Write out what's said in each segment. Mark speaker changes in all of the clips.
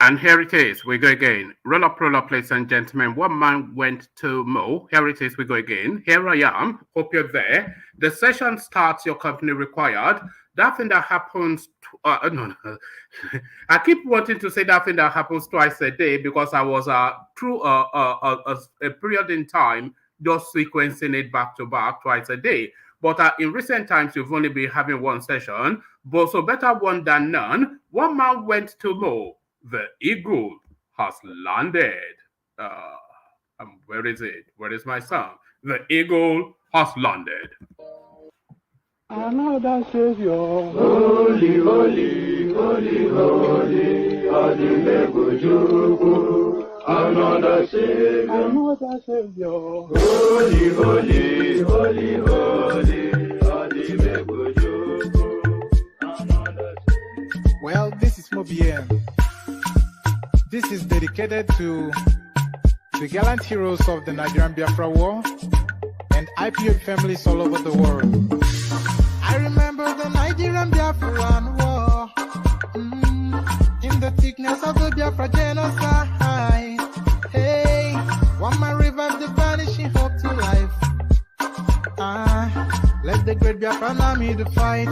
Speaker 1: And here it is. We go again. Roll up, ladies and gentlemen. One man went to Mo. Here it is. We go again. Here I am. Hope you're there. The session starts. Your company required. That thing that happens. No, no. I keep wanting to say that thing that happens twice a day because I was through a period in time just sequencing it back to back twice a day. But in recent times, you've only been having one session. But so better one than none. One man went to Mo. The eagle has landed. Uh, where is it? Where is my song? The eagle has landed.
Speaker 2: Another Savior.
Speaker 3: Holy, holy, holy, holy, Adimebujuku. Another Savior.
Speaker 2: Another Savior.
Speaker 3: Holy, holy, holy, holy, Adimebujuku. Another Savior.
Speaker 4: Well, this is Mobien. This is dedicated to the gallant heroes of the Nigerian Biafra War and IPO families all over the world. I remember the Nigerian Biafran War, in the thickness of the Biafra genocide. Hey, one man revived the vanishing hope to life. Let the great Biafran army to fight,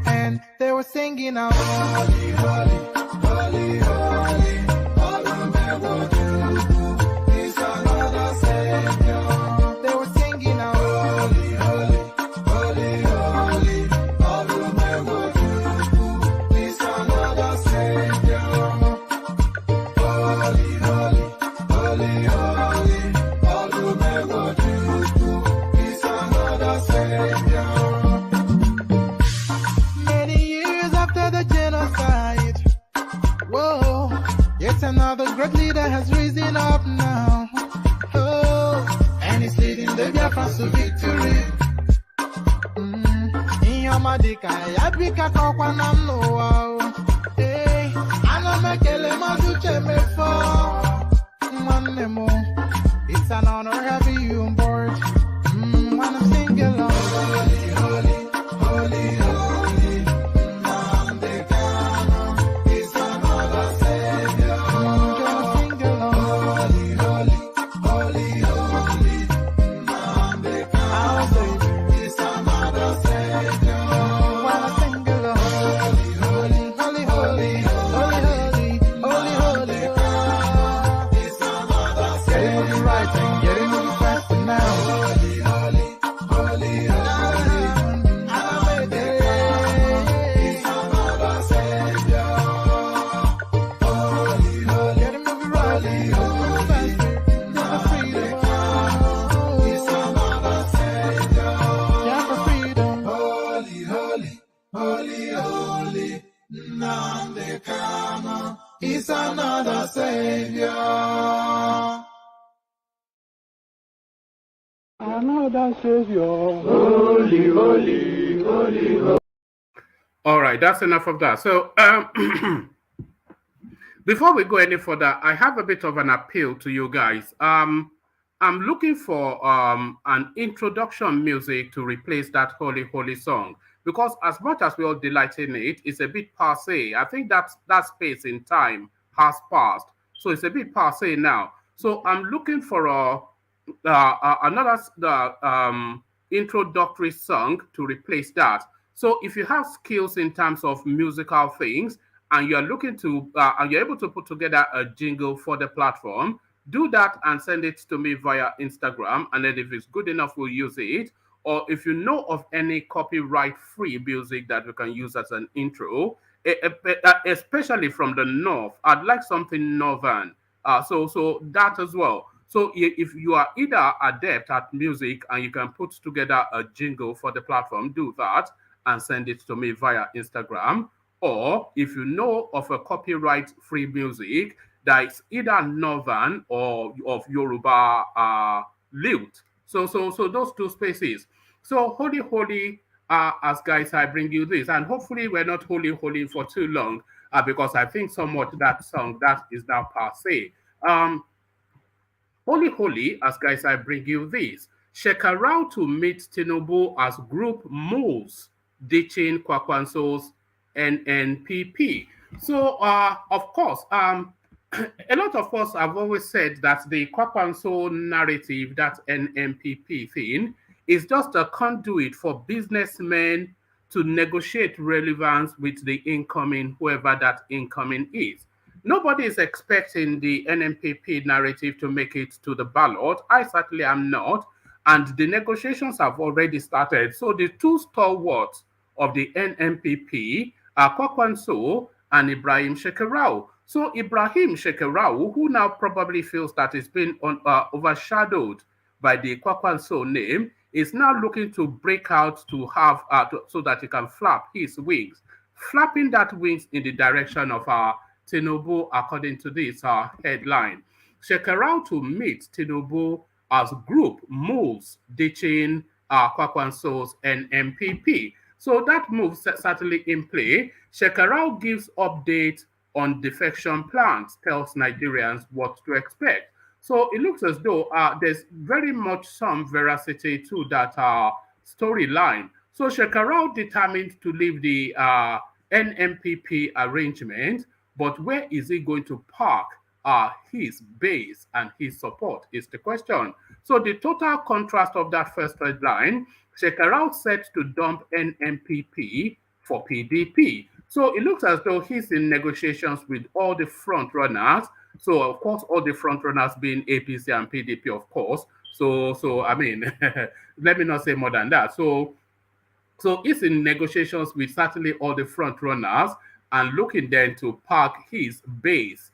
Speaker 4: and they were singing out, holy, holy, holy, holy. They were singing out, holy, holy, holy, holy, is another Savior. Holy, holy, holy, holy, is another Savior. Many years after the genocide, whoa, yet another great leader has risen up now. Oh, and he's leading the Biafrans to victory. Inyomadika, Yabika Kokwanam Noah. Hey, Anamekele Maduche Mefo. Manemo, it's an honor having you on board. When I'm singing along. Holy, holy, holy, holy. Namdekano is another Savior. Just sing along. Holy, holy, holy, holy. Namdekano is another Savior. When I sing along. Holy, holy, holy, holy, holy, holy, holy, holy. Is another Savior. Getting moving right and getting moving faster now. Holy, holy, holy, holy. Is another Savior. Holy, holy, getting moving right and moving faster. Never freedom. Is another Savior. Yeah, for freedom. Holy, holy, holy, holy. Namdekano is another Savior.
Speaker 2: Another Savior.
Speaker 3: Holy, holy, holy, holy.
Speaker 1: All right, that's enough of that. So, before we go any further, I have a bit of an appeal to you guys. I'm looking for an introduction music to replace that Holy Holy song because as much as we all delight in it, it's a bit passé. I think that space in time has passed, so it's a bit passé now. So I'm looking for another introductory song to replace that. So if you have skills in terms of musical things and you're looking to and you're able to put together a jingle for the platform, do that and send it to me via Instagram. And then if it's good enough, we'll use it. Or if you know of any copyright-free music that we can use as an intro, especially from the north, I'd like something northern. So that as well. So if you are either adept at music and you can put together a jingle for the platform, do that and send it to me via Instagram. Or if you know of a copyright-free music that is either northern or of Yoruba lilt. So those two spaces. So holy, holy, as guys, I bring you this, and hopefully we're not holy, holy for too long, because I think somewhat that song that is now passé. Holy, holy, as guys, I bring you this. Shekarau to meet Tinubu as group moves, ditching Kwankwaso's NNPP. So, of course, a lot of us have always said that the Kwankwaso narrative, that NNPP thing, is just a conduit for businessmen to negotiate relevance with the incoming, whoever that incoming is. Nobody is expecting the NNPP narrative to make it to the ballot. I certainly am not. And the negotiations have already started. So the two stalwarts of the NNPP are Kwankwaso and Ibrahim Shekarau. So Ibrahim Shekarau, who now probably feels that it's been overshadowed by the Kwankwaso name, is now looking to break out to have so that he can flap his wings, flapping that wings in the direction of Tinubu, according to this headline. Shekarau to meet Tinubu as group moves ditching Kwankwaso's NNPP. So that move certainly in play. Shekarau gives update on defection plans, tells Nigerians what to expect. So it looks as though there's very much some veracity to that storyline. So Shekarau determined to leave the NNPP arrangement, but where is he going to park his base and his support is the question. So the total contrast of that first headline, Shekarau set to dump NNPP for PDP. So it looks as though he's in negotiations with all the front runners. So of course, all the front runners being APC and PDP, of course. So I mean, let me not say more than that. So he's in negotiations with certainly all the front runners and looking then to park his base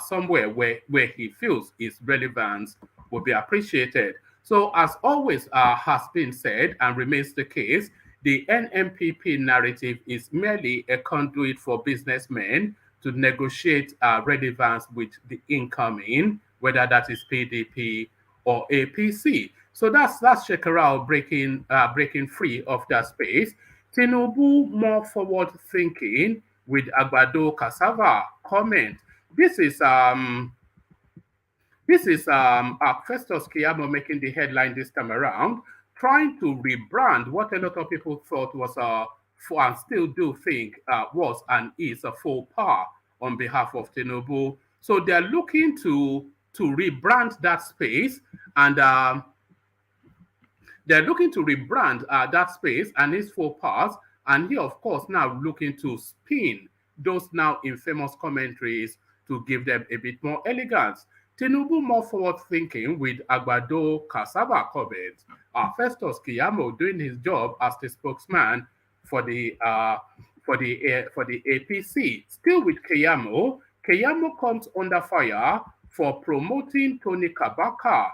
Speaker 1: somewhere where he feels his relevance will be appreciated. So as always has been said and remains the case, the NNPP narrative is merely a conduit for businessmen to negotiate relevance with the incoming, whether that is PDP or APC. So that's Shekarau breaking free of that space. Tinubu more forward thinking with Agbado Cassava comment. This is Festus Kiamo making the headline this time around, trying to rebrand what a lot of people thought was and still do think was and is a faux pas on behalf of Tinubu. So they're looking to rebrand that space, and they're looking to rebrand that space and its faux pas, and he, of course, now looking to spin those now infamous commentaries to give them a bit more elegance. Tinubu more forward-thinking with Agbado Cassava comments. Festus Kiamo doing his job as the spokesman for the APC. Still with KEYAMO, KEYAMO comes under fire for promoting Tony KABAKA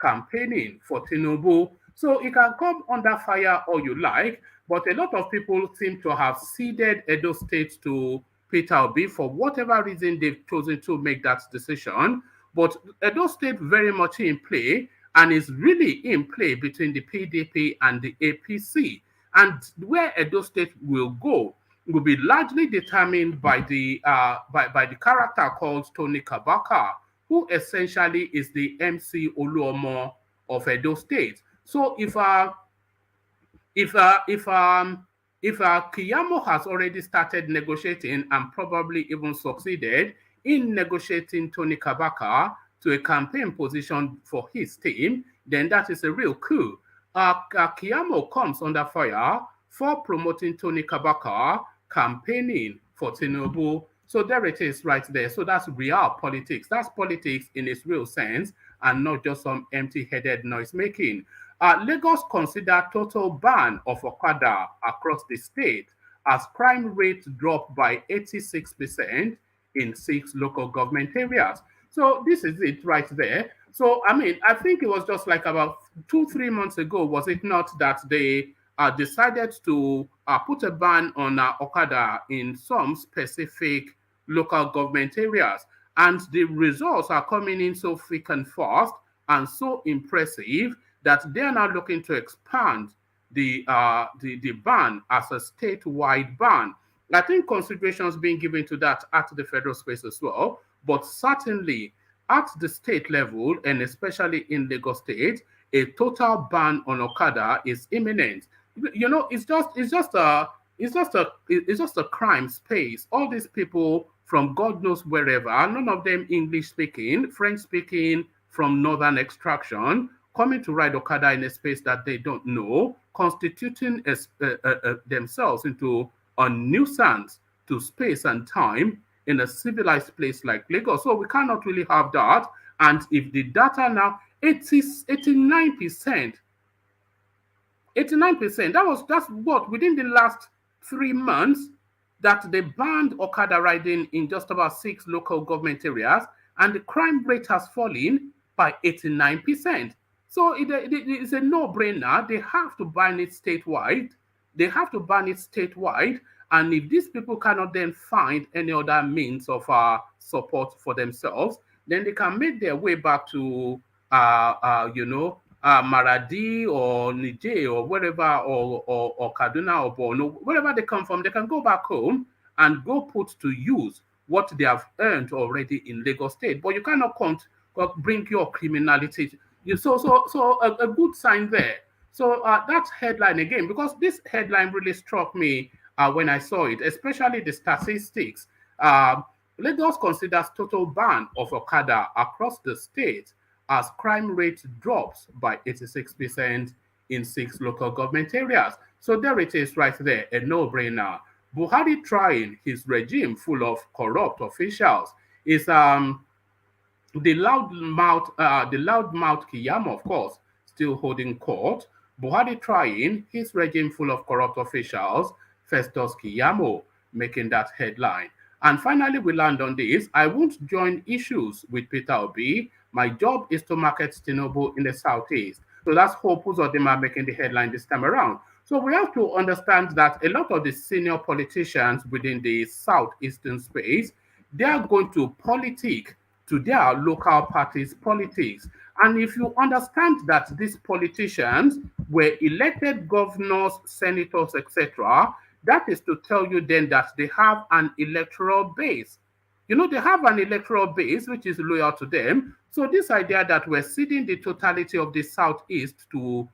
Speaker 1: campaigning for Tinubu. So it can come under fire all you like, but a lot of people seem to have ceded Edo State to Peter Obi for whatever reason they've chosen to make that decision. But Edo State very much in play and is really in play between the PDP and the APC. And where Edo State will go will be largely determined by the character called Tony KABAKA, who essentially is the MC Oluomo of Edo State. So if Kiamo has already started negotiating and probably even succeeded in negotiating Tony KABAKA to a campaign position for his team, then that is a real coup. Kiamo comes under fire for promoting Tony KABAKA campaigning for Tinubu. So there it is right there. So that's real politics. That's politics in its real sense and not just some empty-headed noise making. Lagos consider total ban of Okada across the state as crime rates drop by 86% in 6 local government areas. So this is it right there. So, I mean, I think it was just like about 2-3 months ago, was it not, that they decided to put a ban on Okada in some specific local government areas. And the results are coming in so thick and fast and so impressive that they are now looking to expand the ban as a statewide ban. I think considerations being given to that at the federal space as well, but certainly at the state level, and especially in Lagos State, a total ban on Okada is imminent. You know, it's just a crime space. All these people from God knows wherever, none of them English speaking, French speaking, from northern extraction, coming to ride Okada in a space that they don't know, constituting themselves into a nuisance to space and time in a civilized place like Lagos. So we cannot really have that. And if the data now, 89%, 89%, that's what, within the last 3 months, that they banned Okada riding in just about 6 local government areas, and the crime rate has fallen by 89%. So it's a no-brainer. They have to ban it statewide. They have to ban it statewide. And if these people cannot then find any other means of support for themselves, then they can make their way back to, Maradi or Niger or wherever, or Kaduna or Borno, wherever they come from. They can go back home and go put to use what they have earned already in Lagos State. But you cannot bring your criminality. So a good sign there. So that headline again, because this headline really struck me when I saw it, especially the statistics. Lagos considers total ban of Okada across the state as crime rate drops by 86% in 6 local government areas. So there it is right there, a no-brainer. Buhari trying his regime full of corrupt officials is the loudmouth Kiamo, of course, still holding court. Buhari trying his regime full of corrupt officials, Festus Kiamo, making that headline. And finally, we land on this. I won't join issues with Peter Obi. My job is to market Tinubu in the Southeast. So that's Hope Uzodinma making the headline this time around. So we have to understand that a lot of the senior politicians within the Southeastern space, they are going to politic to their local parties' politics. And if you understand that these politicians were elected governors, senators, etc., that is to tell you then that they have an electoral base. They have an electoral base which is loyal to them. So this idea that we're ceding the totality of the Southeast to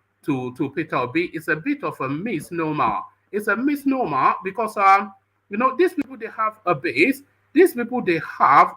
Speaker 1: Peter Obi is a bit of a misnomer. It's a misnomer because, these people, they have a base. These people, they have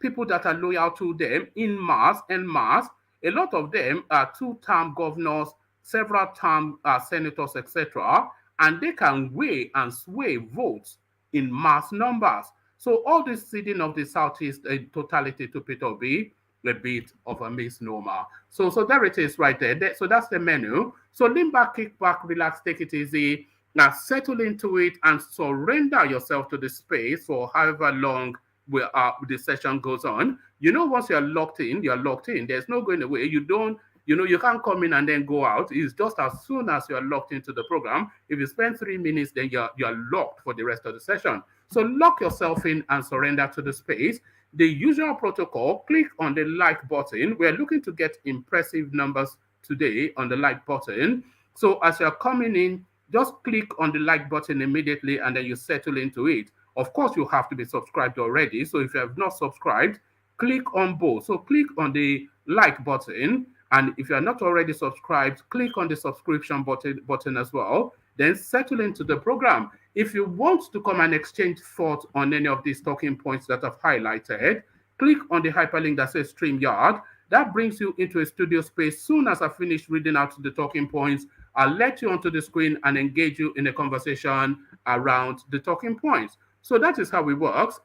Speaker 1: people that are loyal to them in mass. A lot of them are 2-term governors, several term senators, etc., and they can weigh and sway votes in mass numbers. So all this ceding of the Southeast in totality to Peter Obi, a bit of a misnomer. So there it is right there. So that's the menu. So lean back, kick back, relax, take it easy. Now settle into it and surrender yourself to the space for however long the session goes on. Once you're locked in, you're locked in. There's no going away. You can't come in and then go out. It's just as soon as you're locked into the program. If you spend 3 minutes, then you're locked for the rest of the session. So lock yourself in and surrender to the space. The usual protocol, click on the like button. We're looking to get impressive numbers today on the like button. So as you're coming in, just click on the like button immediately and then you settle into it. Of course, you have to be subscribed already. So if you have not subscribed, click on both. So click on the like button. And if you're not already subscribed, click on the subscription button as well. Then settle into the program. If you want to come and exchange thoughts on any of these talking points that I've highlighted, click on the hyperlink that says StreamYard. That brings you into a studio space. Soon as I finish reading out the talking points, I'll let you onto the screen and engage you in a conversation around the talking points. So that is how it works.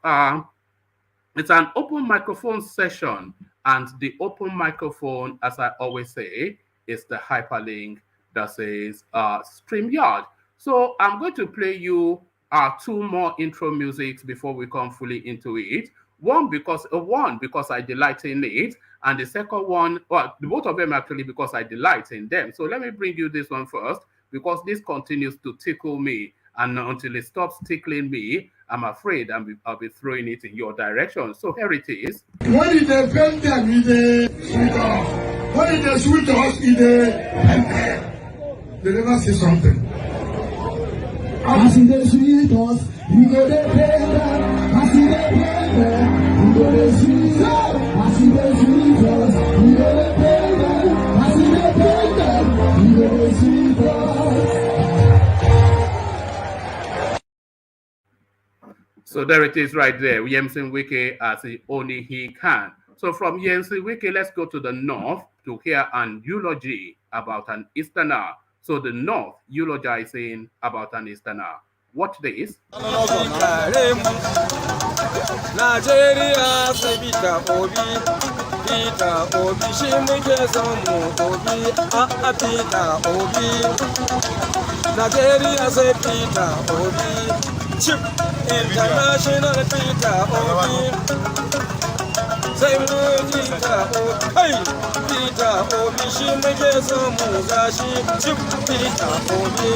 Speaker 1: It's an open microphone session, and the open microphone, as I always say, is the hyperlink that says StreamYard. So I'm going to play you 2 more intro musics before we come fully into it. One because I delight in it, and the second one, well, both of them actually because I delight in them. So let me bring you this one first, because this continues to tickle me, and until it stops tickling me, I'm afraid I'll be throwing it in your direction. So here it is.
Speaker 5: When it offend them, it sweet us. When it sweet us, they never say something. As in the sweet us, we go to pay them. As in the pay them, we go to sweet us. As in the sweet us, we go to pay them. As in the pay them, we go to sweet us.
Speaker 1: So there it is right there. Yemsin Wike as only he can. So from Yemsin Wike, let's go to the north to hear an eulogy about an Easterner. So the north eulogizing about an Easterner. Watch this.
Speaker 6: Nigeria sai Peter Obi shi muke son mu Obi a Peter Obi. Nigeria sai Peter Obi, Chip International Peter Obi. Sai mu Peter Obi, hey Peter Obi shi muke son mu gashi Chip Peter Obi.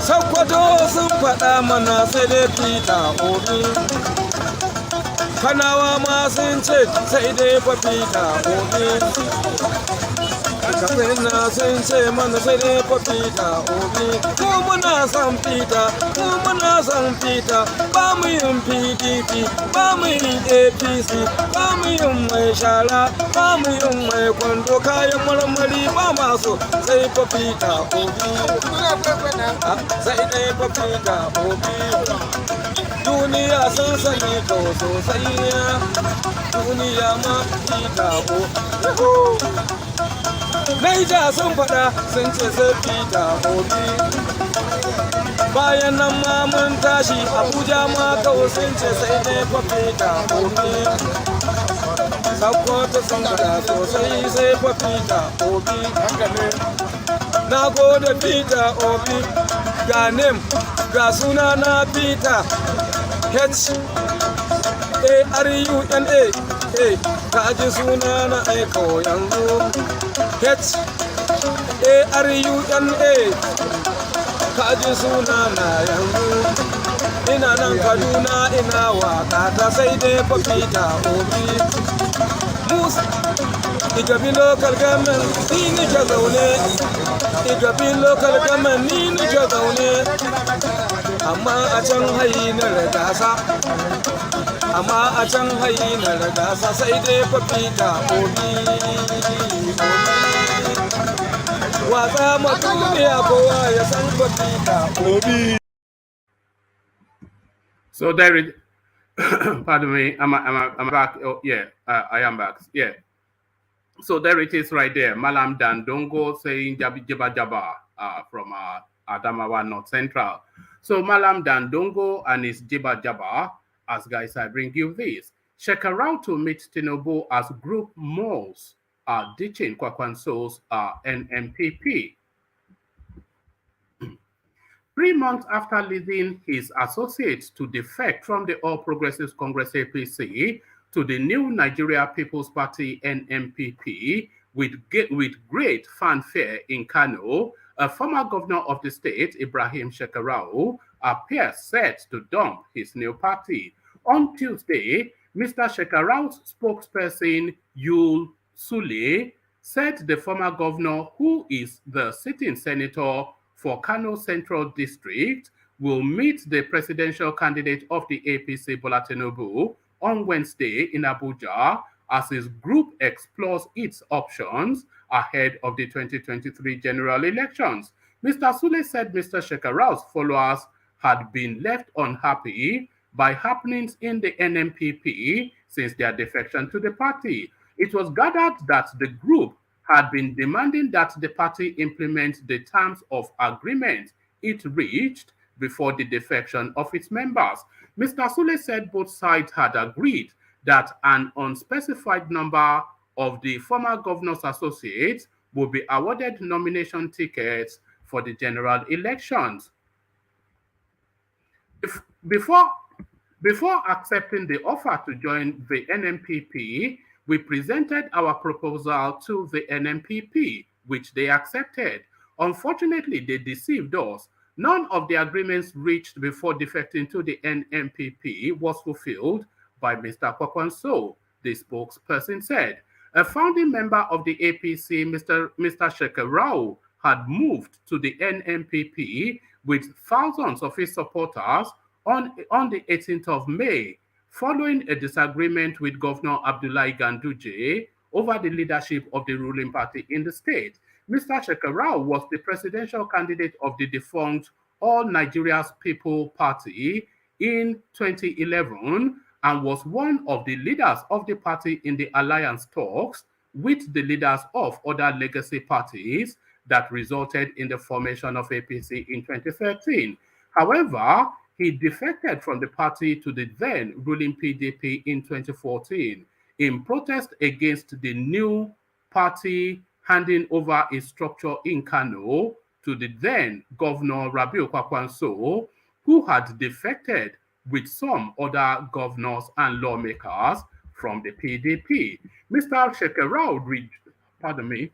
Speaker 6: Sakwato sun faɗa mana sai dai Peter Obi. Kanawa ma sun ce sai dai fa Peter Obi. Katsina sun ce mana sai dai fa Peter Obi. Ko muna son Peter, ko muna son Peter. Ba mu yin PDP, ba mu yin APC, ba mu yin mai shara, ba mu yin mai kwando kayan marmari ba masu sai fa Peter Obi. Sai dai fa Peter Obi. Duniya sun sani to sosai, duniya ma Peter Obi. Naija sun faɗa sun ce sai Peter Obi. Bayan nan ma mun tashi Abuja ma kawai sun ce sai dai fa Peter Obi. Sakkwato sun faɗa sosai sai fa Peter Obi. Na gode Peter Obi, ga name ga suna na Peter H-A-R-U-N-A. Ka ji suna na aiko yanzu H-A-R-U-N-A. Ka ji suna na yanzu. Ina nan Kaduna ina waka ta sai dai fa Peter Obi. Musa Igabi local government ni nike zaune. Igabi local government ni nike zaune. Amma a can hayi na ragasa. Amma a can hayi na ragasa sai dai fa Peter Obi. Watsa ma duniya kowa ya san fa Peter Obi.
Speaker 1: So there it pardon me, I'm back. Oh, yeah, I am back. Yeah. So there it is right there. Malam Dandongo saying Jaba Jaba from Adamawa North Central. So Malam Dandongo and his Jaba Jaba, as guys, I bring you this. Shekarau to meet Tinubu as group malls are ditching Kwankwaso's NNPP. 3 months after leading his associates to defect from the All Progressives Congress APC to the new Nigeria People's Party NNPP with great fanfare in Kano, a former governor of the state, Ibrahim Shekarau, appears set to dump his new party. On Tuesday, Mr. Shekarau's spokesperson, Yul Sule, said the former governor, who is the sitting senator for Kano Central District, will meet the presidential candidate of the APC, Bola Tinubu, on Wednesday in Abuja as his group explores its options ahead of the 2023 general elections. Mr. Sule said Mr. Shekarau's followers had been left unhappy by happenings in the NNPP since their defection to the party. It was gathered that the group had been demanding that the party implement the terms of agreement it reached before the defection of its members. Mr. Sule said both sides had agreed that an unspecified number of the former governor's associates would be awarded nomination tickets for the general elections. Before accepting the offer to join the NNPP, we presented our proposal to the NNPP, which they accepted. Unfortunately, they deceived us. None of the agreements reached before defecting to the NNPP was fulfilled by Mr. Kwankwaso, the spokesperson said. A founding member of the APC, Mr. Shekarau, had moved to the NNPP with thousands of his supporters on the 18th of May, following a disagreement with Governor Abdullahi Ganduje over the leadership of the ruling party in the state. Mr. Shekarau was the presidential candidate of the defunct All Nigeria's People Party in 2011 and was one of the leaders of the party in the alliance talks with the leaders of other legacy parties that resulted in the formation of APC in 2013. However, he defected from the party to the then ruling PDP in 2014 in protest against the new party handing over its structure in Kano to the then Governor Rabiu Kwankwaso, who had defected with some other governors and lawmakers from the PDP. Mr. Shekarau, pardon me,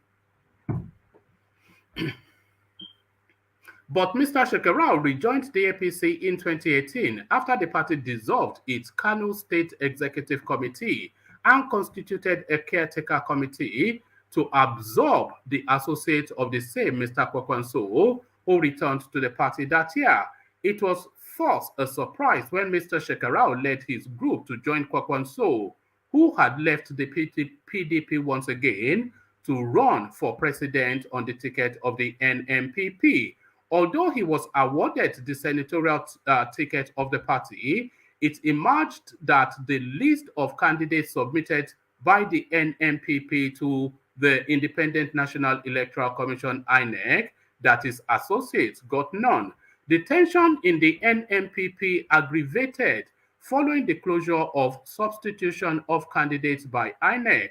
Speaker 1: but Mr. Shekarau rejoined the APC in 2018 after the party dissolved its Kano State Executive Committee and constituted a caretaker committee to absorb the associate of the same Mr. Kwankwaso, who returned to the party that year. It was first a surprise when Mr. Shekarau led his group to join Kwankwaso, who had left the PDP once again to run for president on the ticket of the NNPP. Although he was awarded the senatorial ticket of the party, it emerged that the list of candidates submitted by the NNPP to the Independent National Electoral Commission, INEC, that his associates got none. The tension in the NNPP aggravated following the closure of substitution of candidates by INEC.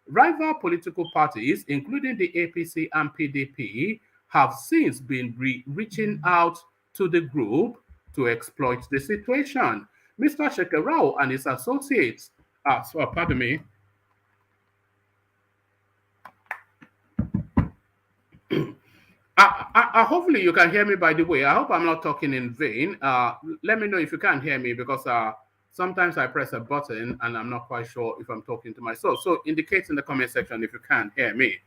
Speaker 1: Rival political parties, including the APC and PDP, have since been reaching out to the group to exploit the situation. Mr. Shekarau and his associates, pardon me, hopefully you can hear me, by the way. I hope I'm not talking in vain. Let me know if you can't hear me, because sometimes I press a button and I'm not quite sure if I'm talking to myself. So indicate in the comment section if you can't hear me.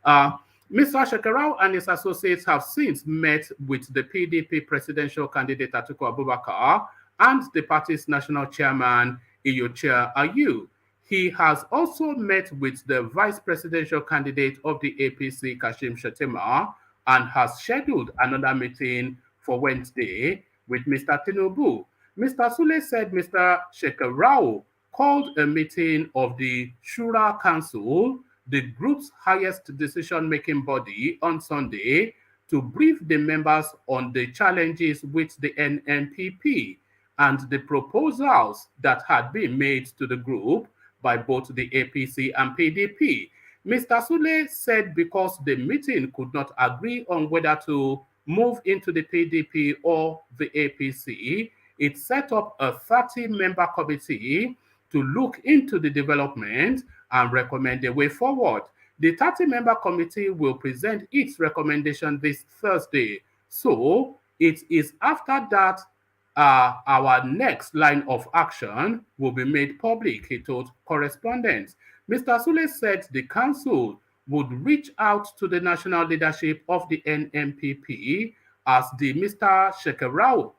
Speaker 1: Mr. Shekarau and his associates have since met with the PDP presidential candidate Atiku Abubakar and the party's national chairman Iyorchia Ayu. He has also met with the vice presidential candidate of the APC, Kashim Shettima, and has scheduled another meeting for Wednesday with Mr. Tinubu. Mr. Sule said Mr. Shekarau called a meeting of the Shura Council, the group's highest decision-making body, on Sunday to brief the members on the challenges with the NNPP and the proposals that had been made to the group by both the APC and PDP. Mr. Sule said because the meeting could not agree on whether to move into the PDP or the APC, it set up a 30-member committee to look into the development and recommend a way forward. The 30-member committee will present its recommendation this Thursday. So it is after that our next line of action will be made public, he told correspondents. Mr. Sule said the council would reach out to the national leadership of the NNPP as the Mr. Shekarau.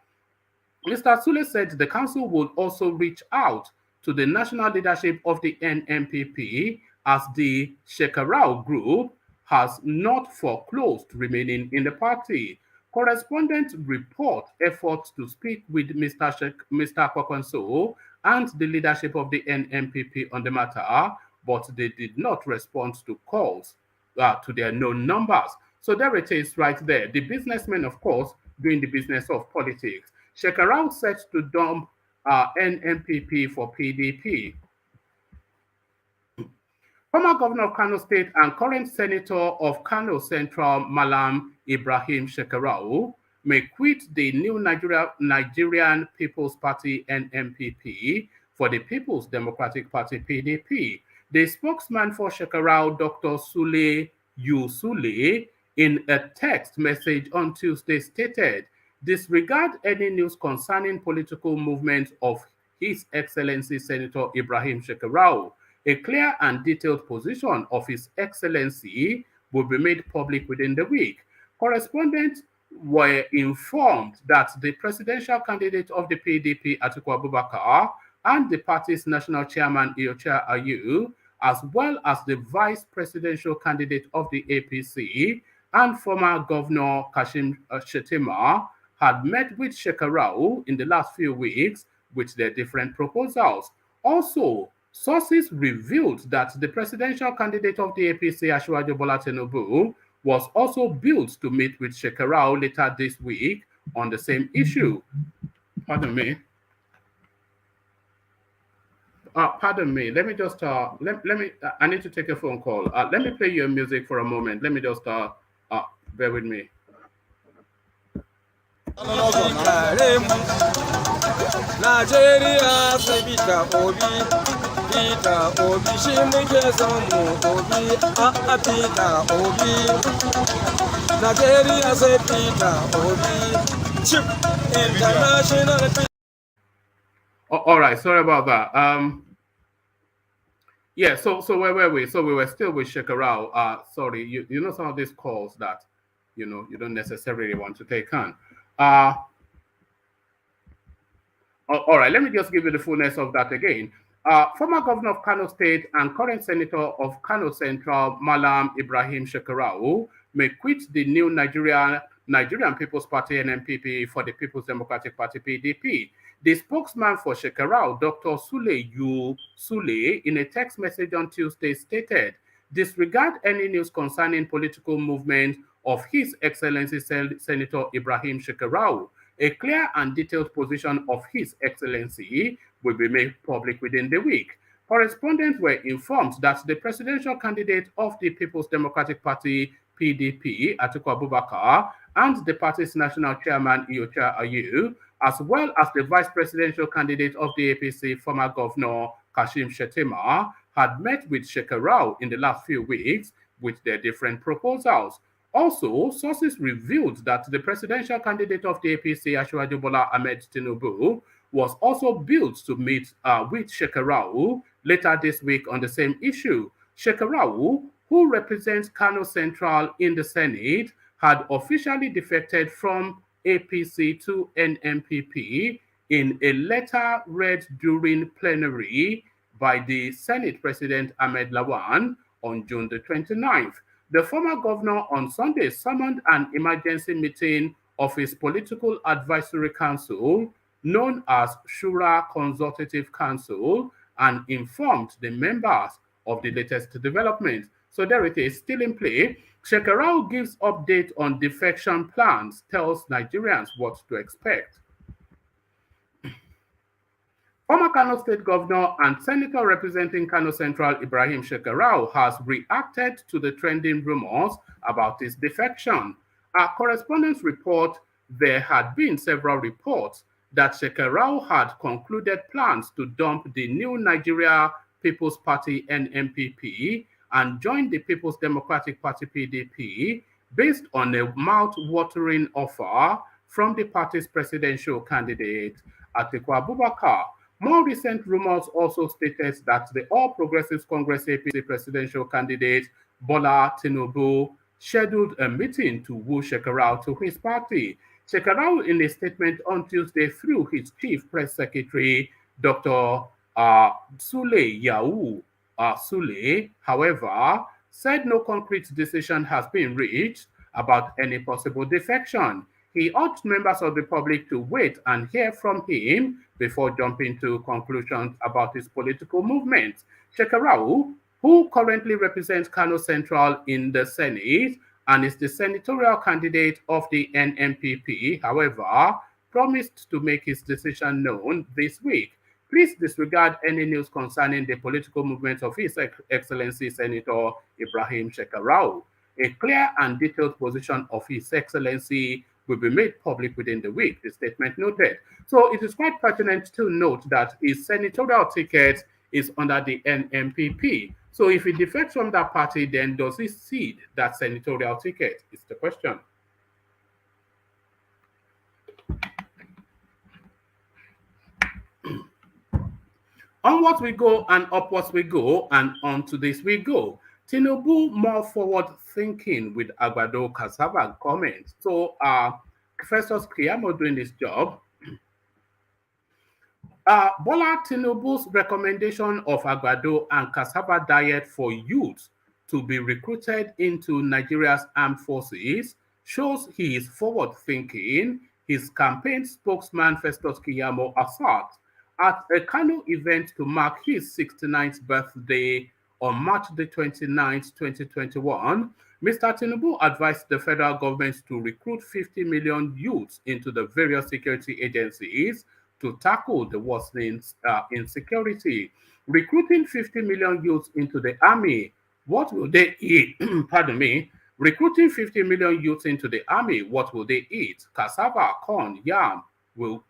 Speaker 1: Mr. Sule said the council would also reach out to the national leadership of the NNPP as the Shekarau group has not foreclosed remaining in the party. Correspondents report efforts to speak with Mr. Kwankwaso and the leadership of the NNPP on the matter, but they did not respond to calls to their known numbers. So there it is right there. The businessmen, of course, doing the business of politics. Shekarau set to dump NNPP for PDP. Former governor of Kano State and current senator of Kano Central, Malam Ibrahim Shekarau, may quit the new Nigerian People's Party NNPP for the People's Democratic Party PDP. The spokesman for Shekarau, Dr. Sule Yusule, in a text message on Tuesday stated, disregard any news concerning political movement of His Excellency Senator Ibrahim Shekarau. A clear and detailed position of His Excellency will be made public within the week. Correspondents were informed that the presidential candidate of the PDP, Atiku Abubakar, and the party's national chairman, Iyorchia Ayu, as well as the vice presidential candidate of the APC and former governor Kashim Shettima, had met with Shekarau in the last few weeks with their different proposals. Also, sources revealed that the presidential candidate of the APC, Asiwaju Bola Tinubu, was also billed to meet with Shekarau later this week on the same issue. Pardon me. Pardon me. Let me just let me. I need to take a phone call. Let me play your music for a moment. Let me just bear with me.
Speaker 6: Nigeria sai bita obi, bita obi shi muke son mu obi, a bita obi. Nigeria sai bita obi, chip international.
Speaker 1: All right, sorry about that. Yeah, so where were we? So we were still with Shekarau. Sorry, you know some of these calls that you don't necessarily want to take on. All right, let me just give you the fullness of that again. Former governor of Kano State and current senator of Kano Central, Malam Ibrahim Shekarau, may quit the new Nigerian People's Party NNPP for the People's Democratic Party PDP. The spokesman for Shekarau, Dr. Sule, in a text message on Tuesday stated, disregard any news concerning political movement of His Excellency Senator Ibrahim Shekarau. A clear and detailed position of His Excellency will be made public within the week. Correspondents were informed that the presidential candidate of the People's Democratic Party, PDP, Atiku Abubakar, and the party's national chairman, Iyocha Ayu, as well as the vice presidential candidate of the APC, former governor Kashim Shettima, had met with Shekarau in the last few weeks with their different proposals. Also, sources revealed that the presidential candidate of the APC, Asiwaju Bola Ahmed Tinubu, was also billed to meet with Shekarau later this week on the same issue. Shekarau, who represents Kano Central in the Senate, had officially defected from APC to NNPP in a letter read during plenary by the Senate President Ahmed Lawan on June the 29th. The former governor on Sunday summoned an emergency meeting of his political advisory council, known as Shura Consultative Council, and informed the members of the latest developments. So there it is, still in play. Shekarau gives update on defection plans, tells Nigerians what to expect. Former Kano State Governor and Senator representing Kano Central Ibrahim Shekarau has reacted to the trending rumors about his defection. Our correspondents report there had been several reports that Shekarau had concluded plans to dump the new Nigeria People's Party NNPP and join the People's Democratic Party PDP based on a mouth-watering offer from the party's presidential candidate, Atiku Abubakar. More recent rumors also stated that the All Progressives Congress APC presidential candidate, Bola Tinubu, scheduled a meeting to woo Shekarau to his party. Shekarau, in a statement on Tuesday through his chief press secretary, Dr. Sule, however, said no concrete decision has been reached about any possible defection. He urged members of the public to wait and hear from him before jumping to conclusions about his political movement. Shekarau, who currently represents Kano Central in the Senate and is the senatorial candidate of the NNPP, however, promised to make his decision known this week. Please disregard any news concerning the political movement of His Excellency Senator Ibrahim Shekarau. A clear and detailed position of His Excellency will be made public within the week, the statement noted. So it is quite pertinent to note that his senatorial ticket is under the NNPP. So if he defects from that party, then does he cede that senatorial ticket? Is the question. Onwards we go and upwards we go, and onto this we go. Tinubu more forward-thinking with Agbado cassava comments. So, Professor Kiamo doing his job. Bola Tinubu's recommendation of Agbado and cassava diet for youth to be recruited into Nigeria's armed forces shows he is forward-thinking. his campaign spokesman Festus Kiamo asserts at a Kano event to mark his 69th birthday on March the 29th, 2021, Mr. Tinubu advised the federal government to recruit 50 million youths into the various security agencies to tackle the worsening insecurity. Recruiting 50 million youths into the army, what will they eat? Pardon me. Recruiting 50 million youths into the army, what will they eat? Cassava, corn, yam will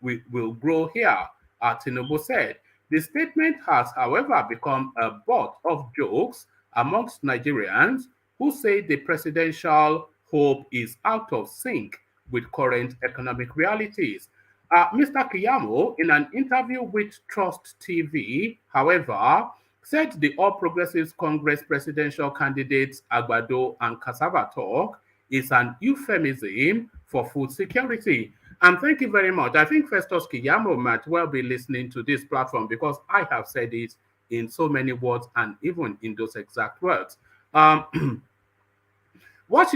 Speaker 1: grow here, Tinubu said. The statement has, however, become a butt of jokes amongst Nigerians who say the presidential hope is out of sync with current economic realities. Mr. Kiamo, in an interview with Trust TV, however, said the All Progressives Congress presidential candidates Agbado and Cassava talk is an euphemism for food security. And thank you very much. I think Festus Kiamo might well be listening to this platform because I have said it in so many words and even in those exact words. What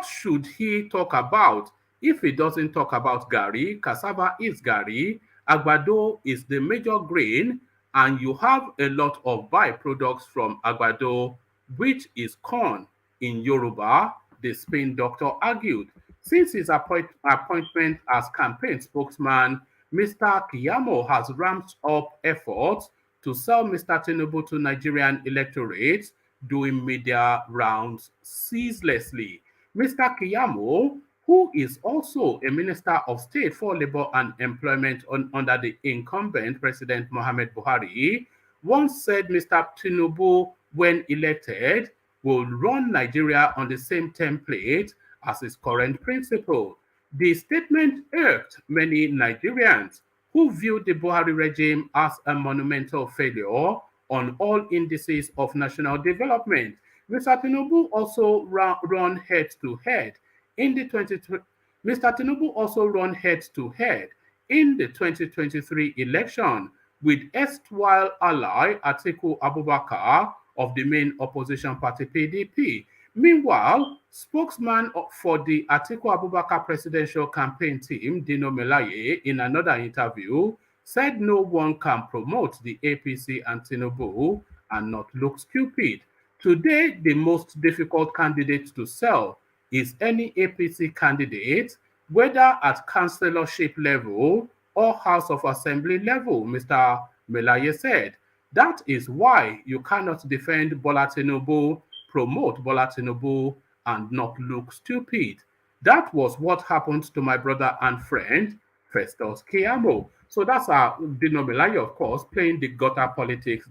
Speaker 1: should he talk about if he doesn't talk about Gari? Cassava is Gari, Agbado is the major grain, and you have a lot of byproducts from Agbado, which is corn in Yoruba, the spin doctor argued. Since his appointment as campaign spokesman, Mr. Kiamo has ramped up efforts to sell Mr. Tinubu to Nigerian electorates, doing media rounds ceaselessly. Mr. Kiamo, who is also a Minister of State for Labor and Employment under the incumbent President Mohamed Buhari, once said Mr. Tinubu, when elected, will run Nigeria on the same template as his current principal. The statement irked many Nigerians who viewed the Buhari regime as a monumental failure on all indices of national development. Mr. Tinubu also run head-to-head in the Mr. Tinubu also run head-to-head in the 2023 election with erstwhile ally Atiku Abubakar of the main opposition party PDP. Meanwhile, spokesman for the Atiku Abubakar presidential campaign team, Dino Melaye, in another interview, said no one can promote the APC and Tinubu and not look stupid. Today, the most difficult candidate to sell is any APC candidate, whether at councillorship level or House of Assembly level, Mr. Melaye said. That is why you cannot defend Bola Tinubu, promote Bola Tinubu, and not look stupid. That was what happened to my brother and friend, Festus Kiamo. So that's Dino Melaye, of course, playing the gutter politics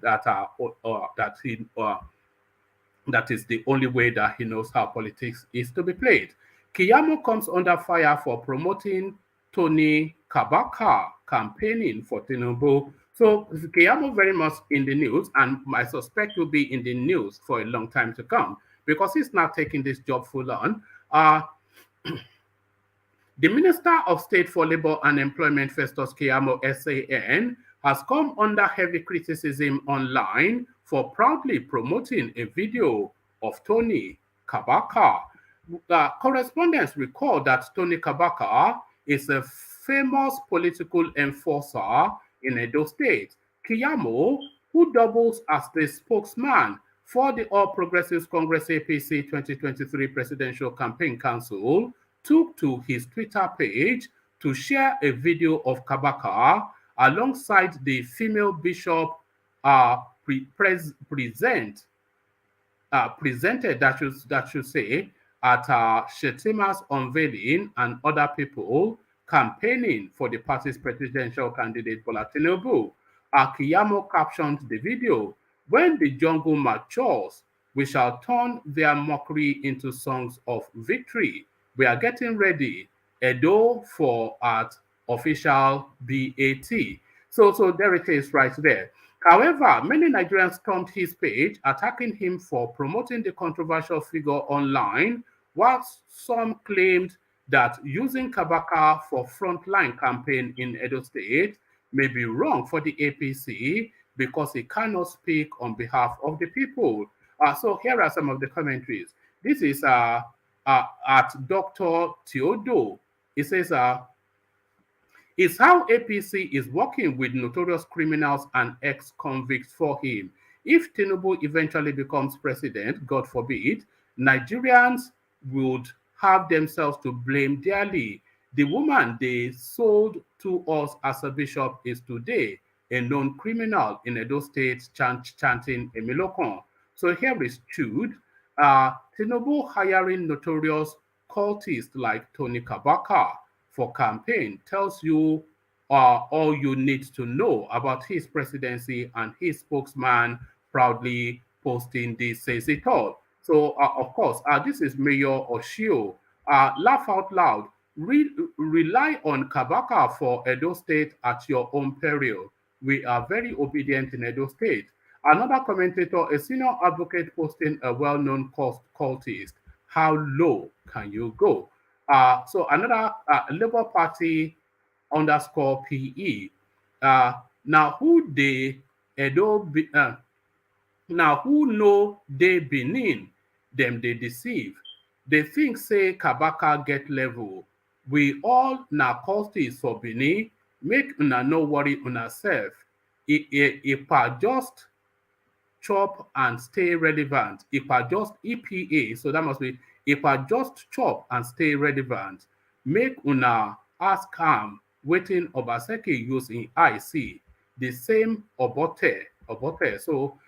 Speaker 1: that is the only way that he knows how politics is to be played. Kiamo comes under fire for promoting Tony KABAKA campaigning for Tinubu. So Kiamo very much in the news, and I suspect will be in the news for a long time to come because he's now taking this job full on. The Minister of State for Labor and Employment, Festus Kiamo, SAN, has come under heavy criticism online for proudly promoting a video of Tony KABAKA. Correspondents recall that Tony KABAKA is a famous political enforcer in Edo State. Kiamo, who doubles as the spokesman for the All Progressives Congress APC 2023 Presidential Campaign Council, took to his Twitter page to share a video of KABAKA alongside the female bishop presented, that should say, at Shetima's unveiling and other people campaigning for the party's presidential candidate Bola Tinubu. Kiamo captioned the video, "When the jungle matures, we shall turn their mockery into songs of victory. We are getting ready. Edo for at official BAT." So there it is right there. However, many Nigerians stormed his page, attacking him for promoting the controversial figure online, whilst some claimed that using KABAKA for frontline campaign in Edo State may be wrong for the APC because he cannot speak on behalf of the people. So here are some of the commentaries. This is at Dr. Theodo. It says, It's how APC is working with notorious criminals and ex-convicts for him. If Tinubu eventually becomes president, God forbid, Nigerians would have themselves to blame dearly. The woman they sold to us as a bishop is today a known criminal in Edo State chanting Emilokon. So here is Jude. Tinubu hiring notorious cultists like Tony KABAKA for campaign tells you all you need to know about his presidency, and his spokesman proudly posting this says it all. So, of course, this is Mayor Oshio. Laugh out loud. Rely on Kabaka for Edo State at your own peril. We are very obedient in Edo State. Another commentator, a senior advocate posting a well-known cultist. How low can you go? So another Labour Party underscore PE. Now who they Edo now who know they Benin, them they deceive. They think say Kabaka get level. We all na cultists for Benin, make una no worry una self. If I just chop and stay relevant, if I just EPA, so that must be if I just chop and stay relevant, make una ask waiting Obaseki use in IC, the same obote. So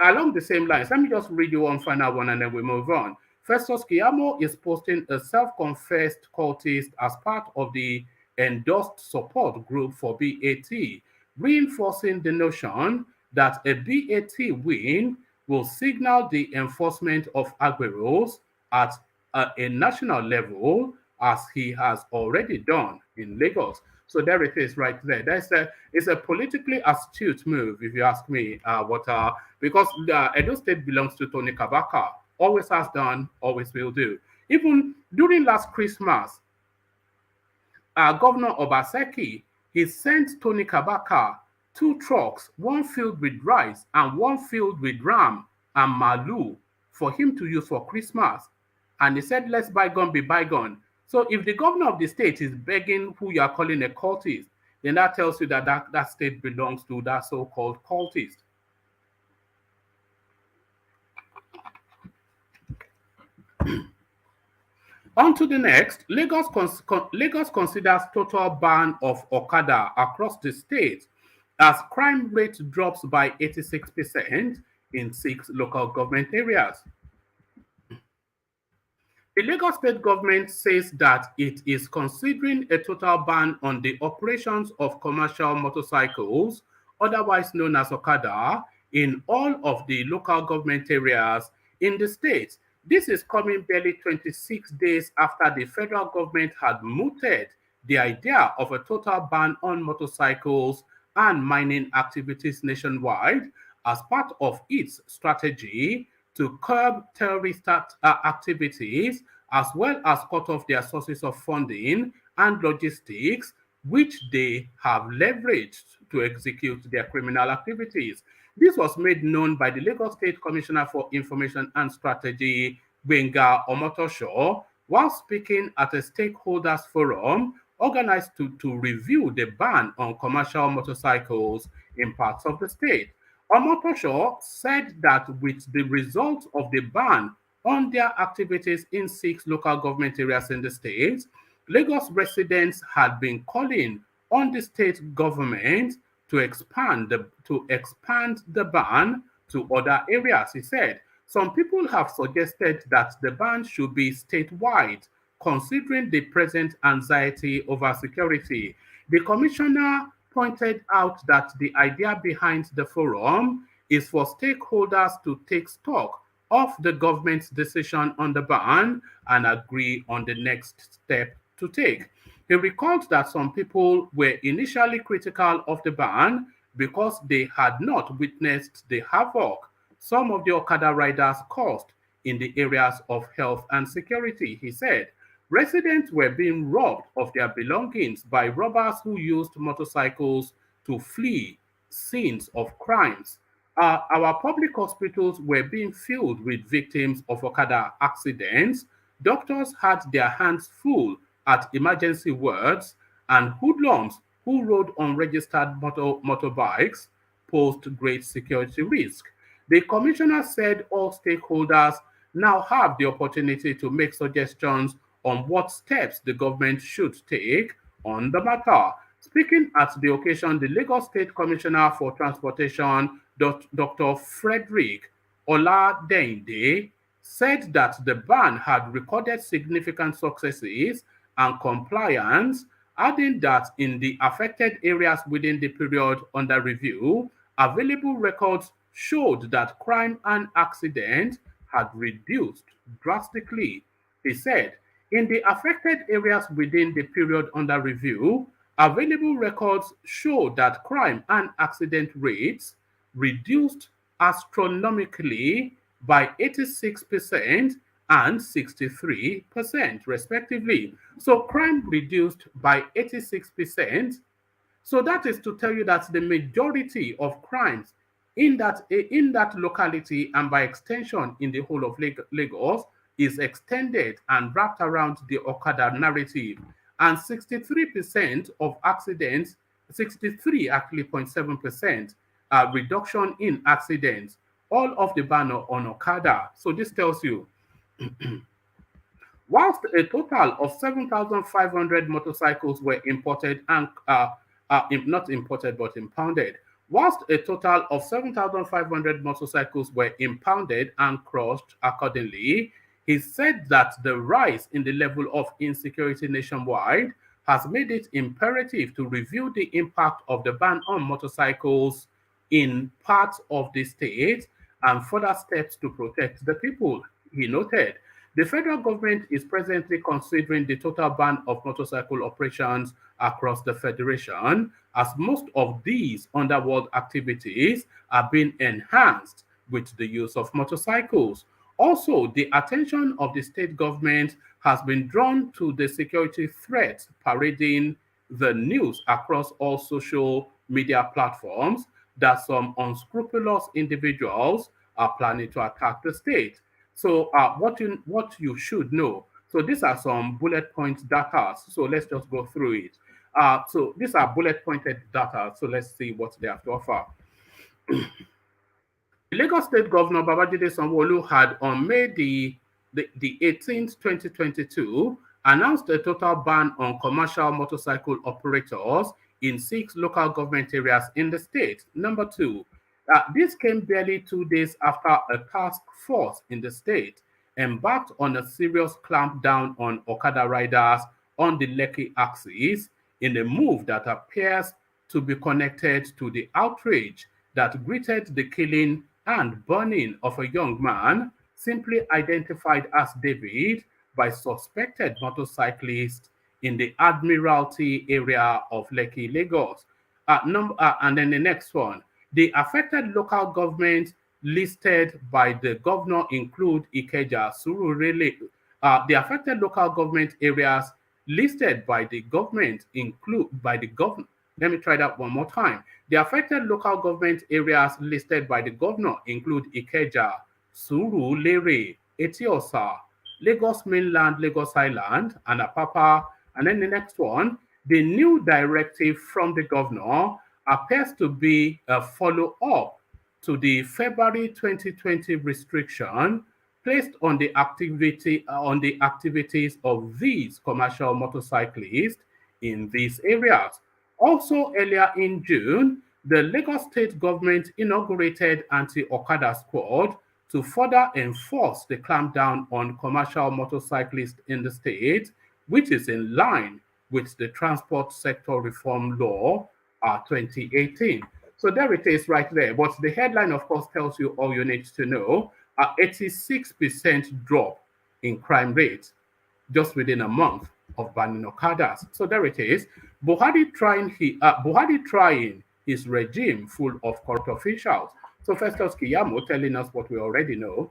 Speaker 1: along the same lines, let me just read you one final one and then we move on. Festus Kiamo is posting a self-confessed cultist as part of the endorsed support group for BAT, reinforcing the notion that a BAT win will signal the enforcement of Agueros at a national level, as he has already done in Lagos. So there it is right there. It's a politically astute move, if you ask me, because Edo State belongs to Tony Kabaka. Always has done, always will do. Even during last Christmas, Governor Obaseki, he sent Tony Kabaka 2 trucks, one filled with rice and one filled with ram and malu for him to use for Christmas. And he said, let's bygone be bygone. So if the governor of the state is begging who you are calling a cultist, then that tells you that that state belongs to that so-called cultist. On to the next. Lagos considers total ban of Okada across the state as crime rate drops by 86% in 6 local government areas. The Lagos state government says that it is considering a total ban on the operations of commercial motorcycles, otherwise known as Okada, in all of the local government areas in the state. This is coming barely 26 days after the federal government had mooted the idea of a total ban on motorcycles and mining activities nationwide as part of its strategy to curb terrorist activities, as well as cut off their sources of funding and logistics, which they have leveraged to execute their criminal activities. This was made known by the Lagos State Commissioner for Information and Strategy, Gbenga Omotosho, while speaking at a stakeholders forum organized to review the ban on commercial motorcycles in parts of the state. Omotosho said that with the result of the ban on their activities in 6 local government areas in the state, Lagos residents had been calling on the state government to expand the ban to other areas. He said, some people have suggested that the ban should be statewide, considering the present anxiety over security. The commissioner pointed out that the idea behind the forum is for stakeholders to take stock of the government's decision on the ban and agree on the next step to take. He recalled that some people were initially critical of the ban because they had not witnessed the havoc some of the Okada riders caused in the areas of health and security. He said, residents were being robbed of their belongings by robbers who used motorcycles to flee scenes of crimes. Our public hospitals were being filled with victims of Okada accidents. Doctors had their hands full at emergency wards, and hoodlums who rode unregistered motorbikes posed great security risk. The commissioner said all stakeholders now have the opportunity to make suggestions on what steps the government should take on the matter. Speaking at the occasion, the Lagos State Commissioner for Transportation, Dr. Frederick Oladende, said that the ban had recorded significant successes and compliance, adding that in the affected areas within the period under review, available records showed that crime and accident had reduced drastically. He said, in the affected areas within the period under review, available records show that crime and accident rates reduced astronomically by 86% and 63%, respectively. So crime reduced by 86%. So that is to tell you that the majority of crimes in that locality, and by extension in the whole of Lagos, is extended and wrapped around the Okada narrative. And 63% of accidents, 63 actually 0.7% reduction in accidents, all of the ban on Okada. So this tells you, whilst a total of 7,500 motorcycles were imported and not imported but impounded, whilst a total of 7,500 motorcycles were impounded and crushed accordingly, he said that the rise in the level of insecurity nationwide has made it imperative to review the impact of the ban on motorcycles in parts of the state and further steps to protect the people. He noted, the federal government is presently considering the total ban of motorcycle operations across the federation, as most of these underworld activities are being enhanced with the use of motorcycles. Also, the attention of the state government has been drawn to the security threats parading the news across all social media platforms that some unscrupulous individuals are planning to attack the state. So what you should know. So these are some bullet point data. So let's just go through it. So these are bullet pointed data. So let's see what they have to offer. The Lagos State Governor Babajide Sanwo-Olu had on May the 18th, 2022, announced a total ban on commercial motorcycle operators in 6 local government areas in the state. Number 2, this came barely 2 days after a task force in the state embarked on a serious clampdown on Okada riders on the Lekki axis in a move that appears to be connected to the outrage that greeted the killing and burning of a young man simply identified as David by suspected motorcyclists in the Admiralty area of Lekki, Lagos. And then the next one, the affected local government listed by the governor include Ikeja, Surulere. The affected local government areas listed by the government include Let me try that one more time. The affected local government areas listed by the governor include Ikeja, Surulere, Etiosa, Lagos Mainland, Lagos Island, and Apapa. And then the next one, the new directive from the governor appears to be a follow-up to the February 2020 restriction placed on the activities of these commercial motorcyclists in these areas. Also, earlier in June, the Lagos State government inaugurated anti-Okada squad to further enforce the clampdown on commercial motorcyclists in the state, which is in line with the Transport Sector Reform Law 2018. So there it is right there. But the headline, of course, tells you all you need to know. 86% drop in crime rates just within a month of banning Okadas. So there it is. Buhari trying his regime full of corrupt officials. So Festus Kiamo telling us what we already know.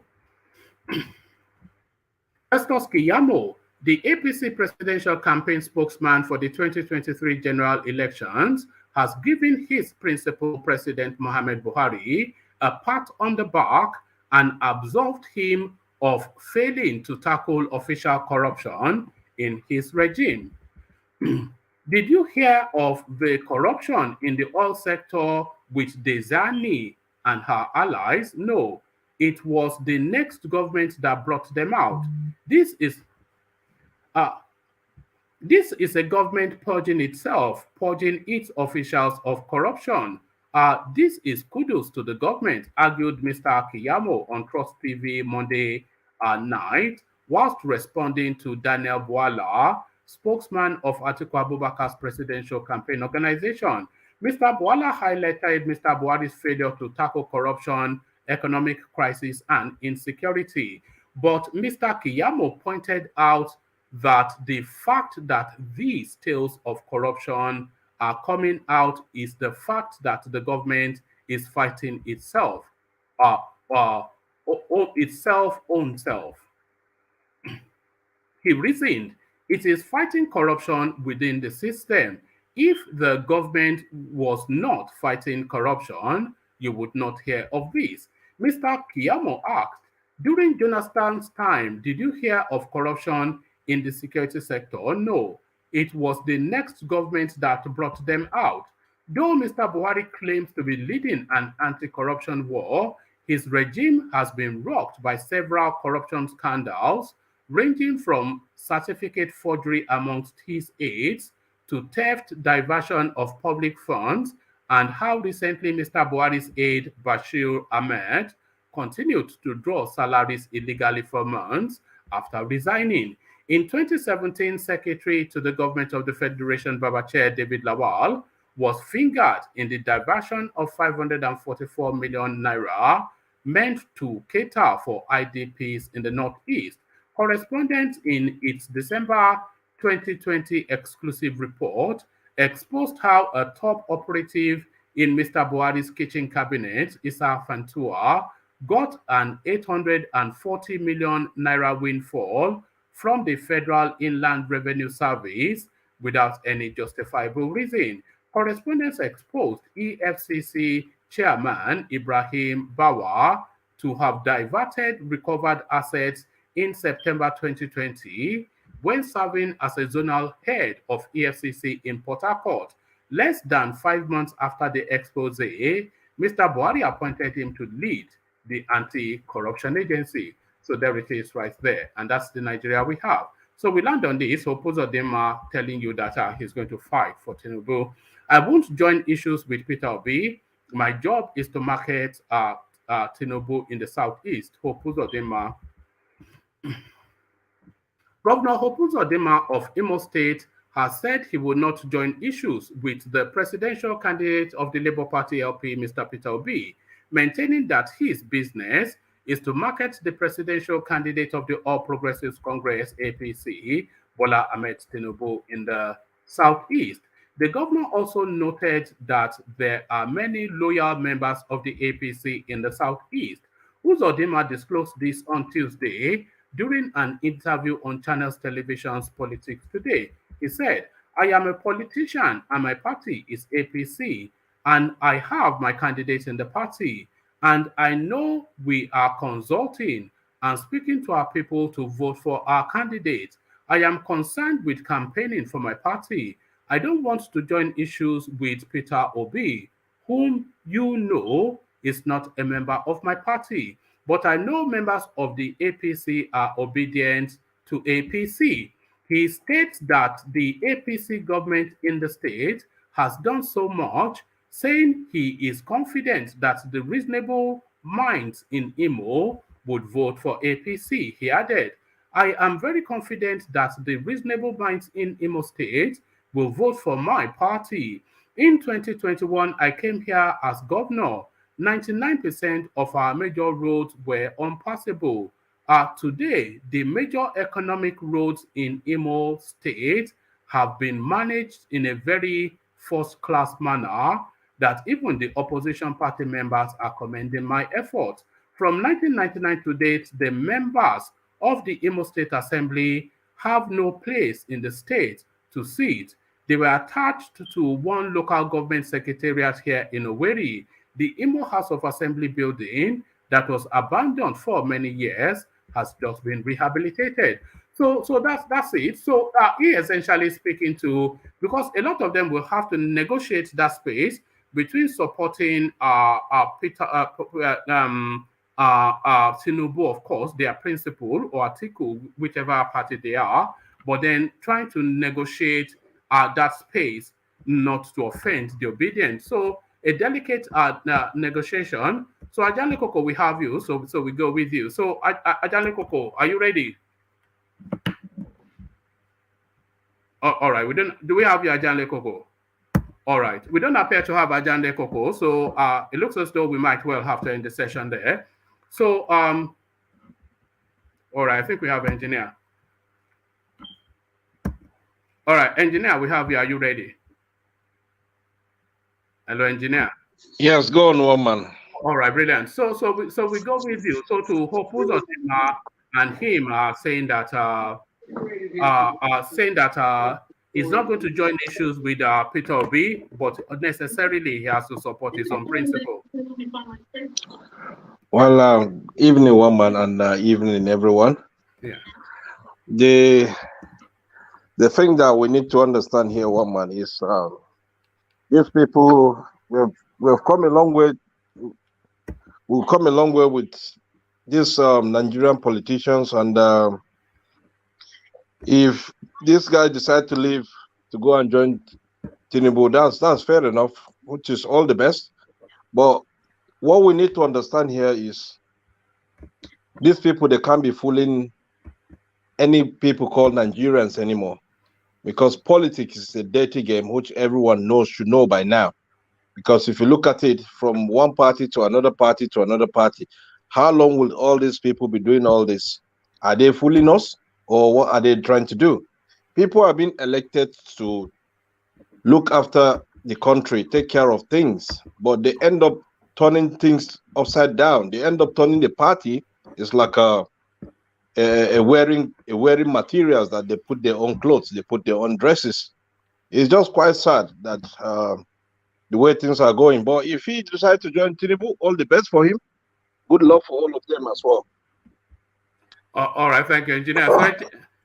Speaker 1: Festus Kiamo, the APC presidential campaign spokesman for the 2023 general elections, has given his principal President Mohamed Buhari a pat on the back and absolved him of failing to tackle official corruption in his regime. Did you hear of the corruption in the oil sector with Desani and her allies? No, it was the next government that brought them out. This is uh, this is a government purging itself, purging its officials of corruption. This is kudos to the government, argued Mr. Kiamo on Trust TV Monday night, whilst responding to Daniel Bwala, spokesman of Atiku Abubakar's presidential campaign organization. Mr. Bwala highlighted Mr. Buhari's failure to tackle corruption, economic crisis, and insecurity. But Mr. Kiamo pointed out that the fact that these tales of corruption are coming out is the fact that the government is fighting itself, uh, uh, itself own self. He reasoned it is fighting corruption within the system. If the government was not fighting corruption, you would not hear of this. Mr. Kiamo asked, during Jonathan's time, did you hear of corruption in the security sector? No, it was the next government that brought them out. Though Mr. Buhari claims to be leading an anti-corruption war, his regime has been rocked by several corruption scandals, ranging from certificate forgery amongst his aides to theft, diversion of public funds, and how recently Mr. Buhari's aide Bashir Ahmed continued to draw salaries illegally for months after resigning. In 2017, Secretary to the Government of the Federation, Babachir David Lawal, was fingered in the diversion of 544 million naira meant to cater for IDPs in the Northeast. Correspondent in its December 2020 exclusive report exposed how a top operative in Mr. Buhari's kitchen cabinet, Issa Fantua, got an 840 million naira windfall from the Federal Inland Revenue Service without any justifiable reason. Correspondents exposed EFCC Chairman Ibrahim Bawa to have diverted recovered assets in September 2020 when serving as a zonal head of EFCC in Port Harcourt. Less than 5 months after the expose, Mr. Buhari appointed him to lead the anti-corruption agency. So there it is right there. And that's the Nigeria we have. So we land on this. So Uzodinma telling you that he's going to fight for Tinubu. I won't join issues with Peter Obi. My job is to market Tinubu in the southeast. Uzodinma. Governor Uzodinma of Imo State has said he will not join issues with the presidential candidate of the Labour Party LP, Mr. Peter Obi, maintaining that his business is to market the presidential candidate of the All Progressives Congress, APC, Bola Ahmed Tinubu, in the southeast. The governor also noted that there are many loyal members of the APC in the southeast. Uzodinma disclosed this on Tuesday during an interview on Channels Television's Politics Today. He said, I am a politician and my party is APC, and I have my candidate in the party. And I know we are consulting and speaking to our people to vote for our candidate. I am concerned with campaigning for my party. I don't want to join issues with Peter Obi, whom you know is not a member of my party. But I know members of the APC are obedient to APC. He states that the APC government in the state has done so much, saying he is confident that the reasonable minds in Imo would vote for APC. He added, I am very confident that the reasonable minds in Imo State will vote for my party. In 2021, I came here as governor. 99% of our major roads were unpassable. Today, the major economic roads in Imo State have been managed in a very first-class manner that even the opposition party members are commending my efforts. From 1999 to date, the members of the Imo State Assembly have no place in the state to sit. They were attached to one local government secretariat here in Owerri. The Imo House of Assembly building that was abandoned for many years has just been rehabilitated. So that's it. So he essentially speaking to, because a lot of them will have to negotiate that space between supporting Peter Tinubu, of course, their principal, or Atiku, whichever party they are, but then trying to negotiate that space not to offend the obedient. So a delicate negotiation. So Ajani Koko, we have you. So we go with you. So Ajani Koko, are you ready? All right. We don't. Do we have your Ajani Koko? All right. We don't appear to have Ajani Koko. So it looks as though we might well have to end the session there. So all right. I think we have engineer. All right, engineer, we have you. Are you ready? Hello, engineer.
Speaker 7: Yes, go on, woman.
Speaker 1: All right, brilliant. So we go with you. So to hope Uzodinma and him are saying that he's not going to join issues with Peter Obi, but necessarily he has to support his own principle.
Speaker 7: Well, evening, woman, and evening, everyone.
Speaker 1: Yeah.
Speaker 7: The thing that we need to understand here, woman, is these people we've come a long way. We've come a long way with these Nigerian politicians, and if this guy decide to leave to go and join Tinubu, that's fair enough, which is all the best. But what we need to understand here is these people, they can't be fooling any people called Nigerians anymore, because politics is a dirty game, which everyone should know by now. Because if you look at it from one party to another party to another party, how long will all these people be doing all this? Are they fooling us, or what are they trying to do? People are being elected to look after the country, take care of things, but they end up turning things upside down. They end up turning the party. It's like wearing materials that they put their own clothes, they put their own dresses. It's just quite sad that the way things are going. But if he decides to join Tinubu, all the best for him. Good luck for all of them as well.
Speaker 1: All right, thank you, engineer. So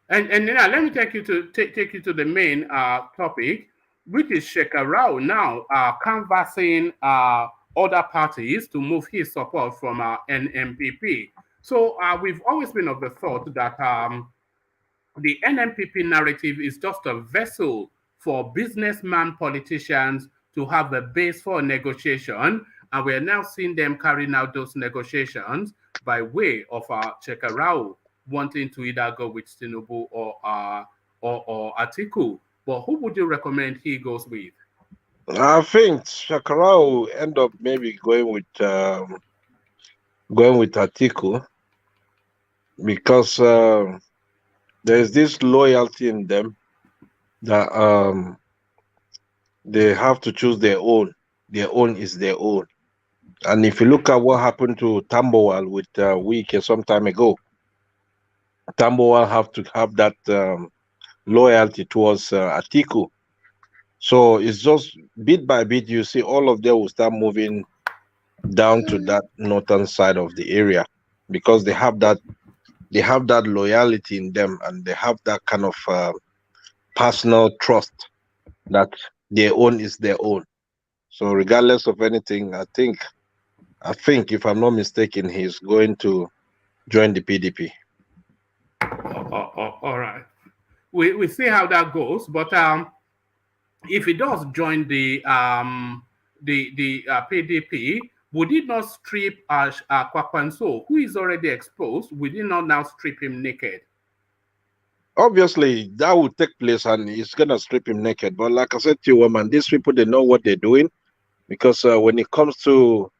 Speaker 1: and now let me take you to the main topic, which is Shekarau now canvassing other parties to move his support from NNPP. So we've always been of the thought that the NNPP narrative is just a vessel for businessman politicians to have a base for negotiation, and we're now seeing them carrying out those negotiations by way of Shekarau wanting to either go with Tinubu or Atiku. But who would you recommend he goes with?
Speaker 7: I think Shekarau will end up maybe going with Atiku, because there's this loyalty in them that they have to choose their own. Their own is their own. And if you look at what happened to Tambowal with Wike some time ago, Tambowal have to have that loyalty towards Atiku. So it's just bit by bit, you see all of them will start moving down to that northern side of the area, because they have that loyalty in them, and they have that kind of personal trust that their own is their own. So regardless of anything, I think if I'm not mistaken, he's going to join the PDP.
Speaker 1: All right. We see how that goes, but if he does join the PDP, would it not strip Kwankwaso, who is already exposed? Would it not now strip him naked?
Speaker 7: Obviously, that will take place, and he's gonna strip him naked. But like I said to you, woman, these people, they know what they're doing, because when it comes to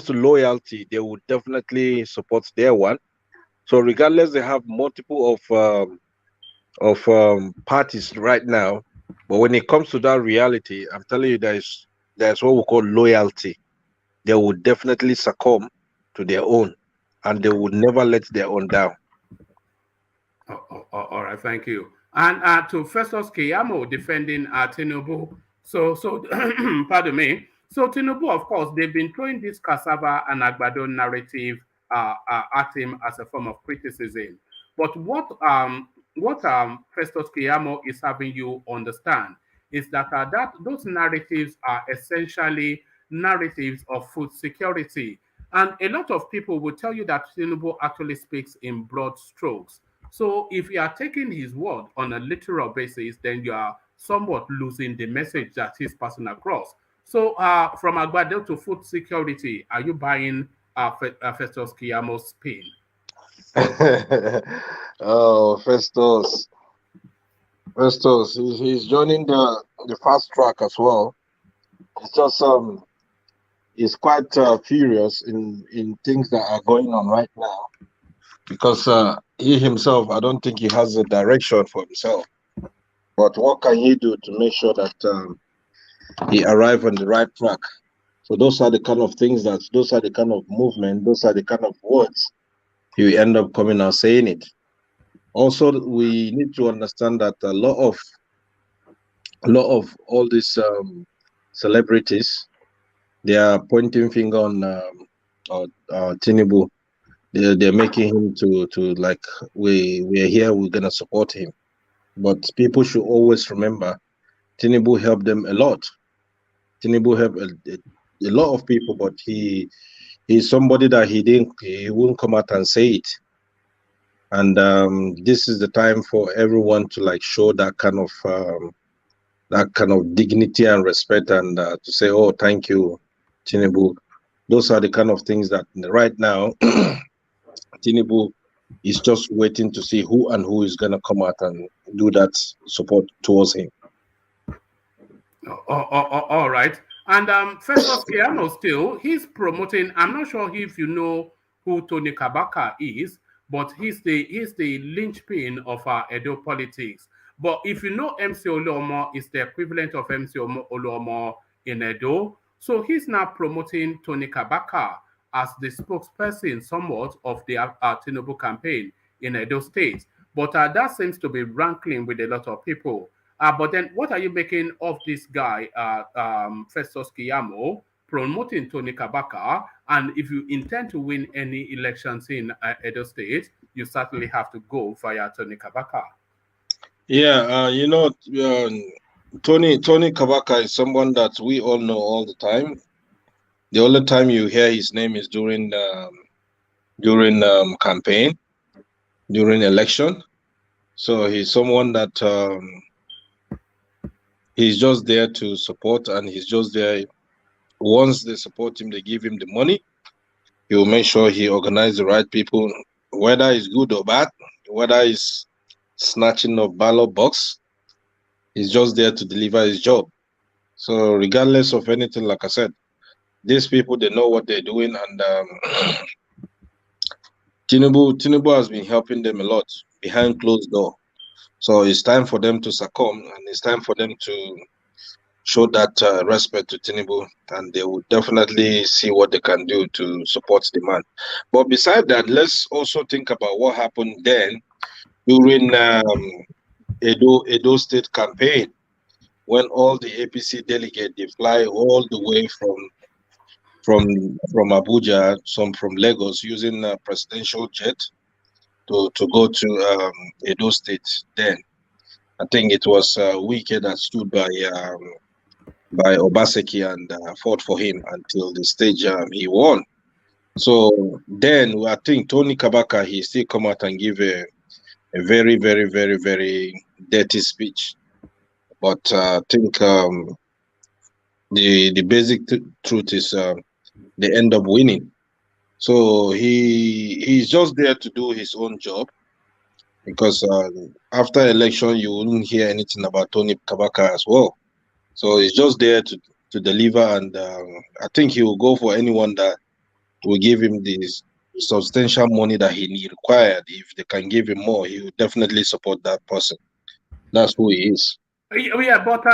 Speaker 7: loyalty, they would definitely support their one. So regardless, they have multiple of parties right now, but when it comes to that reality, I'm telling you, there's what we call loyalty. They would definitely succumb to their own, and they would never let their own down.
Speaker 1: All right, thank you. And to Festus KEYAMO defending Tinubu. So pardon me. So Tinubu, of course, they've been throwing this cassava and agbado narrative at him as a form of criticism. But what Festus Kiamo is having you understand is that those narratives are essentially narratives of food security. And a lot of people will tell you that Tinubu actually speaks in broad strokes. So if you are taking his word on a literal basis, then you are somewhat losing the message that he's passing across. So from Agbado to food security, are you buying Festus Kiamo's spin?
Speaker 7: Oh, Festus, he's joining the fast track as well. It's just he's quite furious in things that are going on right now because he himself, I don't think he has a direction for himself. But what can he do to make sure that he arrive on the right track? So those are the kind of things those are the kind of movement, those are the kind of words you end up coming out saying it. Also, we need to understand that a lot of all these celebrities, they are pointing finger on Tinubu. They're making him to like we're here, we're gonna support him. But people should always remember Tinubu helped them a lot. Tinubu helped a lot of people, but he's somebody that he won't come out and say it. And this is the time for everyone to like show that kind of dignity and respect, and to say, oh, thank you, Tinubu. Those are the kind of things that right now Tinubu is just waiting to see who is gonna come out and do that support towards him.
Speaker 1: All right. And Festus Kiamo still, he's promoting, I'm not sure if you know who Tony KABAKA is, but he's the linchpin of our Edo politics. But if you know MC Oluomo is the equivalent of MC Oluomo in Edo, so he's now promoting Tony KABAKA as the spokesperson somewhat of the Tinubu campaign in Edo State. But that seems to be rankling with a lot of people. But then what are you making of this guy, Festus Kiamo, promoting Tony KABAKA? And if you intend to win any elections in Edo State, you certainly have to go via Tony KABAKA.
Speaker 7: Yeah, Tony KABAKA is someone that we all know all the time. The only time you hear his name is during campaign, during election. So he's someone that he's just there to support, and he's just there. Once they support him, they give him the money. He will make sure he organizes the right people, whether it's good or bad, whether it's snatching of ballot box. He's just there to deliver his job. So regardless of anything, like I said, these people, they know what they're doing, and Tinubu has been helping them a lot behind closed door. So it's time for them to succumb, and it's time for them to show that respect to Tinubu, and they will definitely see what they can do to support the man. But besides that, let's also think about what happened then during Edo State campaign, when all the APC delegates, they fly all the way from Abuja, some from Lagos, using a presidential jet to go to Edo State. Then I think it was Wike that stood by Obaseki and fought for him until the stage he won. So then I think Tony KABAKA, he still come out and give a very, very, very, very dirty speech. But I think the basic truth is they end up winning. So he's just there to do his own job, because after election you wouldn't hear anything about Tony KABAKA as well. So he's just there to deliver, and I think he will go for anyone that will give him this substantial money that he required. If they can give him more, he will definitely support that person. That's who he is.
Speaker 1: Yeah, but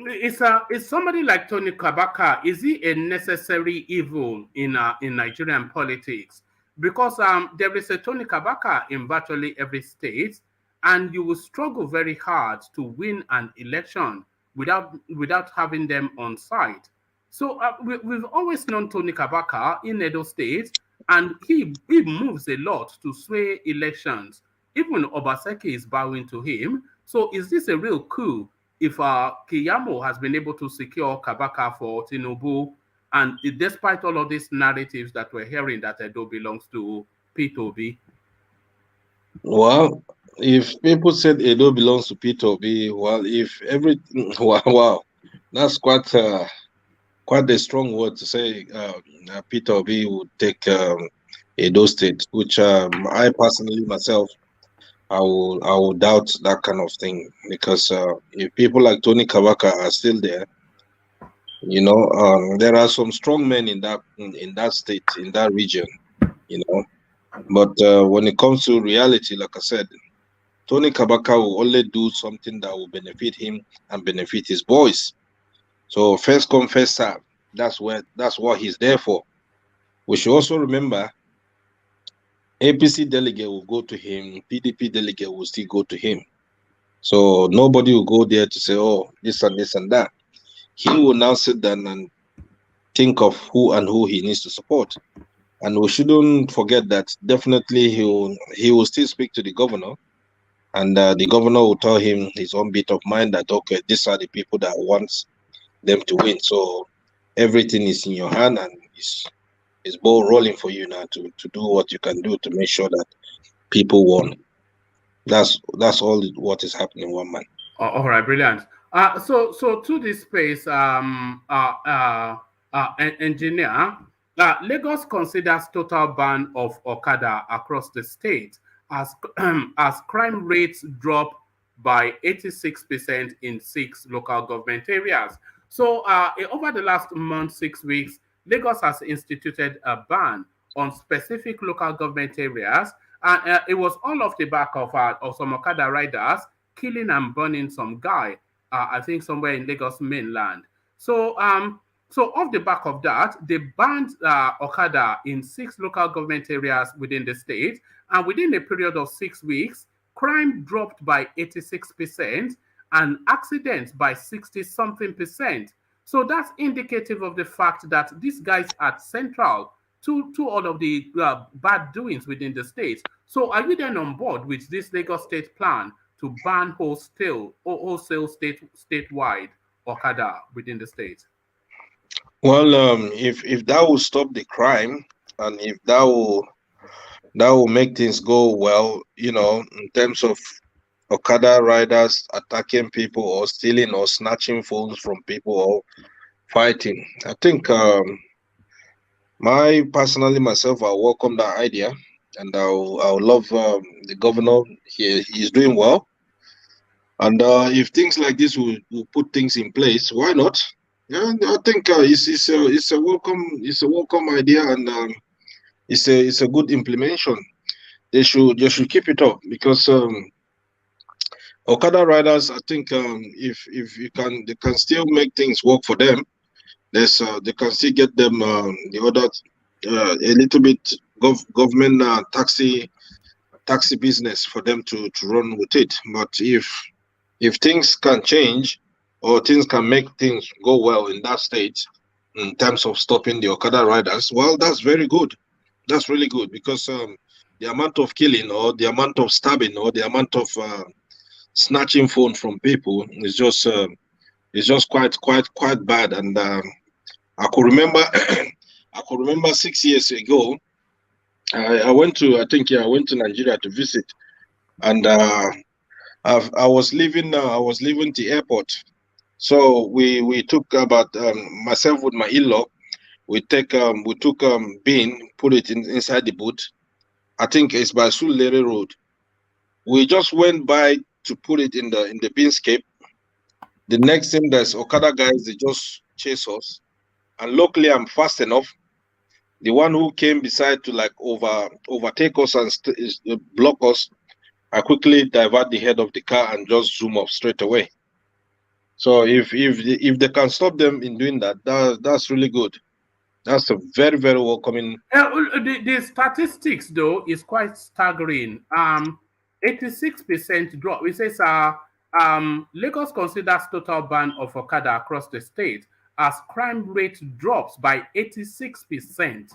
Speaker 1: is somebody like Tony KABAKA, is he a necessary evil in Nigerian politics? Because there is a Tony KABAKA in virtually every state, and you will struggle very hard to win an election without having them on site. So we've always known Tony KABAKA in Edo State, and he moves a lot to sway elections. even Obaseki is bowing to him. So is this a real coup if KEYAMO has been able to secure KABAKA for Tinubu, and despite all of these narratives that we're hearing that Edo belongs to P2B?
Speaker 7: Well, if people said Edo belongs to P2B, well, if everything, wow, that's quite a strong word to say. P2B would take Edo State, which I personally myself, I will doubt that kind of thing, because if people like Tony Kabaka are still there, there are some strong men in that state, in that region, you know. But when it comes to reality, like I said, Tony Kabaka will only do something that will benefit him and benefit his boys. So first come, first serve. That's what he's there for. We should also remember, APC delegate will go to him, PDP delegate will still go to him. So nobody will go there to say, oh, this and this and that. He will now sit down and think of who he needs to support. And we shouldn't forget that definitely he will still speak to the governor, and the governor will tell him his own bit of mind that, okay, these are the people that wants them to win. So everything is in your hand, and it's ball rolling for you now to do what you can do to make sure that people won. That's all what is happening, one man.
Speaker 1: All right, brilliant. So to this space, engineer, Lagos considers total ban of Okada across the state as as crime rates drop by 86% in 6 local government areas. So over the last month, 6 weeks, Lagos has instituted a ban on specific local government areas, and it was all off the back of some Okada riders killing and burning some guy, I think somewhere in Lagos mainland. So off the back of that, they banned Okada in 6 local government areas within the state, and within a period of 6 weeks, crime dropped by 86% and accidents by 60-something%. So that's indicative of the fact that these guys are central to all of the bad doings within the state. So are you then on board with this Lagos state plan to ban wholesale statewide Okada within the state?
Speaker 7: Well, if that will stop the crime, and if that will make things go well, in terms of Okada riders attacking people or stealing or snatching phones from people or fighting, I think personally myself, I welcome that idea, and I love the governor. He's doing well, and if things like this will put things in place, why not? Yeah, I think it's a welcome idea, and it's a good implementation. They should keep it up, because Okada riders, I think if they can still make things work for them. They can still get them the other a little bit government taxi business for them to run with it. But if things can change, or things can make things go well in that state in terms of stopping the Okada riders, well, that's very good. That's really good, because the amount of killing, or the amount of stabbing, or the amount of snatching phone from people is just quite bad. And I could remember 6 years ago, I went to Nigeria to visit, and I was leaving the airport. So we took about myself with my in-law. We took bean, put it inside the boot. I think it's by Sulere Road. We just went by to put it in the beanscape. The next thing, there's Okada guys, they just chase us. And luckily I'm fast enough. The one who came beside to like overtake us and block us, I quickly divert the head of the car and just zoom up straight away. So if they can stop them in doing that, that's really good. That's a very, very welcoming.
Speaker 1: The statistics though is quite staggering. 86% drop. It says Lagos considers total ban of Okada across the state as crime rate drops by 86%.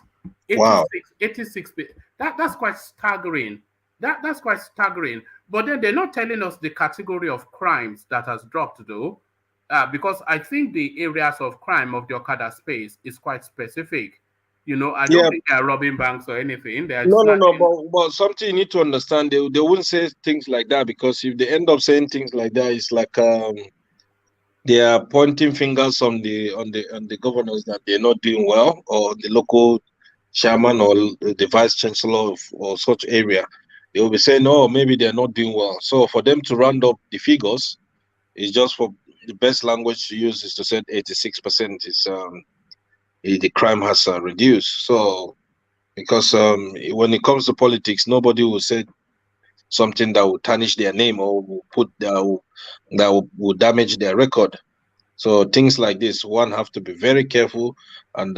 Speaker 7: Wow.
Speaker 1: 86%. That's quite staggering. That's quite staggering. But then they're not telling us the category of crimes that has dropped, though, because I think the areas of crime of the Okada space is quite specific. I don't
Speaker 7: Yeah,
Speaker 1: think they are robbing banks or anything. They are
Speaker 7: no.
Speaker 1: snatching.
Speaker 7: But something you need to understand, they wouldn't say things like that, because if they end up saying things like that, it's like they are pointing fingers on the governors that they're not doing well, or the local chairman, or the vice chancellor of or such area. They will be saying, oh, maybe they're not doing well. So for them to round up the figures, is just for the best language to use is to say 86% is the crime has reduced. So because when it comes to politics, nobody will say something that will tarnish their name, or will will damage their record. So things like this, one have to be very careful, and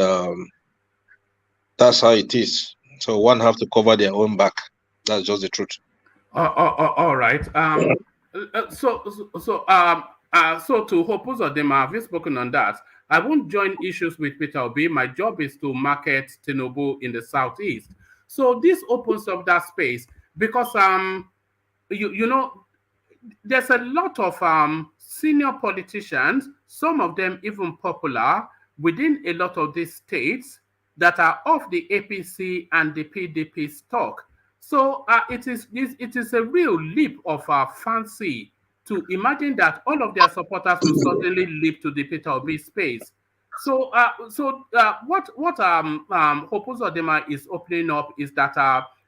Speaker 7: that's how it is. So one have to cover their own back. That's just the truth.
Speaker 1: All right. So to Uzodinma, have you spoken on that? I won't join issues with Peter Obi. My job is to market Tinubu in the southeast. So this opens up that space because you know there's a lot of senior politicians, some of them even popular within a lot of these states that are of the APC and the PDP stock. So it is a real leap of fancy to imagine that all of their supporters will suddenly leap to the Peter Obi space. What Hope Uzodinma is opening up is that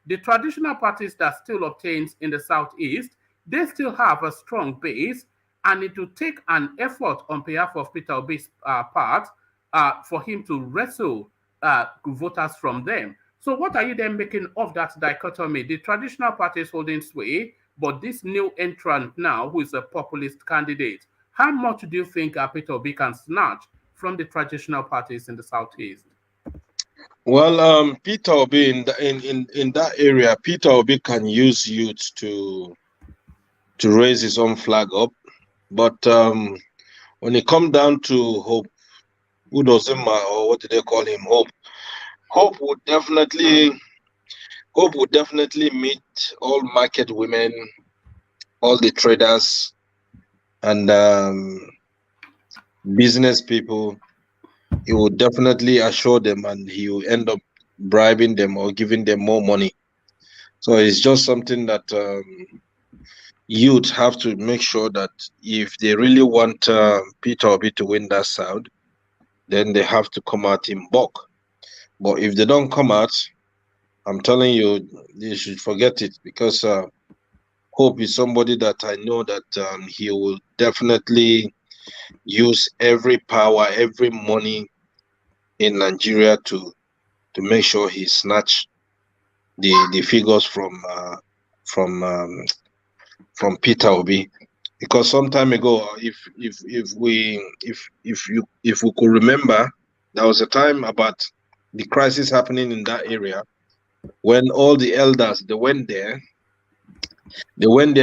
Speaker 1: the traditional parties that still obtains in the southeast, they still have a strong base, and it will take an effort on behalf of Peter Obi's part for him to wrestle voters from them. So what are you then making of that dichotomy? The traditional parties holding sway, but this new entrant now, who is a populist candidate, how much do you think Peter Obi can snatch from the traditional parties in the southeast?
Speaker 7: Well, Peter Obi in that area, Peter Obi can use youth to raise his own flag up, but when it comes down to Hope Uzodinma, or what do they call him, Hope would definitely meet all market women, all the traders, and business people. He would definitely assure them, and he will end up bribing them or giving them more money. So it's just something that youth have to make sure that if they really want Peter Obi to win that South, then they have to come out in bulk. But if they don't come out, I'm telling you, they should forget it, because Hope is somebody that I know that he will definitely use every power, every money in Nigeria to make sure he snatch the figures from Peter Obi. Because some time ago, if we could remember, there was a time about the crisis happening in that area, when all the elders, they went there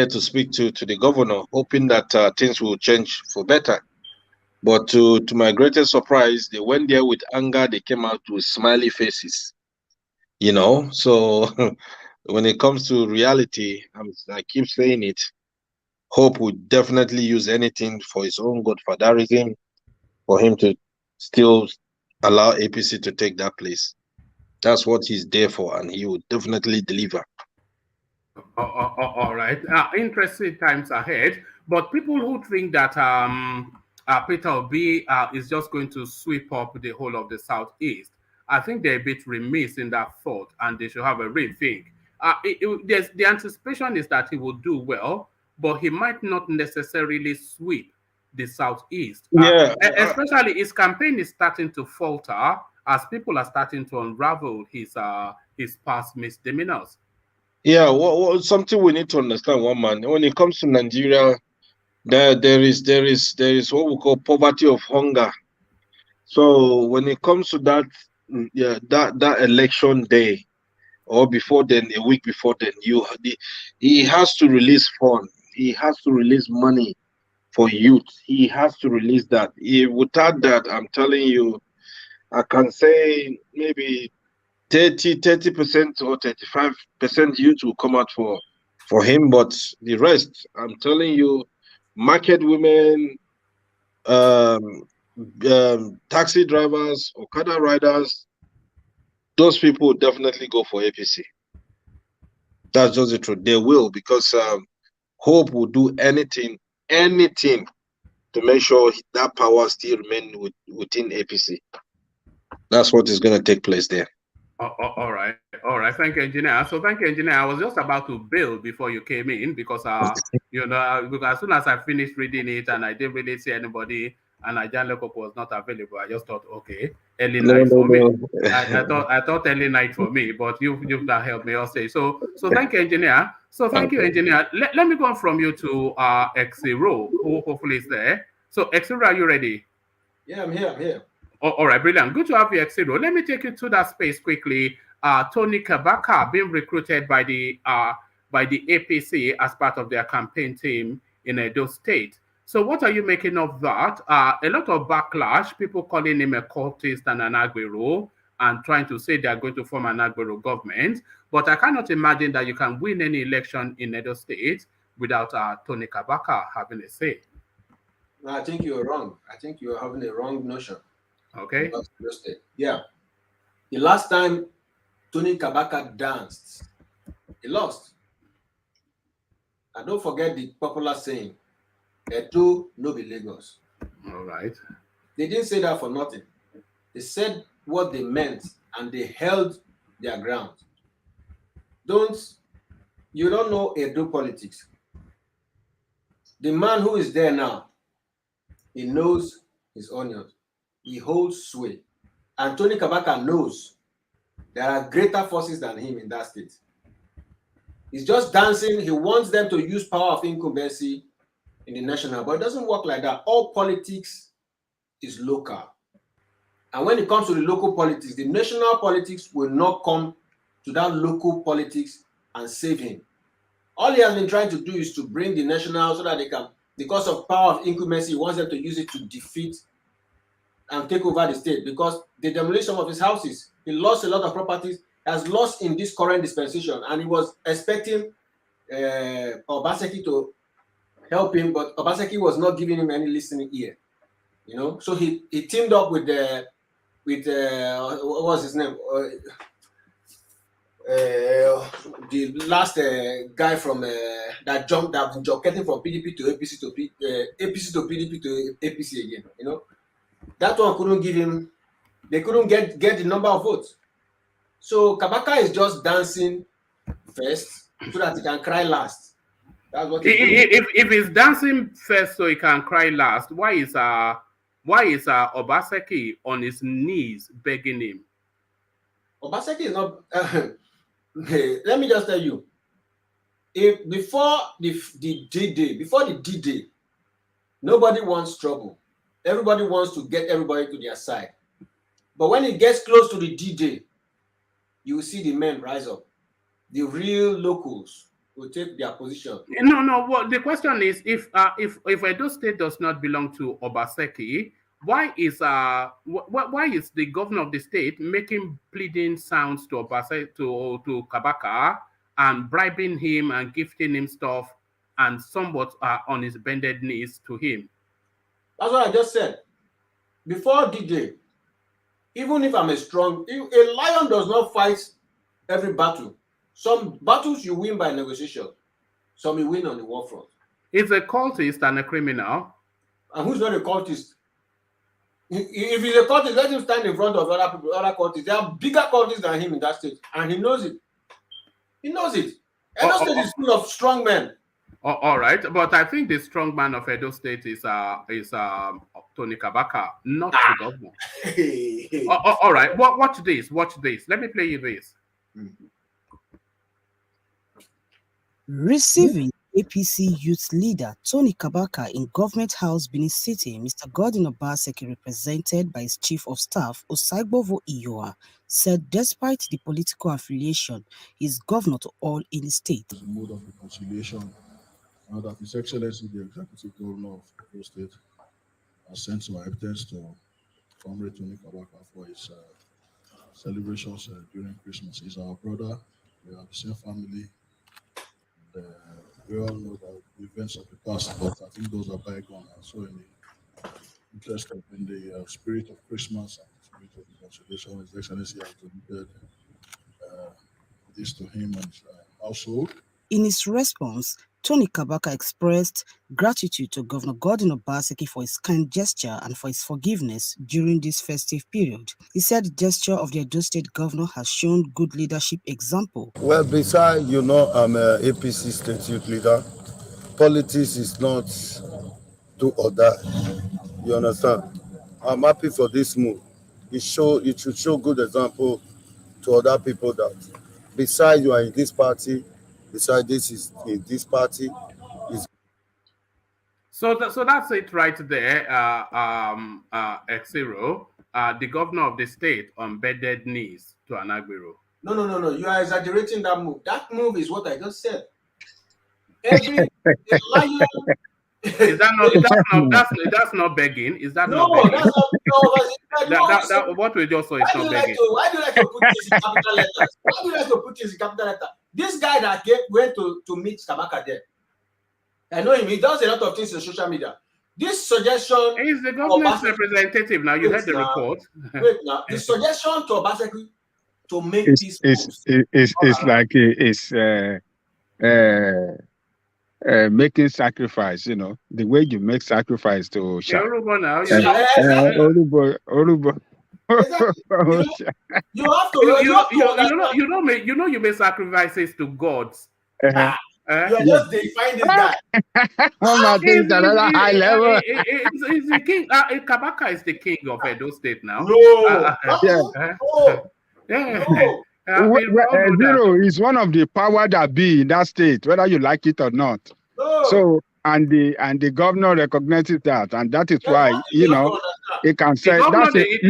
Speaker 7: to speak to the governor, hoping that things will change for better. But to my greatest surprise, they went there with anger. They came out with smiley faces. So when it comes to reality, I keep saying it, Hope would definitely use anything for his own godfatherism, for him to still allow APC to take that place. That's what he's there for, and he would definitely deliver.
Speaker 1: All right. Interesting times ahead. But people who think that Peter Obi is just going to sweep up the whole of the southeast, I think they're a bit remiss in that thought, and they should have a rethink. The anticipation is that he will do well, but he might not necessarily sweep the southeast.
Speaker 7: Yeah,
Speaker 1: Especially his campaign is starting to falter as people are starting to unravel his past misdemeanors.
Speaker 7: yeah. Something we need to understand, one man. When it comes to Nigeria, there is what we call poverty of hunger. So when it comes to that, yeah, that election day, or before then, a week before then, he has to release funds. He has to release money for youth. He has to release that. Without that, I'm telling you, I can say maybe 30% or 35% youth will come out for him, but the rest, I'm telling you, market women, taxi drivers, Okada riders, those people will definitely go for APC. That's just the truth. They will, because Hope will do anything to make sure that power still remain within APC. That's what is going to take place there.
Speaker 1: All right. Thank you, engineer. So thank you, engineer. I was just about to bail before you came in because because as soon as I finished reading it and I didn't really see anybody and Ajan Lekoko was not available, I just thought, okay, early night for me. I thought early night for me, but you've not helped me also. So thank you, engineer. So thank you, engineer. Let me go from you to Xero, who hopefully is there. So Xero, are you ready?
Speaker 6: Yeah, I'm here.
Speaker 1: All right, brilliant. Good to have you, Xero. Let me take you to that space quickly. Tony KABAKA being recruited by the APC as part of their campaign team in Edo State. So what are you making of that? A lot of backlash, people calling him a cultist and an agbero and trying to say they are going to form an agbero government. But I cannot imagine that you can win any election in Edo State without Tony KABAKA having a say.
Speaker 6: No, I think you're wrong. I think you're having a wrong notion.
Speaker 1: Okay.
Speaker 6: Yeah. The last time Tony KABAKA danced, he lost. And don't forget the popular saying, Edo no be Lagos.
Speaker 1: All right.
Speaker 6: They didn't say that for nothing. They said what they meant and they held their ground. You don't know Edo politics. The man who is there now, he knows his onions. He holds sway. And Tony KABAKA knows there are greater forces than him in that state. He's just dancing. He wants them to use power of incumbency in the national, but it doesn't work like that. All politics is local. And when it comes to the local politics, the national politics will not come to that local politics and save him. All he has been trying to do is to bring the national so that they can, because of power of incumbency, he wants them to use it to defeat and take over the state, because they demolished some of his houses. He lost a lot of properties, has lost in this current dispensation, and he was expecting Obaseki to help him, but Obaseki was not giving him any listening ear. You know, so he teamed up with what was his name? The last guy from that been getting from PDP to APC to APC to PDP to APC again. You know, that one couldn't give him. They couldn't get the number of votes. So KABAKA is just dancing first so that he can cry last. That's what
Speaker 1: if he's dancing first so he can cry last, why is Obaseki on his knees begging him?
Speaker 6: Obaseki is not. Let me just tell you, if before the D-Day, nobody wants trouble. Everybody wants to get everybody to their side. But when it gets close to the D-Day, you will see the men rise up. The real locals will take their position.
Speaker 1: No. Well, the question is, if Edo State does not belong to Obaseki, why is the governor of the state making pleading sounds to Obaseki to KABAKA and bribing him and gifting him stuff and somewhat on his bended knees to him?
Speaker 6: That's what I just said. Before D-Day, even if I'm a lion does not fight every battle. Some battles you win by negotiation. Some you win on the war front.
Speaker 1: He's a cultist and a criminal.
Speaker 6: And who's not a cultist? If he's a cultist, let him stand in front of other people, other cultists. There are bigger cultists than him in that state. And he knows it. He knows it. Edo State is full of strong men.
Speaker 1: All right, but I think the strong man of Edo State is Tony KABAKA, not the governor. All right, watch this. Let me play you this.
Speaker 8: Receiving APC youth leader Tony KABAKA in Government House, Benin City, Mr. Gordon Obaseki, represented by his Chief of Staff, Osagbovo Iyoa, said despite the political affiliation, he is governor to all in the state.
Speaker 9: The mode of reconciliation, and that His Excellency, the Executive Governor of Edo State, has sent some evidence to Comrade Tony KABAKA for his celebrations during Christmas. He's our brother. We are the same family. And, we all know that the events of the past, but I think those are bygone. And so, in the interest of in the spirit of Christmas and the spirit of reconciliation, His Excellency has donated this to him and his household.
Speaker 8: In his response, Tony KABAKA expressed gratitude to Governor Godwin Obaseki for his kind gesture and for his forgiveness during this festive period. He said the gesture of the Edo State governor has shown good leadership example.
Speaker 10: Well, besides, I'm a APC state youth leader. Politics is not do or die. You understand? I'm happy for this move. It should show good example to other people that besides you are in this party, besides this is in this party.
Speaker 1: So that's it right there, X0. The governor of the state on bended knees to an Agbero.
Speaker 11: No. You are exaggerating that move. That move is what I just said. Every lion.
Speaker 1: Is that not that's not begging? Is that not begging? That's not what we just saw is not begging.
Speaker 11: Why do you like to put this in capital letters? Why do you like to put this in capital letters? This guy that went to meet KABAKA there. I know him. He does a lot of things in social media. This suggestion
Speaker 1: is the government's representative. Now you heard the report.
Speaker 11: Wait now. The suggestion to Obaseki to make this
Speaker 2: it's like it's making sacrifice. You know the way you make sacrifice to
Speaker 1: Orubo now.
Speaker 2: Orubo.
Speaker 11: You have to.
Speaker 1: You know you make sacrifices to gods.
Speaker 11: You are just defining this guy.
Speaker 2: He's another high level.
Speaker 1: He's the king. KABAKA is the king of Edo State now.
Speaker 2: Zero is one of the power that be in that state, whether you like it or not.
Speaker 11: No.
Speaker 2: So and the governor recognizes that, and that is why he can say that's it.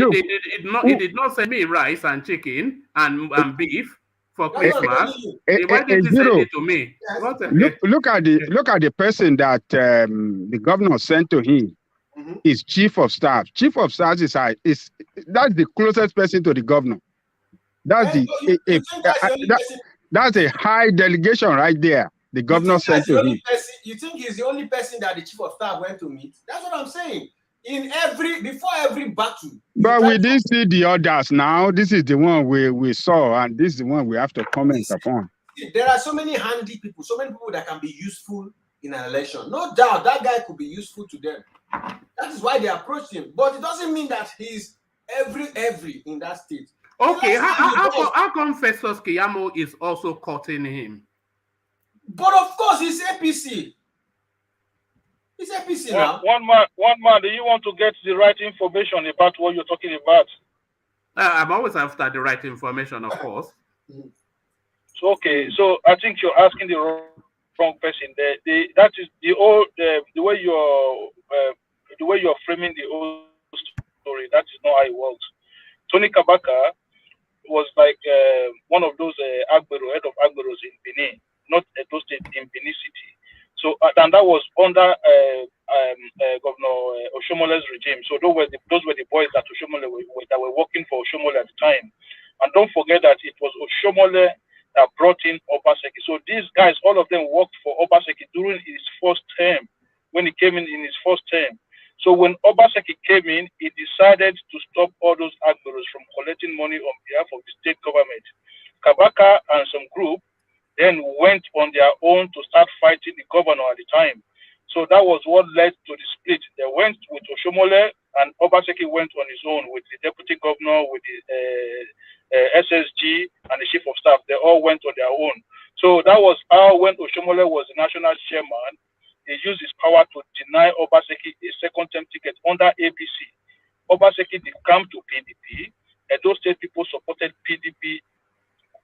Speaker 1: He did not send me rice and chicken and beef for Christmas. Why did he send it to me?
Speaker 2: Look at the person that the governor sent to him. Is chief of staff. Chief of staff is that's the closest person to the governor. That's that's a high delegation right there. The governor sent to him.
Speaker 11: You think he's the only person that the chief of staff went to meet? That's what I'm saying. Before every battle.
Speaker 2: But we didn't see the others now. This is the one we saw, and this is the one we have to comment upon.
Speaker 11: There are so many handy people, so many people that can be useful in an election. No doubt that guy could be useful to them. That is why they approached him. But it doesn't mean that he's every in that state.
Speaker 1: Okay, how come Festus Kiamo is also cutting him?
Speaker 11: But of course, he's APC. He's APC now.
Speaker 12: One man, do you want to get the right information about what you're talking about?
Speaker 1: I'm always after the right information, of course.
Speaker 12: So I think you're asking the wrong person. That is the way you're framing the whole story. That is not how it works. Tony KABAKA was like one of those head of Agberos in Benin, not Edo State, in Benin City. So and that was under Governor Oshomole's regime. So those were the boys that that were working for Oshomole at the time. And don't forget that it was Oshomole that brought in Obaseki. So these guys, all of them worked for Obaseki during his first term, when he came in his first term. So when Obaseki came in, he decided to stop all those Agberos from collecting money on behalf of the state government. KABAKA and some group then went on their own to start fighting the governor at the time. So that was what led to the split. They went with Oshomole, and Obaseki went on his own with the deputy governor, with the SSG, and the chief of staff. They all went on their own. So that was how, when Oshomole was the national chairman, he used his power to deny Obaseki a second term ticket under APC. Obaseki did come to PDP, and those state people supported PDP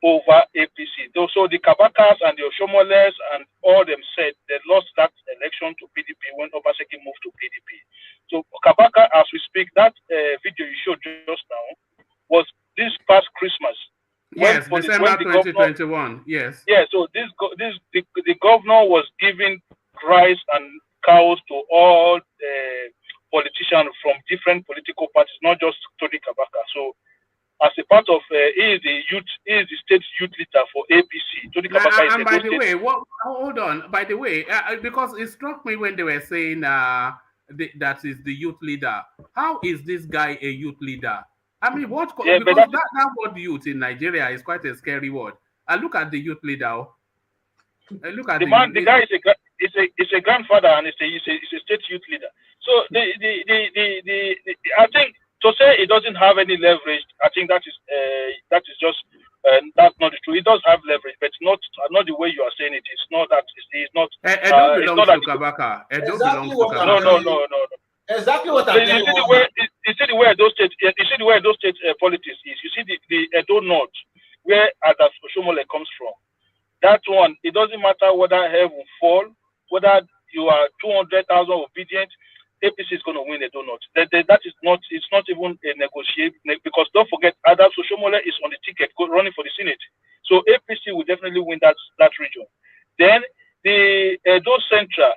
Speaker 12: over APC. So the KABAKAs and the Oshomoles and all them said they lost that election to PDP when Obaseki moved to PDP. So KABAKA, as we speak, that video you showed just now was this past Christmas.
Speaker 1: Yes, December 2021. Yes.
Speaker 12: Yeah. So the governor was giving rice and cows to all politicians from different political parties, not just Tony KABAKA. So as a part of he is the state youth leader for APC. Tony Kabaka is
Speaker 1: And by the
Speaker 12: state.
Speaker 1: way, hold on. By the way, because it struck me when they were saying that is the youth leader. How is this guy a youth leader? I mean, what?
Speaker 12: Yeah,
Speaker 1: because that word youth in Nigeria is quite a scary word. I look at the youth leader. I look at
Speaker 12: the man. The guy is a grandfather and he's a state youth leader. So I think to say he doesn't have any leverage, I think that is just that's not the truth. He does have leverage, but not the way you are saying it. It's not that it's not.
Speaker 1: Edo belongs to Kabaka. Edo belongs to Kabaka.
Speaker 12: No.
Speaker 11: Exactly what I'm saying.
Speaker 12: You see the way those state politics is. You see the Edo North, where Adas Oshomole comes from. That one, it doesn't matter whether heaven will fall, whether you are 200,000 obedient. APC is going to win Edo North. That is not. It's not even a negotiation because don't forget, Adas Oshomole is on the ticket running for the Senate. So APC will definitely win that region. Then the Edo Central.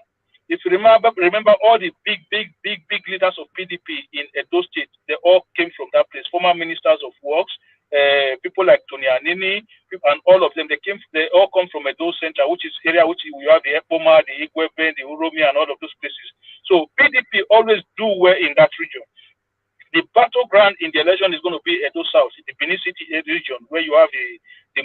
Speaker 12: If you remember all the big leaders of PDP in Edo State, they all came from that place. Former ministers of works, people like Tony Anini, and all of them, they all come from Edo Central, which is area which we have the Epoma, the Igwebe, the Uromi, and all of those places. So PDP always do well in that region. The battleground in the election is going to be Edo South, the Benin City region, where you have the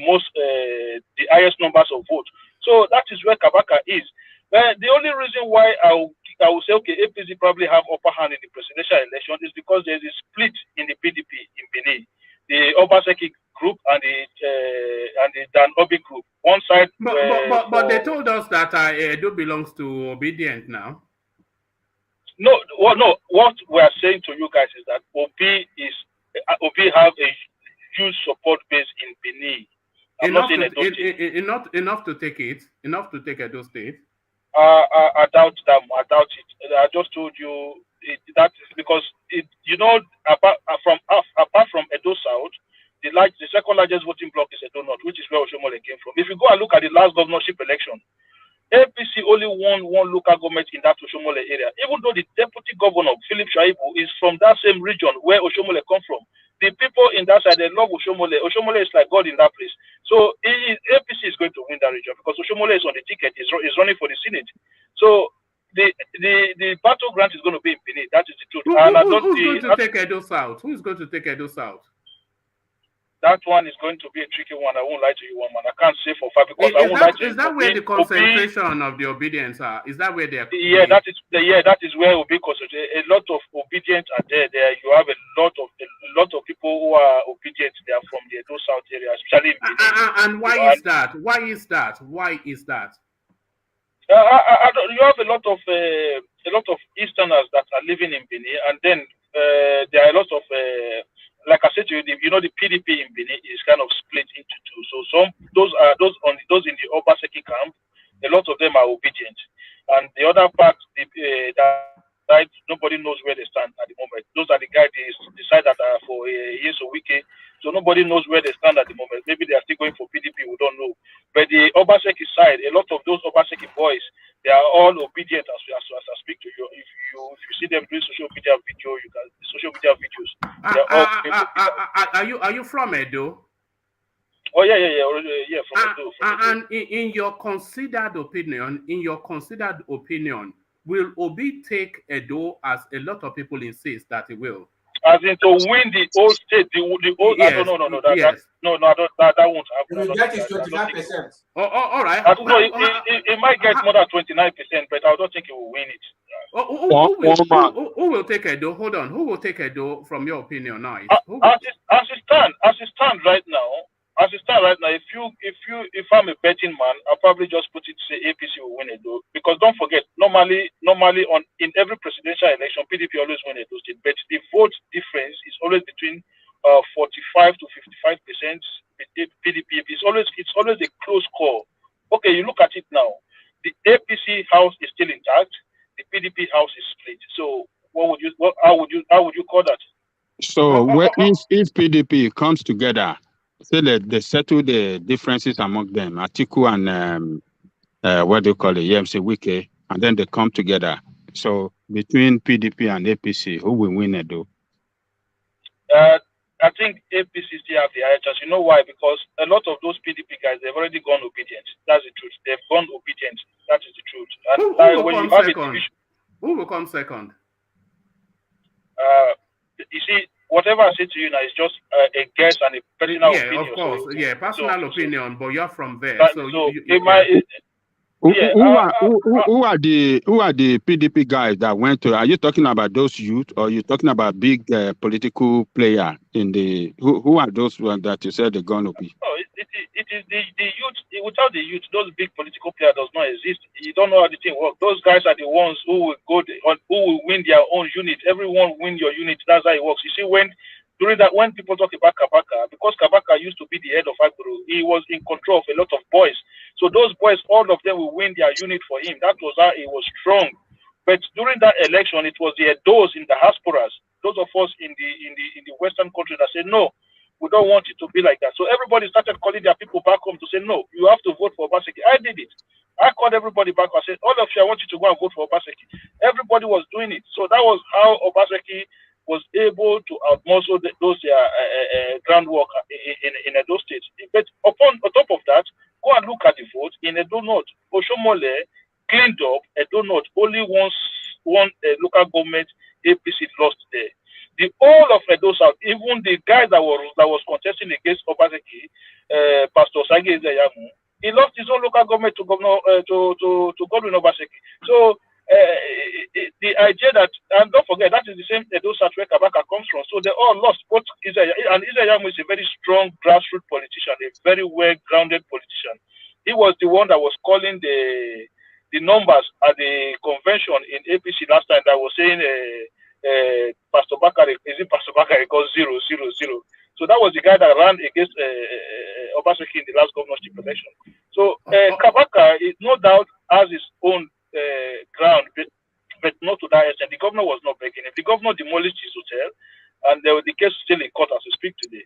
Speaker 12: highest numbers of votes. So that is where Kabaka is. The only reason why I will say, okay, APC probably have upper hand in the presidential election is because there's a split in the PDP in Benin. The Obaseki group and the Dan Obi group. One side.
Speaker 1: But they told us that Edo belongs to Obedient now.
Speaker 12: No. What we are saying to you guys is that Obi have a huge support base in Benin.
Speaker 1: Enough to take Edo State.
Speaker 12: I doubt them. I doubt it. I just told you that is because apart from Edo South, the second largest voting bloc is Edo North, which is where Oshomole came from. If you go and look at the last governorship election, APC only won one local government in that Oshomole area, even though the deputy governor, Philip Shaibu, is from that same region where Oshomole come from. The people in that side, they love Oshomole. Oshomole is like God in that place. So APC is going to win that region because Oshomole is on the ticket, is running for the Senate. So the battleground is going to be in Benin. That is the truth.
Speaker 1: Who's going to take Edo South? Who's going to take Edo South?
Speaker 12: That one is going to be a tricky one. I won't lie to you, one man. I can't say for fact because I won't lie to you.
Speaker 1: Is that where the concentration of the obedience are? Is that where they are?
Speaker 12: Yeah, that is where Obi concentrated. A lot of obedience are there. You have a lot of people who are obedient. They are from the Edo South area, especially in Benin.
Speaker 1: And why is that? Why is that?
Speaker 12: You have a lot of Easterners that are living in Benin, and then there are a lot of like I said to you, the PDP in Benin is kind of split into two. So those in the Obaseki camp, a lot of them are obedient, and the other part, that nobody knows where they stand at the moment. Those are the guys they decide that are for years or weekend. So nobody knows where they stand at the moment. Maybe they are still going for PDP. We don't know. But the Obaseki side, a lot of those Obaseki boys, they are all obedient as I speak to you. If you see them doing social media videos,
Speaker 1: are you from Edo?
Speaker 12: Oh yeah, from Edo.
Speaker 1: And in your considered opinion, will Obi take Edo as a lot of people insist that he will?
Speaker 12: As in to win the whole state, the whole.
Speaker 1: Yes.
Speaker 12: That won't happen.
Speaker 11: He will get his 25%.
Speaker 1: All right.
Speaker 12: It might get more than 29%, but I don't think he will win it.
Speaker 1: Who will take Edo? Hold on. Who will take Edo from your opinion now?
Speaker 12: As it stands right now, if I'm a betting man, I'll probably just put it to say APC will win Edo. Because don't forget, normally in every presidential election, PDP always win Edo State, but the vote difference is always between 45 to 55% PDP. It's always a close call. Okay, you look at it now. The APC house is still intact. The PDP house is split. So how would you call that?
Speaker 2: So if PDP comes together, say that they settle the differences among them, Atiku and what do you call it, EMC Wike, and then they come together. So between PDP and APC, who will win Edo?
Speaker 12: I I think APC still have the higher chance. You know why? Because a lot of those PDP guys, they've already gone obedient. That's the truth. They've gone obedient. That is the truth. And
Speaker 1: Who will
Speaker 12: when
Speaker 1: come
Speaker 12: you have a
Speaker 1: second?
Speaker 12: division,
Speaker 1: Who will come second?
Speaker 12: you see, whatever I say to you now is just a guess and a personal
Speaker 1: Yeah,
Speaker 12: opinion.
Speaker 1: of course.
Speaker 12: So,
Speaker 1: Yeah, personal opinion, but you're from there.
Speaker 12: But,
Speaker 1: So,
Speaker 12: so
Speaker 1: you,
Speaker 12: it
Speaker 1: yeah.
Speaker 12: might. Yeah,
Speaker 2: Who are the PDP guys that went to? Are you talking about those youth, or are you talking about big political player in the? Who are those ones that you said they're going to be?
Speaker 12: Oh, it is the youth. Without the youth, those big political players does not exist. You don't know how the thing works. Those guys are the ones who will who will win their own unit. Everyone win your unit. That's how it works. You see, when people talk about KABAKA, because KABAKA used to be the head of Agro, he was in control of a lot of boys. So those boys, all of them will win their unit for him. That was how he was strong. But during that election, it was those in the diasporas, those of us in the Western country that said no. We don't want it to be like that. So everybody started calling their people back home to say, no, you have to vote for Obaseki. I did it. I called everybody back. I said, all of you, I want you to go and vote for Obaseki. Everybody was doing it. So that was how Obaseki was able to outmuscle those groundwork in Edo State. But on top of that, go and look at the vote in Edo North. Oshomole cleaned up Edo North. Only one local government APC lost there. The whole of Edo South, even the guy that was contesting against Obaseki, Pastor Sage Kiamo, he lost his own local government to Governor to Godwin Obaseki. So the idea that, and don't forget, that is the same Edo South where KABAKA comes from. So they all lost. Both and Kiamo is a very strong grassroots politician, a very well-grounded politician. He was the one that was calling the numbers at the convention in APC last time that was saying. Pastor Bakari, is it Pastor Bakari got 0, 0, 0. So that was the guy that ran against Obaseki in the last governorship election. So KABAKA, no doubt, has his own ground, but not to that extent. The governor was not begging him. The governor demolished his hotel, and the case is still in court as we speak today.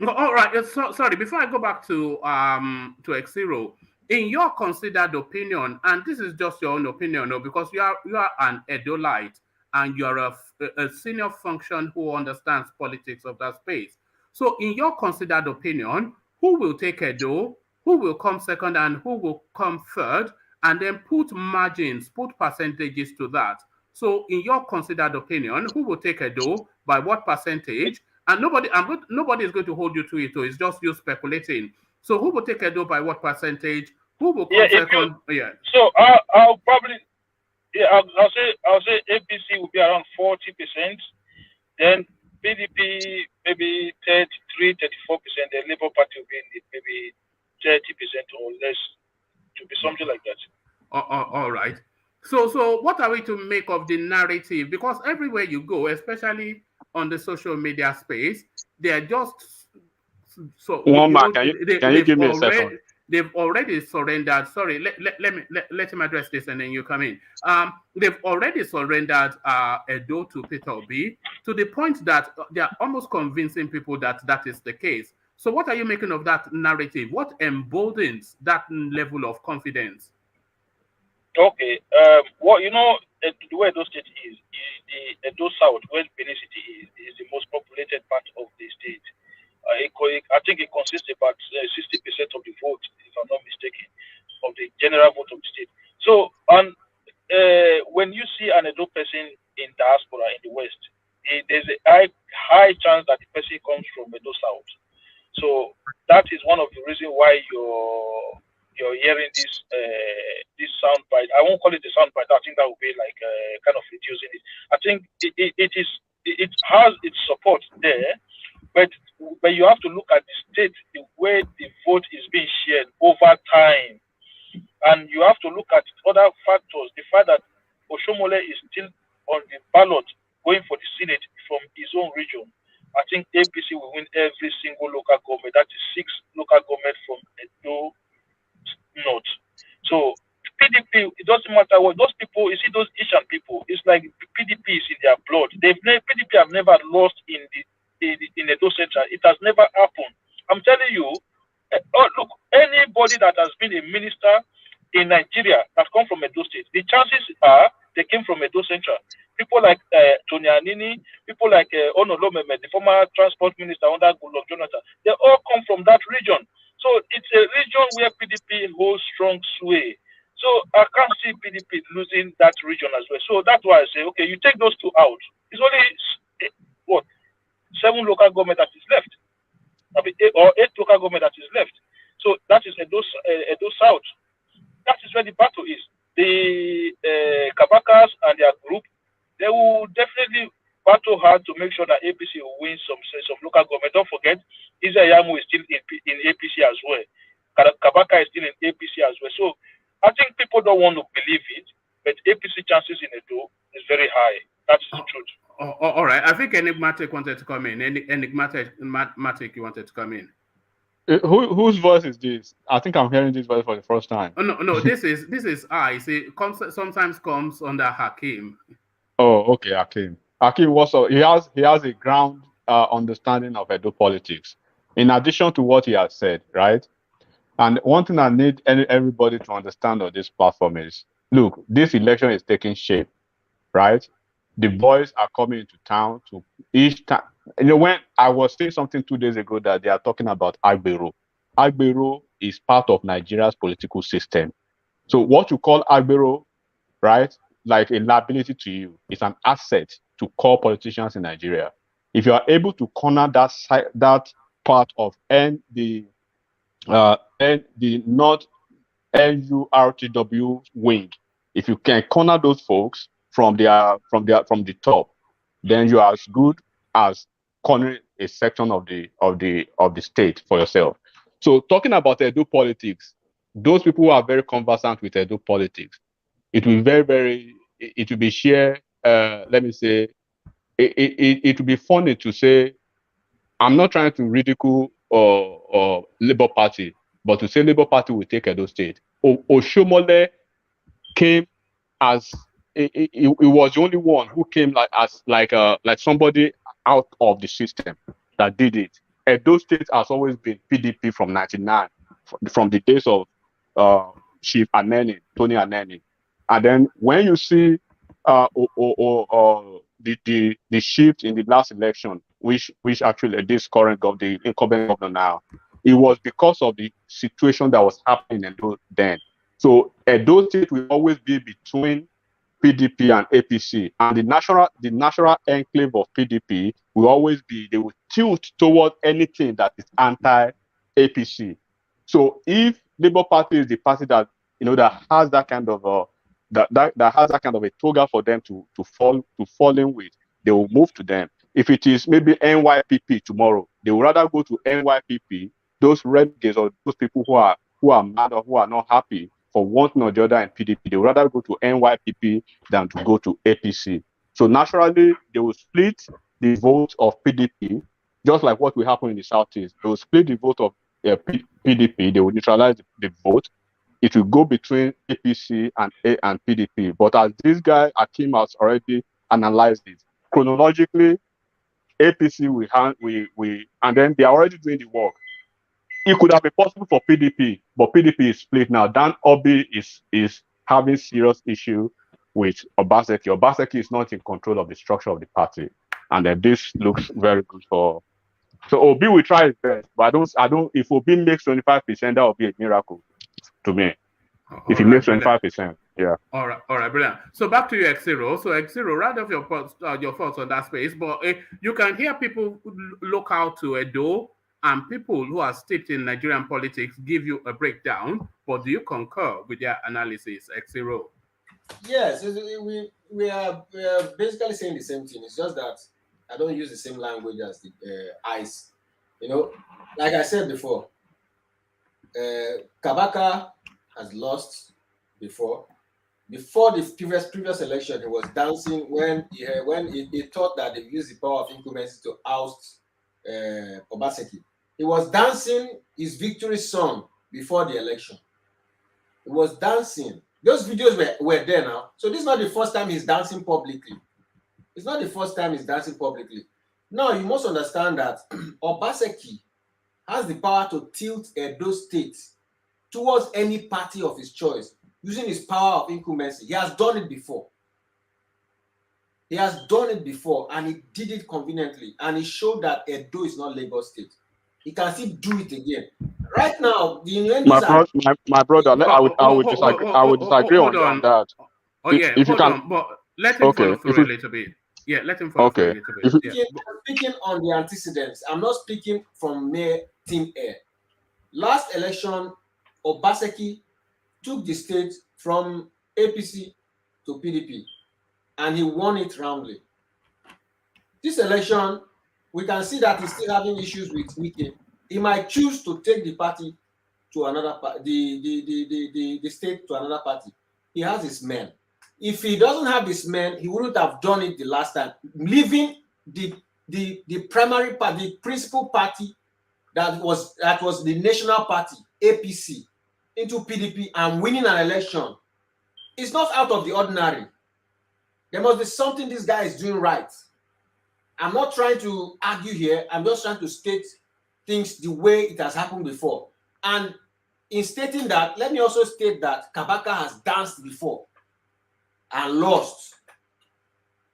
Speaker 1: All right. Sorry, before I go back to X0, in your considered opinion, and this is just your own opinion, no, because you are an Edolite, and you're a senior function who understands politics of that space. So in your considered opinion, who will take Edo, who will come second, and who will come third, and then put margins, put percentages to that. So in your considered opinion, who will take Edo, by what percentage? And nobody is going to hold you to it, so it's just you speculating. So who will take Edo by what percentage? Who will come second?
Speaker 12: So I'll probably... Yeah, I'll say APC will be around 40%. Then PDP maybe 33, 34%. The Labour Party will be maybe 30% or less. To be something like that.
Speaker 1: All right. So what are we to make of the narrative? Because everywhere you go, especially on the social media space, they are just so.
Speaker 2: Can you give me a second?
Speaker 1: They've already surrendered. Sorry, let him address this, and then you come in. They've already surrendered Edo to Peter Obi to the point that they are almost convincing people that that is the case. So, what are you making of that narrative? What emboldens that level of confidence?
Speaker 12: Okay. Well, the way Edo State is the Edo South, where Benin City is the most populated part of the state. I think it consists about 60% of the vote, if I'm not mistaken, of the general vote of the state. So, when you see an Edo person in diaspora in the West, there's a high chance that the person comes from Edo South. So that is one of the reasons why you're hearing this soundbite. I won't call it a soundbite. I think that would be like kind of reducing it. I think it has its support there. But you have to look at the state, the way the vote is being shared over time. And you have to look at other factors. The fact that Oshomole is still on the ballot going for the Senate from his own region. I think APC will win every single local government. That is 6 local government from Edo North. So PDP, it doesn't matter what those people, you see those Ishan people, it's like PDP is in their blood. PDP have never lost in Edo Central. It has never happened. I'm telling you, look, anybody that has been a minister in Nigeria that comes from Edo State, the chances are They came from Edo Central. People like Tony Anini, people like Onolomeme, the former transport minister under Goodluck Jonathan, they all come from that region. So it's a region where PDP holds strong sway. So I can't see PDP losing that region as well. So that's why I say, okay, you take those two out. It's only, what, 7 local government that is left. I mean, 8 local government that is left. So that is Edo South. That is where the battle is. The Kabakas and their group, they will definitely battle hard to make sure that APC will win some sense of local government. Don't forget, KEYAMO is still in APC as well. Kabaka is still in APC as well. So I think people don't want to believe it, but APC chances in Edo is very high. That's the truth.
Speaker 1: All right. I think Enigmatic wanted to come in. Enigmatic, you wanted to come in.
Speaker 13: Whose voice is this? I think I'm hearing this voice for the first time.
Speaker 1: Oh, no. This is I. See, sometimes comes under Hakim.
Speaker 13: Oh, okay, Hakim. Hakim, what's up? He has a ground understanding of Edo politics, in addition to what he has said, right? And one thing I need everybody to understand on this platform is, look, this election is taking shape, right? The boys are coming into town to each time. You know, when I was saying something 2 days ago that they are talking about Agbero. Agbero is part of Nigeria's political system. So what you call Agbero, right, like a liability to you, is an asset to core politicians in Nigeria. If you are able to corner that part of the not NURTW wing, if you can corner those folks from the top, then you are as good as cornering a section of the state for yourself. So talking about Edo politics, those people who are very conversant with Edo politics, it will be sheer, let me say, it will be funny to say, I'm not trying to ridicule or Labour Party, but to say Labour Party will take Edo State. Oshomole came as he was the only one who came like somebody out of the system that did it. Edo State has always been PDP from '99, from the days of Chief Aneni, Tony Aneni. And then when you see the shift in the last election, which actually this current the incumbent governor now, it was because of the situation that was happening in Edo then. So Edo State will always be between PDP and APC, and the national enclave of PDP will always be, they will tilt toward anything that is anti-APC. So if Labour Party is the party that that has that kind of that has that kind of a toga for them to fall in with, they will move to them. If it is maybe NYPP tomorrow, they will rather go to NYPP, those renegades or those people who are mad or who are not happy for one thing or the other in PDP, they would rather go to NYPP than to go to APC. So naturally, they will split the vote of PDP, just like what will happen in the Southeast. They will split the vote of PDP, they will neutralize the vote. It will go between APC and PDP. But as this guy, Akim, has already analyzed it, chronologically, APC and then they are already doing the work. It could have been possible for PDP, but PDP is split now. Dan Obi is having serious issue with Obaseki. Obaseki is not in control of the structure of the party, and then this looks very good for. So Obi will try his best, but I don't. If Obi makes 25%, that will be a miracle to me. If he makes 25%, yeah.
Speaker 1: All right, brilliant. So back to you, X0. So X0, round off your thoughts on that space, but you can hear people look out to Edo, and people who are steeped in Nigerian politics give you a breakdown, but do you concur with their analysis, X0?
Speaker 11: Yes, we are basically saying the same thing. It's just that I don't use the same language as the ICE. Like I said before, Kabaka has lost before. Before the previous election, he was dancing when he thought that they used the power of incumbency to oust Obaseki. He was dancing his victory song before the election. He was dancing. Those videos were there now. So this is not the first time he's dancing publicly. It's not the first time he's dancing publicly. Now, you must understand that Obaseki has the power to tilt Edo State towards any party of his choice using his power of incumbency. He has done it before. He has done it before, and he did it conveniently, and he showed that Edo is not Lagos State. He can still do it again. Right now, the
Speaker 13: my brother, I would disagree. I would disagree on that.
Speaker 1: Oh yeah,
Speaker 13: if you
Speaker 1: hold
Speaker 13: can,
Speaker 1: on, but let him follow through a little bit. Yeah, let him follow through a little bit.
Speaker 11: I'm speaking on the antecedents. I'm not speaking from mere thin air. Last election, Obaseki took the state from APC to PDP, and he won it roundly. This election, we can see that he's still having issues with Wike. He might choose to take the party to another the state to another party. He has his men. If he doesn't have his men, he wouldn't have done it the last time, leaving the primary party, the principal party that was the national party, APC, into PDP and winning an election. It's not out of the ordinary. There must be something this guy is doing right. I'm not trying to argue here. I'm just trying to state things the way it has happened before. And in stating that, let me also state that KABAKA has danced before and lost.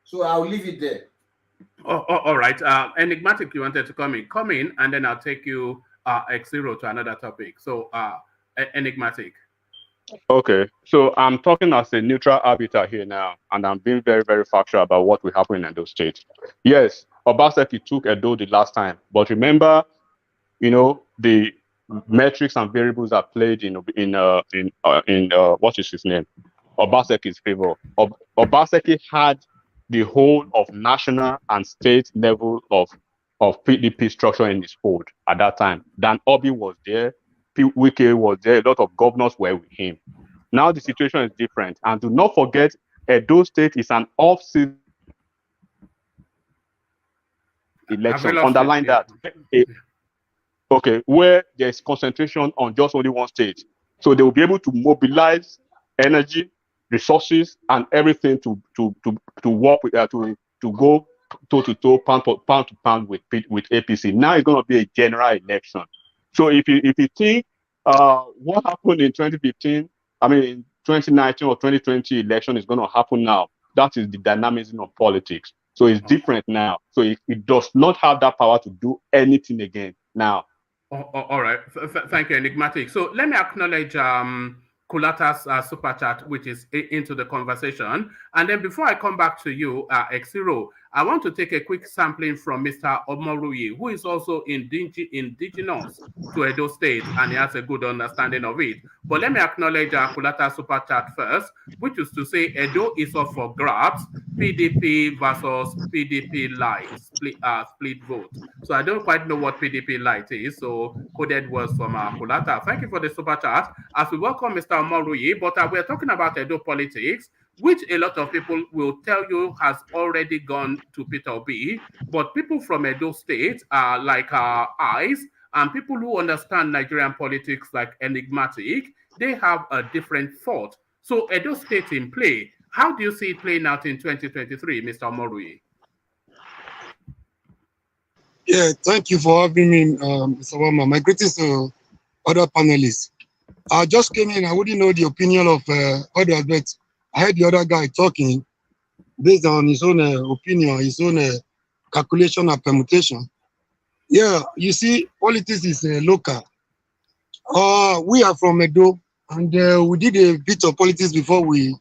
Speaker 11: So I'll leave it there.
Speaker 1: All right. Enigmatic, you wanted to come in, and then I'll take you X0 to another topic. So Enigmatic.
Speaker 13: Okay, so I'm talking as a neutral arbiter here now, and I'm being very, very factual about what will happen in Edo State. Yes, Obaseki took Edo the last time, but remember, the metrics and variables are played in what is his name, Obaseki's favor. Obaseki had the whole of national and state level of PDP structure in his fold at that time. Dan Obi was there. Wike was there, a lot of governors were with him. Now the situation is different. And do not forget, Edo State is an off-season election. Underline that. Okay, where there's concentration on just only one state. So they will be able to mobilize energy, resources, and everything to work with, to go toe-to-toe, pound to pound with APC. Now it's going to be a general election. So if you think what happened in 2015, I mean in 2019 or 2020 election is going to happen now, that is the dynamism of politics. So it's different now. So it does not have that power to do anything again now.
Speaker 1: All right. Thank you, Enigmatic. So let me acknowledge Kulata's super chat, which is into the conversation. And then before I come back to you, X0, I want to take a quick sampling from Mr. Omoruyi, who is also indigenous to Edo State, and he has a good understanding of it. But let me acknowledge Kulata's super chat first, which is to say Edo is up for grabs, PDP versus PDP light, split vote. So I don't quite know what PDP light is, so coded words from Kulata. Thank you for the super chat. As we welcome Mr. Omoruyi, but we're talking about Edo politics, which a lot of people will tell you has already gone to Peter Obi, but people from Edo State are like our eyes, and people who understand Nigerian politics like Enigmatic, they have a different thought. So Edo State in play, how do you see it playing out in 2023, Mr. Omoruyi?
Speaker 14: Yeah, thank you for having me, Mr. Wama. My greetings to other panelists. I just came in, I wouldn't know the opinion of others, but I heard the other guy talking based on his own opinion, his own calculation and permutation. Yeah, you see, politics is local. We are from Edo, and we did a bit of politics before we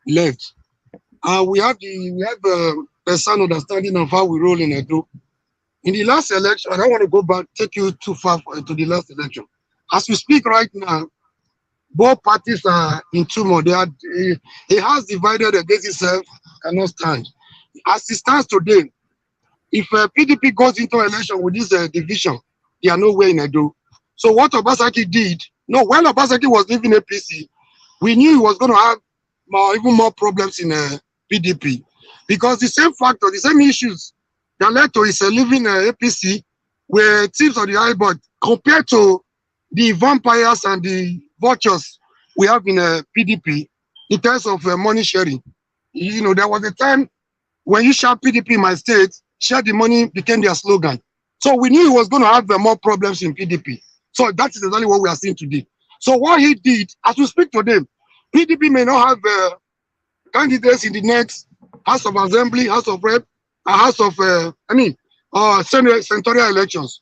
Speaker 14: left. We have a sound understanding of how we roll in Edo. In the last election, I don't want to go back, take you too far to the last election. As we speak right now, both parties are in turmoil. It has divided against itself, cannot stand. As it stands today, if PDP goes into election with this division, they are nowhere in Edo. So what Obaseki did, when Obaseki was leaving APC, we knew he was going to have even more problems in PDP. Because the same factor, the same issues that led to his leaving APC were tips on the iceberg compared to the vampires and the vultures we have in PDP in terms of money sharing. There was a time when you shout PDP in my state, share the money became their slogan. So we knew he was going to have more problems in PDP. So that is exactly what we are seeing today. So what he did, as we speak to them, PDP may not have candidates in the next House of Assembly, House of Rep, House of, senatorial elections,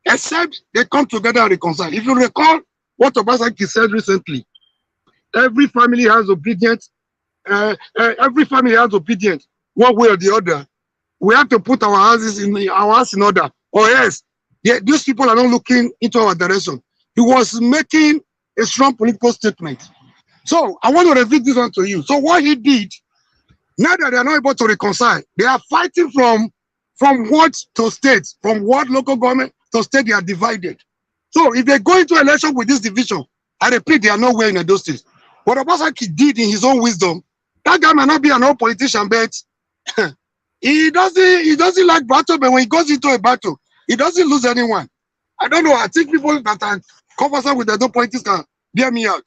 Speaker 14: except they come together and reconcile. If you recall what Obasaki said recently, every family has obedience, one way or the other. We have to put our house in order, or else these people are not looking into our direction. He was making a strong political statement. So I want to repeat this one to you. So what he did, now that they are not able to reconcile, they are fighting from ward to state, from ward local government to state, they are divided. So if they go into election with this division, I repeat, they are nowhere in those states. What Obasaki did in his own wisdom, that guy might not be an old politician, but he doesn't like battle, but when he goes into a battle, he doesn't lose anyone. I don't know. I think people that are conversant with the other politics can bear me out.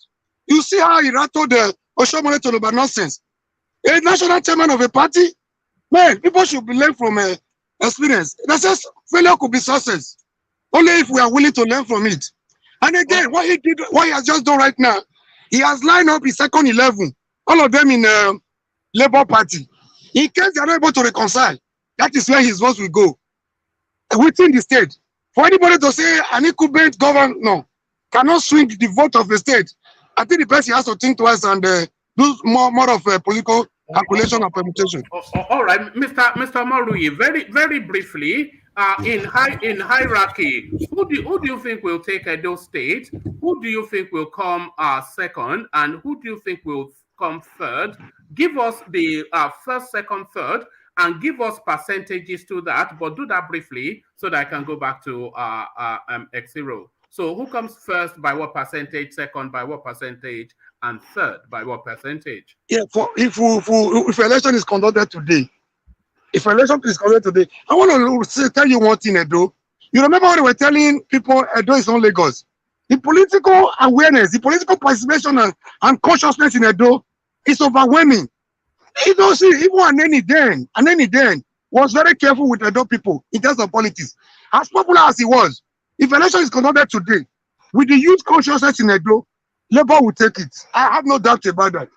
Speaker 14: You see how he rattled the Oshomole Toloba nonsense. A national chairman of a party, man, people should be learn from experience. That says failure could be success. Only if we are willing to learn from it. And again, what he has just done right now, he has lined up his second 11, all of them in Labour Party. In case they are not able to reconcile, that is where his votes will go within the state. For anybody to say an incumbent governor cannot swing the vote of the state, I think the person has to think twice and do more of a political calculation and permutation.
Speaker 1: All right, Mr. Marui, very briefly, in hierarchy, who do you think will take Edo State? Who do you think will come second, and who do you think will come third? Give us the first, second, third, and give us percentages to that. But do that briefly so that I can go back to X0. So who comes first by what percentage, second by what percentage, and third by what percentage?
Speaker 14: Yeah, if election is conducted today, I want to tell you one thing, Edo. You remember when we were telling people Edo is not Lagos? The political awareness, the political participation and consciousness in Edo is overwhelming. You don't see, even Aneni then was very careful with Edo people in terms of politics. As popular as he was, if election is conducted today, with the youth consciousness in Edo, Labour will take it. I have no doubt about that.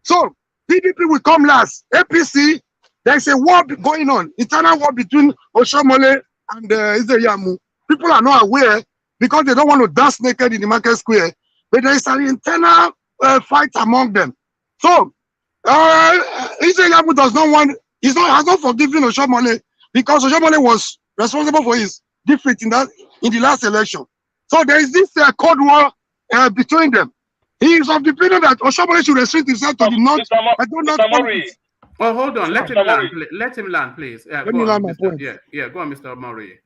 Speaker 14: So, PDP will come last. APC, there's a war going on, internal war between Oshomole and KEYAMO. People are not aware because they don't want to dance naked in the market square, but there is an internal fight among them. So, KEYAMO does not want, has not forgiven Oshomole because Oshomole was responsible for his defeat in the last election. So there is this Cold War between them. He is of the opinion that Oshomole should restrict himself to the north. I don't know.
Speaker 1: Oh, hold on. Let him land, please.
Speaker 14: Let me land my point.
Speaker 1: Yeah, go on, Mr. Murray.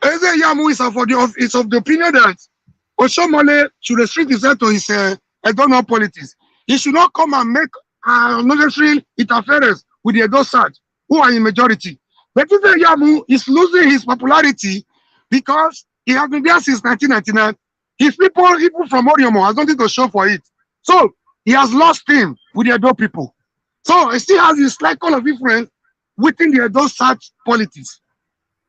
Speaker 14: KEYAMO is of the opinion that Oshomole should restrict himself to his Edo politics. He should not come and make unnecessary interference with the Edo South, who are in majority. But KEYAMO is losing his popularity because he has been there since 1999. His people from Oriomo has nothing to show for it. So he has lost him with the Edo people. So he still has this cycle of influence within the Edo South politics.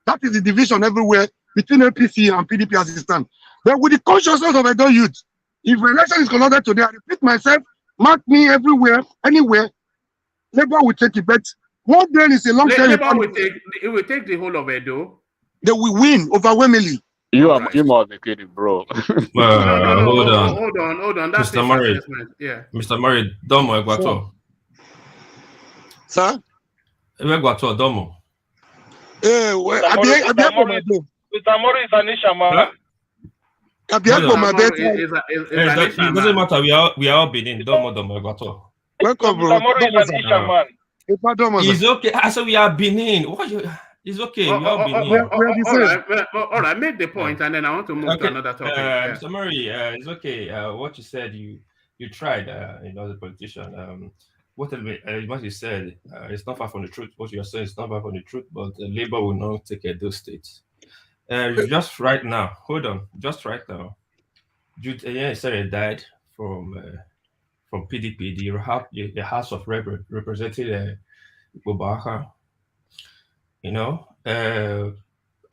Speaker 14: That is the division everywhere between APC and PDP as it stands. But with the consciousness of Edo youth, if election is conducted today, I repeat myself, mark me everywhere, anywhere, Labour will take it. But what then is a long-term...
Speaker 1: Labour will take the whole of Edo.
Speaker 14: They will win overwhelmingly.
Speaker 13: You must be kidding, bro.
Speaker 1: Hold on. That's
Speaker 15: Mr. Murray.
Speaker 1: Yeah.
Speaker 15: Mr. Murray, Domo Egwato.
Speaker 14: Sir?
Speaker 15: Egwato, Domo.
Speaker 12: Mr. Murray is Anisha.
Speaker 15: It doesn't matter. We are all Benin. Domo Egwato.
Speaker 14: Welcome, bro.
Speaker 12: Mr. Murray is Anisha, man.
Speaker 15: It's okay. I said we are Benin. It's okay. We are Benin.
Speaker 1: All right. Make the point, and then I want to move to another topic.
Speaker 15: Mr. Murray, it's okay. What you said, you tried. As a politician. What you said, it's not far from the truth. What you're saying is not far from the truth. But Labour will not take those states. Just right now. Hold on. Just right now. Jude died from PDP. The House of represented KABAKA. You know,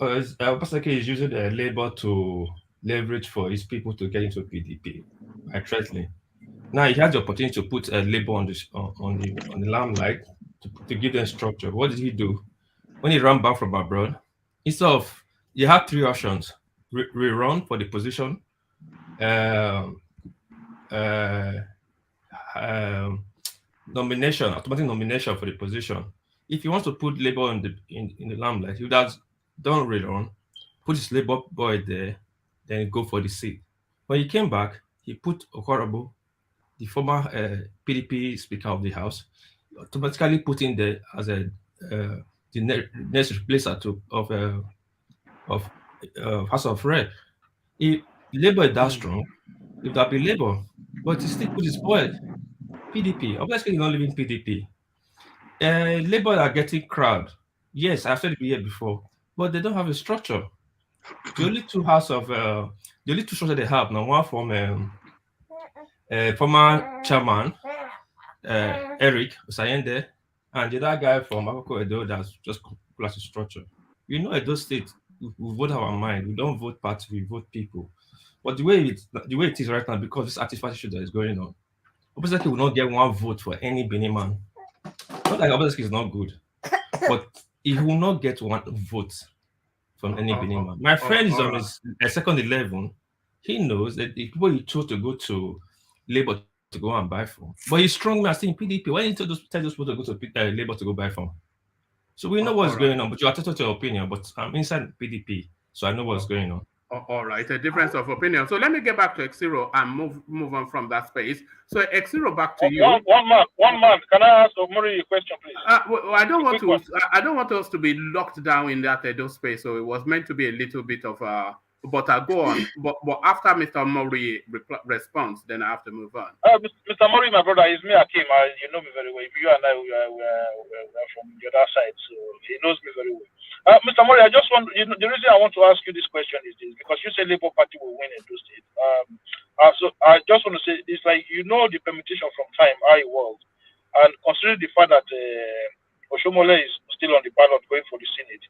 Speaker 15: Obaseki is using the Labour to leverage for his people to get into PDP by threatening. Now he has the opportunity to put Labour on the limelight to give them structure. What did he do? When he ran back from abroad, instead of, you had three options: rerun for the position, um, uh, um, nomination, automatic nomination for the position. If he wants to put Labour in the limelight, he would have done rerun, put his Labour boy there, then go for the seat. When he came back, he put Okada, the former PDP Speaker of the House, automatically put in there as a the next replacer of House of Rep. If Labour is that strong, if that be Labour, but he still put his boy PDP. Obviously, he's not leaving PDP. Labour are getting crowd. Yes, I've said it here before, but they don't have a structure. The only two structures they have now, one from former chairman Eric Osayende, and the other guy from Akoko Edo that's just class structure. You know, Edo State, we vote our mind. We don't vote party, we vote people. But the way it is right now, because this artificial issue that is going on, Obaseki will not get one vote for any Benin man. Not like Obaseki is not good, but he will not get one vote from any Benin man. My friend is on his second 11. He knows that the people he chose to go to Labour to go and buy from, but he's strong man still in PDP. Why didn't you tell those people to go to Labour to go buy from? So we know what's going on, but you are entitled to your opinion. But I'm inside PDP, so I know what's going on.
Speaker 1: All right, a difference of opinion. So let me get back to Exiro and move on from that space. So Exiro, back to you.
Speaker 12: One man. Can I ask Omori a question, please?
Speaker 1: Well, I don't want us to be locked down in that Edo space. So it was meant to be a little bit of a. But I'll go on. But after Mr. Mori responds, then I have to move on.
Speaker 12: Mr. Mori, my brother, is me Akim. You know me very well. You and I we're from the other side, so he knows me very well. Mr. Mori, I just want, the reason I want to ask you this question is this, because you say Labour Party will win in those states. So I just want to say, it's like, you know, the permutation from time, how it was. And considering the fact that Oshomole is still on the ballot going for the Senate,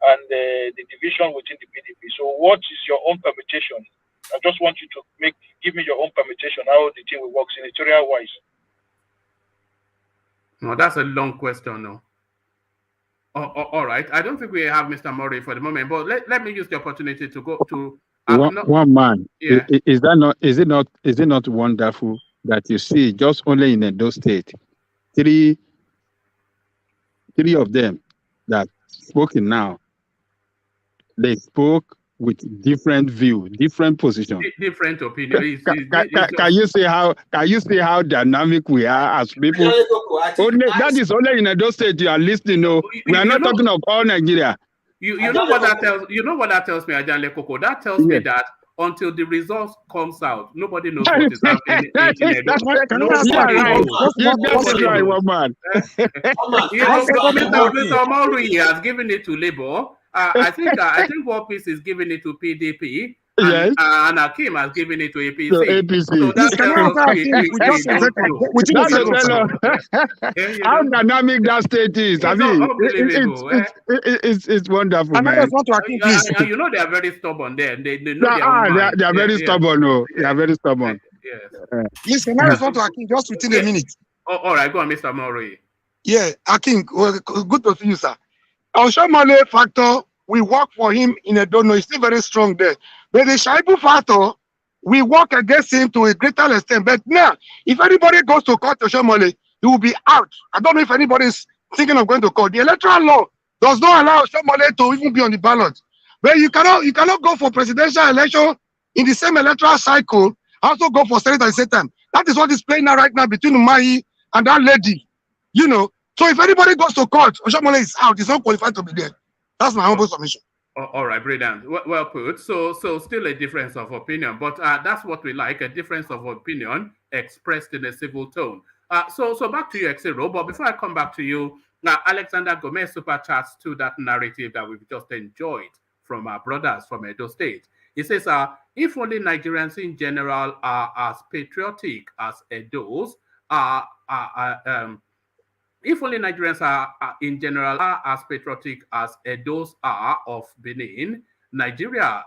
Speaker 12: and the division within the PDP. So what is your own permutation? I just want you to give me your own permutation, how the thing will work senatorial-wise.
Speaker 1: No, that's a long question, no. All right. I don't think we have Mr. Murray for the moment, but let me use the opportunity to go to
Speaker 2: one man.
Speaker 1: Yeah.
Speaker 2: Is it not wonderful that you see just only in Edo State, three of them that spoken now, they spoke with different view, different position,
Speaker 1: different opinion.
Speaker 2: Can you see how dynamic we are as people? That is only in Edo State you are listening. No, we are not talking of all Nigeria.
Speaker 1: You know what that tells? You know what that tells me, Ajanle Koko? That tells me that until the results comes out, nobody knows what is happening in Edo.
Speaker 2: Nobody knows. Man.
Speaker 1: Mr. Mori has given it to Labour. I think War Peace is giving it to PDP. And Akim has given it to APC. So that
Speaker 2: how dynamic that state is. I mean, it's wonderful, man.
Speaker 1: And you know they are very stubborn there. They know
Speaker 2: they are very stubborn. No, they are very stubborn.
Speaker 1: Yes.
Speaker 14: Listen, I respond to Akim just within a minute.
Speaker 1: All right, go on, Mr. Mori.
Speaker 14: Yeah, Akim, good to see you, sir. Oshomole factor, we work for him in a dono. He's still very strong there. But the Shaibu factor, we work against him to a greater extent. But now, if anybody goes to court Oshomole, he will be out. I don't know if anybody is thinking of going to court. The electoral law does not allow Oshomole to even be on the ballot. But you cannot go for presidential election in the same electoral cycle, also go for Senate at the same time. That is what is playing now right now between Umahi and that lady. You know. So if anybody goes to court, Oshomole is out. He's not qualified to be there. That's my humble submission.
Speaker 1: All right, brilliant. Well put. So still a difference of opinion, but that's what we like, a difference of opinion expressed in a civil tone. So back to you, Exiro. But before I come back to you, Alexander Gomez super chats to that narrative that we've just enjoyed from our brothers from Edo State. He says, if only Nigerians in general are as patriotic as Edos, if only Nigerians are in general are as patriotic as Edos are of Benin, Nigeria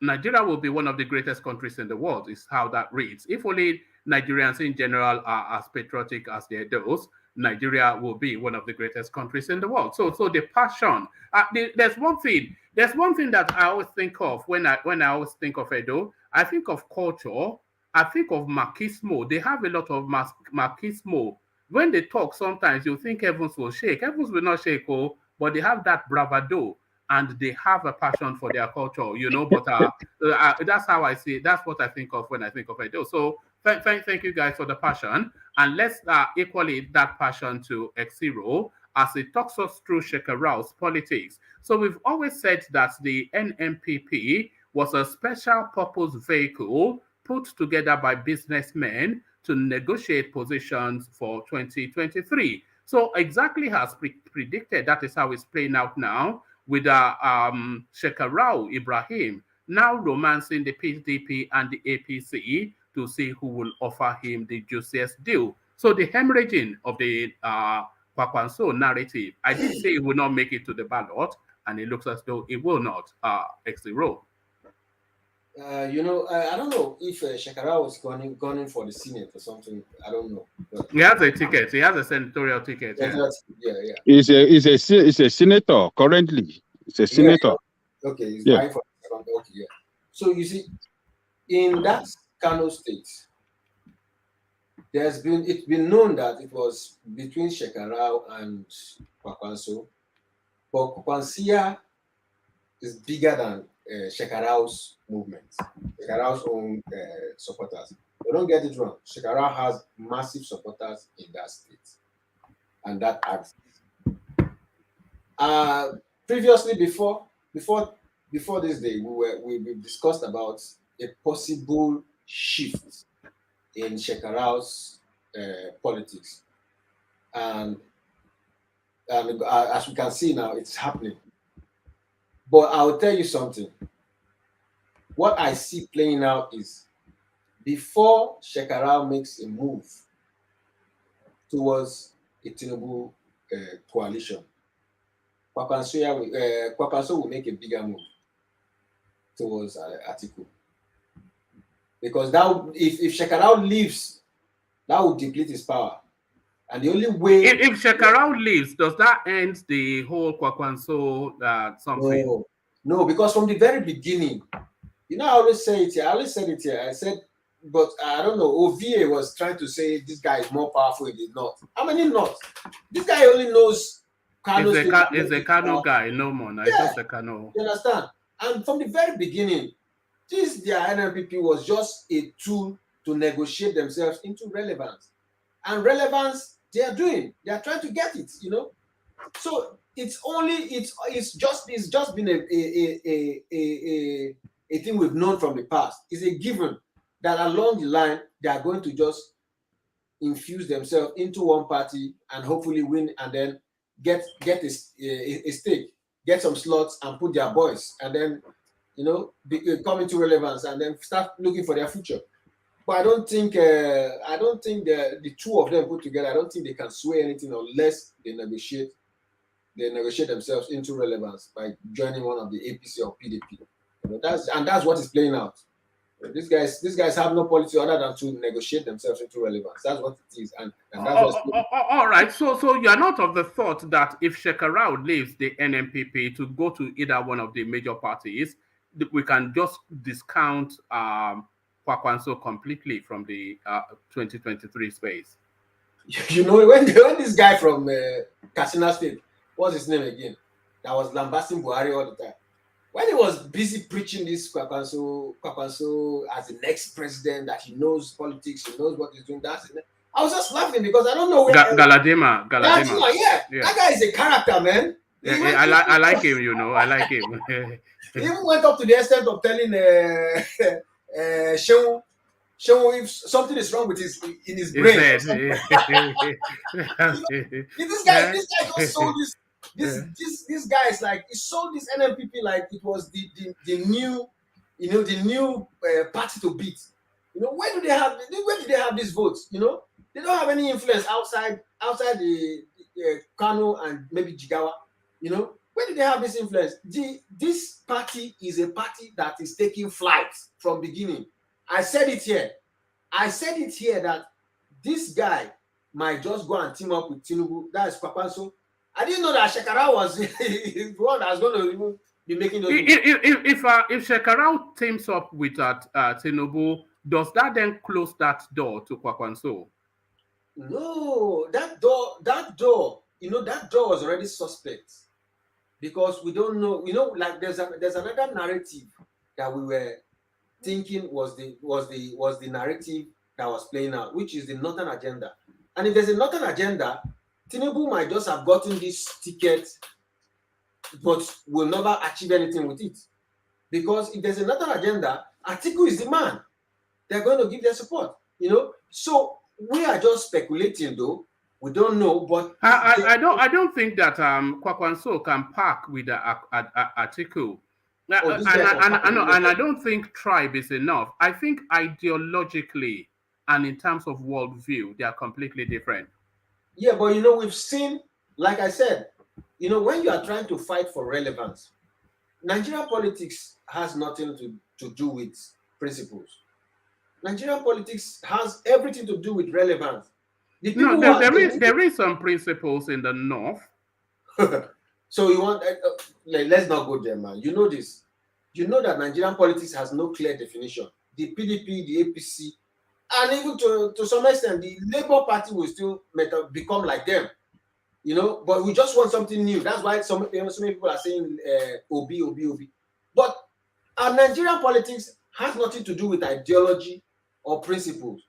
Speaker 1: will be one of the greatest countries in the world, is how that reads. If only Nigerians in general are as patriotic as their those, Nigeria will be one of the greatest countries in the world. So the passion. There's one thing. There's one thing that I always think of when I always think of Edo. I think of culture. I think of machismo. They have a lot of machismo. When they talk, sometimes you think heavens will shake. Heavens will not shake, oh, but they have that bravado and they have a passion for their culture, you know. But that's how I see it. That's what I think of when I think of Edo. So thank you guys for the passion. And let's equally that passion to X0 as it talks us through Shekarau's politics. So we've always said that the NNPP was a special purpose vehicle put together by businessmen to negotiate positions for 2023. So exactly as predicted, that is how it's playing out now with Shekarau Ibrahim now romancing the PDP and the APC to see who will offer him the juiciest deal. So the hemorrhaging of the Kwankwaso narrative, I did say it will not make it to the ballot, and it looks as though it will not. X0.
Speaker 11: I don't know if Shekarau was gunning for the Senate or something. I don't know. But
Speaker 1: he has a ticket. He has a senatorial ticket.
Speaker 11: Yeah.
Speaker 2: He's a senator currently. He's a senator.
Speaker 11: Yeah. Okay, he's vying for the second. Okay, yeah. So you see, in that Kano state, it's been known that it was between Shekarau and Kwankwaso, but Kwankwasia is bigger than Shekarau's movement, Shekarau's own supporters. But don't get it wrong. Shekarau has massive supporters in that state and that axis. Previously, before this day, we discussed about a possible shift in Shekarau's politics, and as we can see now, it's happening. But I'll tell you something. What I see playing out is before Shekarau makes a move towards a Tinubu coalition, Kwankwaso will make a bigger move towards Atiku. Because if Shekarau leaves, that will deplete his power. And the only way...
Speaker 1: If Shekarau leaves, does that end the whole Kwankwaso something?
Speaker 11: No, because from the very beginning, I always say it here. I said, but I don't know, OVA was trying to say this guy is more powerful in the north. How many north? This guy only knows Kano.
Speaker 1: He's a Kano guy, no more. It's just a Kano.
Speaker 11: You understand? And from the very beginning, their NNPP was just a tool to negotiate themselves into relevance. And relevance, they are trying to get it, So it's just been a thing we've known from the past. It's a given that along the line they are going to just infuse themselves into one party and hopefully win, and then get a stake, get some slots, and put their boys, and then come into relevance, and then start looking for their future. But I don't think the two of them put together, I don't think they can sway anything unless they negotiate themselves into relevance by joining one of the APC or PDP. That's what is playing out. These guys have no policy other than to negotiate themselves into relevance. That's what it is, and that's
Speaker 1: all right. So you are not of the thought that if Shekarau leaves the NNPP to go to either one of the major parties, we can just discount Kwankwaso completely from the 2023 space.
Speaker 11: When this guy from Katsina State, what's his name again? That was lambasting Buhari all the time. When he was busy preaching this Kwankwaso as the next president, that he knows politics, he knows what he's doing, I was just laughing because I don't know where
Speaker 1: Galadima.
Speaker 11: Yeah, that guy is a character, man.
Speaker 1: I like him, I like him.
Speaker 11: He even went up to the extent of telling Shehu if something is wrong with his brain. This guy just sold this guy is like, he sold this NNPP like it was the new party to beat. Where do they have these votes? They don't have any influence outside the Kano and maybe Jigawa. Where do they have this influence? This party is a party that is taking flight from beginning. I said it here. I said it here that this guy might just go and team up with Tinubu. That is Kwankwaso. I didn't know that Shekarau was the one that's going to even be making those.
Speaker 1: If Shekarau teams up with Tinubu, does that then close that door to Kwankwaso?
Speaker 11: No, that door, that door was already suspect, because we don't know. Like there's another narrative that we were thinking was the narrative that was playing out, which is the Northern agenda. And if there's a Northern agenda, Tinubu might just have gotten this ticket, but will never achieve anything with it. Because if there's a Northern agenda, Atiku is the man. They're going to give their support. So we are just speculating, though. We don't know, but
Speaker 1: I don't think that Kwankwaso can park with Atiku. And I don't think tribe is enough. I think ideologically and in terms of worldview, they are completely different.
Speaker 11: Yeah, but we've seen, like I said, when you are trying to fight for relevance, Nigerian politics has nothing to do with principles. Nigerian politics has everything to do with relevance.
Speaker 1: There is some principles in the north.
Speaker 11: So you want? Let's not go there, man. You know this. You know that Nigerian politics has no clear definition. The PDP, the APC, and even to some extent, the Labour Party will still become like them. But we just want something new. That's why so many people are saying OB. But our Nigerian politics has nothing to do with ideology or principles.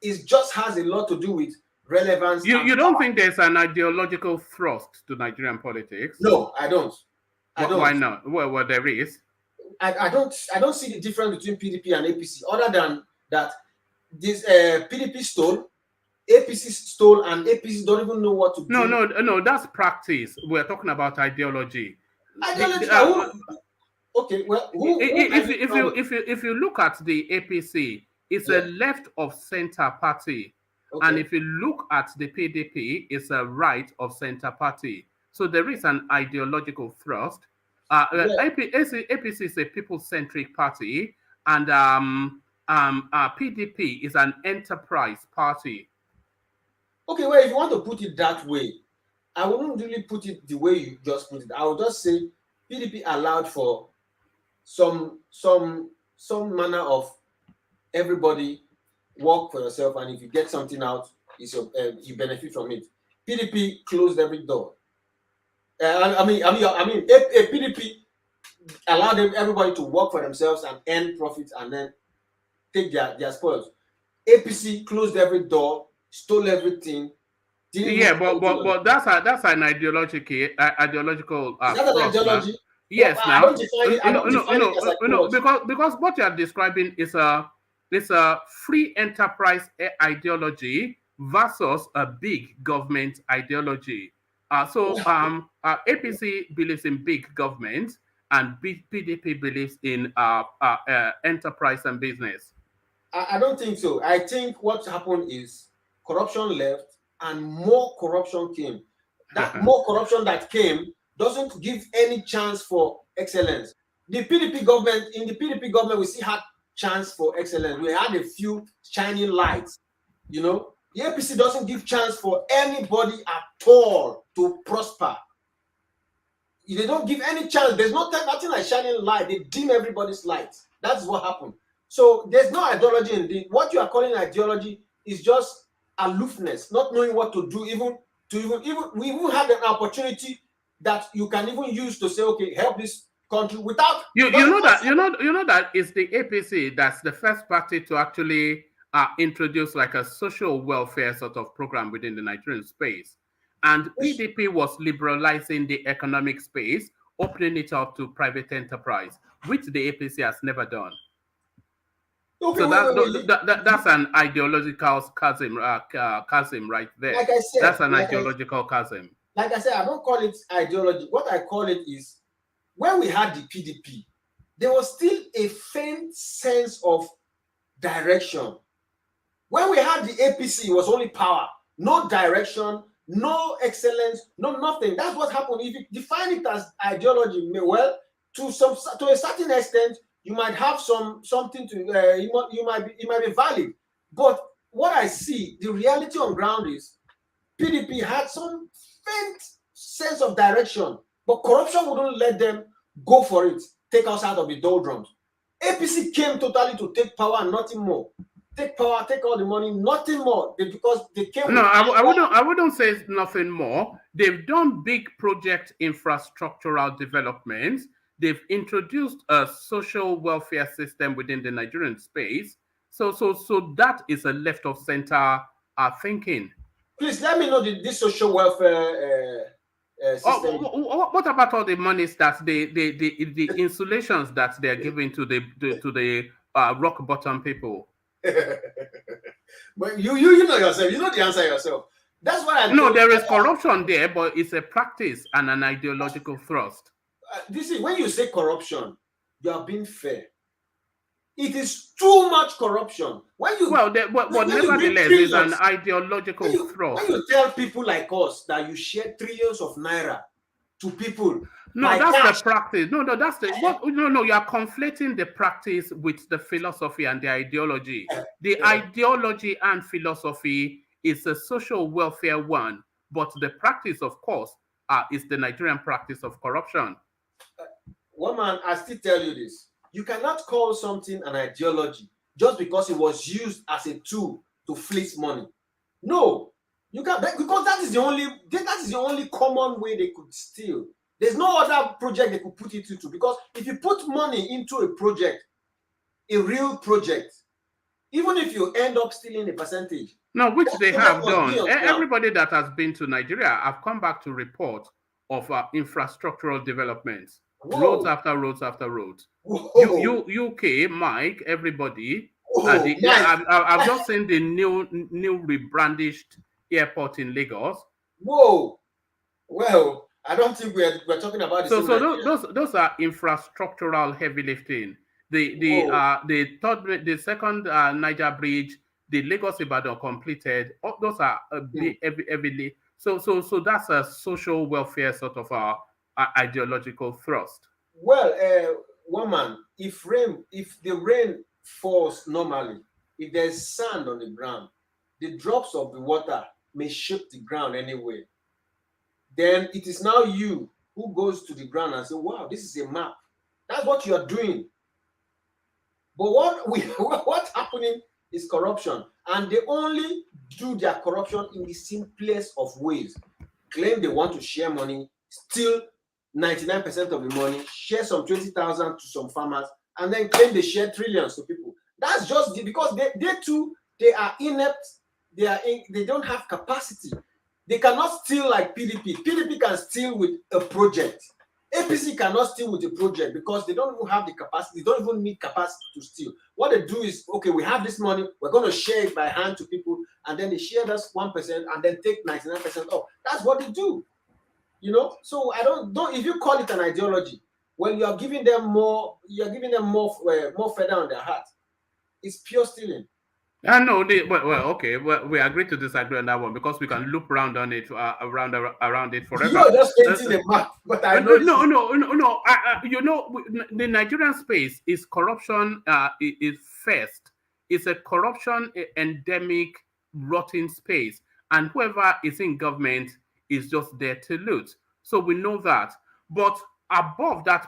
Speaker 11: It just has a lot to do with relevance.
Speaker 1: You don't think there's an ideological thrust to Nigerian politics?
Speaker 11: No, I don't.
Speaker 1: Why not? Well, there is.
Speaker 11: I don't see the difference between PDP and APC, other than that this PDP stole, APC stole, and APC don't even know what to do.
Speaker 1: No, that's practice. We're talking about ideology.
Speaker 11: Ideology. Okay, well,
Speaker 1: if you look at the APC, it's a left of center party. Okay. And if you look at the PDP, it's a right of center party. So there is an ideological thrust. APC is a people-centric party, and PDP is an enterprise party.
Speaker 11: Okay, well, if you want to put it that way, I wouldn't really put it the way you just put it. I would just say PDP allowed for some manner of everybody work for yourself, and if you get something out, you benefit from it. PDP closed every door. PDP allowed everybody to work for themselves and earn profits and then take their spoils. APC closed every door, stole everything.
Speaker 1: But that's an ideological.
Speaker 11: Is that an ideology?
Speaker 1: Yes,
Speaker 11: now.
Speaker 1: No, because what you are describing is a free enterprise ideology versus a big government ideology. APC believes in big government, and PDP believes in enterprise and business.
Speaker 11: I don't think so. I think what happened is corruption left and more corruption came. That more corruption that came doesn't give any chance for excellence. In the PDP government, we still had chance for excellence. We had a few shining lights. The APC doesn't give chance for anybody at all to prosper. They don't give any chance. There's nothing like shining light. They dim everybody's lights. That's what happened. So there's no ideology in what you are calling ideology is just aloofness, not knowing what to do. We even had an opportunity that you can even use to say, okay, help this country without
Speaker 1: you know that it's the APC that's the first party to actually introduce like a social welfare sort of program within the Nigerian space. And PDP was liberalizing the economic space, opening it up to private enterprise, which the APC has never done. Okay, so that's an ideological chasm right there.
Speaker 11: Like I said,
Speaker 1: that's an ideological chasm.
Speaker 11: Like I said, I don't call it ideology. What I call it is, when we had the PDP, there was still a faint sense of direction. When we had the APC, it was only power, no direction, no excellence, no nothing. That's what happened. If you define it as ideology, well, to a certain extent, you might have something to it might be valid. But what I see, the reality on ground is PDP had some faint sense of direction, but corruption wouldn't let them go for it, take us out of the doldrums. APC came totally to take power and nothing more. Take power, take all the money, nothing more. Because they came.
Speaker 1: No, I wouldn't say nothing more. They've done big project infrastructural developments. They've introduced a social welfare system within the Nigerian space. So that is a left of center thinking.
Speaker 11: Please let me know this social welfare system.
Speaker 1: What about all the monies that the insulations that they're giving to the rock bottom people?
Speaker 11: But you know yourself. You know the answer yourself. That's why I
Speaker 1: no. There is corruption there, but it's a practice and an ideological thrust.
Speaker 11: This is when you say corruption, you are being fair. It is too much corruption. When you
Speaker 1: but nevertheless, it's an ideological thrust.
Speaker 11: When you tell people like us that you share trillions of naira to people.
Speaker 1: No, that's the practice. No, that's the no. You are conflating the practice with the philosophy and the ideology. The ideology and philosophy is a social welfare one, but the practice, of course, is the Nigerian practice of corruption.
Speaker 11: One man, I still tell you this: you cannot call something an ideology just because it was used as a tool to fleece money. No, you can't, because that is the only common way they could steal. There's no other project they could put it into, because if you put money into a project, a real project, even if you end up stealing a percentage.
Speaker 1: No, which they have done. Everybody that has been to Nigeria have come back to report of infrastructural developments. Whoa. Roads after roads after roads. UK, Mike, everybody. I've just seen the new rebrandished airport in Lagos.
Speaker 11: Whoa. Well, I don't think we're talking about
Speaker 1: this. So those are infrastructural heavy lifting. The second Niger bridge, the Lagos Ibadan completed. Those are heavily. So that's a social welfare sort of ideological thrust.
Speaker 11: Well, woman, if the rain falls normally, if there's sand on the ground, the drops of the water may shape the ground anyway. Then it is now you who goes to the ground and say, wow, this is a map. That's what you are doing. But what's happening is corruption. And they only do their corruption in the simplest of ways. Claim they want to share money, steal 99% of the money, share some 20,000 to some farmers, and then claim they share trillions to people. That's just because they are inept. They don't have capacity. They cannot steal like PDP. PDP can steal with a project. APC cannot steal with a project because they don't even have the capacity. They don't even need capacity to steal. What they do is, okay, we have this money. We're going to share it by hand to people. And then they share us 1% and then take 99% off. That's what they do. You know? So I don't if you call it an ideology, when you are giving them more, more feather on their heart, it's pure stealing.
Speaker 1: No, okay. Well, we agree to disagree on that one because we can loop around on it, around it forever.
Speaker 11: You're just painting the map, but I know.
Speaker 1: No. You know, the Nigerian space is corruption. Is first. It's a corruption endemic, rotten space, and whoever is in government is just there to loot. So we know that. But above that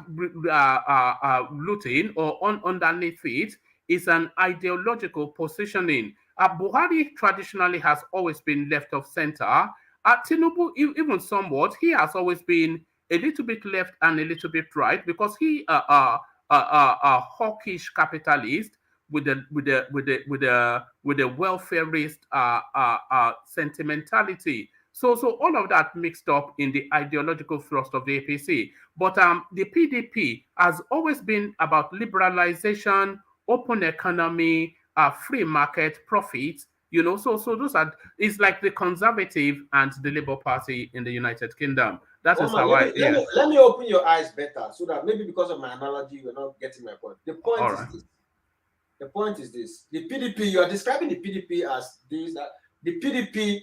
Speaker 1: looting or underneath it, is an ideological positioning. Buhari traditionally has always been left of center. Tinubu, even somewhat, he has always been a little bit left and a little bit right because he a hawkish capitalist with the welfareist sentimentality. So all of that mixed up in the ideological thrust of the APC. But the PDP has always been about liberalization, open economy, free market, profits, you know, so those are, it's like the Conservative and the Labour Party in the United Kingdom. That is how
Speaker 11: let me open your eyes better so that maybe because of my analogy, you're not getting my point. The point is this. The point is this. The PDP, you are describing the PDP as this, that the PDP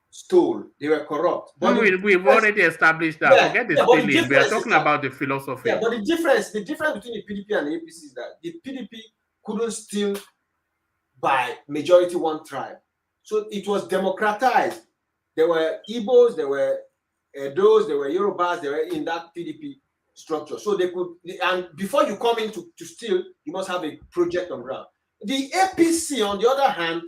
Speaker 11: stole. They were corrupt.
Speaker 1: But we've already established that. Yeah, forget the stealing. We are talking about the philosophy.
Speaker 11: Yeah, but the difference between the PDP and the APC is that the PDP couldn't steal by majority one tribe. So it was democratized. There were Igbos, there were Edos, there were Yorubas, they were in that PDP structure. So they could, and before you come in to steal, you must have a project on ground. The APC, on the other hand,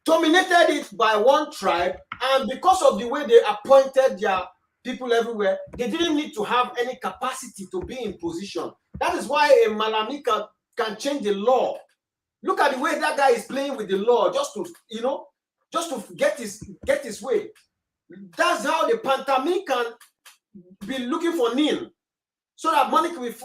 Speaker 11: dominated it by one tribe, and because of the way they appointed their people everywhere, they didn't need to have any capacity to be in position. That is why a Malami can change the law. Look at the way that guy is playing with the law just to, just to get his way. That's how the Pantami can be looking for NIN, so that money could be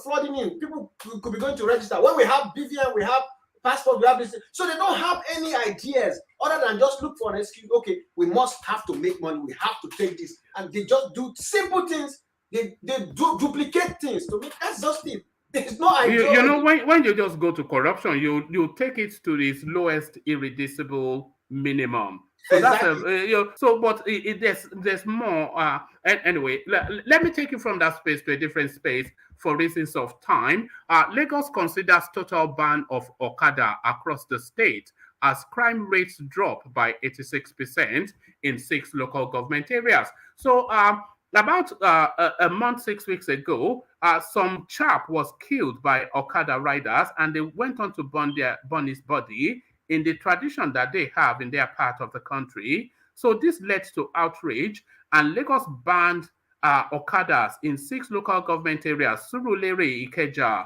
Speaker 11: flooding in. People could be going to register. When we have BVN, we have passport, we have this. So they don't have any ideas other than just look for an excuse. Okay, we must have to make money. We have to take this. And they just do simple things. They do duplicate things to make. That's just it. There's no idea.
Speaker 1: You know, when you just go to corruption, you take it to its lowest irreducible minimum. So
Speaker 11: exactly.
Speaker 1: That's but there's more. Anyway, let me take you from that space to a different space for reasons of time. Lagos considers total ban of Okada across the state as crime rates drop by 86% in 6 local government areas. So about a month, 6 weeks ago, some chap was killed by Okada riders, and they went on to burn his body in the tradition that they have in their part of the country. So this led to outrage, and Lagos banned Okadas in 6 local government areas: Surulere, Ikeja,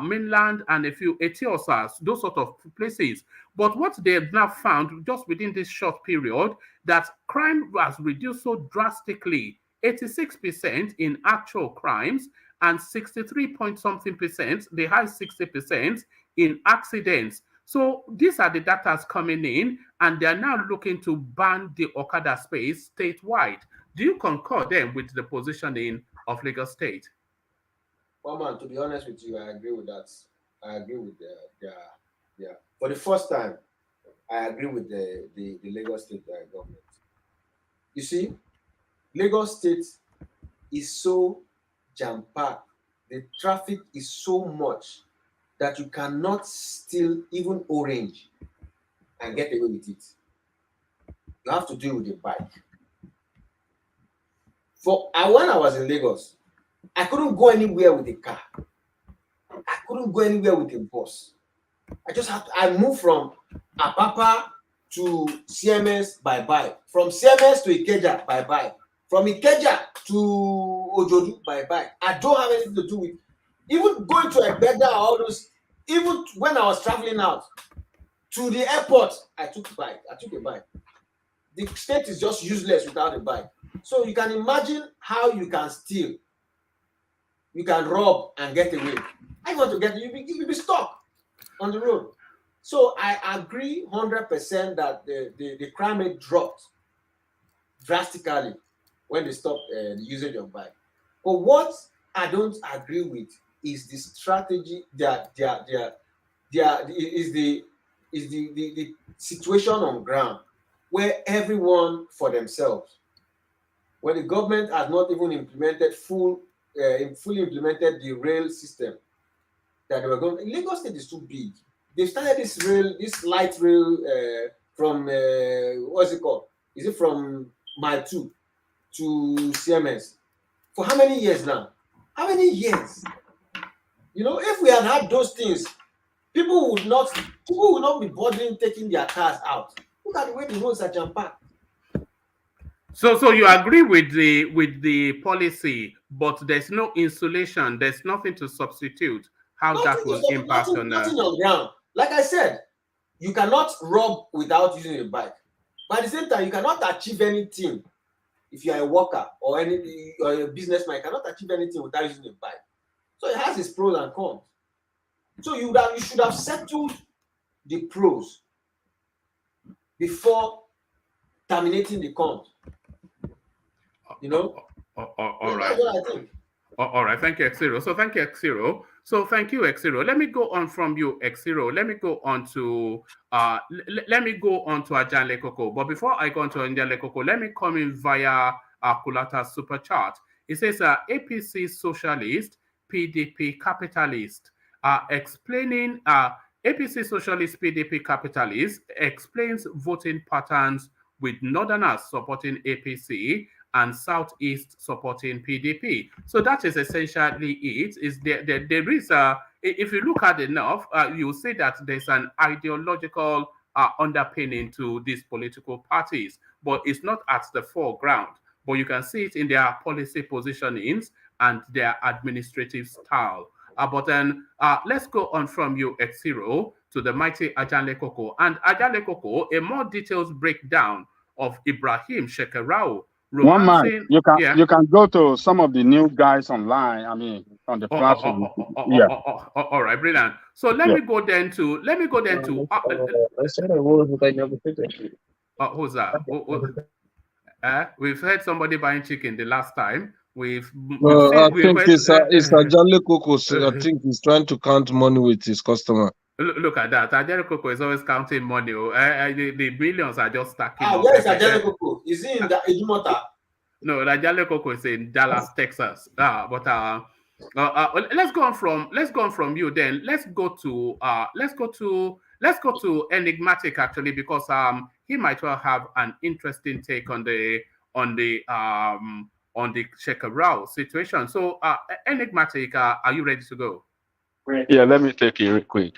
Speaker 1: mainland, and a few Etiosas, those sort of places. But what they have now found just within this short period, that crime has reduced so drastically, 86% in actual crimes and 63-point-something%, the high 60% in accidents. So these are the data coming in, and they are now looking to ban the Okada space statewide. Do you concur then with the positioning of Lagos State?
Speaker 11: Well, man, to be honest with you, I agree with that. I agree with for the first time, I agree with the Lagos State government. You see, Lagos State is so jam-packed. The traffic is so much that you cannot steal even orange and get away with it. You have to do it with a bike. When I was in Lagos, I couldn't go anywhere with a car. I couldn't go anywhere with a bus. I moved from Apapa to CMS by bike, from CMS to Ikeja by bike, from Ikeja to Ojodu by bike. I don't have anything to do with even going to Egbeda or all those. Even when I was traveling out to the airport, I took a bike. The state is just useless without a bike. So you can imagine how you can steal, you can rob and get away. I want to get you'll be stuck on the road. So I agree 100% that the crime rate dropped drastically when they stopped the usage of bike. But what I don't agree with is the strategy that is the situation on ground where everyone for themselves, where the government has not even implemented fully implemented the rail system that they were going. Lagos State is too big. They started this light rail from what's it called? Is it from Mile 2 to CMS? For how many years now? How many years? If we had had those things, people would not be bothering taking their cars out. Look at the way the roads are jam-packed.
Speaker 1: So you agree with the policy, but there's no insulation, there's nothing to substitute how that will impact on
Speaker 11: nothing on ground. Like I said, you cannot rob without using a bike. But at the same time, you cannot achieve anything if you are a worker or a businessman. You cannot achieve anything without using a bike. So it has its pros and cons. So you should have settled the pros before terminating the cons.
Speaker 1: All right.
Speaker 11: That's what I think.
Speaker 1: All right. Thank you, Xero. Thank you, Xero. Let me go on from you, Xero. Let me go on to Ajan Lekoko. But before I go on to Ajan Lekoko, let me come in via Kulata Super Chat. It says APC socialist, PDP capitalist, explaining APC Socialist PDP Capitalist explains voting patterns with Northerners supporting APC and Southeast supporting PDP. So that is essentially it. Is there is a, if you look at enough, you'll see that there's an ideological underpinning to these political parties, but it's not at the foreground. But you can see it in their policy positionings and their administrative style. But then let's go on from you, X0, to the mighty Ajale Koko. And Ajale Koko, a more detailed breakdown of Ibrahim Shekarau
Speaker 2: One man,
Speaker 1: romancing.
Speaker 2: you can go to some of the new guys online. I mean, on the platform.
Speaker 1: All right, brilliant. So let me go then to who's that? We've heard somebody buying chicken the last time.
Speaker 7: I think it's Ajale Koko. I think he's trying to count money with his customer.
Speaker 1: Look at that. Ajale Koko is always counting money. The millions are just stacking up.
Speaker 11: Where is Ajale Koko? Is he in the Edumota?
Speaker 1: No, Ajale Koko is in Dallas, Texas. Let's go on from you then. Let's go to Enigmatic actually, because he might well have an interesting take on the Shekarau situation. So Enigmatic, are you ready to go?
Speaker 13: Yeah, let me take it real quick.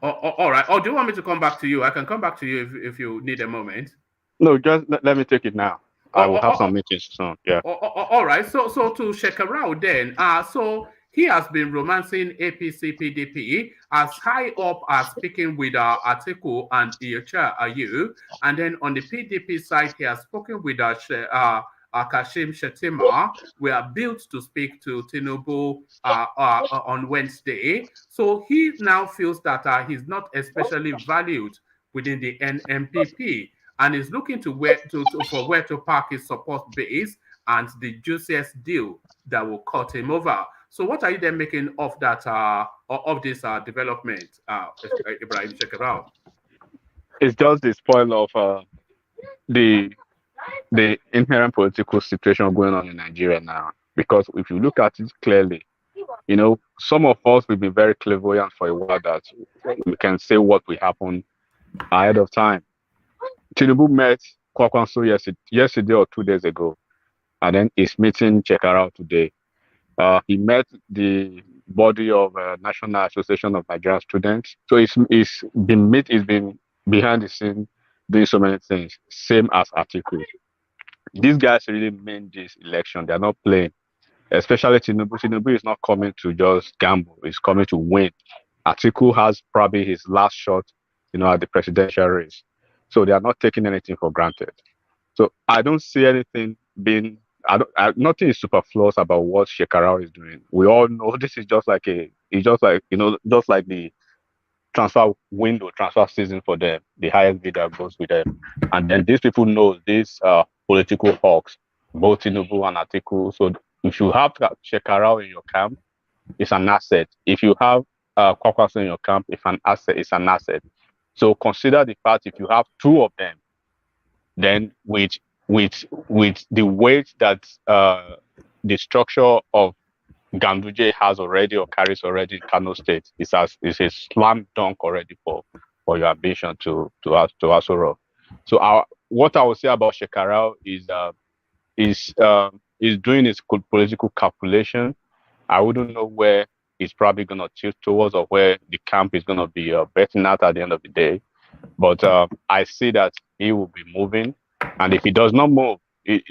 Speaker 1: All right. Or do you want me to come back to you? I can come back to you if you need a moment.
Speaker 13: No, just let me take it now. I will have some meetings soon. Yeah.
Speaker 1: All right. So to Shekarau then, so he has been romancing APC PDP as high up as speaking with Atiku and Iyocha Ayu, and then on the PDP side, he has spoken with Kashim Shettima. We are built to speak to Tinubu on Wednesday. So he now feels that he's not especially valued within the NNPP and is looking to where to park his support base and the juiciest deal that will cut him over. So what are you then making of that of this development, Ibrahim Shekarau?
Speaker 13: It's just the spoil of the inherent political situation going on in Nigeria now. Because if you look at it clearly, you know, some of us will be very clairvoyant for a while that we can say what will happen ahead of time. Tinubu met Kwankwaso yesterday or 2 days ago, and then he's meeting Shekarau today. He met the body of National Association of Nigerian Students. So he's been behind the scene doing so many things, same as Atiku. These guys really mean this election. They're not playing, especially Tinubu. Tinubu is not coming to just gamble. He's coming to win. Atiku has probably his last shot, you know, at the presidential race. So they are not taking anything for granted. So I don't see anything being, nothing is superfluous about what Shekarau is doing. We all know this is just like just like the transfer season for them. The highest bidder goes with them. And then these people know these political hawks, both Tinubu and Atiku. So if you have Shekarau in your camp, it's an asset. If you have Kwankwaso in your camp, it's an asset. So consider the fact if you have two of them, then with the weight that the structure of Ganduje has already or carries already in Kano State, it's a slam dunk already for your ambition to Asoro. So what I would say about Shekarau is doing his political calculation. I wouldn't know where he's probably going to tilt towards or where the camp is going to be betting at the end of the day. But I see that he will be moving. And if he does not move, he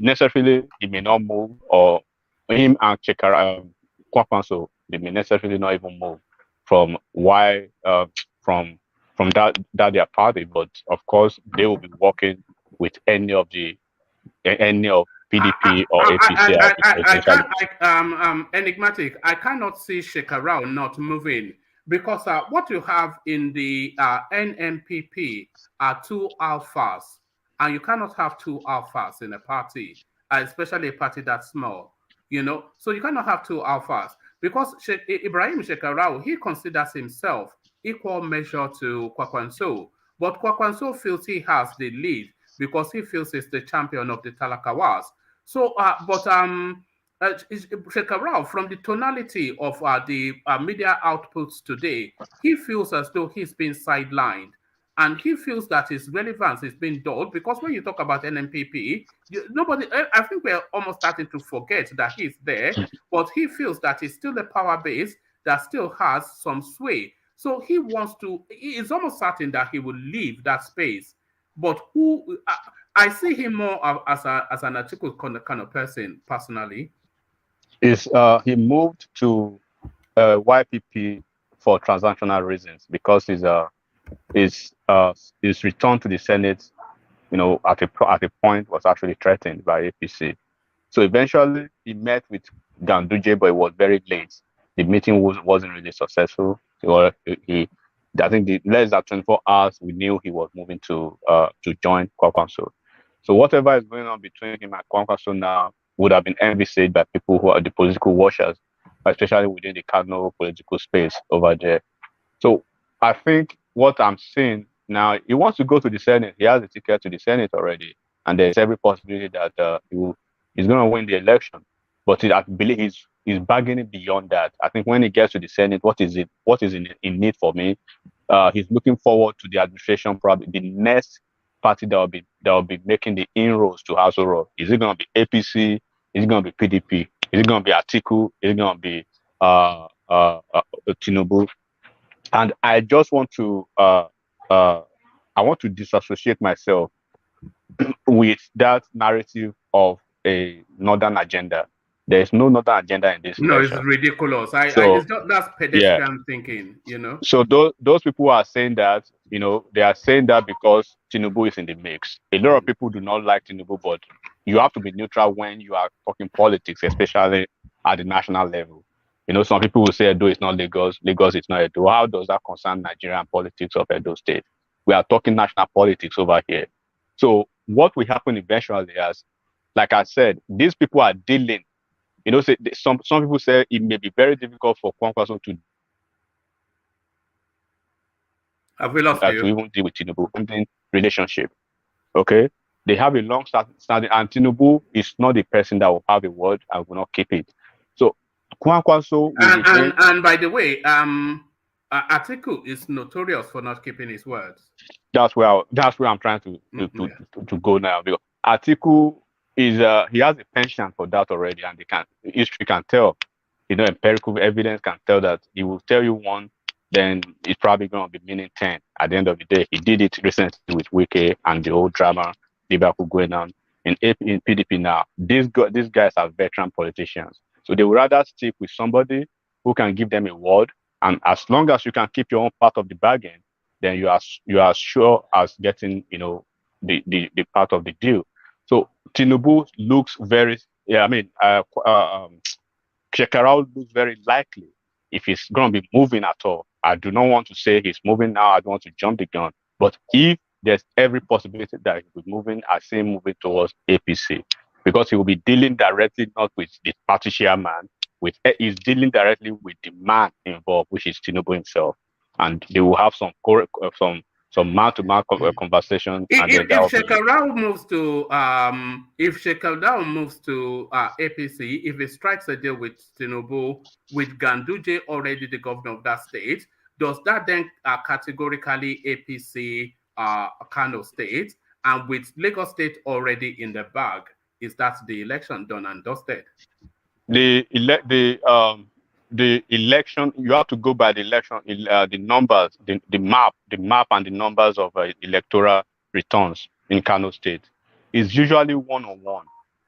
Speaker 13: may not move, or him and Kwankwaso, they may necessarily not even move from that their party. But of course, they will be working with any of PDP or APC.
Speaker 1: Enigmatic, I cannot see Shekarau not moving because what you have in the NNPP are two alphas, and you cannot have two alphas in a party, especially a party that small, you know. So you cannot have two alphas because Ibrahim Shekarau, he considers himself equal measure to Kwankwaso, but Kwankwaso feels he has the lead because he feels he's the champion of the Talakawas. So, Shekarau, from the tonality of the media outputs today, he feels as though he's been sidelined. And he feels that his relevance is being dulled because when you talk about NNPP, nobody, I think we're almost starting to forget that he's there, but he feels that he's still a power base that still has some sway. So he is almost certain that he will leave that space. But I see him more as an article kind of person, personally.
Speaker 13: He moved to YPP for transactional reasons because his return to the Senate, at a point was actually threatened by APC. So eventually he met with Ganduje, but it was very late. The meeting wasn't really successful. I think the less than 24 hours, we knew he was moving to join Kwankwaso. So whatever is going on between him and Kwankwaso now would have been envisaged by people who are the political watchers, especially within the Kano political space over there. So I think what I'm seeing now, he wants to go to the Senate. He has a ticket to the Senate already, and there's every possibility that he's going to win the election. But I believe he's bargaining beyond that. I think when he gets to the Senate, what is in need for me? He's looking forward to the administration, probably the next party that will be making the inroads to House of Rock. Is it going to be APC? Is it going to be PDP? Is it going to be Atiku? Is it going to be Tinubu? And I just want to disassociate myself with that narrative of a northern agenda. There is no northern agenda in this election.
Speaker 1: It's ridiculous. That's pedestrian thinking,
Speaker 13: So those people who are saying that, they are saying that because Tinubu is in the mix. A lot of people do not like Tinubu, but you have to be neutral when you are talking politics, especially at the national level. Some people will say Edo is not Lagos, Lagos is not Edo. How does that concern Nigerian politics of Edo State? We are talking national politics over here. So what will happen eventually is, like I said, these people are dealing. Some people say it may be very difficult for Kwankwaso to even deal with Tinubu relationship. Okay, they have a long standing, and Tinubu is not the person that will have a word and will not keep it. So Kwankwaso
Speaker 1: and by the way, Atiku is notorious for not keeping his words.
Speaker 13: That's where I'm trying to go now, because Atiku is he has a penchant for that already, and history can tell, empirical evidence can tell that he will tell you one, then it's probably going to be meaning 10 at the end of the day. He did it recently with Wike and the whole drama debacle going on in PDP now. These guys are veteran politicians, so they would rather stick with somebody who can give them a word, and as long as you can keep your own part of the bargain, then you are sure as getting the part of the deal. So Tinubu looks very, Shekarau looks very likely if he's going to be moving at all. I do not want to say he's moving now. I don't want to jump the gun. But if there's every possibility that he will be moving, I see him moving towards APC, because he will be dealing directly not with the party chairman, he's dealing directly with the man involved, which is Tinubu himself, and they will have some man-to-man conversation.
Speaker 1: If Shekarau moves to APC, if he strikes a deal with Tinubu, with Ganduje already the governor of that state, does that then categorically APC Kano state, and with Lagos State already in the bag, is that the election done and dusted?
Speaker 13: The election, you have to go by the election, the numbers, the map and the numbers of electoral returns in Kano State is usually 1-on-1.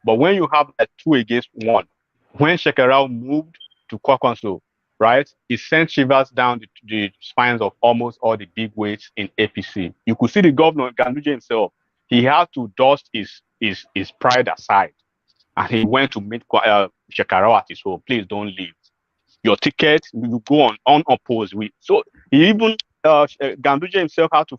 Speaker 13: But when you have a 2 against 1, when Shekarau moved to Kwankwaso, right, he sent shivers down the spines of almost all the big weights in APC. You could see the governor, Ganduje himself, he had to dust his pride aside, and he went to meet Shekarau at his home. Please don't leave. Your ticket, you go on unopposed. So he even Ganduje himself had to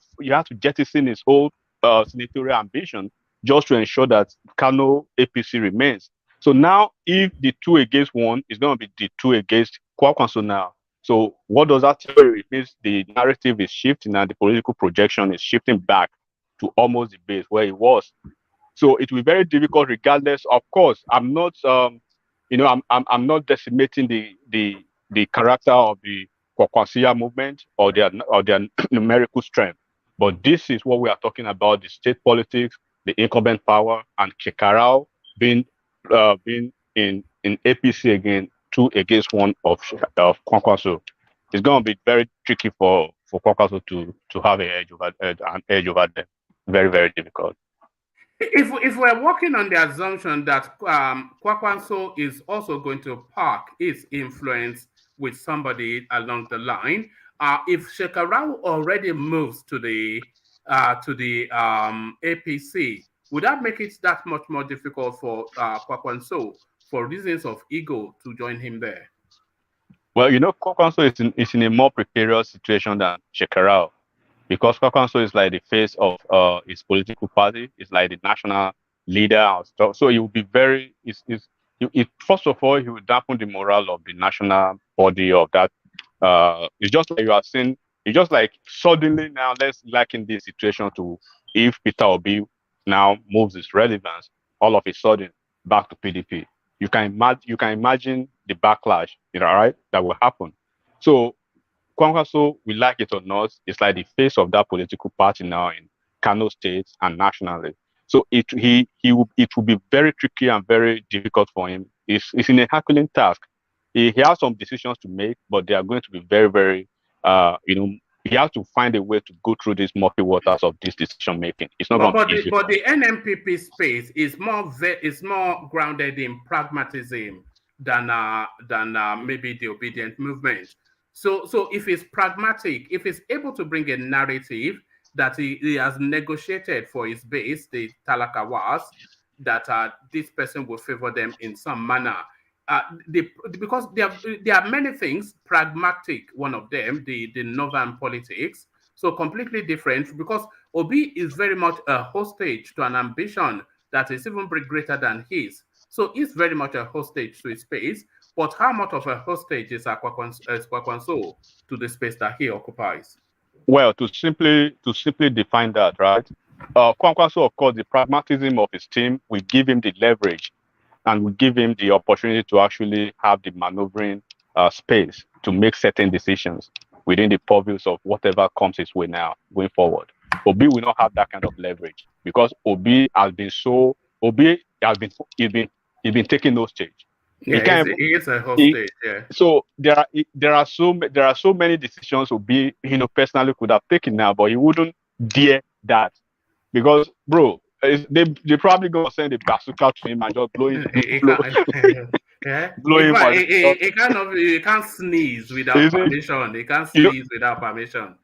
Speaker 13: jettison his whole senatorial ambition just to ensure that Kano APC remains. So now, if the 2 against 1 is going to be the 2 against Kwankwaso now, so what does that tell you? It means the narrative is shifting and the political projection is shifting back to almost the base where it was. So it will be very difficult, regardless. Of course, I'm not I'm not decimating the character of the Kwankwaso movement or their numerical strength, but this is what we are talking about: the state politics, the incumbent power, and Shekarau being in APC again, 2 against 1 of Kwankwaso. It's going to be very tricky for Kwankwaso to have an edge over them. Very, very difficult.
Speaker 1: If we're working on the assumption that Kwankwaso is also going to park its influence with somebody along the line, if Shekarau already moves to the APC, would that make it that much more difficult for Kwankwaso, for reasons of ego, to join him there?
Speaker 13: Well, Kwankwaso is in a more precarious situation than Shekarau, because Kwankwaso is like the face of his political party. It's like the national leader and stuff. So he will be very. First of all, he will dampen the morale of the national body of that. It's just like you are saying. It's just like suddenly now, let's liken this situation to if Peter Obi now moves his relevance all of a sudden back to PDP. You can imagine the backlash, right, that will happen. So Kwankwaso, we like it or not, is like the face of that political party now in Kano State and nationally. So it will be very tricky and very difficult for him. It's in a Herculean task. He has some decisions to make, but they are going to be very, very, he has to find a way to go through these murky waters of this decision making. It's not going to be easy.
Speaker 1: But the NNPP space is more grounded in pragmatism than maybe the obedient movement. So if it's pragmatic, if it's able to bring a narrative that he has negotiated for his base, the Talakawas, that this person will favor them in some manner. Because there are many things, pragmatic, one of them, the northern politics, so completely different, because Obi is very much a hostage to an ambition that is even greater than his. So he's very much a hostage to his space, but how much of a hostage is Kwankwaso to the space that he occupies?
Speaker 13: Well, to simply define that, right? Kwankwaso, of course, the pragmatism of his team will give him the leverage and will give him the opportunity to actually have the maneuvering space to make certain decisions within the purviews of whatever comes his way now going forward. Obi will not have that kind of leverage because Obi has been taking no stage.
Speaker 1: Yeah, he is a hostage. Yeah.
Speaker 13: So there are so many decisions Obi personally could have taken now, but he wouldn't dare that because, bro, they probably gonna send a bazooka to him and just blow him. Blow him.
Speaker 1: He can't sneeze without permission. He can't sneeze without permission.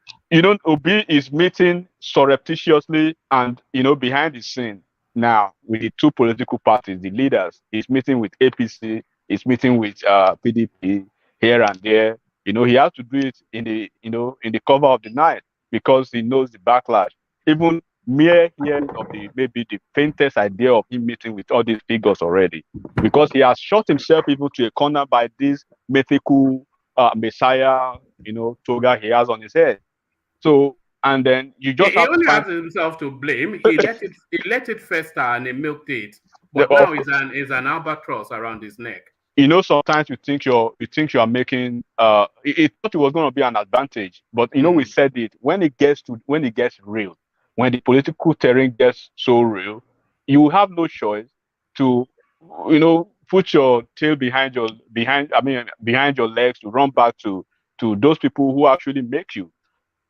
Speaker 13: Obi is meeting surreptitiously and behind the scene now with the two political parties, the leaders. He's meeting with APC. He's meeting with PDP here and there. He has to do it in the cover of the night because he knows the backlash. Even mere hearing of maybe the faintest idea of him meeting with all these figures already, because he has shot himself even to a corner by this mythical messiah, toga he has on his head. So, and then you just
Speaker 1: he only has himself to blame. He let it fester and he milked it, but now is an albatross around his neck.
Speaker 13: Sometimes you think you're making it thought it was going to be an advantage, but we said it when it gets real. When the political terrain gets so real, you have no choice to, put your tail behind your legs to run back to those people who actually make you.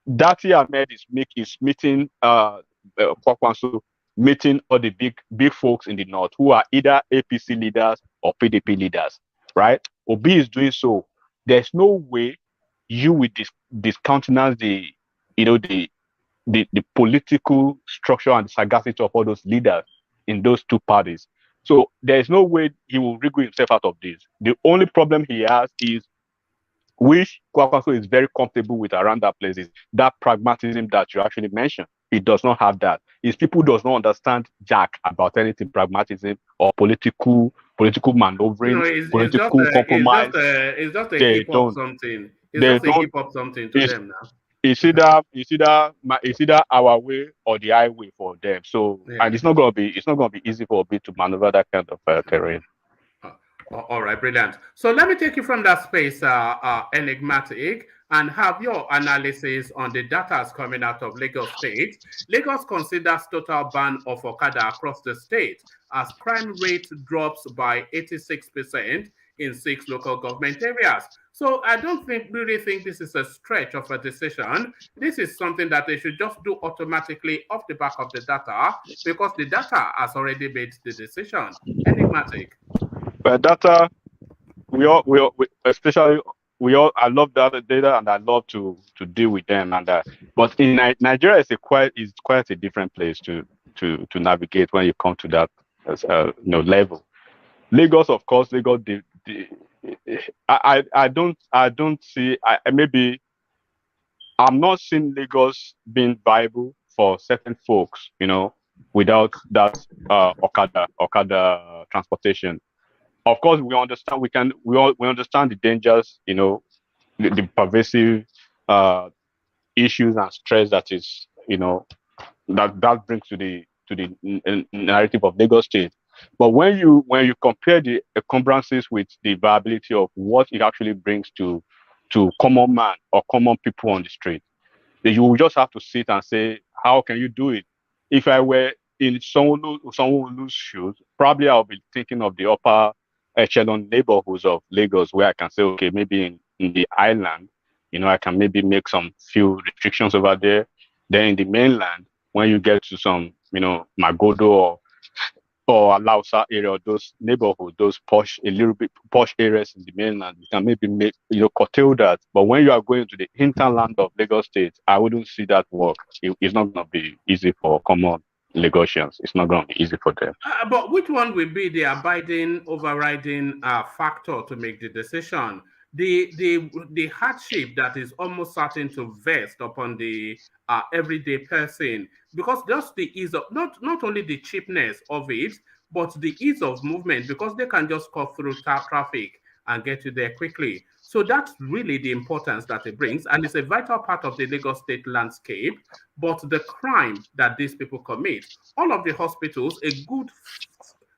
Speaker 13: Dati Ahmed is meeting Kwankwaso, meeting all the big folks in the north who are either APC leaders or PDP leaders, right? Obi is doing so. There's no way you will discountenance the political structure and the sagacity of all those leaders in those two parties. So there is no way he will wriggle himself out of this. The only problem he has is, which Kwankwaso is very comfortable with around that place, is that pragmatism that you actually mentioned. He does not have that. His people does not understand jack about anything pragmatism or political maneuvering, political compromise.
Speaker 1: It's just a hip hop something. It's just a hip hop something to them now.
Speaker 13: It's either our way or the highway for them. So, and it's not gonna be easy for Obi to maneuver that kind of terrain.
Speaker 1: All right, brilliant. So let me take you from that space, enigmatic, and have your analysis on the data coming out of Lagos State. Lagos considers total ban of Okada across the state as crime rate drops by 86% in 6 local government areas. So I don't really think this is a stretch of a decision. This is something that they should just do automatically off the back of the data because the data has already made the decision. Enigmatic.
Speaker 13: But data, especially I love data and I love to deal with them but in Nigeria is quite a different place to navigate when you come to that level. Lagos, of course, Lagos. I don't see. Maybe I'm not seeing Lagos being viable for certain folks, without that Okada transportation. Of course, we understand. We understand the dangers, the pervasive issues and stress that is, that brings to the narrative of Lagos State. But when you compare the encumbrances with the viability of what it actually brings to common man or common people on the street, you will just have to sit and say, how can you do it? If I were in someone who's shoes, probably I'll be thinking of the upper echelon neighborhoods of Lagos, where I can say, okay, maybe in the island, I can maybe make some few restrictions over there. Then in the mainland, when you get to some, Magodo or Alausa area, those neighborhoods, those a little bit posh areas in the mainland, you can maybe make, curtail that. But when you are going to the hinterland of Lagos State, I wouldn't see that work. It's not going to be easy for common Lagosians. It's not going to be easy for them.
Speaker 1: But which one will be the overriding factor to make the decision? The hardship that is almost certain to vest upon the everyday person, because just the ease of not only the cheapness of it, but the ease of movement, because they can just cut through traffic and get you there quickly. So that's really the importance that it brings, and it's a vital part of the Lagos State landscape. But the crime that these people commit, all of the hospitals, a good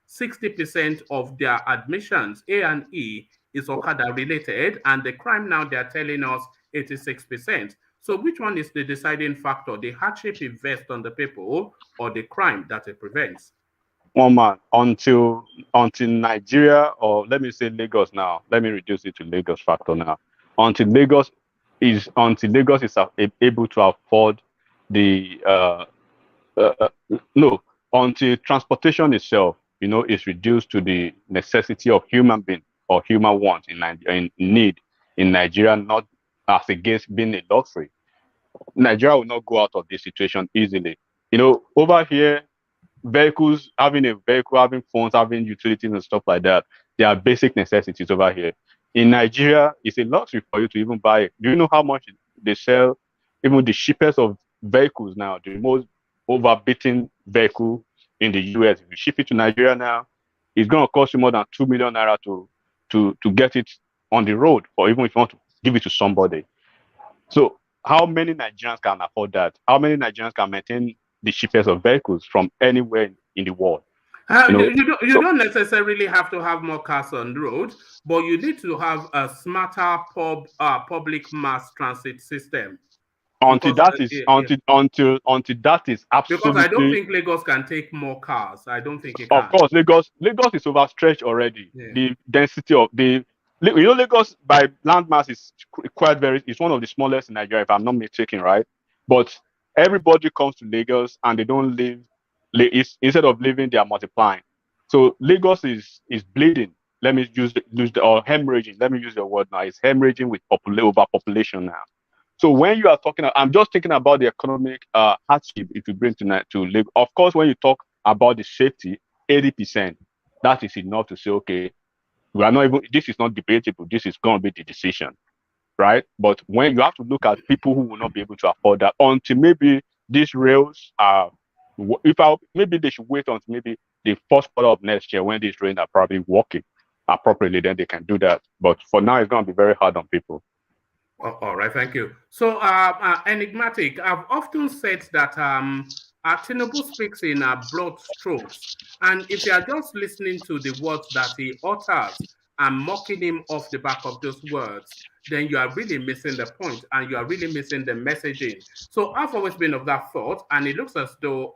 Speaker 1: 60% of their admissions, A&E, is Okada related, and the crime now they're telling us 86%. So which one is the deciding factor? The hardship it vests on the people or the crime that it prevents?
Speaker 13: One man, until Nigeria, or let me say Lagos now, let me reduce it to Lagos factor now. Until Lagos is able to afford until transportation itself, is reduced to the necessity of human being or human want in need in Nigeria, not as against being a luxury. Nigeria will not go out of this situation easily. Over here, having a vehicle, having phones, having utilities and stuff like that, they are basic necessities over here. In Nigeria, it's a luxury for you to even buy it. Do you know how much they sell even the cheapest of vehicles now, the most overbeaten vehicle in the US? If you ship it to Nigeria now, it's going to cost you more than 2 million naira to get it on the road, or even if you want to give it to somebody. So how many Nigerians can afford that? How many Nigerians can maintain the cheapest of vehicles from anywhere in the world?
Speaker 1: You don't necessarily have to have more cars on the road, but you need to have a smarter public mass transit system.
Speaker 13: Until that is absolutely.
Speaker 1: Because I don't think Lagos can take more cars. I don't think it can.
Speaker 13: Of course, Lagos is overstretched already. Yeah. The density of Lagos by landmass is it's one of the smallest in Nigeria, if I'm not mistaken, right? But everybody comes to Lagos and they don't live. Instead of living, they are multiplying. So Lagos is bleeding. Let me use or hemorrhaging. Let me use the word now. It's hemorrhaging with overpopulation now. So when you are talking, I'm just thinking about the economic hardship if you bring to Lagos. Of course, when you talk about the safety, 80%, that is enough to say, okay, we are not even. This is not debatable. This is going to be the decision, right? But when you have to look at people who will not be able to afford that, until maybe these rails are. Maybe they should wait until maybe the first quarter of next year when these rails are probably working appropriately, then they can do that. But for now, it's going to be very hard on people.
Speaker 1: All right, thank you. So, enigmatic, I've often said that Tinubu speaks in broad strokes, and if you are just listening to the words that he utters, and mocking him off the back of those words, then you are really missing the point and you are really missing the messaging. So I've always been of that thought, and it looks as though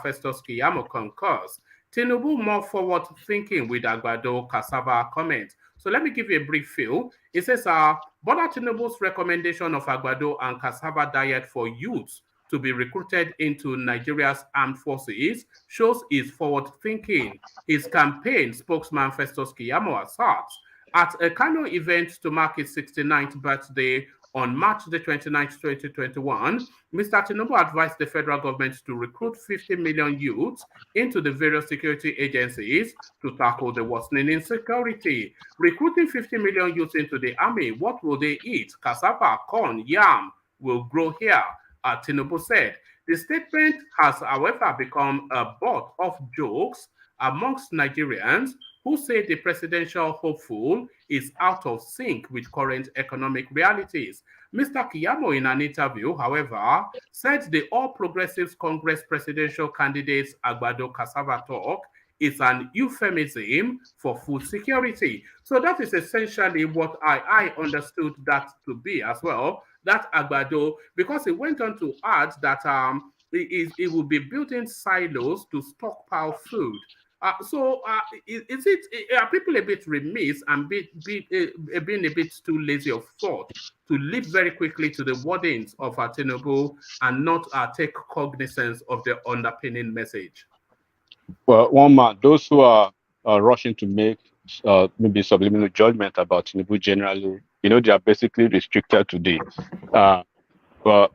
Speaker 1: Festus Kiamo concurs. Tinubu more forward thinking with Agbado cassava comment. So let me give you a brief feel. It says, Bola Tinubu's recommendation of Agbado and cassava diet for youths to be recruited into Nigeria's armed forces shows his forward thinking. His campaign spokesman Festus Kiamo asserts at a Kano event to mark his 69th birthday on March the 29th, 2021, Mr. Tinubu advised the federal government to recruit 50 million youths into the various security agencies to tackle the worsening insecurity. Recruiting 50 million youths into the army, what will they eat? Cassava, corn, yam will grow here, Tinubu said. The statement has, however, become a butt of jokes amongst Nigerians who say the presidential hopeful is out of sync with current economic realities. Mr. Kiamo, in an interview, however, said the All Progressives Congress presidential candidate's Agbado cassava talk is an euphemism for food security. So that is essentially what I understood that to be as well, that Agbado, because he went on to add that it will be building silos to stockpile food. Are people a bit remiss and being a bit too lazy of thought to leap very quickly to the wordings of Tinubu and not take cognizance of the underpinning message?
Speaker 13: Well, one man, those who are rushing to make maybe subliminal judgment about Tinubu generally, they are basically restricted to the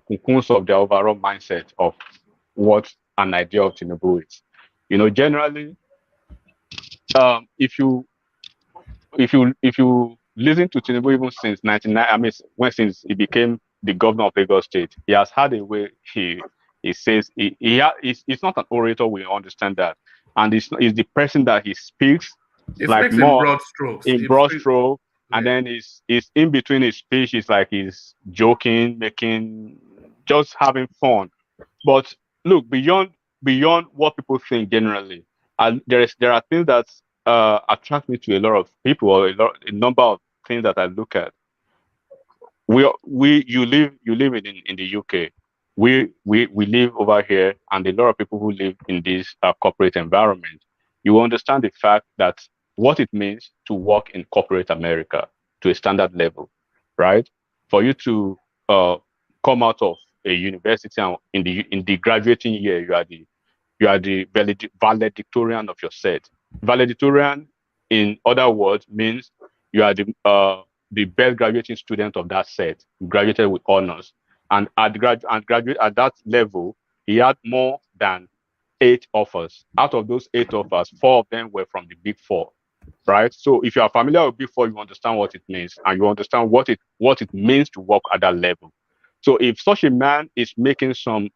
Speaker 13: cocoons of their overall mindset of what an idea of Tinubu is. Generally, if you listen to Tinubu even since 1999, since he became the governor of Lagos State, he has had a way he says he's not an orator. We understand that, and it's the person that he speaks like more
Speaker 1: in broad strokes.
Speaker 13: And then it's in between his speech. It's like he's joking, just having fun. But look, beyond what people think generally, there are things that attract me to a lot of people, or a number of things that I look at. You live in the UK. We live over here, and a lot of people who live in this corporate environment. You understand the fact that what it means to work in corporate America to a standard level, right? For you to come out of a university and in the graduating year, you are the valedictorian of your set. Valedictorian, in other words, means you are the best graduating student of that set. You graduated with honors, and at that level, he had more than 8 offers. Out of those 8 offers, 4 of them were from the Big Four, right? So if you are familiar with Big Four, you understand what it means, and you understand what it means to work at that level. So if such a man is making some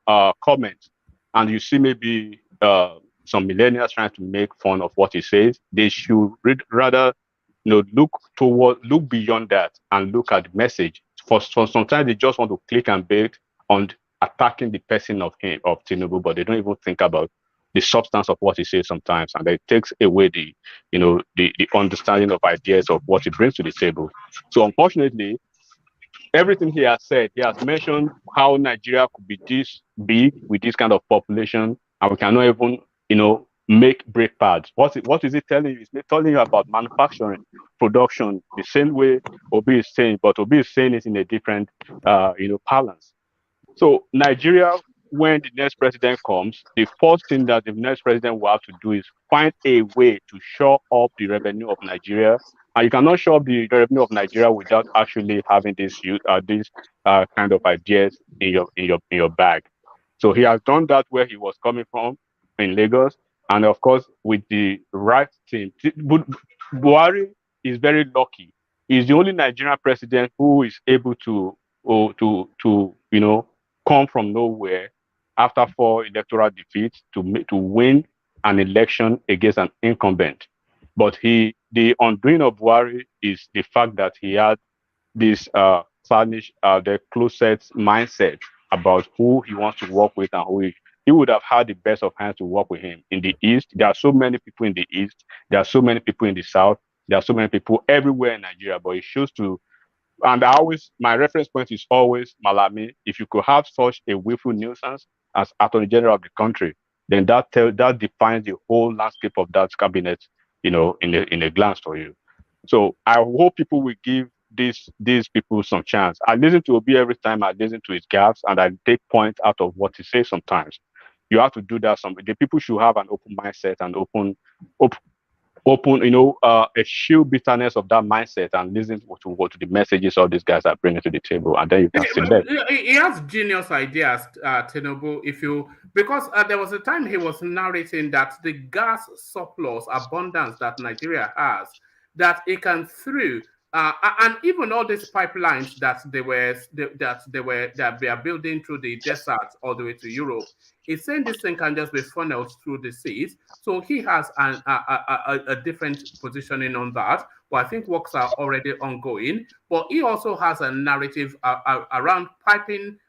Speaker 13: comments, and you see maybe some millennials trying to make fun of what he says, they should rather look beyond that and look at the message. For sometimes they just want to click and bait on attacking the person of Tinubu, but they don't even think about the substance of what he says sometimes, and it takes away the understanding of ideas of what he brings to the table. So unfortunately, everything he has said, he has mentioned how Nigeria could be this big with this kind of population, and we cannot even, make brake pads. What is it telling you? It's telling you about manufacturing, production, the same way Obi is saying, but Obi is saying it in a different, balance. So Nigeria, when the next president comes, the first thing that the next president will have to do is find a way to shore up the revenue of Nigeria. And you cannot shore up the revenue of Nigeria without actually having these kind of ideas in your bag. So he has done that where he was coming from in Lagos, and of course with the right team. Buhari is very lucky. He's the only Nigerian president who is able to come from nowhere after 4 electoral defeats to win an election against an incumbent. But the undoing of Buhari is the fact that he had this the closet mindset about who he wants to work with and he would have had the best of hands to work with him. In the East, there are so many people in the East. There are so many people in the South. There are so many people everywhere in Nigeria. But he chose to, and my reference point is always Malami. If you could have such a willful nuisance as Attorney General of the country, then that defines the whole landscape of that cabinet, in a glance for you. So I hope people will give these people some chance. I listen to Obi every time. I listen to his gaps, and I take points out of what he says sometimes. You have to do that. The people should have an open mindset and open, a sheer bitterness of that mindset and listen to the messages all these guys are bringing to the table, and then you can select.
Speaker 1: He has genius ideas, Tinubu. Because there was a time he was narrating that the gas surplus abundance that Nigeria has, that it can through. And even all these pipelines that they are building through the desert all the way to Europe, it's saying this thing can just be funneled through the seas. So he has a different positioning on that. But I think works are already ongoing. But he also has a narrative around sparking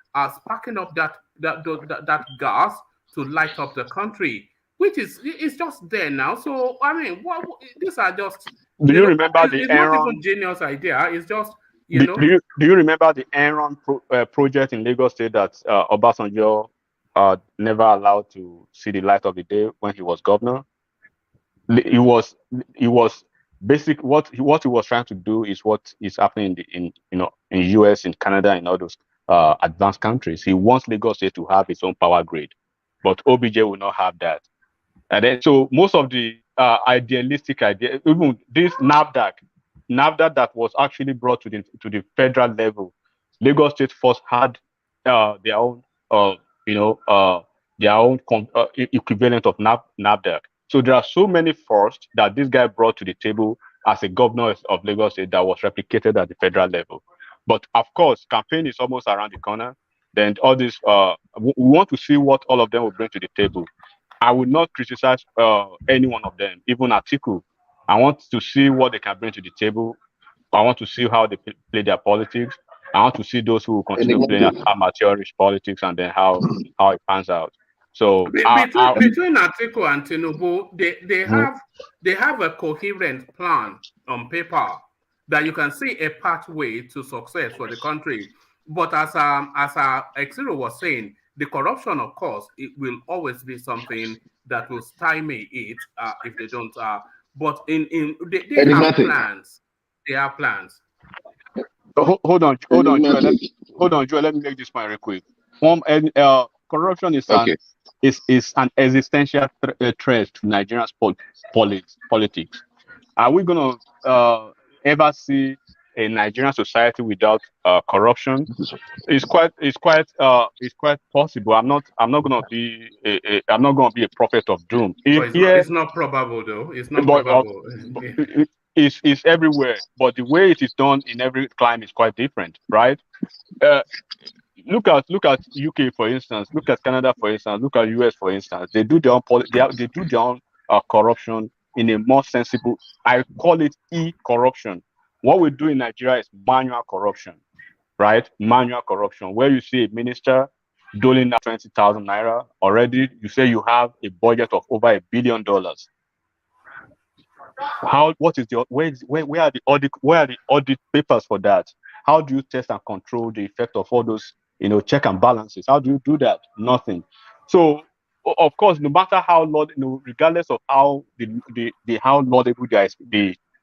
Speaker 1: up that gas to light up the country, which is just there now. So I mean, these are just.
Speaker 13: Do you remember the
Speaker 1: It's
Speaker 13: Enron?
Speaker 1: not even genius idea. It's just
Speaker 13: Do you remember the Enron project in Lagos State that Obasanjo never allowed to see the light of the day when he was governor? He was basic. What he was trying to do is what is happening in US, in Canada, and all those advanced countries. He wants Lagos State to have its own power grid, but OBJ will not have that. And then, so most of the idealistic idea, even this NAFDAC that was actually brought to the federal level, Lagos State first had their own equivalent of NAFDAC. So there are so many firsts that this guy brought to the table as a governor of Lagos State that was replicated at the federal level. But of course, campaign is almost around the corner. Then all this, we want to see what all of them will bring to the table. I would not criticize any one of them, even Atiku. I want to see what they can bring to the table. I want to see how they play their politics. I want to see those who continue playing amateurish politics, and then how it pans out. So
Speaker 1: between Atiku and Tinubu, they have a coherent plan on paper that you can see a pathway to success for the country. But as Exiro was saying, the corruption, of course, it will always be something that will stymie it if they don't. But they have plans. They have plans.
Speaker 13: Hold on, Joel. Let me make this point real quick. Corruption is an existential threat to Nigeria's politics. Are we gonna ever see a Nigerian society without corruption? It's quite possible. I'm not gonna be a prophet of doom.
Speaker 1: It's not probable though. It's not probable.
Speaker 13: It's everywhere, but the way it is done in every climate is quite different, right? Look at UK for instance. Look at Canada for instance. Look at US for instance. They do their own corruption in a more sensible. I call it e-corruption. What we do in Nigeria is manual corruption, right? Manual corruption, where you see a minister doling out 20,000 naira already. You say you have a budget of over $1 billion. Where are the audit papers for that? How do you test and control the effect of all those check and balances? How do you do that? Nothing. So of course, no matter how regardless of how how laudable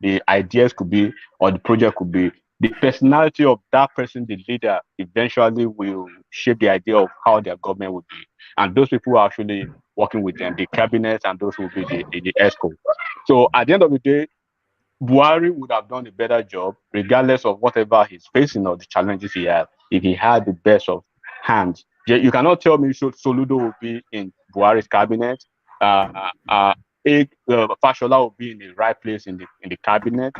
Speaker 13: the ideas could be or the project could be, the personality of that person, the leader, eventually will shape the idea of how their government would be. And those people are actually working with them, the cabinet, and those will be the ESCO. So at the end of the day, Buhari would have done a better job, regardless of whatever he's facing or the challenges he had, if he had the best of hands. You cannot tell me Soludo will be in Buhari's cabinet. Fashola will be in the right place in the cabinet.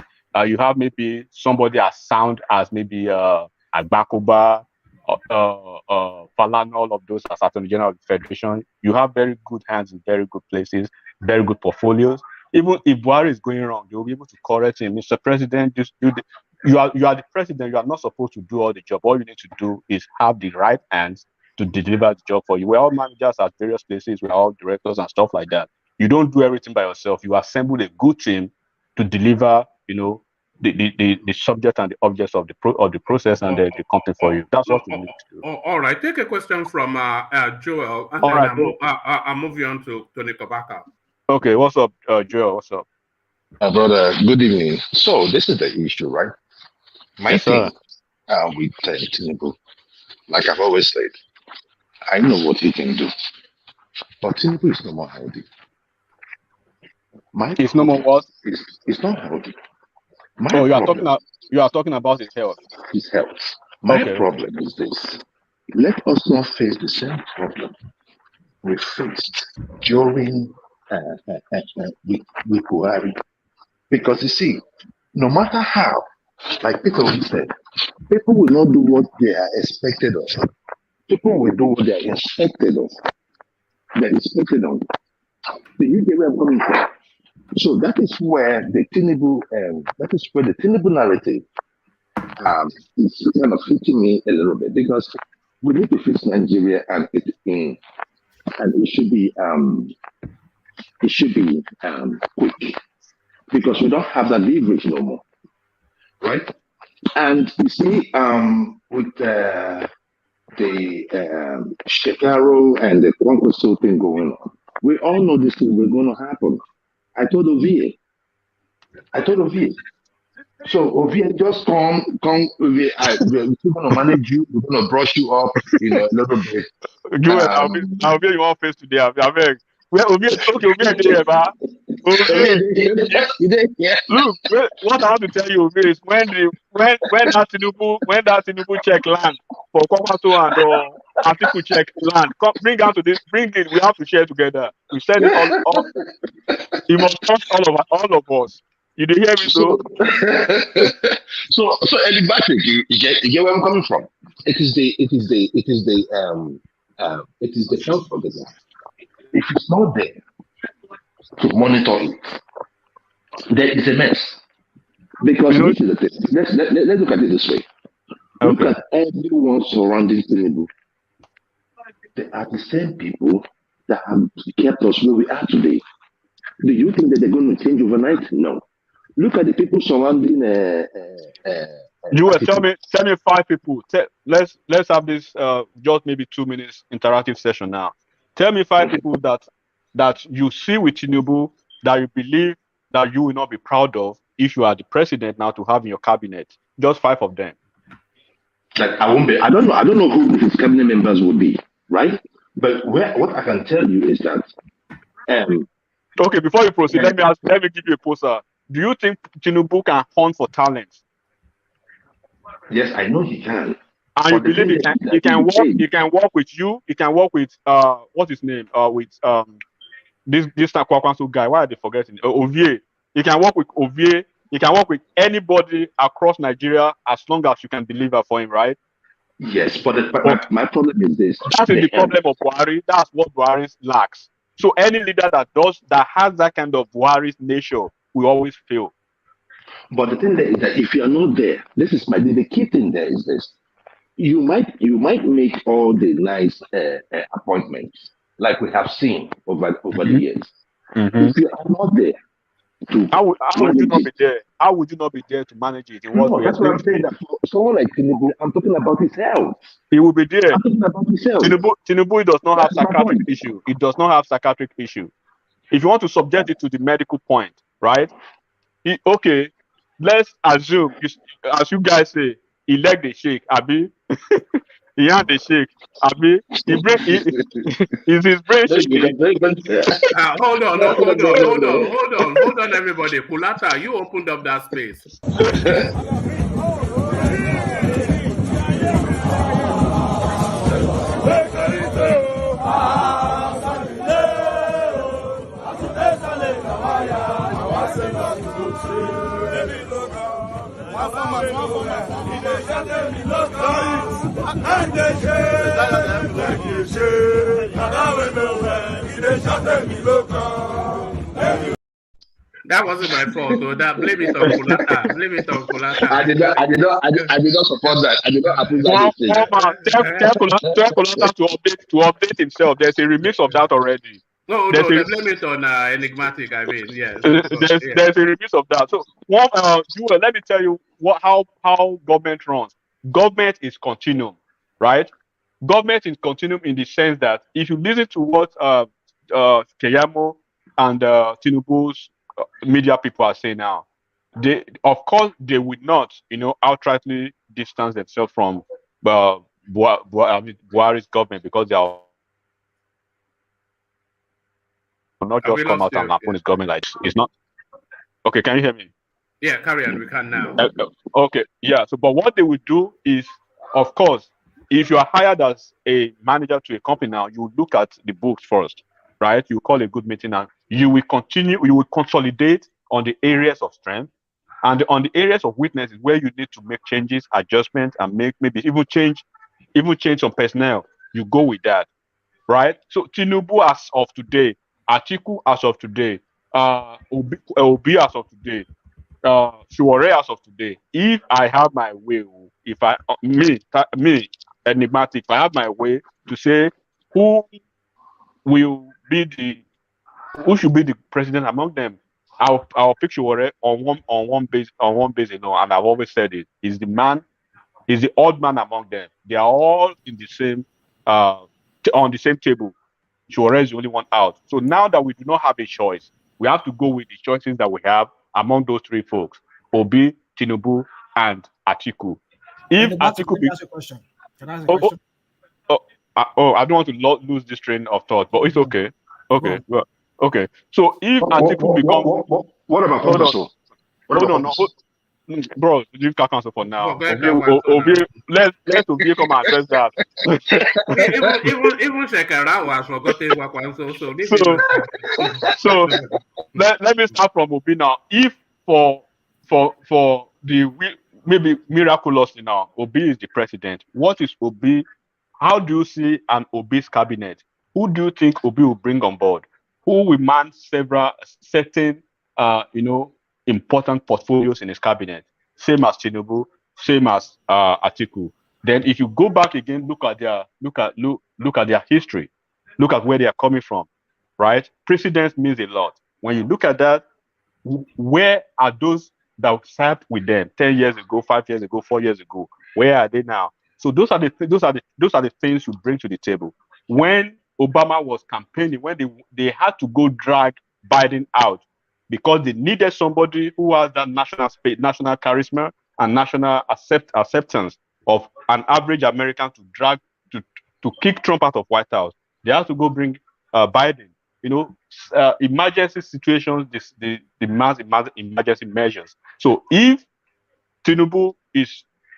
Speaker 13: You have maybe somebody as sound as maybe Agbakoba, Falana, all of those as Attorney General of the Federation. You have very good hands in very good places, very good portfolios. Even if Buhari is going wrong, you'll be able to correct him. Mr. President, you are the president. You are not supposed to do all the job. All you need to do is have the right hands to deliver the job for you. We're all managers at various places. We're all directors and stuff like that. You don't do everything by yourself. You assemble a good team to deliver, the subject and the objects of the process and the company for you. That's what we need to do.
Speaker 1: All right. Take a question from Joel, and
Speaker 13: All
Speaker 1: then
Speaker 13: right,
Speaker 1: I'll move you on to Tony KABAKA.
Speaker 13: Okay, what's up, Joel? What's up?
Speaker 16: Brother, good evening. So this is the issue, right? My
Speaker 13: Yes,
Speaker 16: thing
Speaker 13: sir.
Speaker 16: with Tinubu, like I've always said, I know what he can do, but Tinubu is no more healthy. My
Speaker 13: It's no more what?
Speaker 16: It's not healthy.
Speaker 13: Oh, you are
Speaker 16: Problem,
Speaker 13: talking about his health.
Speaker 16: his health. My
Speaker 13: Okay.
Speaker 16: problem is this: let us not face the same problem we faced during with Buhari, because you see, no matter how, like people will say, people will not do what they are expected of. People will do what they are expected of. They're expected of. Do you get where I'm coming from? So that is where the Tinubu narrative is kind of hitting me a little bit, because we need to fix Nigeria, and it should be quick, because we don't have that leverage no more, right? And you see, with the Shekarau and the Kwankwaso thing going on, we all know this thing was going to happen. I told Ovie. So Ovie, just come, Ovie. We're going to manage you. We're going to brush you up, a little bit.
Speaker 13: Joel, I'll be your face today. I'll beg. Ovie, look, what I want to tell you is when that Tinubu check land for Kwankwaso and Atiku check land, bring it. We have to share together. We send it all. It must trust all of us. You did hear me, so
Speaker 16: Eddie Patrick, you get where I'm coming from. It is the health of the guy. If it's not there to monitor it, then it's a mess. Because this is the thing. Let's look at it this way. Look at everyone surrounding Tinubu. They are the same people that have kept us where we are today. Do you think that they're going to change overnight? No. Look at the people surrounding.
Speaker 13: You will tell me 5 people. Let's have this just maybe 2 minutes interactive session now. Tell me 5 people that you see with Tinubu that you believe that you will not be proud of if you are the president now to have in your cabinet. Just 5 of them.
Speaker 16: Like I won't be. I don't know who his cabinet members will be, right? But what I can tell you is that.
Speaker 13: Okay, before you proceed, let me give you a poster. Do you think Tinubu can hunt for talent?
Speaker 16: Yes, I know he can.
Speaker 13: And you believe he can work with you. He can work with what's his name? With this Kwankwaso guy. Why are they forgetting? Ovie. He can work with Ovie. He can work with anybody across Nigeria as long as you can deliver for him, right?
Speaker 16: Yes, but my problem is this.
Speaker 13: That is the problem of Buhari. That's what Buhari lacks. So any leader that has that kind of Buhari's nature will always fail.
Speaker 16: But the thing there is that if you are not there, the key thing there is this. You might make all the nice appointments like we have seen over the years. If you are not there,
Speaker 13: how would you not be there? How would you not be there to manage it?
Speaker 16: That's what I'm saying. That for someone like Tinubu, I'm talking about his health.
Speaker 13: He will be there.
Speaker 16: I'm talking about his health.
Speaker 13: Tinubu does not have psychiatric issue. It does not have psychiatric issue. If you want to subject it to the medical point, right? Okay, let's assume, as you guys say, he leg the shake, Abi. He had the shake, Abi. Is his brain shaking?
Speaker 1: Hold on, everybody. Pulata, you opened up that space. That wasn't my fault. So that blame it on Kulata. Blame it on Kulata.
Speaker 16: I did not support that. I did not approve that.
Speaker 13: Tell Kolata to update himself. There's a remix of that already.
Speaker 1: No,
Speaker 13: There's
Speaker 1: they blame it on Enigmatic. I mean, yes.
Speaker 13: There's a remix of that. So Jewel, let me tell you how government runs. Government is continuum, right? Government is continuum in the sense that if you listen to what KEYAMO and Tinubu's media people are saying now, they of course they would not, outrightly distance themselves from Buhari's government because they are not just come out and oppose his government like it's not. Okay, can you hear me?
Speaker 1: Yeah, carry on. We can now.
Speaker 13: Okay, yeah. So, but what they would do is, of course, if you are hired as a manager to a company now, you look at the books first, right? You call a good meeting and you will consolidate on the areas of strength and on the areas of weaknesses where you need to make changes, adjustments, and maybe even change some personnel. You go with that, right? So Tinubu as of today, Atiku as of today, Obi as of today, Shuare as of today. If I have my way, enigmatic, if I have my way to say who should be the president among them, I'll pick Shuare on one base, and I've always said it. He's the odd man among them. They are all in the same on the same table. Shuare is the only one out. So now that we do not have a choice, we have to go with the choices that we have among those three folks: Obi, Tinubu, and Atiku. If Atiku,
Speaker 17: can I ask a question? Can I ask a question?
Speaker 13: I don't want to lose this train of thought, but it's okay. Okay, well, okay. So if Atiku becomes,
Speaker 16: what about Kwankwaso?
Speaker 13: Bro, leave Kwankwaso for now. Obi, let Obi come and address that.
Speaker 1: Even Shekarau has forgotten Kwankwaso.
Speaker 13: So let me start from Obi now. If for the maybe miraculously now, Obi is the president. What is Obi? How do you see an Obi's cabinet? Who do you think Obi will bring on board? Who will man certain important portfolios in his cabinet? Same as Tinubu, same as Atiku. Then if you go back again, look at their history, look at where they are coming from, right? Precedence means a lot. When you look at that, where are those that sat with them 10 years ago, 5 years ago, 4 years ago? Where are they now? So those are the things you bring to the table. When Obama was campaigning, when they had to go drag Biden out because they needed somebody who has that national charisma and national acceptance of an average American to kick Trump out of White House. They have to go bring Biden. Emergency situations, the mass emergency measures. So if Tinubu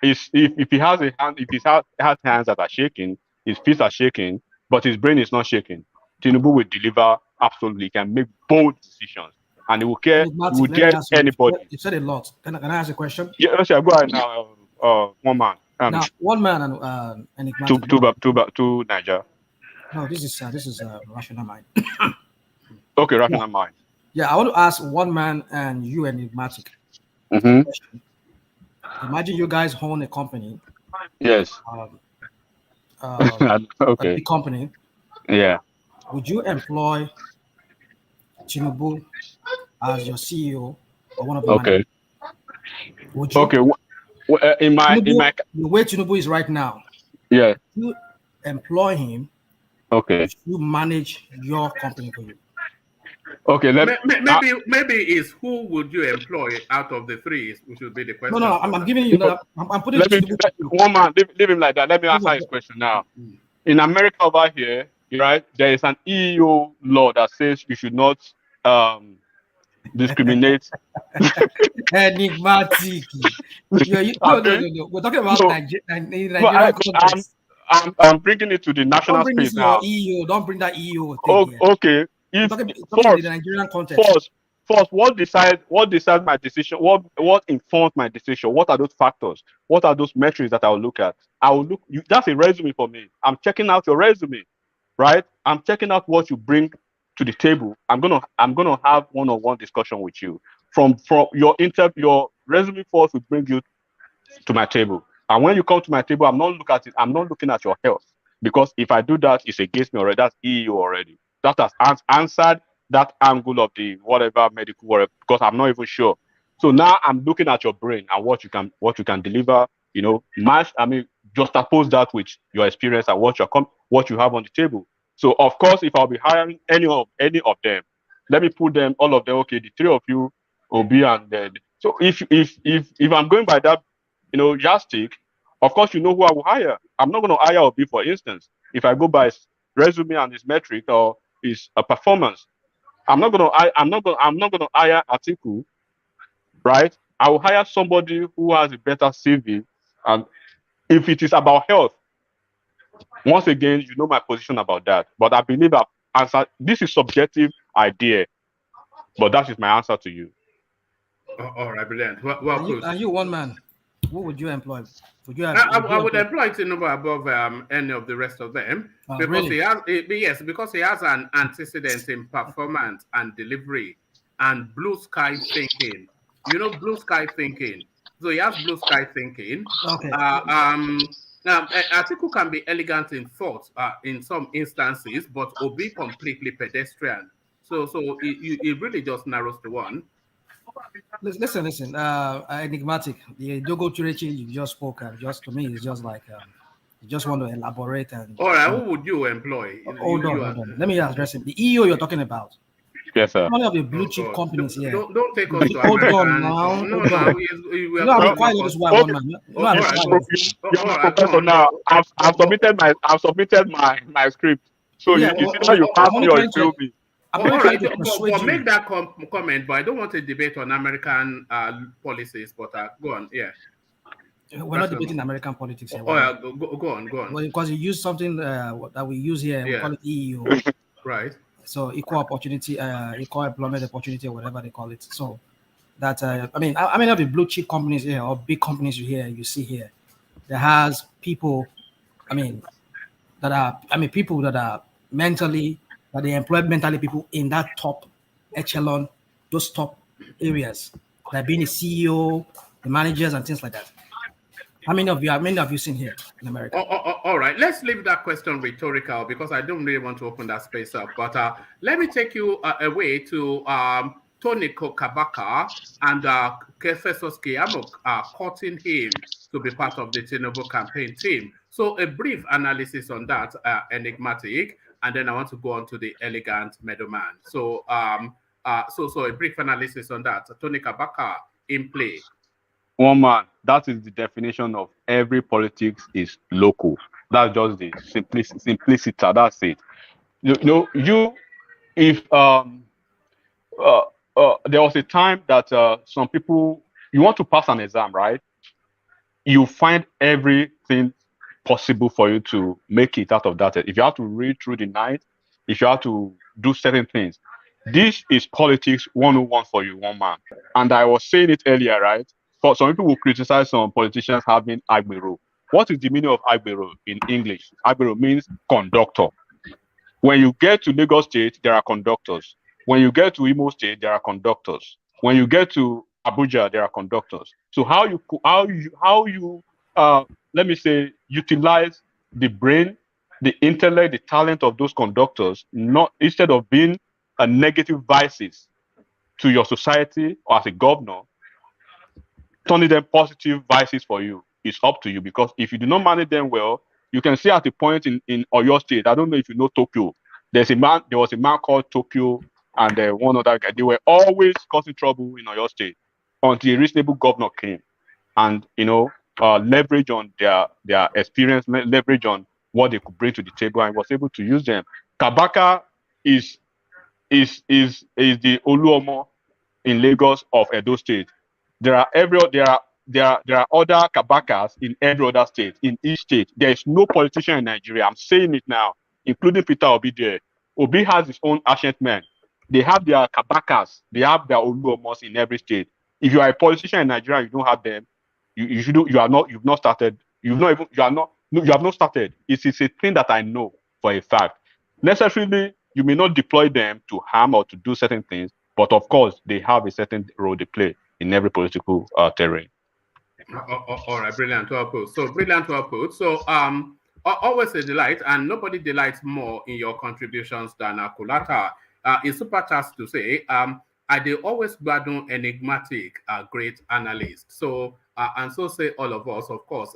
Speaker 13: if he has a hand, if he has hands that are shaking, his feet are shaking, but his brain is not shaking, Tinubu will deliver absolutely. He can make bold decisions, and he will care. He will get anybody.
Speaker 17: You said a lot. Can I ask a question?
Speaker 13: Yeah, sure. Go ahead now. One man.
Speaker 17: Now, one man and enigmatic.
Speaker 13: Two Niger.
Speaker 17: No, this is rational mind.
Speaker 13: Okay, rational mind.
Speaker 17: Yeah, I want to ask one man and you enigmatic.
Speaker 13: Mm-hmm.
Speaker 17: Imagine you guys own a company.
Speaker 13: Yes.
Speaker 17: Okay. A big company.
Speaker 13: Yeah.
Speaker 17: Would you employ Tinubu as your CEO or one of the managers? Would you?
Speaker 13: Okay. In my
Speaker 17: the way Tinubu is right now.
Speaker 13: Yeah.
Speaker 17: You employ him.
Speaker 13: Okay.
Speaker 17: You manage your company for you.
Speaker 13: Okay,
Speaker 1: maybe is who would you employ out of the three? Which would be the question.
Speaker 17: No, I'm giving you that. I'm putting
Speaker 13: one man. Leave him like that. Let me answer his question now. In America over here, right, there is an EU law that says you should not discriminate.
Speaker 17: Enigmatic. No. We're talking about Nigerian context.
Speaker 13: I'm bringing it to the national space now.
Speaker 17: EU. Don't bring that EU
Speaker 13: thing. Okay. If
Speaker 17: talking in the Nigerian context.
Speaker 13: First, what decides my decision? What informs my decision? What are those factors? What are those metrics that I will look at? That's a resume for me. I'm checking out your resume, right? I'm checking out what you bring to the table, I'm gonna have one-on-one discussion with you. From your resume first will bring you to my table. And when you come to my table, I'm not looking at your health, because if I do that, it's against me already. That's EU already. That has answered that angle of the whatever medical whatever, because I'm not even sure. So now I'm looking at your brain and what you can deliver. Just oppose that with your experience and what you have on the table. So of course, if I'll be hiring any of them, let me put them all of them. Okay, the three of you will be, and then so if I'm going by that, yardstick, of course, who I will hire. I'm not going to hire Obi, for instance. If I go by his resume and his metric or his performance, I'm not going to hire Atiku, right? I will hire somebody who has a better CV. And if it is about health, once again, you know my position about that. But I believe I've answered. This is subjective idea, but that is my answer to you.
Speaker 1: All right, brilliant. Well,
Speaker 17: are you one man? Who would you employ?
Speaker 1: I would employ Tinubu above any of the rest of them, because
Speaker 17: really?
Speaker 1: because he has an antecedent in performance and delivery and blue sky thinking. Blue sky thinking. So he has blue sky thinking.
Speaker 17: Okay.
Speaker 1: Atiku can be elegant in thought in some instances, but Obi completely pedestrian. So it really just narrows the one.
Speaker 17: Listen. Enigmatic. The Dogo Churechi you just spoke of, just to me, it's just like you just want to elaborate and.
Speaker 1: All right, who would you employ?
Speaker 17: Hold on. Let me address it. The EU you're talking about.
Speaker 13: Yes, sir.
Speaker 17: One of the blue chip companies here.
Speaker 1: Don't take us to
Speaker 17: Hold
Speaker 1: American.
Speaker 17: on now.
Speaker 1: No,
Speaker 17: I'm quite this why one man.
Speaker 13: Professor, now I've submitted my script. So it's either you pass me or you fail me.
Speaker 1: But make that comment, but I don't want a debate on American policies. But go on, yeah.
Speaker 17: We're not debating American politics here.
Speaker 1: Go on.
Speaker 17: Well, because you use something that we use here, we call it EU.
Speaker 1: Right.
Speaker 17: So equal opportunity, equal employment opportunity, or whatever they call it. So that I mean of the blue chip companies here or big companies you see here, there has people, people that are mentally, that they employ mentally people in that top echelon, those top areas, like being a CEO, the managers and things like that. How many of you have you seen here in America?
Speaker 1: All right, let's leave that question rhetorical because I don't really want to open that space up. But let me take you away to Tony KABAKA and Festus KEYAMO courting him to be part of the Tinubu campaign team. So a brief analysis on that, enigmatic, and then I want to go on to the elegant middleman. So so a brief analysis on that. Tony KABAKA in play.
Speaker 13: One man, that is the definition of every politics is local. That's just the simplicity. That's it. If there was a time that some people, you want to pass an exam, right? You find everything possible for you to make it out of that. If you have to read through the night, if you have to do certain things, this is politics 101 for you, one man. And I was saying it earlier, right? For some people will criticize some politicians having agbero. What is the meaning of agbero in English? Agbero means conductor. When you get to Lagos State, there are conductors. When you get to Imo State, there are conductors. When you get to Abuja, there are conductors. So how you let me say utilize the brain, the intellect, the talent of those conductors, not instead of being a negative vices to your society or as a governor, turning them positive vices for you. It's up to you, because if you do not manage them well, you can see at the point in Oyo State, I don't know if you know Tokyo. There was a man called Tokyo and one other guy. They were always causing trouble in Oyo State until a reasonable governor came and leverage on their experience, leverage on what they could bring to the table, and was able to use them. KABAKA is the Oluomo in Lagos of Edo State. There are other KABAKAs in every other state, in each state. There is no politician in Nigeria, I'm saying it now, including Peter Obi there. Obi has his own ancient men. They have their KABAKAs, they have their Oluomos in every state. If you are a politician in Nigeria, you don't have them, you have not started. It is a thing that I know for a fact. Necessarily, You may not deploy them to harm or to do certain things, but of course, they have a certain role they play in every political terrain.
Speaker 1: All right, brilliant to put. So brilliant to put. So always a delight, and nobody delights more in your contributions than Akulata. It's super task to say. I they always badon enigmatic, great analyst. So and so say all of us, of course.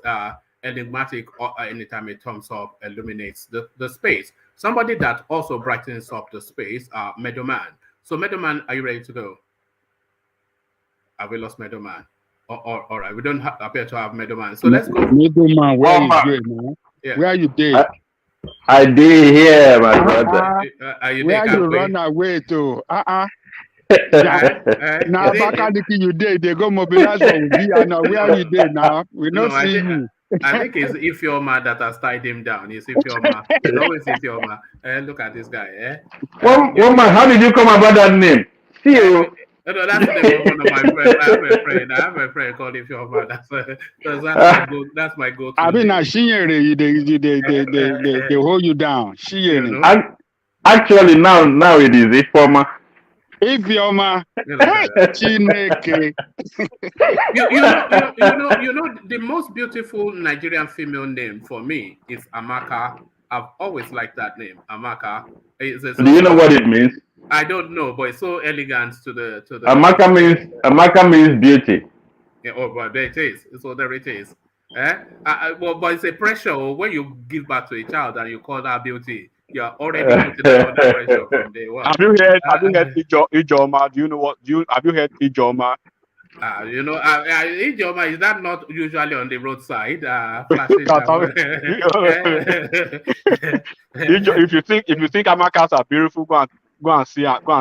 Speaker 1: Enigmatic anytime it comes up illuminates the space. Somebody that also brightens up the space, Meadowman. So Meadowman, are you ready to go? Have we lost Meadowman? All right, we don't appear to have Meadowman. So let's go.
Speaker 2: Meadowman, where you doing,
Speaker 1: Yeah.
Speaker 2: Where you did?
Speaker 18: I did here, my brother.
Speaker 2: Where you run away to? Now, Bakadiki, you did. They go mobilize for Ubi, and where you did now? We don't see you.
Speaker 1: I think it's Ifeoma that has tied him down. It's Ifeoma. It's always Ifeoma. Look at this guy.
Speaker 18: Woman, how did you come about that name? See you.
Speaker 1: No, that's the name of one of my friends. I have a friend called Ifeoma. That's my go-to.
Speaker 2: I mean, they hold you down.
Speaker 18: Actually, now it is Ifeoma.
Speaker 2: Ifeoma. Chineke.
Speaker 1: You know, the most beautiful Nigerian female name for me is Amaka. I've always liked that name, Amaka.
Speaker 18: Do you know what it means?
Speaker 1: I don't know, but it's so elegant to the.
Speaker 18: Amaka means beauty.
Speaker 1: Yeah, but there it is. So there it is. But it's a pressure when you give birth to a child and you call that beauty. You're already putting it under pressure from day one.
Speaker 13: Have you heard Ijoma? Do you know what? Have you heard Ijoma?
Speaker 1: Ijoma, is that not usually on the roadside? Flashing
Speaker 13: if you think Amakas are beautiful, go and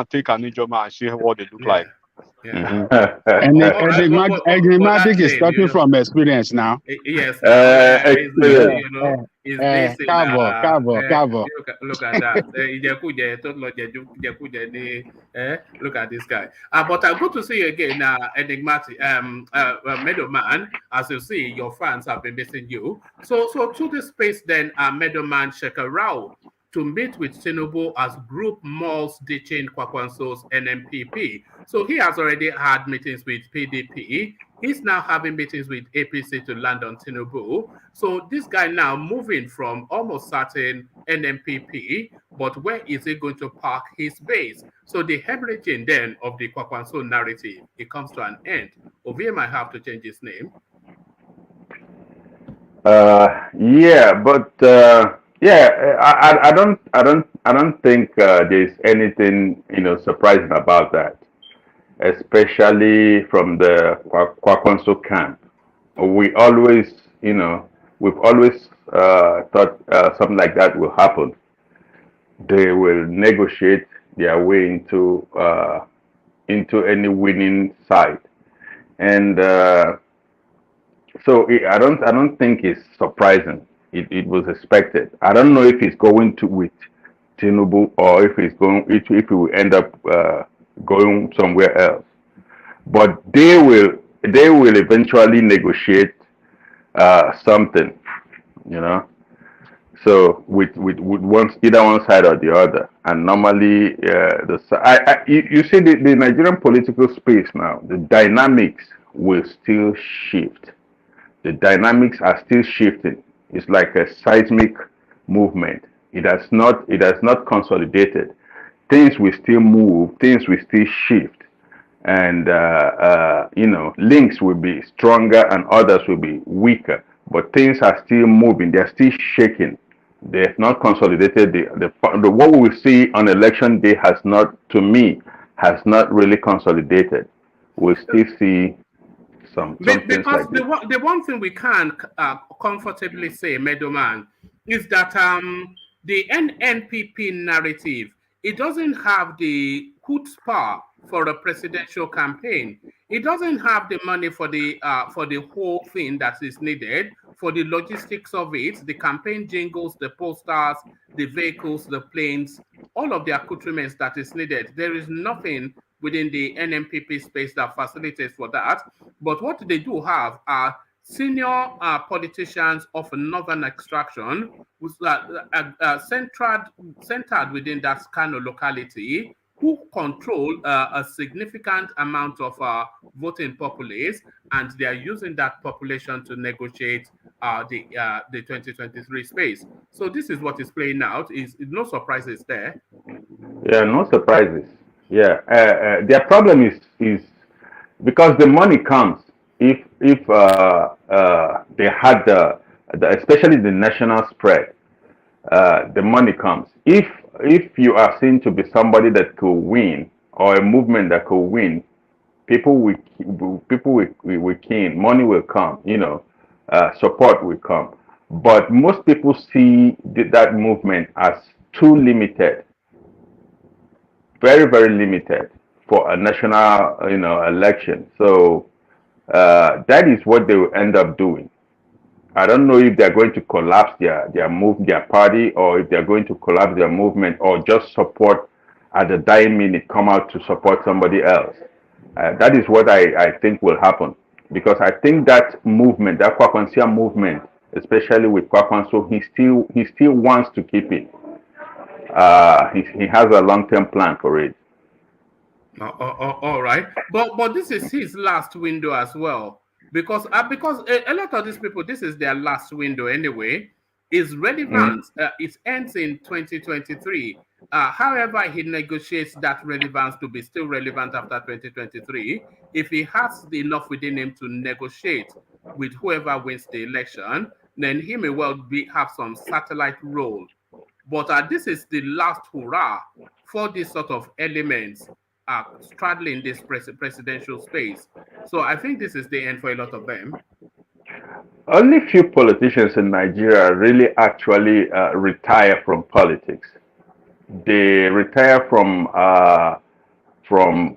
Speaker 13: take an Ijoma and see what they look like.
Speaker 2: Yeah. Enigmatic is talking from experience now.
Speaker 1: Yes.
Speaker 2: Look at
Speaker 1: that. Look at this guy. But I'm good to see you again, Enigmatic. Meadowman, as you see, your fans have been missing you. So to the space then, Meadowman Shekarau to meet with Tinubu as group malls ditching Kwankwaso's NNPP. So he has already had meetings with PDP. He's now having meetings with APC to land on Tinubu. So this guy now moving from almost certain NNPP, but where is he going to park his base? So the hemorrhaging then of the Kwankwaso narrative, it comes to an end. Ovie might have to change his name.
Speaker 18: I don't think there's anything surprising about that, especially from the Kwankwaso camp. We've always thought something like that will happen. They will negotiate their way into any winning side, and so I don't think it's surprising. It was expected. I don't know if he's going to with Tinubu or if he will end up going somewhere else. But they will eventually negotiate something, So with either one side or the other, and normally you see the Nigerian political space now, the dynamics will still shift. The dynamics are still shifting. It's like a seismic movement. It has not consolidated. Things will still move. Things will still shift, and links will be stronger and others will be weaker. But things are still moving. They're still shaking. They have not consolidated. What we will see on election day has not really consolidated. We'll still see.
Speaker 1: Because the one thing we can comfortably say, Meadowman, is that the NNPP narrative, it doesn't have the chutzpah for a presidential campaign. It doesn't have the money for the whole thing that is needed, for the logistics of it, the campaign jingles, the posters, the vehicles, the planes, all of the accoutrements that is needed. There is nothing within the NNPP space that facilitates for that. But what they do have are senior politicians of northern extraction centered within that kind of locality who control a significant amount of voting populace, and they are using that population to negotiate the 2023 space. So this is what is playing out. Is no surprises there.
Speaker 18: Yeah, no surprises. Yeah, their problem is because the money comes if they had especially the national spread, the money comes. If you are seen to be somebody that could win or a movement that could win, people will keen, money will come, support will come. But most people see that movement as too limited, very, very limited for a national, election. So that is what they will end up doing. I don't know if they're going to collapse their party, or if they're going to collapse their movement, or just support at the dying minute, come out to support somebody else. That is what I think will happen, because I think that movement, that Kwankwaso movement, especially with Kwankwaso, he still wants to keep it. He has a long-term plan for it.
Speaker 1: All right, but this is his last window as well, because a lot of these people, this is their last window anyway. Is relevant. It ends in 2023. However, he negotiates that relevance to be still relevant after 2023. If he has enough within him to negotiate with whoever wins the election, then he may well have some satellite role. But this is the last hurrah for this sort of elements straddling this presidential space. So I think this is the end for a lot of them.
Speaker 18: Only few politicians in Nigeria really actually retire from politics. They retire from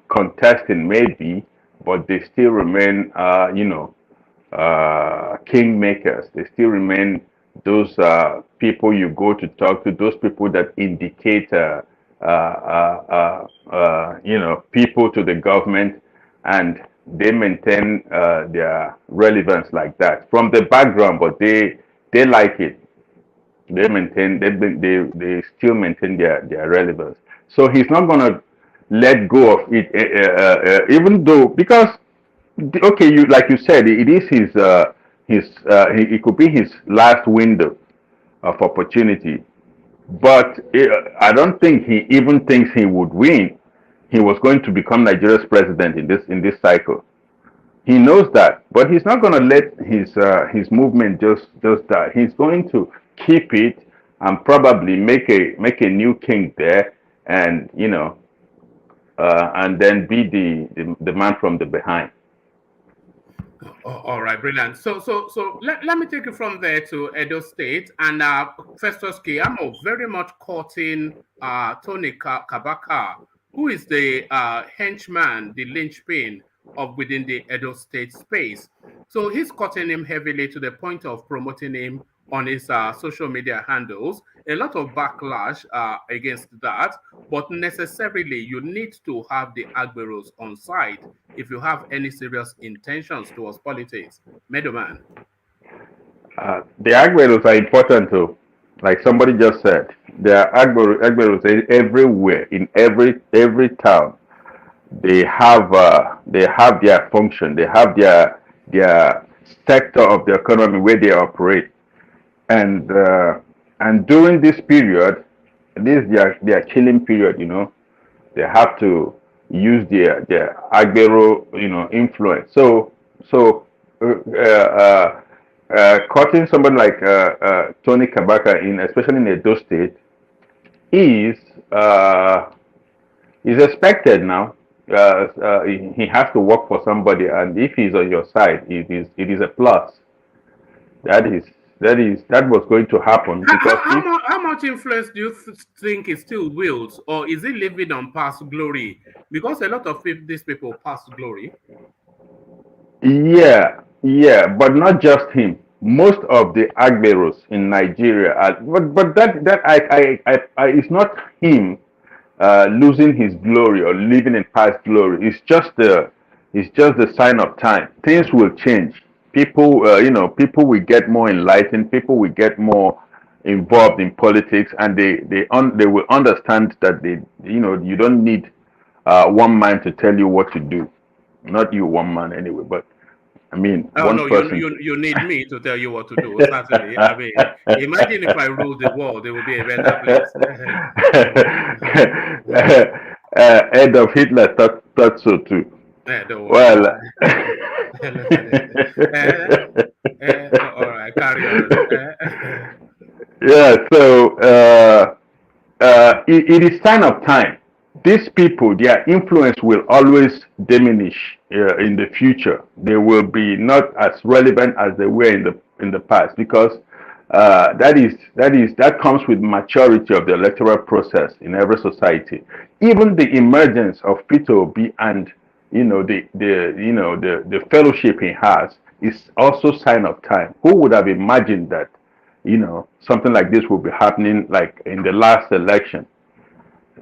Speaker 18: contesting maybe, but they still remain, kingmakers. They still remain those people you go to talk to, those people that indicate, people to the government, and they maintain their relevance like that from the background, but they like it. They still maintain their relevance. So he's not gonna let go of it, even though, because okay, like you said, it is it could be his last window of opportunity. But I don't think he even thinks he would win. He was going to become Nigeria's president in this cycle. He knows that, but he's not going to let his movement just die. He's going to keep it and probably make a new king there, and and then be the man from the behind.
Speaker 1: All right, brilliant. So let me take you from there to Edo State, and Festus Kiamo very much courting Tony KABAKA, who is the henchman, the linchpin of within the Edo State space. So he's cutting him heavily to the point of promoting him on his social media handles. A lot of backlash against that, but necessarily you need to have the Agberos on side if you have any serious intentions towards politics. Meadowman.
Speaker 18: The Agberos are important too. Like somebody just said, there are Agberos everywhere, in every town. They have their function. They have their sector of the economy where they operate, and during this period, this is their chilling period. They have to use their Agbero influence. So cutting somebody like Tony KABAKA especially in Edo State, is expected now. He has to work for somebody, and if he's on your side, it is a plus. That was going to happen, because
Speaker 1: how much influence do you think he still wields, or is he living on past glory? Because a lot of these people past glory.
Speaker 18: Yeah, but not just him. Most of the Agberos in Nigeria but that it's not him losing his glory or living in past glory. It's just the sign of time. Things will change. people, people will get more enlightened. People will get more involved in politics, and they will understand that you don't need one man to tell you what to do. Not you, one man, anyway. But I mean,
Speaker 1: Oh
Speaker 18: one
Speaker 1: no,
Speaker 18: person.
Speaker 1: you need me to tell you what to do. Certainly, I mean, imagine if I rule the world, it would be a better place.
Speaker 18: Adolf Hitler thought so too.
Speaker 1: Don't worry.
Speaker 18: Well,
Speaker 1: Look at it. All right, carry on.
Speaker 18: yeah. So it is sign of time. These people, their influence will always diminish in the future. They will be not as relevant as they were in the past, because that comes with maturity of the electoral process in every society. Even the emergence of Peter Obi and the fellowship he has is also sign of time. Who would have imagined that something like this would be happening like in the last election?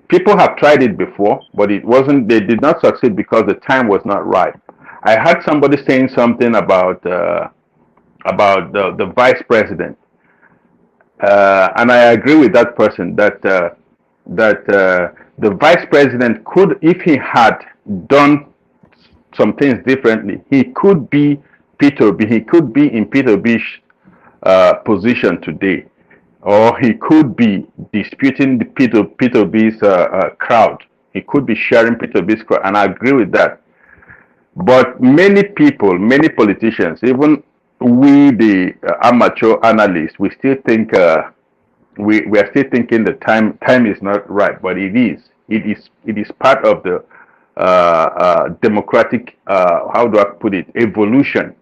Speaker 18: People have tried it before, but they did not succeed because the time was not right. I heard somebody saying something about the vice president, and I agree with that person that the vice president could, if he had done some things differently, he could be Peter B. He could be in Peter B's position today, or he could be disputing the Peter B's crowd. He could be sharing Peter B's crowd, and I agree with that. But many people, many politicians, even we, the amateur analysts, we still think we are still thinking the time is not right, but it is. It is part of the democratic, how do I put it, evolution.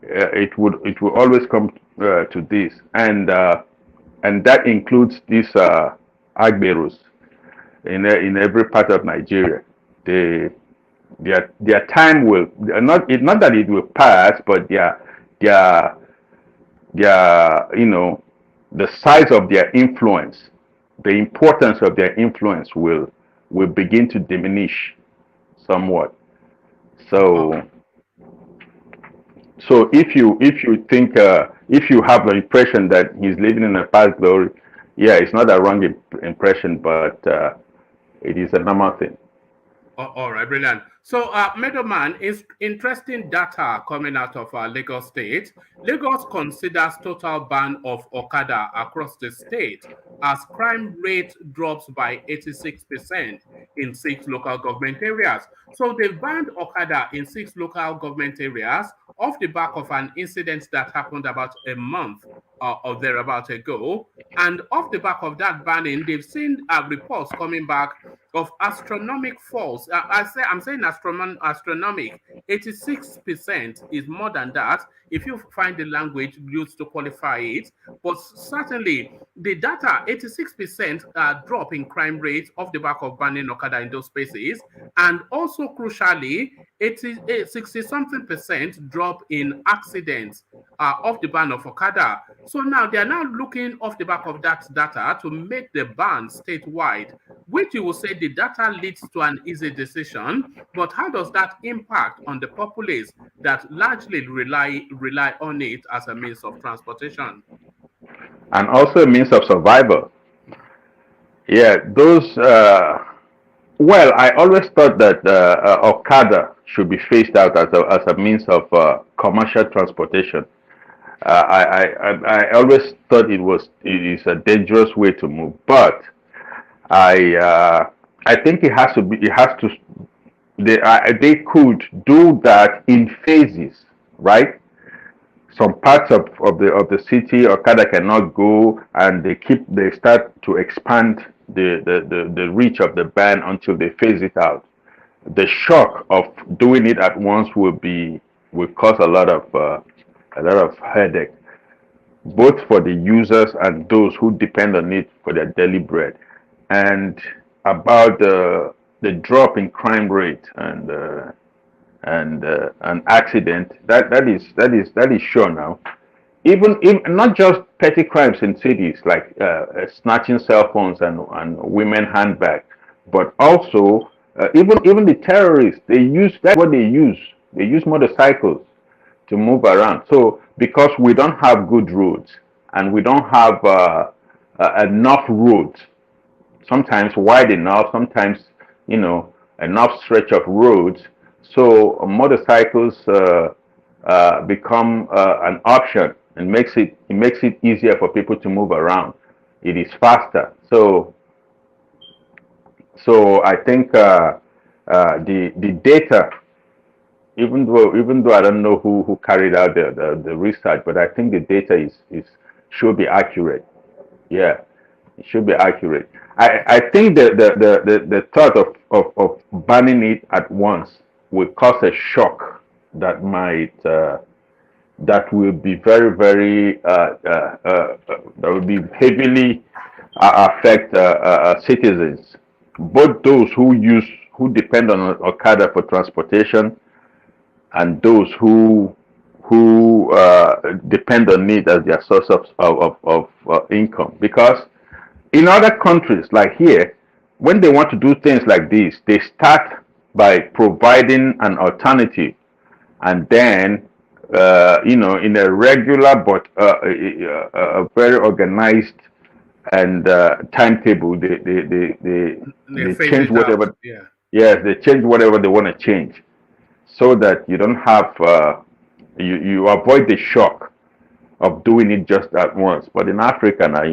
Speaker 18: It will always come to this, and that includes these Agberus in every part of Nigeria. Their time will not that it will pass, but their the size of their influence, the importance of their influence will begin to diminish somewhat. So if you think if you have the impression that he's living in a past glory, yeah, it's not a wrong impression, but it is a normal thing.
Speaker 1: All right, brilliant. So, Middleman, is interesting data coming out of Lagos State. Lagos considers total ban of Okada across the state as crime rate drops by 86% in 6 local government areas. So they banned Okada in 6 local government areas off the back of an incident that happened about a month or thereabout ago. And off the back of that banning, they've seen reports coming back of astronomical falls. I'm saying astronomic. 86% is more than that if you find the language used to qualify it. But certainly the data, 86% drop in crime rate off the back of banning Okada in those spaces, and also crucially, 60-something% drop in accidents off the ban of Okada. So now they are now looking off the back of that data to make the ban statewide, which you will say the data leads to an easy decision. But how does that impact on the populace that largely rely on it as a means of transportation?
Speaker 18: And also a means of survival. Yeah, those, well, I always thought that Okada should be phased out as a means of commercial transportation. I always thought it is a dangerous way to move, but I think it has to. They could do that in phases, right? Some parts of the city Okada cannot go, and they start to expand the reach of the ban until they phase it out. The shock of doing it at once will cause a lot of headache, both for the users and those who depend on it for their daily bread. And about the drop in crime rate and an accident, that is sure now. Even not just petty crimes in cities like snatching cell phones and women handbags, but also even the terrorists. That's what they use. They use motorcycles to move around. So because we don't have good roads and we don't have enough roads, sometimes wide enough, sometimes enough stretch of roads, so motorcycles become an option and makes it easier for people to move around. It is faster. So I think the data, even though I don't know who carried out the research, but I think the data is should be accurate. Yeah, it should be accurate. I think the thought of banning it at once will cause a shock that will be very, very that will be heavily affect citizens, both those who depend on Okada for transportation and those who depend on it as their source of income. Because in other countries like here, when they want to do things like this, they start by providing an alternative, and then in a regular but a very organized and timetable, they change whatever.
Speaker 1: Yeah.
Speaker 18: Yes, they change whatever they want to change, so that you don't have you avoid the shock of doing it just at once. But in Africa now,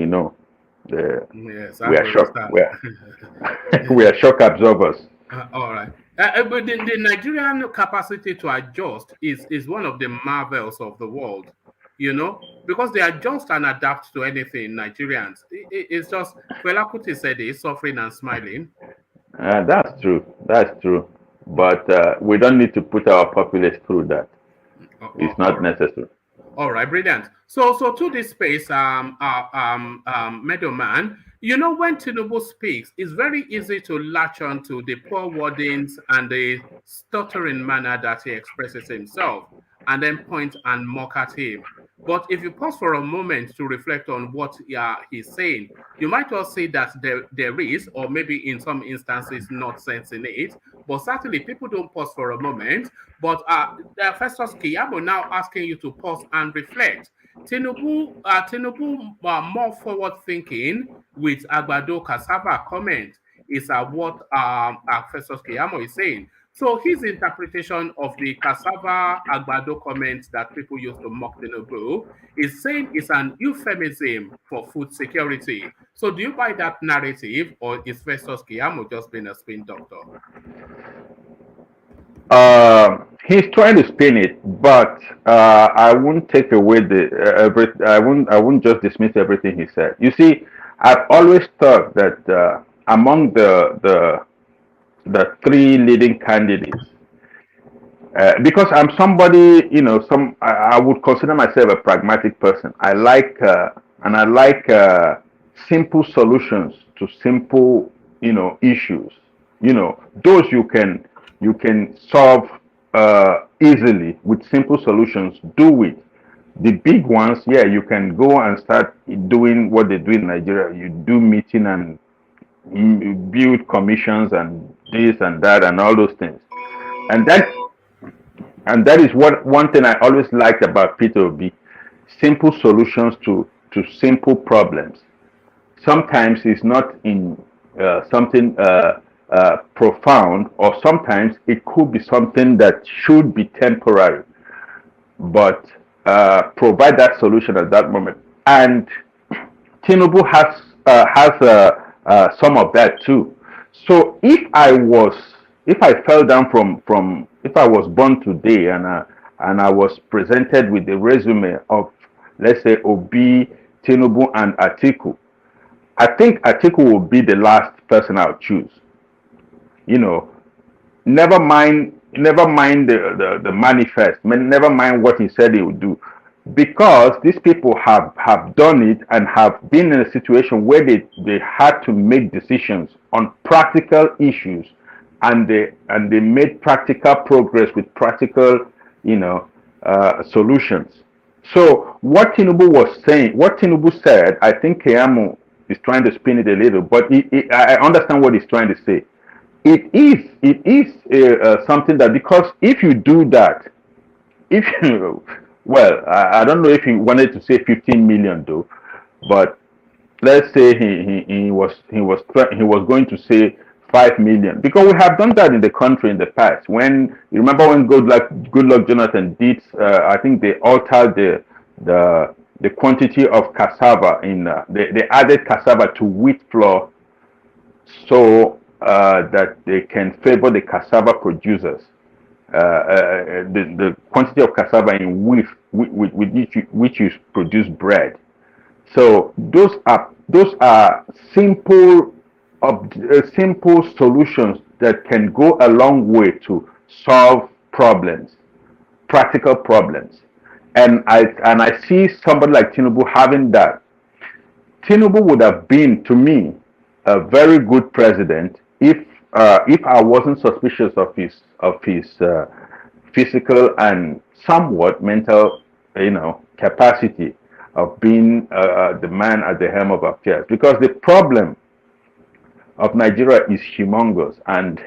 Speaker 1: Yes,
Speaker 18: we
Speaker 1: I
Speaker 18: are shock.
Speaker 1: understand.
Speaker 18: We are shock absorbers.
Speaker 1: All right. But the Nigerian capacity to adjust is one of the marvels of the world, because they adjust and adapt to anything. Nigerians, it's just, Fela Kuti said it, suffering and smiling.
Speaker 18: That's true. That's true. But we don't need to put our populace through that. It's not necessary.
Speaker 1: All right, brilliant. So to this space, Meadowman, when Tinubu speaks, it's very easy to latch on to the poor wordings and the stuttering manner that he expresses himself, and then point and mock at him. But if you pause for a moment to reflect on what he's saying, you might well see that there is, or maybe in some instances, not sense in it. But certainly, people don't pause for a moment. But Festus Kiamo now asking you to pause and reflect. Tinubu more forward-thinking with Agbado Cassava comment is what Festus Kiamo is saying. So his interpretation of the cassava Agbado comment that people use to mock Tinubu is saying it's an euphemism for food security. So do you buy that narrative, or is Festus Kiamo just being a spin doctor?
Speaker 18: He's trying to spin it, but I wouldn't take away I wouldn't just dismiss everything he said. You see, I've always thought that among the three leading candidates, because I'm somebody, I would consider myself a pragmatic person. I like simple solutions to simple, issues. Those you can solve easily with simple solutions. Do it. The big ones, yeah, you can go and start doing what they do in Nigeria. You do meeting and build commissions and this and that and all those things. And that is one thing I always liked about Peter Obi. Simple solutions to simple problems. Sometimes it's not in something profound, or sometimes it could be something that should be temporary, but provide that solution at that moment. And Tinubu has some of that too. So if I fell down from if I was born today and I was presented with the resume of, let's say, Obi, Tinubu, and Atiku, I think Atiku will be the last person I'll choose. Never mind the manifest, never mind what he said he would do, because these people have done it and have been in a situation where they had to make decisions on practical issues, and they made practical progress with practical solutions. So what Tinubu said, I think KEYAMO is trying to spin it a little, but I understand what he's trying to say. It is something that, because if you do that, if well, I don't know if he wanted to say 15 million though, but let's say he was going to say 5 million, because we have done that in the country in the past. When you remember when Goodluck Jonathan did, I think they altered the quantity of cassava in they added cassava to wheat flour, so that they can favor the cassava producers. The quantity of cassava in wheat with which you produce bread. So those are simple solutions that can go a long way to solve problems, practical problems. And I see somebody like Tinubu having that. Tinubu would have been, to me, a very good president if I wasn't suspicious of his physical and somewhat mental, capacity of being the man at the helm of affairs. Because the problem of Nigeria is humongous, and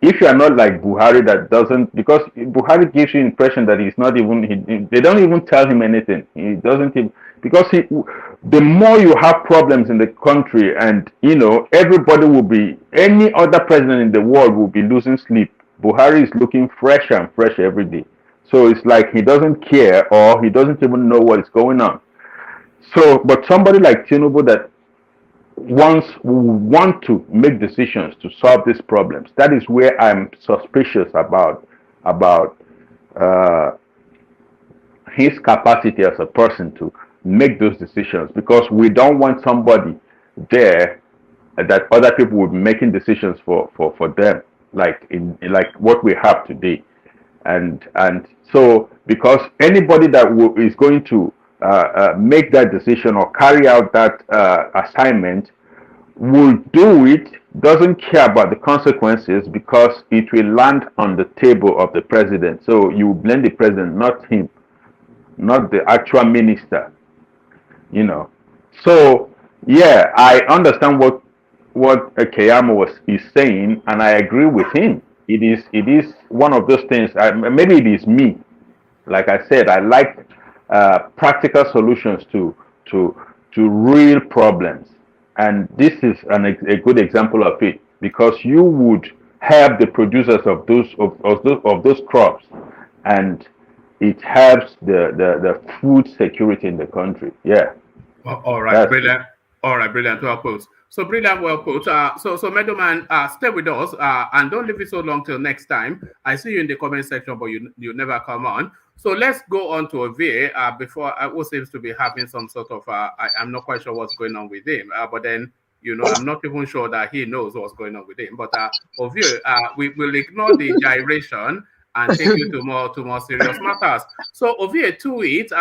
Speaker 18: if you are not like Buhari, that doesn't, because Buhari gives you impression that he's not even, they don't even tell him anything. He doesn't even, because the more you have problems in the country, and everybody will be, any other president in the world will be losing sleep. Buhari is looking fresh and fresh every day. So it's like he doesn't care, or he doesn't even know what is going on. So, but somebody like Tinubu that want to make decisions to solve these problems, that is where I'm suspicious about uh, his capacity as a person to make those decisions, because we don't want somebody there that other people will be making decisions for them, like what we have today. And so, because anybody that is going to make that decision or carry out that assignment will do it, doesn't care about the consequences, because it will land on the table of the president. So you blame the president, not him, not the actual minister. So yeah, I understand what KEYAMO is saying, and I agree with him. It is one of those things. Maybe it is me. Like I said, I like practical solutions to real problems, and this is a good example of it, because you would help the producers of those crops, and it helps the food security in the country. Yeah.
Speaker 1: All right, brilliant. All right, brilliant. Well put. So brilliant, well put. So Meadowman, stay with us and don't leave it so long till next time. I see you in the comment section, but you never come on. So let's go on to Ovie before who seems to be having some sort of I'm not quite sure what's going on with him, but then I'm not even sure that he knows what's going on with him. But Ovie, we will ignore the gyration and take you to more serious matters. So Ovie, to it,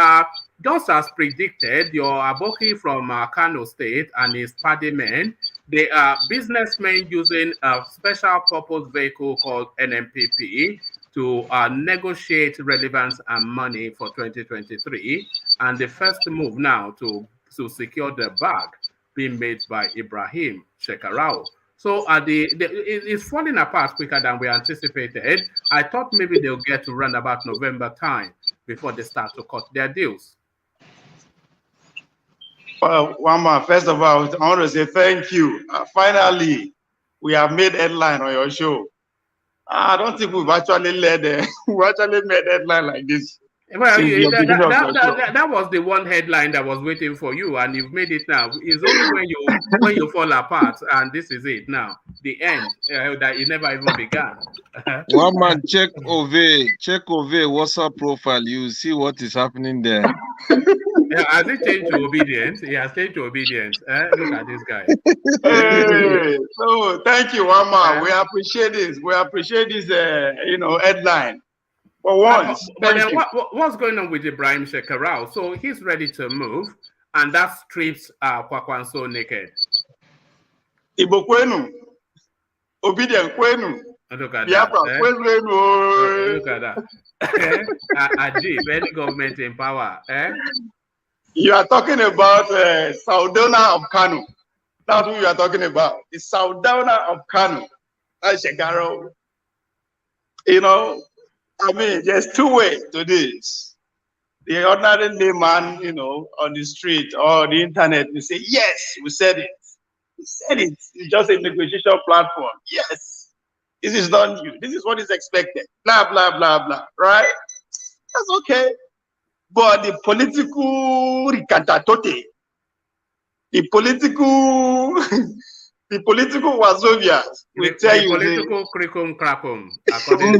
Speaker 1: just as predicted, your Aboki from Kano State and his party men, they are businessmen using a special purpose vehicle called NNPP to negotiate relevance and money for 2023. And the first move now to secure the bag being made by Ibrahim Shekarau. So it's falling apart quicker than we anticipated. I thought maybe they'll get to run about November time before they start to cut their deals.
Speaker 19: Well, Wama, first of all, I want to say thank you. Finally, we have made headline on your show. I don't think we've actually made headline like this.
Speaker 1: Well, that was the one headline that was waiting for you, and you've made it now. It's only when you fall apart, and this is it now. The end that it never even began.
Speaker 6: One man, check Ovie WhatsApp profile. You see what is happening there.
Speaker 1: Yeah, has he changed to obedience? He has changed to obedience. Look at this guy.
Speaker 19: Hey, so thank you, Wama. We appreciate this. We appreciate this, headline. For once,
Speaker 1: but then what's going on with Ibrahim Shekarau? So he's ready to move, and that strips Kwankwaso naked.
Speaker 19: Ibo kwenu, obedient kwenu.
Speaker 1: Look at that. Look at that. Ajib, any government in power.
Speaker 19: You are talking about Saudona of Kano. That's what you are talking about. The Saudona of Kano. That's Shekarau. I mean, there's two ways to this. The ordinary layman, on the street or the internet, we say, yes, we said it. We said it. It's just a negotiation platform. Yes, this is not new. This is what is expected. Blah, blah, blah, blah. Right? That's okay. But the political ricantatote, the political, the political wazovias will tell you.
Speaker 1: Political cricum crackum, according to.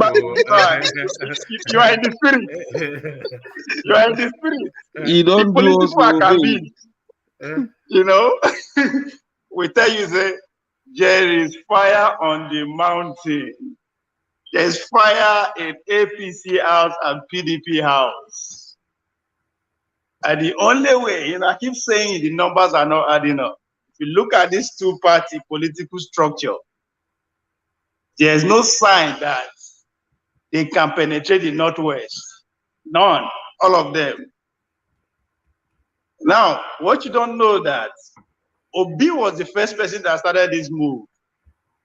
Speaker 19: You are in the spirit. You are in the spirit.
Speaker 7: You don't
Speaker 19: the
Speaker 7: do
Speaker 19: political
Speaker 7: also
Speaker 19: Akabi. We tell you, say, there is fire on the mountain. There's fire in APC house and PDP house. And the only way, I keep saying the numbers are not adding up. If you look at this two-party political structure, there's no sign that they can penetrate the Northwest. None. All of them. Now, what you don't know that Obi was the first person that started this move.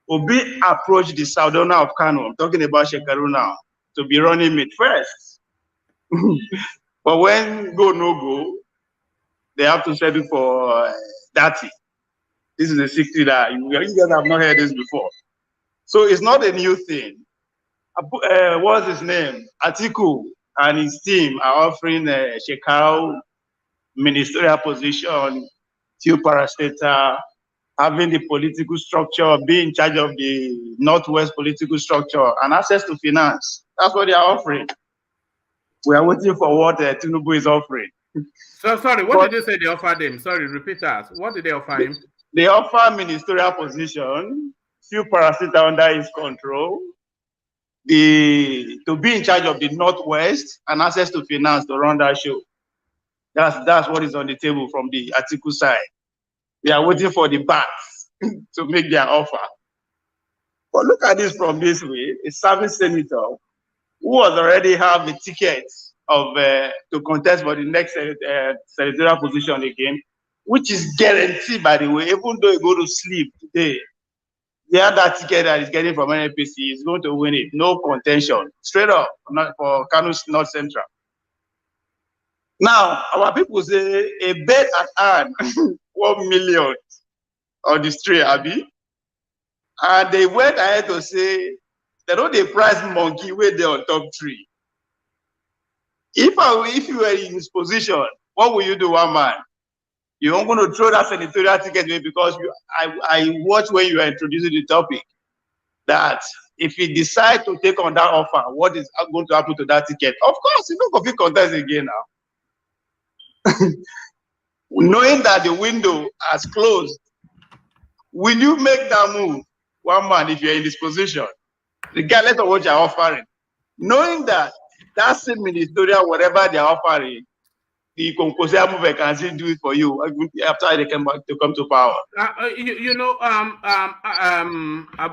Speaker 19: Obi approached the South owner of Kano, I'm talking about Shekarau now, to be running mate first. But when go, no go, they have to settle for Dati. This is a secret that you guys have not heard this before. So it's not a new thing. What's his name? Atiku and his team are offering Shekarau ministerial position, few parastatal, having the political structure, being in charge of the Northwest political structure, and access to finance. That's what they are offering. We are waiting for what Tinubu is offering.
Speaker 1: So sorry, what did you say they offered him? Sorry, repeat that. What did they offer him?
Speaker 19: They offer ministerial position, few parastatal under his control, to be in charge of the Northwest and access to finance to run that show. That's what is on the table from the Atiku side. They are waiting for the bats to make their offer. But look at this from this way: a service senator who has already have the ticket of to contest for the next senatorial position again, which is guaranteed, by the way, even though he go to sleep today, the other ticket that he's getting from NNPP is going to win it. No contention, straight up, not for Kano North Central. Now, our people say a bet at hand 1 million on the street, Abi. And they went ahead to say, they know the price monkey where they on top tree. If you were in his position, what will you do, one man? You're not going to throw that senatorial ticket away because I watched when you were introducing the topic that if he decides to take on that offer, what is going to happen to that ticket? Of course, he's not going to be contest again now. Knowing that the window has closed, will you make that move, one man, if you're in this position, regardless of what you're offering? Knowing that that same ministerial, whatever they're offering, the Kwankwaso move can still do it for you after they come back to come to power.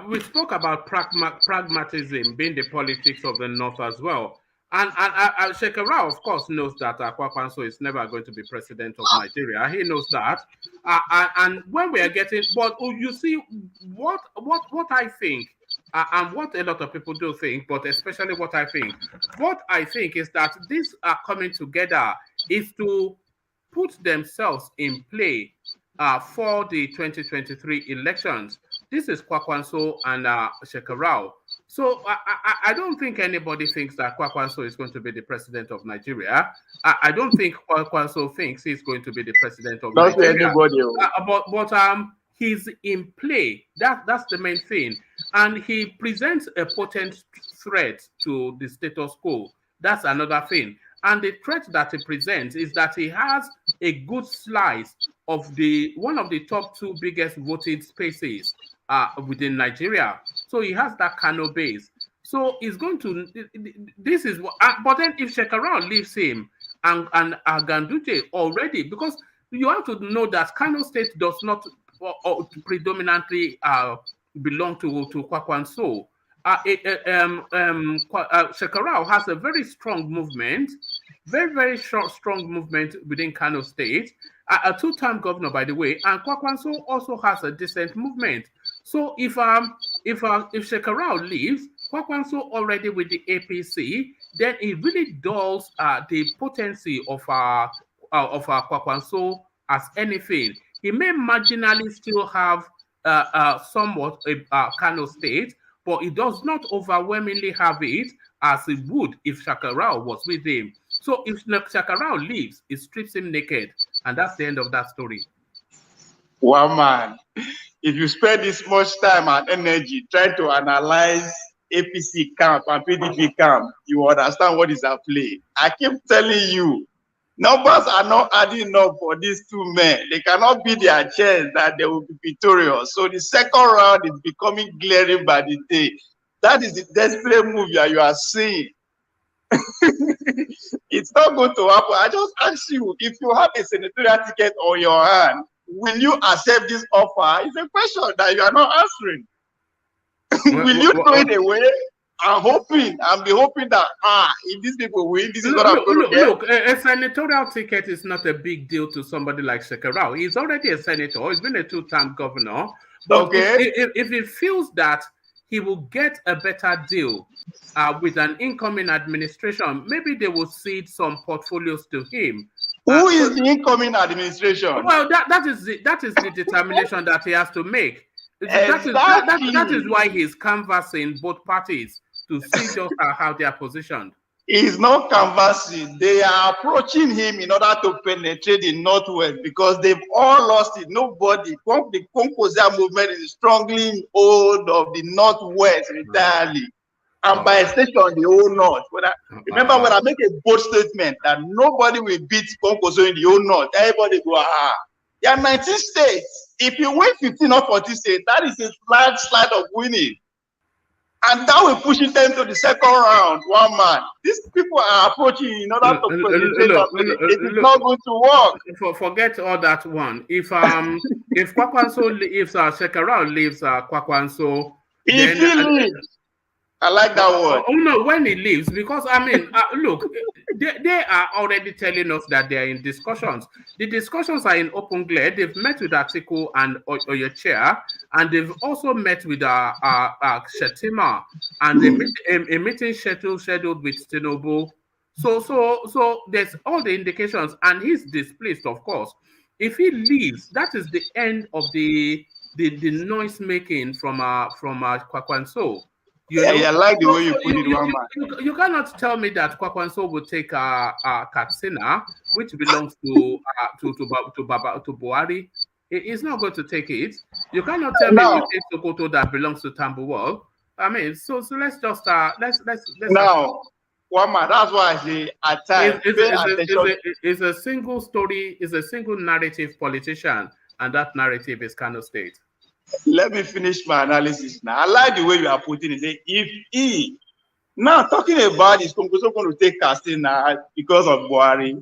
Speaker 1: We spoke about pragmatism being the politics of the North as well. And Shekarau, of course, knows that Kwankwaso is never going to be president of Nigeria. He knows that. And when we are getting, but you see, what I think, and what a lot of people do think, but especially what I think is that these are coming together is to put themselves in play for the 2023 elections. This is Kwankwaso and Shekarau. So I don't think anybody thinks that Kwankwaso is going to be the president of Nigeria. I don't think Kwankwaso thinks he's going to be the president of Nigeria.
Speaker 19: Anybody.
Speaker 1: But he's in play. That's the main thing. And he presents a potent threat to the status quo. That's another thing. And the threat that he presents is that he has a good slice of one of the top 2 biggest voting spaces within Nigeria. So he has that Kano base. So he's going to, this is what, but then if Shekarau leaves him and Ganduje already, because you have to know that Kano State does not predominantly belong to Kwankwaso. Shekarau has a very strong movement, very strong movement within Kano State. A 2-term governor, by the way, and Kwankwaso also has a decent movement. So if Shekarau leaves, Kwankwaso already with the APC, then it really dulls the potency of Kwankwaso as anything. He may marginally still have somewhat a Kano state, but it does not overwhelmingly have it as it would if Shekarau was with him. So if Shekarau leaves, it strips him naked, and that's the end of that story.
Speaker 19: One man, if you spend this much time and energy trying to analyze APC camp and PDP camp, you understand what is at play. I keep telling you, numbers are not adding up for these two men. They cannot be their chance that they will be victorious. So the second round is becoming glaring by the day. That is the desperate move that you are seeing. It's not going to happen. I just ask you, if you have a senatorial ticket on your hand, will you accept this offer? It's a question that you are not answering. Will you throw it away? I'm hoping, be hoping that if these people win, this is what I'm going to get.
Speaker 1: Look, a senatorial ticket is not a big deal to somebody like Shekarau. He's already a senator. He's been a two-term governor. But
Speaker 19: okay,
Speaker 1: if he feels that he will get a better deal with an incoming administration, maybe they will cede some portfolios to him.
Speaker 19: Who is the incoming administration?
Speaker 1: Well, that is the determination that he has to make.
Speaker 19: Exactly.
Speaker 1: That is why he's canvassing both parties to see just how they are positioned.
Speaker 19: He's not canvassing. They are approaching him in order to penetrate the Northwest because they've all lost it. Nobody. The Kwankwaso movement is strongly hold of the Northwest entirely. And by extension, the whole North. Remember when I make a bold statement that nobody will beat Kwankwaso in the whole North, everybody go, There are 19 states. If you win 15 or 40 states, that is a slide of winning. And that will push them to the second round, one man. These people are approaching in order to penetrate. It is not going to work.
Speaker 1: Forget all that one. If Kwankwaso, if Shekarau leaves Kwankwaso,
Speaker 19: if he leaves, I like that word.
Speaker 1: Oh no, when he leaves, because I mean, look, they are already telling us that they are in discussions. The discussions are in open glare. They've met with Atiku and your chair, and they've also met with Shetima, and a meeting scheduled with Tinubu. So there's all the indications, and he's displeased, of course. If he leaves, that is the end of the noise making from Kwankwaso.
Speaker 19: I like the way you put it, one man.
Speaker 1: You cannot tell me that Kwankwaso will take Katsina, which belongs to Buhari. He's not going to take it. You cannot tell me we take Sokoto that belongs to Tambuwal. I mean, so let's just let's
Speaker 19: now. One man, that's why I say at times
Speaker 1: it's a single story, it's a single narrative politician, and that narrative is Kano State.
Speaker 19: Let me finish my analysis now. I like the way you are putting it. If he now talking about is Kwankwaso going to take Katsina because of Buhari,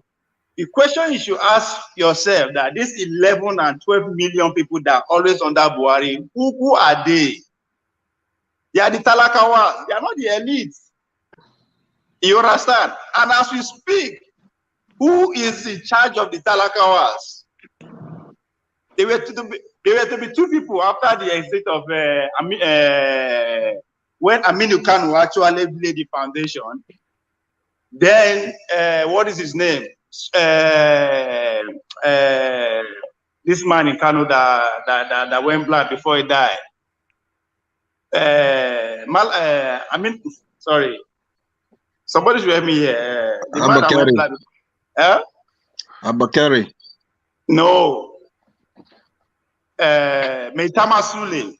Speaker 19: the question you should ask yourself that this 11 and 12 million people that are always under Buhari, who are they? They are the Talakawas. They are not the elites. You understand? And as we speak, who is in charge of the Talakawas? They were to be two people after the exit of when Aminu Kanu actually laid the foundation. Then what is his name? This man in Kanu that went black before he died. Sorry. Somebody should help me here. The man that went black.
Speaker 7: Abakari.
Speaker 19: No. Maitama Sule.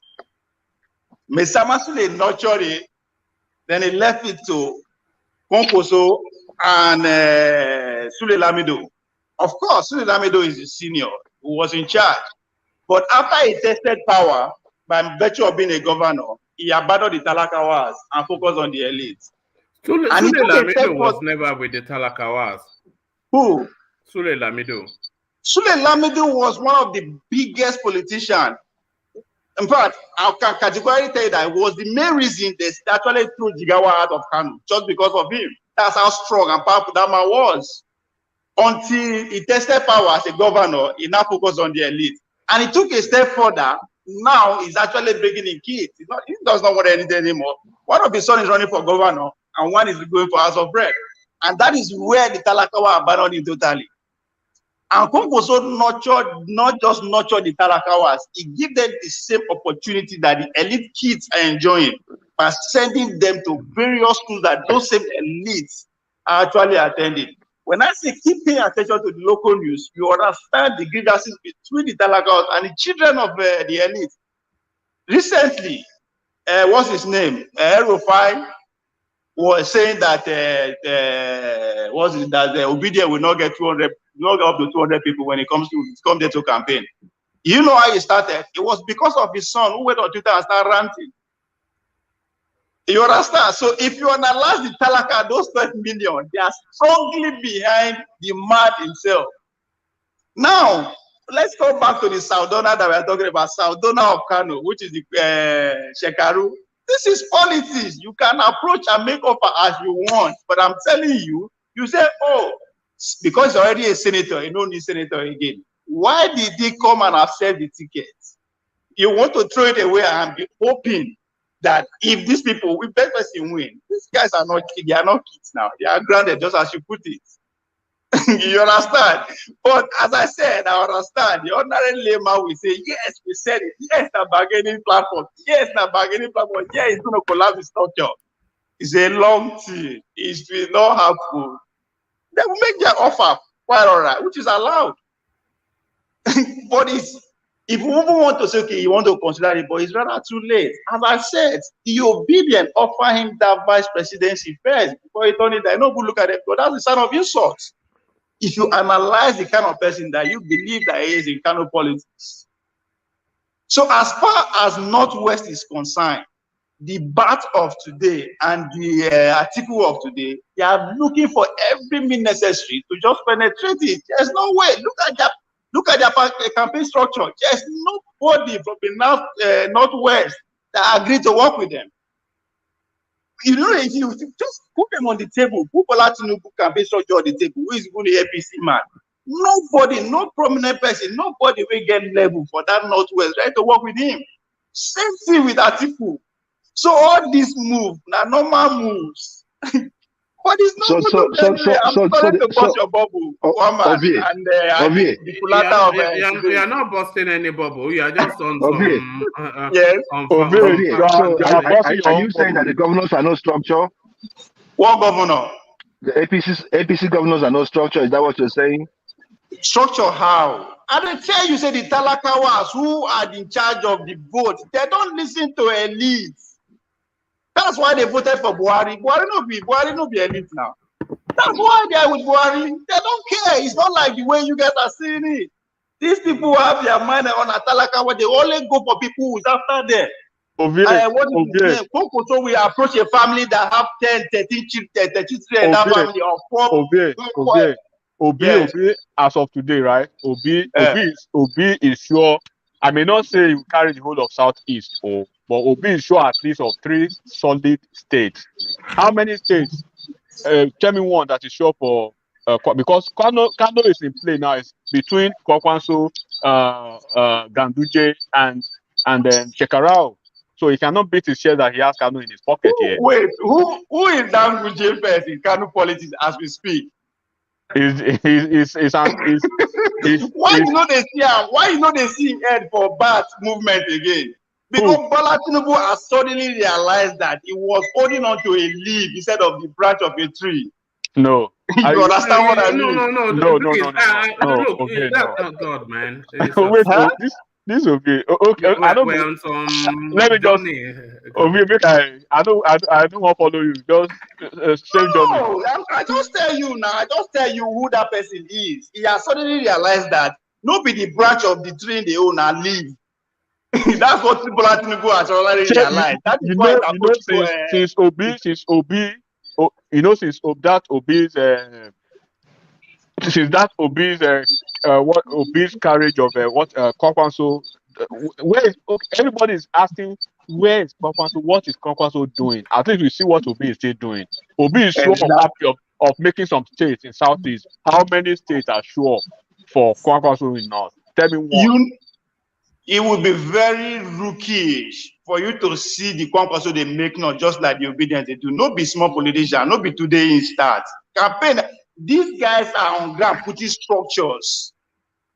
Speaker 19: Maitama Sule nurtured it. Then he left it to Kwankwaso and Sule Lamido. Of course, Sule Lamido is the senior who was in charge. But after he tested power, by virtue of being a governor, he abandoned the Talakawas and focused on the elites.
Speaker 1: Sule Lamido was never with the Talakawas.
Speaker 19: Who?
Speaker 1: Sule Lamido.
Speaker 19: Sule Lamido was one of the biggest politicians. In fact, I can categorically tell you that it was the main reason they actually threw Jigawa out of Kanu, just because of him. That's how strong and powerful that man was. Until he tested power as a governor, he now focused on the elite. And he took a step further. Now he's actually bringing in kids. He does not want anything anymore. One of his sons is running for governor, and one is going for House of Bread. And that is where the Talakawa abandoned him totally. And Kwankwaso not just nurtured the Talakawas, he gave them the same opportunity that the elite kids are enjoying by sending them to various schools that those same elites are actually attending. When I say keep paying attention to the local news, you understand the grievances between the Talakawas and the children of the elite. Recently, what's his name? Rufai was saying that that Obedient will not get 200, not up to 200 people when it comes there to campaign. You know how he started? It was because of his son who went on Twitter and started ranting. You understand? So if you analyze the Talaka, those 12 million, they are strongly behind the man himself. Now, let's go back to the Saudona that we are talking about, Saudona of Kano, which is the Shekarau. This is politics. You can approach and make offer as you want, but I'm telling you, you say, oh, because you're already a senator, you don't need senator again. Why did he come and accept the ticket? You want to throw it away and be hoping that if these people, if that person win, these guys are not kids, they are not kids now. They are grounded, just as you put it. You understand? But as I said, I understand. The ordinary layman will say, yes, we said it. Yes, the bargaining platform. Yes, the bargaining platform. Yeah, it's going to collapse the structure. It's a long thing. It will not happen. They will make their offer quite all right, which is allowed. But if you want to say, okay, you want to consider it, but it's rather too late. As I said, the Obedient offer him that vice presidency first before he turned it down. No good look at it, but that's the sign of insult. If you analyze the kind of person that you believe that he is in kind of politics. So as far as Northwest is concerned, the bat of today and the article of today, they are looking for every means necessary to just penetrate it. There's no way. Look at their campaign structure. There's nobody from the Northwest that agreed to work with them. You know, if you just put them on the table, put Tinubu campaign structure on the table, who is going to APC man? Nobody, no prominent person, nobody will get level for that Northwest, right, to work with him. Same thing with Atiku. So all these moves, now normal moves. But it's not I'm sorry to bust your bubble, woman, and
Speaker 1: you are not busting any bubble. You are just on some.
Speaker 16: Yes. Are you saying that the governors are no structure?
Speaker 19: What governor?
Speaker 16: The APC governors are no structure. Is that what you're saying?
Speaker 19: Structure how? I don't tell you, say the Talakawas who are in charge of the vote, they don't listen to elites. That's why they voted for Buhari. Buhari no be elite now. That's why they are with Buhari. They don't care. It's not like the way you guys are seeing it. These people have their mind on Atalakawa. They only go for people who's after them. So we approach a family that have 10, 13 children in that family or 4.
Speaker 13: Obi, as of today, right? Obi is sure. I may not say he will carry the whole of Southeast, but Obi is sure at least of 3 solid states. How many states? Tell me one that is sure for because Kano is in play now. It's between Kwankwaso, Ganduje, and then Shekarau. So he cannot beat his share that he has Kano in his pocket here.
Speaker 19: Wait, who is Ganduje first in Kano politics as we speak?
Speaker 13: Why
Speaker 19: you know they see him? Why you know they see him head for bad movement again? Because Bola Tinubu has suddenly realized that he was holding on to a leaf instead of the branch of a tree.
Speaker 13: No.
Speaker 19: You understand what I mean?
Speaker 13: No.
Speaker 1: Look,
Speaker 13: Okay,
Speaker 1: oh God, man.
Speaker 13: Wait, this will be okay. I don't. Let me just. I don't want to follow you. Just same journey.
Speaker 19: I just tell you now. I just tell you who that person is. He has suddenly realized that no be the branch of the tree they own and leave. That's what Bola Tinubu has already realized. That is why
Speaker 13: since Obi, what Obi's carriage of Kwankwaso, where is everybody is asking where is Kwankwaso? What is Kwankwaso doing? At least we see what Obi is still doing. Obi is sure of making some states in Southeast. How many states are sure for Kwankwaso in North? Tell me one.
Speaker 19: it would be very rookish for you to see the Kwankwaso they make not just like the obedience they do. No be small politician, no be today in start. Campaign. These guys are on ground putting structures.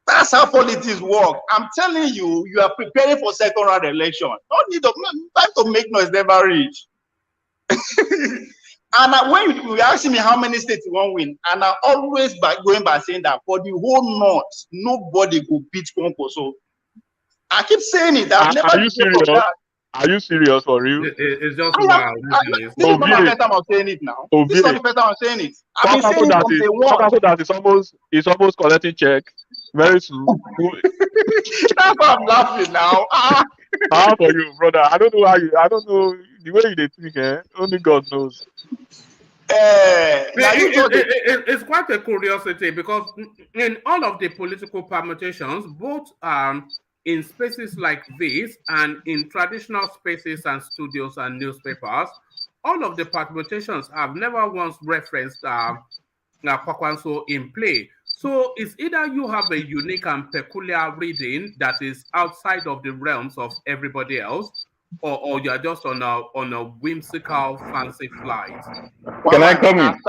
Speaker 19: That's how politics work. I'm telling you, you are preparing for second round election. Don't need time to make noise never reach. And when you asking me how many states you won't win, and I always going by saying that for the whole North, nobody will beat Kwankwaso. I keep saying it. I've never
Speaker 13: Are you serious? Are you serious for real?
Speaker 1: It's just wild.
Speaker 19: This is not my first time I'm saying it now. This is not the first time I'm saying it. I've been saying it from day one.
Speaker 13: That is almost collecting check. Very soon.
Speaker 19: That's why I'm laughing now.
Speaker 13: How for you, brother? I don't know the way you think, eh? Only God knows.
Speaker 1: It's quite a curiosity because in all of the political permutations, both in spaces like this and in traditional spaces and studios and newspapers, all of the permutations have never once referenced Kwankwaso in play. So it's either you have a unique and peculiar reading that is outside of the realms of everybody else, or you're just on a whimsical fancy flight.
Speaker 18: Can I come in?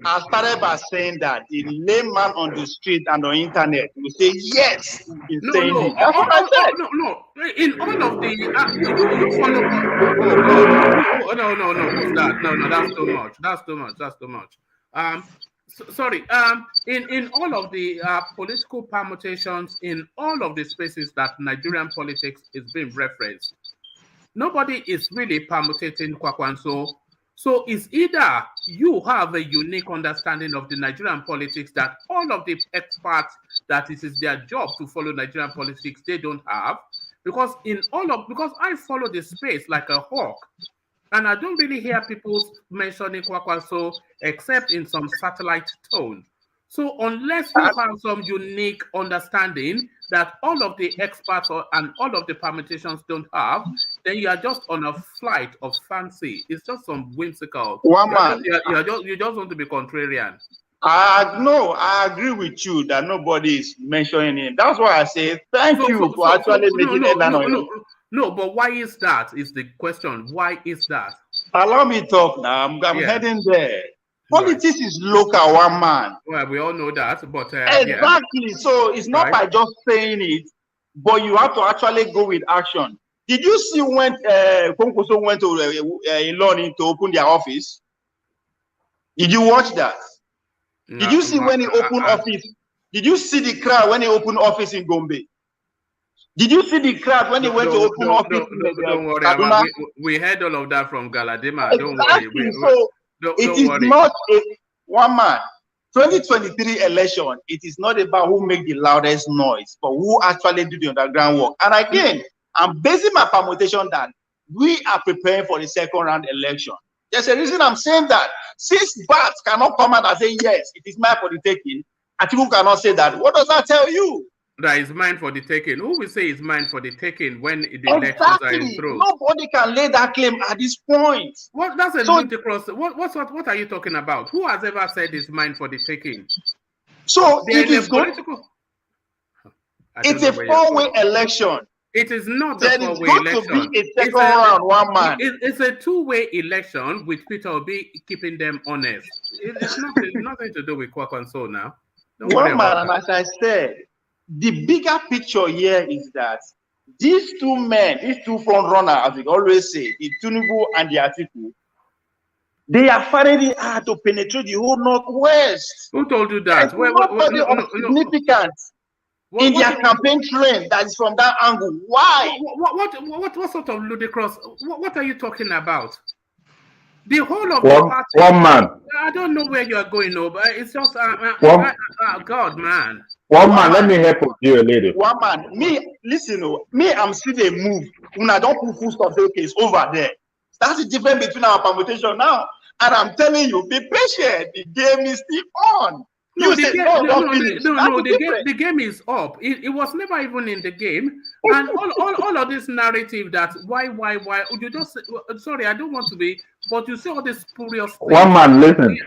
Speaker 19: I started by saying that the layman on the street and on internet will say yes.
Speaker 1: No.
Speaker 19: That's what I said.
Speaker 1: No. In all of the you follow. No. What's that? No. That's too much. Sorry. In all of the political permutations, in all of the spaces that Nigerian politics is being referenced, nobody is really permutating Kwankwaso. So it's either you have a unique understanding of the Nigerian politics that all of the experts that it is their job to follow Nigerian politics, they don't have. Because I follow the space like a hawk. And I don't really hear people mentioning Kwankwaso except in some satellite tone. So unless you have some unique understanding that all of the experts and all of the permutations don't have, then you are just on a flight of fancy. It's just some whimsical. You just want to be contrarian.
Speaker 19: I agree with you that nobody is mentioning it. That's why I say thank you for actually making it.
Speaker 1: No, but why is that? Is the question. Why is that?
Speaker 19: Allow me to talk now. I'm heading there. Politics is local, one man.
Speaker 1: Well, we all know that, but
Speaker 19: exactly. Yeah. So it's not by just saying it, but you have to actually go with action. Did you see when Kwankwaso went to Ilorin to open their office? Did you watch that? Did you see when he opened office? Did you see the crowd when he opened office in Gombe? Did you see the crowd when he went to open office in
Speaker 1: Don't worry, we heard all of that from Galadima.
Speaker 19: Exactly.
Speaker 1: Don't worry.
Speaker 19: It is not one man. 2023 election, it is not about who make the loudest noise, but who actually do the underground work. And again, I'm basing my permutation that we are preparing for the second round election. There's a reason I'm saying that. Since Bats cannot come out and say, yes, it is mine for the taking, Atiku cannot say that. What does that tell you?
Speaker 1: That is mine for the taking. Who will say it's mine for the taking when the elections are in through?
Speaker 19: Nobody can lay that claim at this point.
Speaker 1: That's a ludicrous. What are you talking about? Who has ever said it's mine for the taking?
Speaker 19: So it is political. It's a four-way election.
Speaker 1: It is not a four-way election.
Speaker 19: Be a second round, one man.
Speaker 1: It's a two-way election with Peter Obi keeping them honest. It's nothing to do with Kwankwaso now.
Speaker 19: One man, and as I said, the bigger picture here is that these two men, these two front runners, as we always say, the Tinubu and the Atiku, they are finding it hard to penetrate the whole Northwest.
Speaker 1: Who told you that?
Speaker 19: Nobody of significance in their campaign train that is from that angle. Why?
Speaker 1: What sort of ludicrous? What are you talking about? The whole of
Speaker 18: the
Speaker 1: party.
Speaker 18: One man.
Speaker 1: I don't know where you are going over. It's just God, man.
Speaker 18: One man, let me help you a little.
Speaker 19: One man, I'm still a move. When I don't put full stop, okay, it's over there. That's the difference between our permutation now. And I'm telling you, be patient. The game is still on.
Speaker 1: The game is up. It was never even in the game. And all of this narrative that why you just sorry, I don't want to be, but you say all this spurious things.
Speaker 18: One man, listen.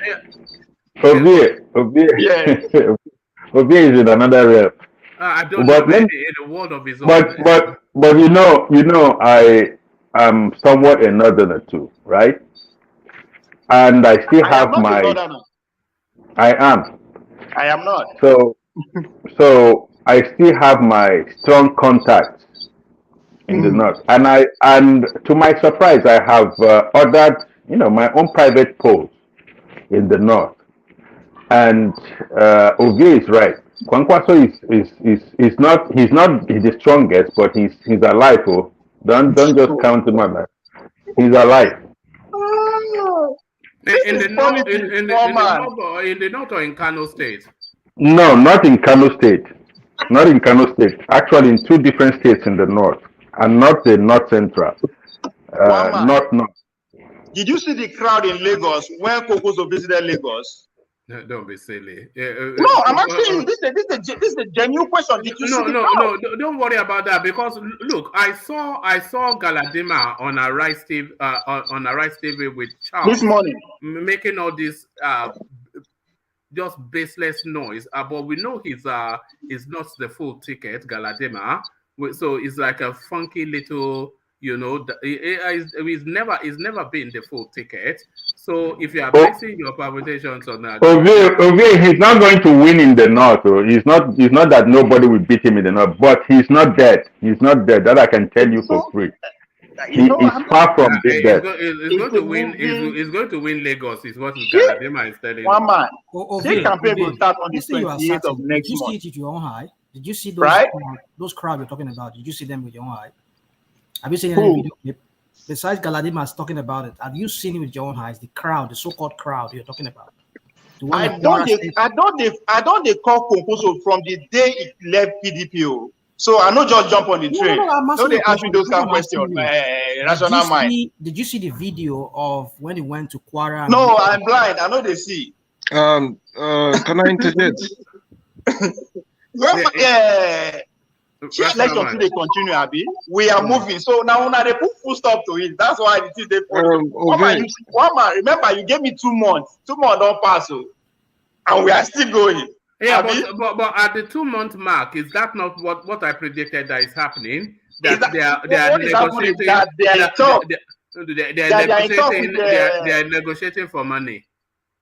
Speaker 18: Obi is in another realm.
Speaker 1: I don't
Speaker 18: But
Speaker 1: know
Speaker 18: let,
Speaker 1: in the world of his own.
Speaker 18: but I am somewhat a northerner too, right? And I still
Speaker 19: I am
Speaker 18: have
Speaker 19: not a
Speaker 18: my,
Speaker 19: northerner.
Speaker 18: I am.
Speaker 19: I am not.
Speaker 18: So I still have my strong contacts in the north, and to my surprise, I have ordered, my own private polls in the north, and Ovie is right. Kwankwaso is not, he's the strongest, but he's alive. Oh, don't just count him out. He's alive.
Speaker 1: In the north, in the north or in Kano State?
Speaker 18: No, not in Kano State. Not in Kano State. Actually, in two different states in the north, and not the north central. North.
Speaker 19: Did you see the crowd in Lagos when Kwankwaso visited Lagos?
Speaker 1: No, don't be silly.
Speaker 19: No, I'm asking you. This is a genuine question. Did you see the crowd?
Speaker 1: No, don't worry about that, because look, I saw Galadima on Arise TV on Arise TV with Charles
Speaker 19: This morning,
Speaker 1: making all this just baseless noise. But we know he's not the full ticket, Galadima. So it's like a funky little, he's never been the full ticket. So if you are basing your permutations on that,
Speaker 18: Ovie, he's not going to win in the north. So he's not that nobody will beat him in the north. But he's not dead. He's not dead. That I can tell you for free. He is far from being dead.
Speaker 1: He's going to win. He's going to win Lagos. Is what Galadima is telling.
Speaker 19: One man.
Speaker 17: This
Speaker 19: campaign will start on the 28th of next month.
Speaker 17: Did you see it with your own eye? Did you see those crowd you're talking about? Did you see them with your own eye? Have you seen any video clip? Besides Galadima talking about it, have you seen it with your own eyes? The crowd, the so-called crowd you're talking about.
Speaker 19: I don't they call Kwankwaso from the day it left PDP. So I not just jump on the train. Don't they ask me those kind of questions? Rational mind.
Speaker 17: Did you see the video of when he went to Kwara?
Speaker 19: No, I'm blind. I know they see.
Speaker 7: Can I interject?
Speaker 19: Election today continue, Abi. We are moving. So now they put full stop to it. That's why it is one man, remember you gave me 2 months. 2 months don't pass, and we are still going.
Speaker 1: Yeah, but at the 2-month mark, is that not what I predicted that is happening? That they are negotiating. They are negotiating for money.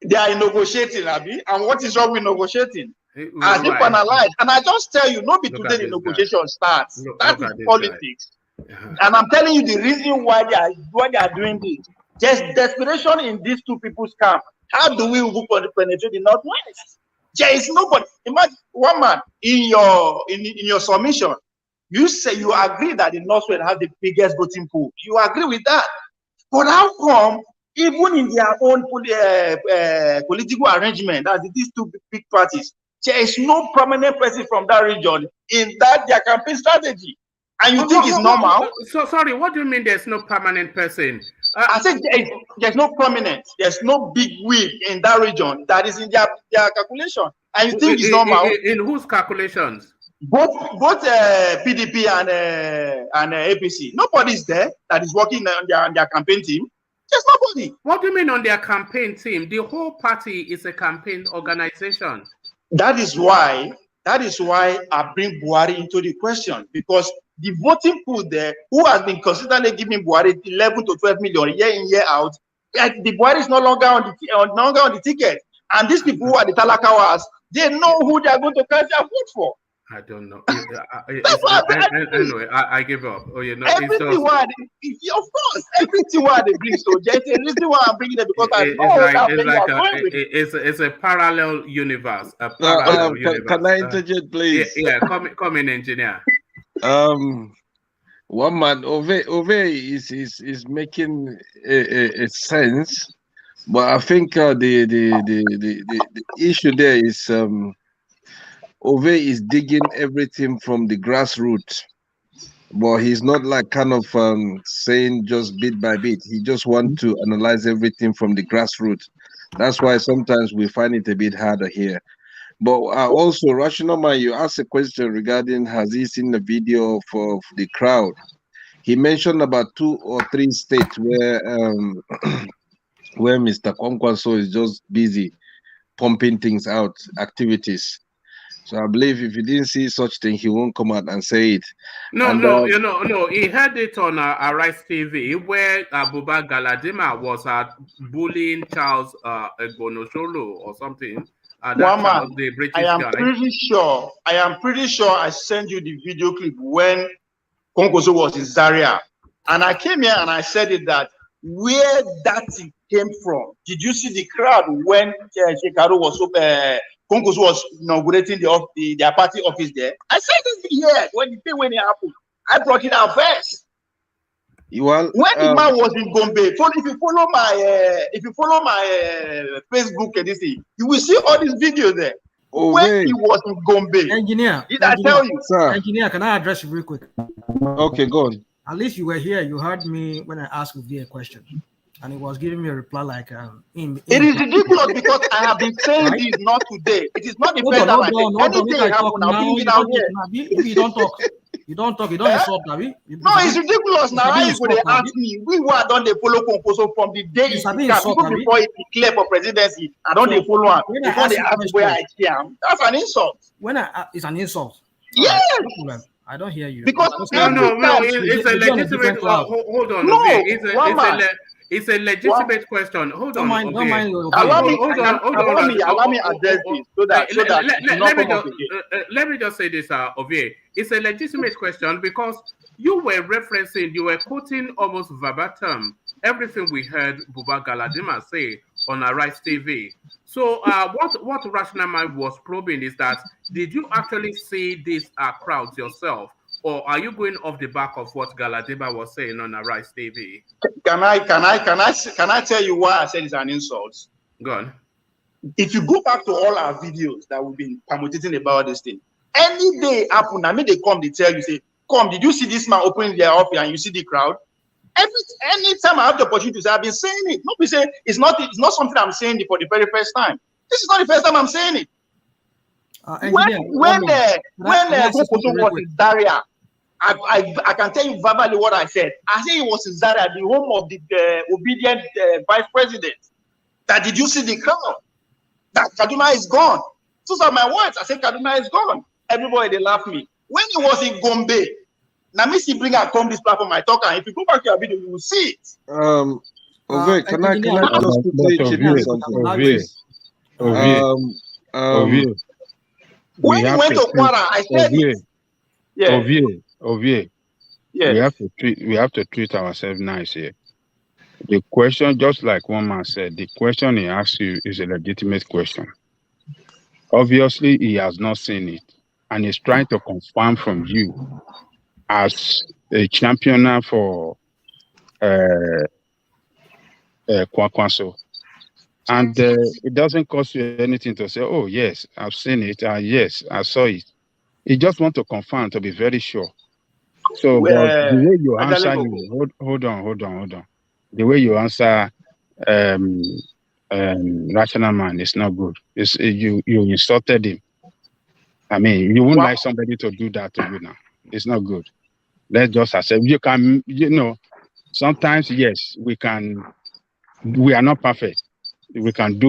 Speaker 19: They are negotiating, Abi. And what is wrong with negotiating? As if analyze, and I just tell you, not be today the negotiation starts. That is politics. And I'm telling you the reason why they are doing this. There's desperation in these two people's camp. How do we penetrate the Northwest? There is nobody. Imagine one man in your submission. You say you agree that the Northwest has the biggest voting pool. You agree with that. But how come even in their own political arrangement, as these two big parties, there is no prominent person from that region in their campaign strategy? And you think it's normal?
Speaker 1: So sorry, what do you mean there's no permanent person?
Speaker 19: I said there's no prominent, there's no big wig in that region that is in their calculation. And you think it's normal?
Speaker 1: In whose calculations?
Speaker 19: Both PDP and APC. Nobody's there that is working on their campaign team. There's nobody.
Speaker 1: What do you mean on their campaign team? The whole party is a campaign organization.
Speaker 19: That is why I bring Buhari into the question, because the voting pool there, who has been consistently giving Buhari 11 to 12 million year in, year out, the Buhari is no longer on the ticket. And these people who are the Talakawas, they know who they are going to cast their vote for.
Speaker 1: I don't know. Anyway, I give up. Oh, you know,
Speaker 19: everything why of course, everything why they bring. So there's a reason why I'm bringing it, because
Speaker 1: it's a parallel universe.
Speaker 7: Can I interject, please?
Speaker 1: Yeah, come in, engineer.
Speaker 7: One man, Ove is making a sense, but I think the issue there is Ove is digging everything from the grassroots, but he's not like kind of saying just bit by bit. He just wants to analyze everything from the grassroots. That's why sometimes we find it a bit harder here. But also, Rational Man, you asked a question regarding has he seen the video of the crowd. He mentioned about 2 or 3 states where Mr. Kwankwaso is just busy pumping things out, activities. So I believe if he didn't see such thing, he won't come out and say it.
Speaker 1: No,
Speaker 7: And
Speaker 1: no, no. He heard it on Arise TV where Buba Galadima was bullying Charles Egbonosholo or something. That
Speaker 19: One
Speaker 1: Charles,
Speaker 19: man,
Speaker 1: the
Speaker 19: I
Speaker 1: British
Speaker 19: am
Speaker 1: guy.
Speaker 19: pretty sure I sent you the video clip when Kwankwaso was in Zaria. And I came here and I said it that where that thing came from. Did you see the crowd when Shekarau was Kwankwaso was inaugurating their party office there? I said this here when it happened. I brought it out first.
Speaker 7: Well,
Speaker 19: when the man was in Gombe, if you follow my Facebook and this thing, you will see all these videos there. When he was in Gombe,
Speaker 17: Engineer,
Speaker 19: I tell you,
Speaker 7: sir?
Speaker 17: Engineer, can I address you real quick?
Speaker 7: Okay, go on.
Speaker 17: At least you were here. You heard me when I asked Uvi a question, and he was giving me a reply like,
Speaker 19: it is ridiculous because I have been saying this not today. It is not the first time I say anything happen. I'll bring it out here.
Speaker 17: If you don't talk, you don't insult, Nabi.
Speaker 19: No, it's ridiculous now. How you could ask me? We were done they follow Kwankwaso from the day he came, even before he declared for presidency. I don't they follow him. Before they ask where I am, that's an insult.
Speaker 17: It's an insult.
Speaker 19: Yes.
Speaker 17: I don't hear you.
Speaker 19: Because
Speaker 1: it's a legitimate. Hold on.
Speaker 19: No,
Speaker 1: it's a legitimate question. Hold on.
Speaker 19: Don't mind. Allow me address this so that
Speaker 1: let me just say this, Ovie. It's a legitimate question because you were quoting almost verbatim everything we heard Buba Galadima say on Arise TV. So what Rational Mind was probing is that did you actually see these crowds yourself, or are you going off the back of what Galadima was saying on Arise TV?
Speaker 19: Can I tell you why I said it's an insult?
Speaker 1: Go on.
Speaker 19: If you go back to all our videos that we've been permutating about this thing, any day happen, I mean they come, they tell you, say, come, did you see this man opening their office and you see the crowd? Any time I have the opportunity to say, I've been saying it. Nobody say it's not something I'm saying for the very first time. This is not the first time I'm saying it. When Kwankwaso was in Zaria, I can tell you verbally what I said. I said it was in Zaria, the home of the obedient vice president. That did you see the crowd? That Kaduna is gone. Those are my words. I said Kaduna is gone. Everybody they laugh me. When he was in Gombe, now me see bring and come this platform I talk, and if you go back to your video, you will see it.
Speaker 7: Ovie, can I just quickly chip in something?
Speaker 2: Ovie.
Speaker 19: When you went to Kwara, I said it.
Speaker 2: Yeah. Ovie.
Speaker 19: Yeah.
Speaker 2: We have to treat ourselves nice here. The question, just like one man said, the question he asked you is a legitimate question. Obviously, he has not seen it, and he's trying to confirm from you as a championer for Kwankwaso. And it doesn't cost you anything to say, oh, yes, I've seen it. Yes, I saw it. You just want to confirm to be very sure. So the way you answer, hold on. The way you answer Rational Man is not good. You insulted him. I mean, you wouldn't like somebody to do that to you now. It's not good. Let's just accept. You can, sometimes, yes, we are not perfect. We can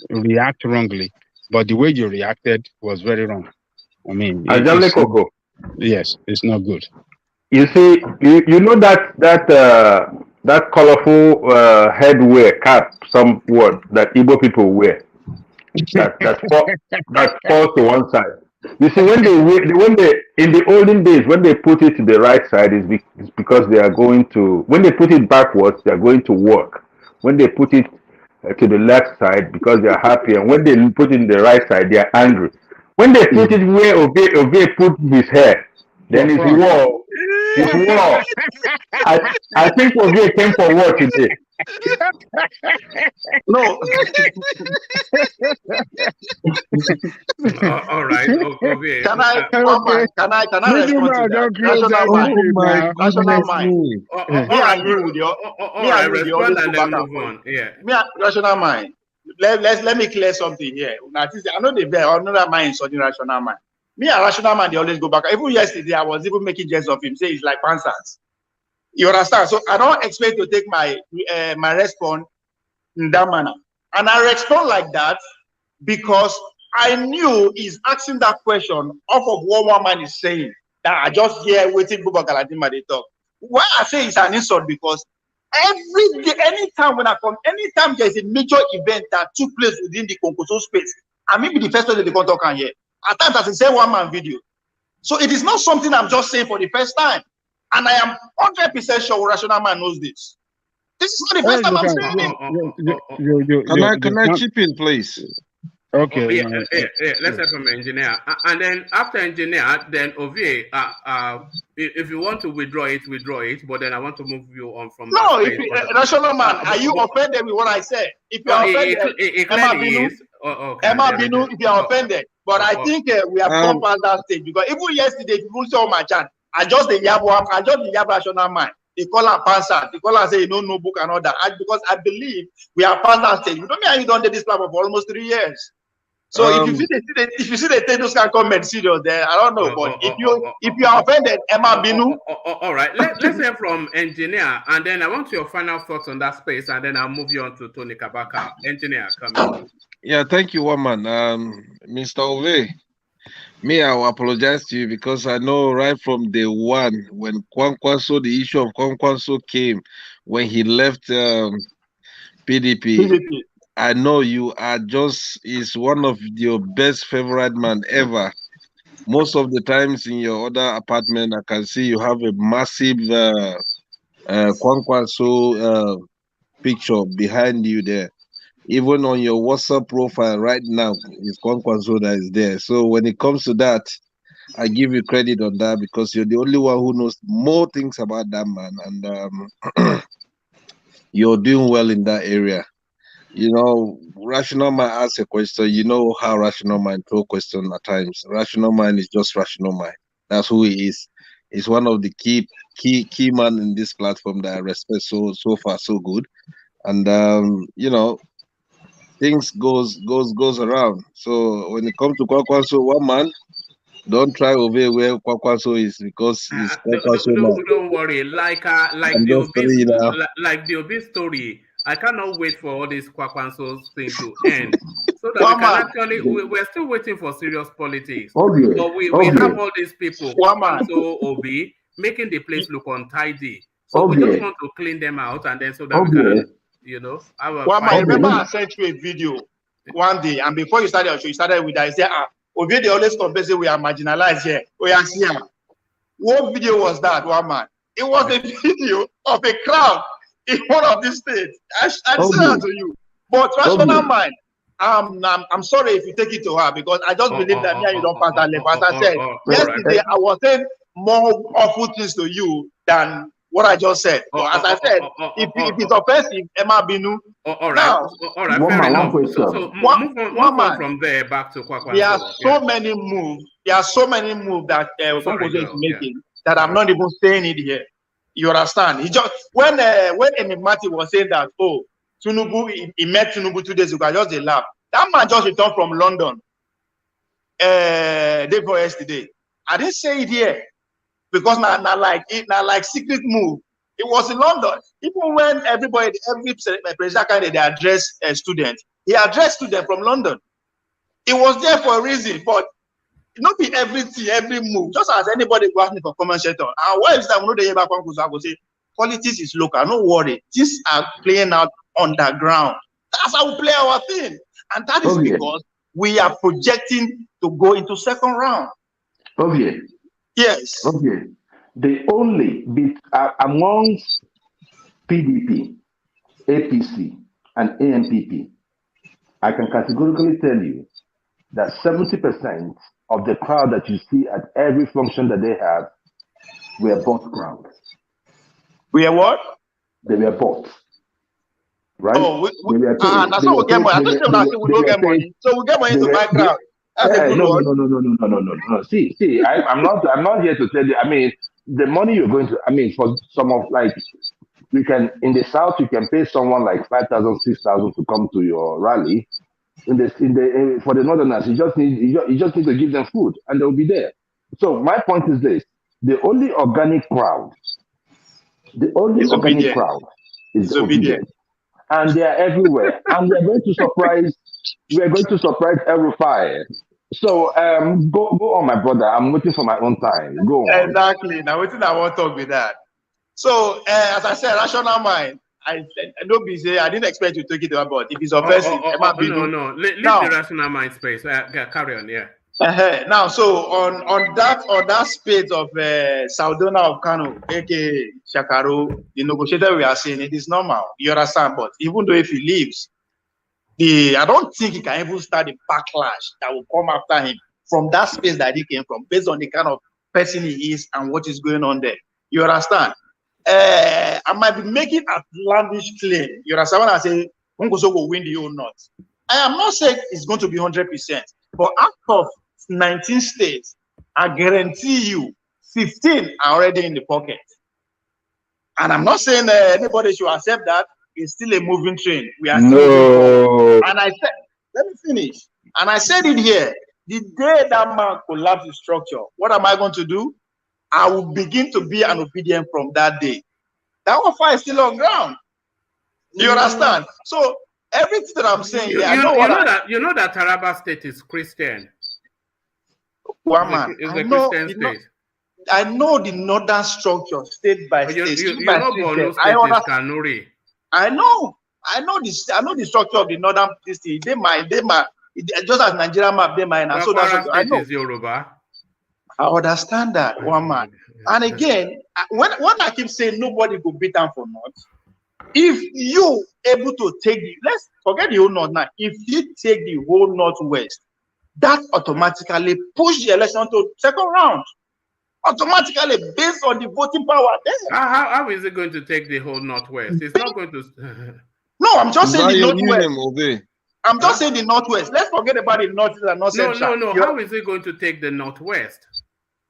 Speaker 2: react wrongly, but the way you reacted was very wrong. I mean, yes, it's not good.
Speaker 18: You see, you know that colorful headwear cap, somewhat that Igbo people wear, that falls to one side. You see, when they in the olden days, when they put it to the right side, it's because they are going to. When they put it backwards, they are going to work. When they put it to the left side, because they are happy, and when they put it in the right side, they are angry. When they put it where Ovie put his hair, then it's war. It's war. I think Ovie came for war today.
Speaker 19: No.
Speaker 1: All right. Ovie.
Speaker 19: Can I respond to that? Rational mind. Rational mind. Let me clear something here. I know another mind is rational mind. Me and Rational Man, they always go back. Even yesterday, I was even making jest of him, say it's like pantsers. You understand? So I don't expect to take my response in that manner. And I respond like that because I knew he's asking that question off of what one man is saying. That I just hear waiting Buba Galadima they talk. Why I say it's an insult because every day, anytime there's a major event that took place within the Kwankwaso space, and maybe the first time they can't talk and hear. At times, as I say, one man video. So it is not something I'm just saying for the first time. And I am 100% sure Rational Man knows this. This is not the first time I'm saying it.
Speaker 7: Can I chip in, please?
Speaker 2: Okay.
Speaker 1: Let's hear from engineer, and then after engineer, then Ovie. If you want to withdraw it, But then I want to move you on from.
Speaker 19: No, Rational Man, are you offended with what I said? If you are offended, Emma Binu, if you are offended, but I think we have come past that stage because even yesterday, people saw my chat. I just the Yab Rational Man. They call her pastor. They call her say you don't know book and all that. Because I believe we are past that stage. You don't mean you don't do this platform for almost 3 years. So if you see the those can comment serious there, I don't know. But if you are offended, Emma Binu.
Speaker 1: All right, let's hear from engineer, and then I want your final thoughts on that space, and then I'll move you on to Tony Kabaka. Engineer, come in.
Speaker 7: Yeah, thank you, woman. Mr. Ove, me, I will apologize to you because I know right from day one when Kwankwaso, the issue of Kwankwaso came when he left PDP. I know you are is one of your best favorite man ever. Most of the times in your other apartment, I can see you have a massive Kwankwaso picture behind you there. Even on your WhatsApp profile right now, it's Kwankwaso that is there. So when it comes to that, I give you credit on that because you're the only one who knows more things about that man, and you're doing well in that area. You know, Rational Man asks a question. You know how Rational Man throw question at times. Rational Man is just Rational Man. That's who he is. He's one of the key man in this platform that I respect so far so good. And you know, things goes around. So when it comes to Kwankwaso, one man, don't try over where Kwankwaso is because it's Kwankwaso.
Speaker 1: Don't worry. Like the Obi story. I cannot wait for all this Kwankwaso thing to end, so that we can actually. We're still waiting for serious politics. But we have all these people, Kwankwaso, Obi, making the place look untidy. So we just want to clean them out, and then so that we can, you know.
Speaker 19: I remember I sent you a video one day, and before you started your show, you started with that. You said, Obi, they always confess that we are marginalized here. We are here. What video was that, one man? It was a video of a crowd in one of these states. I said that to you. But Rational Man, I'm sorry if you take it to her because I just believe that you don't pass that level. As I said, yesterday I was saying more awful things to you than what I just said. But as I said, if it's offensive, Emma Binu.
Speaker 1: All right. Fair enough. So move on from there back to Kwankwaso.
Speaker 19: There are so many moves. There are so many moves that Kwankwaso is making that I'm not even saying it here. You understand? He just when Enigmati was saying that, Tinubu, he met Tinubu 2 days ago, I just laugh. That man just returned from London day before yesterday. I didn't say it here because not like secret move. It was in London. Even when every president candidate they address students, he addressed students from London. It was there for a reason, but not be everything, every move. Just as anybody go ask me for comment section. And what is that? I will say politics is local. No worry. Things are playing out on the ground. That's how we play our thing. And that is because we are projecting to go into second round.
Speaker 16: Okay.
Speaker 19: Yes.
Speaker 16: Okay. The only bit amongst PDP, APC, and NNPP, I can categorically tell you that 70% of the crowd that you see at every function that they have were bought crowds.
Speaker 19: We are what?
Speaker 16: They were bought. Right?
Speaker 19: Oh, that's what we get money. I just say we don't get money. So we get money to buy crowd.
Speaker 16: No. See, I'm not here to tell you. I mean, the money you're going to, I mean, for some of you can, in the South, you can pay someone like 5,000, 6,000 to come to your rally. For the Northerners, you just need to give them food and they'll be there. So my point is this: the only organic crowd is obedient, and they are everywhere, and they're going to surprise we are going to surprise El-Rufai. So go on, my brother. I'm waiting for my own time. Go on.
Speaker 19: Exactly. Now, what I want to talk with that. So, as I said, rational mind. I don't be say I didn't expect you to take it about. If it's offensive,
Speaker 1: no. Leave the rational mind space. Carry on, yeah.
Speaker 19: Now, so on that space of Saldona of Kano, aka Shekarau, the negotiator we are saying it is normal. You understand? But even though if he leaves, I don't think he can even start the backlash that will come after him from that space that he came from, based on the kind of person he is and what is going on there. You understand? I might be making outlandish claim. You understand when I say Kwankwaso will win the whole North? I am not saying it's going to be 100%, but out of 19 states, I guarantee you 15 are already in the pocket. And I'm not saying anybody should accept that. It's still a moving train. We are still moving forward. And I said, let me finish. And I said it here. The day that man collapses the structure, what am I going to do? I will begin to be an obedient from that day. That offer is still on ground. You understand? So everything that I'm saying,
Speaker 1: you know that Taraba State is Christian.
Speaker 19: One man, I know the northern structure, state by state.
Speaker 1: You know Borno State is Kanuri.
Speaker 19: I know the structure of the northern state. They might, just as Nigeria map, they might. So that's what I know.
Speaker 1: Is Yoruba.
Speaker 19: I understand that, one man. And again, when I keep saying nobody could beat them for North, if you able to take let's forget the whole North now. If you take the whole Northwest, that automatically push the election to second round. Automatically, based on the voting power.
Speaker 1: How is it going to take the whole Northwest? It's not going to.
Speaker 19: No, I'm just saying the Northwest. I'm just saying the Northwest. Let's forget about the Northeast and North Central.
Speaker 1: No. How is it going to take the Northwest?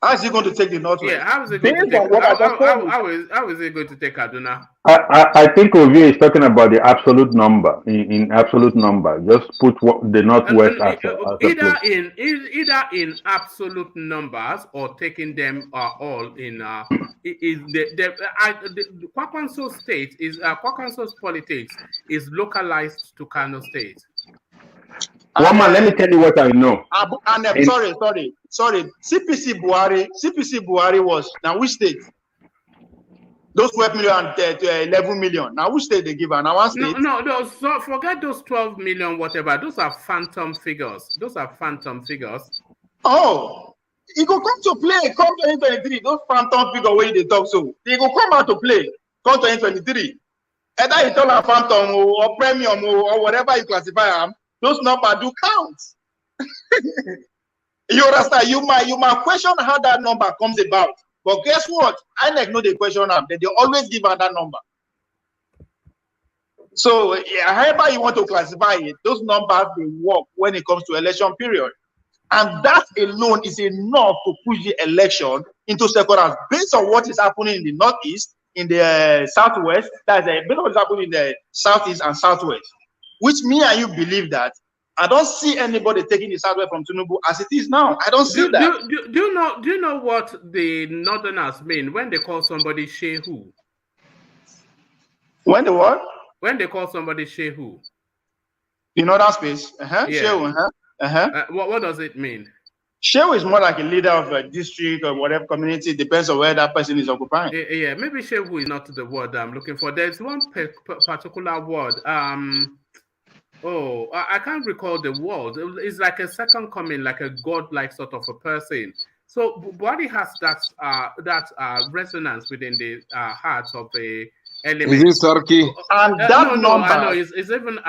Speaker 19: How is it going to take the Northwest?
Speaker 1: Yeah, how is it going to take? How is it going to take Kaduna?
Speaker 18: I think Ovie is talking about the absolute number. In absolute number, just put the Northwest as
Speaker 1: either in absolute numbers or taking them all in. The Kwankwaso state is Kwankwaso's politics is localized to Kano State.
Speaker 18: One man, let me tell you what I know.
Speaker 19: Sorry. CPC Buhari was now which state? Those 12 million and 11 million. Now which state they give her? Now one state.
Speaker 1: No. So forget those 12 million, whatever. Those are phantom figures.
Speaker 19: Oh, it will come to play. Come 2023. Those phantom figures where they talk so they will come out to play. Come 2023. Either you tell a phantom or premium or whatever you classify them. Those numbers do count. You understand? You might question how that number comes about. But guess what? INEC know the question them. They always give out that number. So however you want to classify it, those numbers they work when it comes to election period. And that alone is enough to push the election into second round based on what is happening in the Northeast, in the Southwest, that's based on what is happening in the Southeast and Southwest. Which me and you believe that. I don't see anybody taking the Southwest from Tinubu as it is now. I don't see that.
Speaker 1: Do you know what the Northerners mean when they call somebody Shehu?
Speaker 19: When the what?
Speaker 1: When they call somebody Shehu.
Speaker 19: In other space.
Speaker 1: Yeah.
Speaker 19: Shehu.
Speaker 1: What does it mean?
Speaker 19: Shehu is more like a leader of a district or whatever community. Depends on where that person is occupying.
Speaker 1: Yeah, maybe Shehu is not the word I'm looking for. There's one particular word. I can't recall the word. It's like a second coming, like a god-like sort of a person. So Buhari has that resonance within the hearts of the element.
Speaker 6: Is it Sarki?
Speaker 19: And that number.
Speaker 1: I know it's even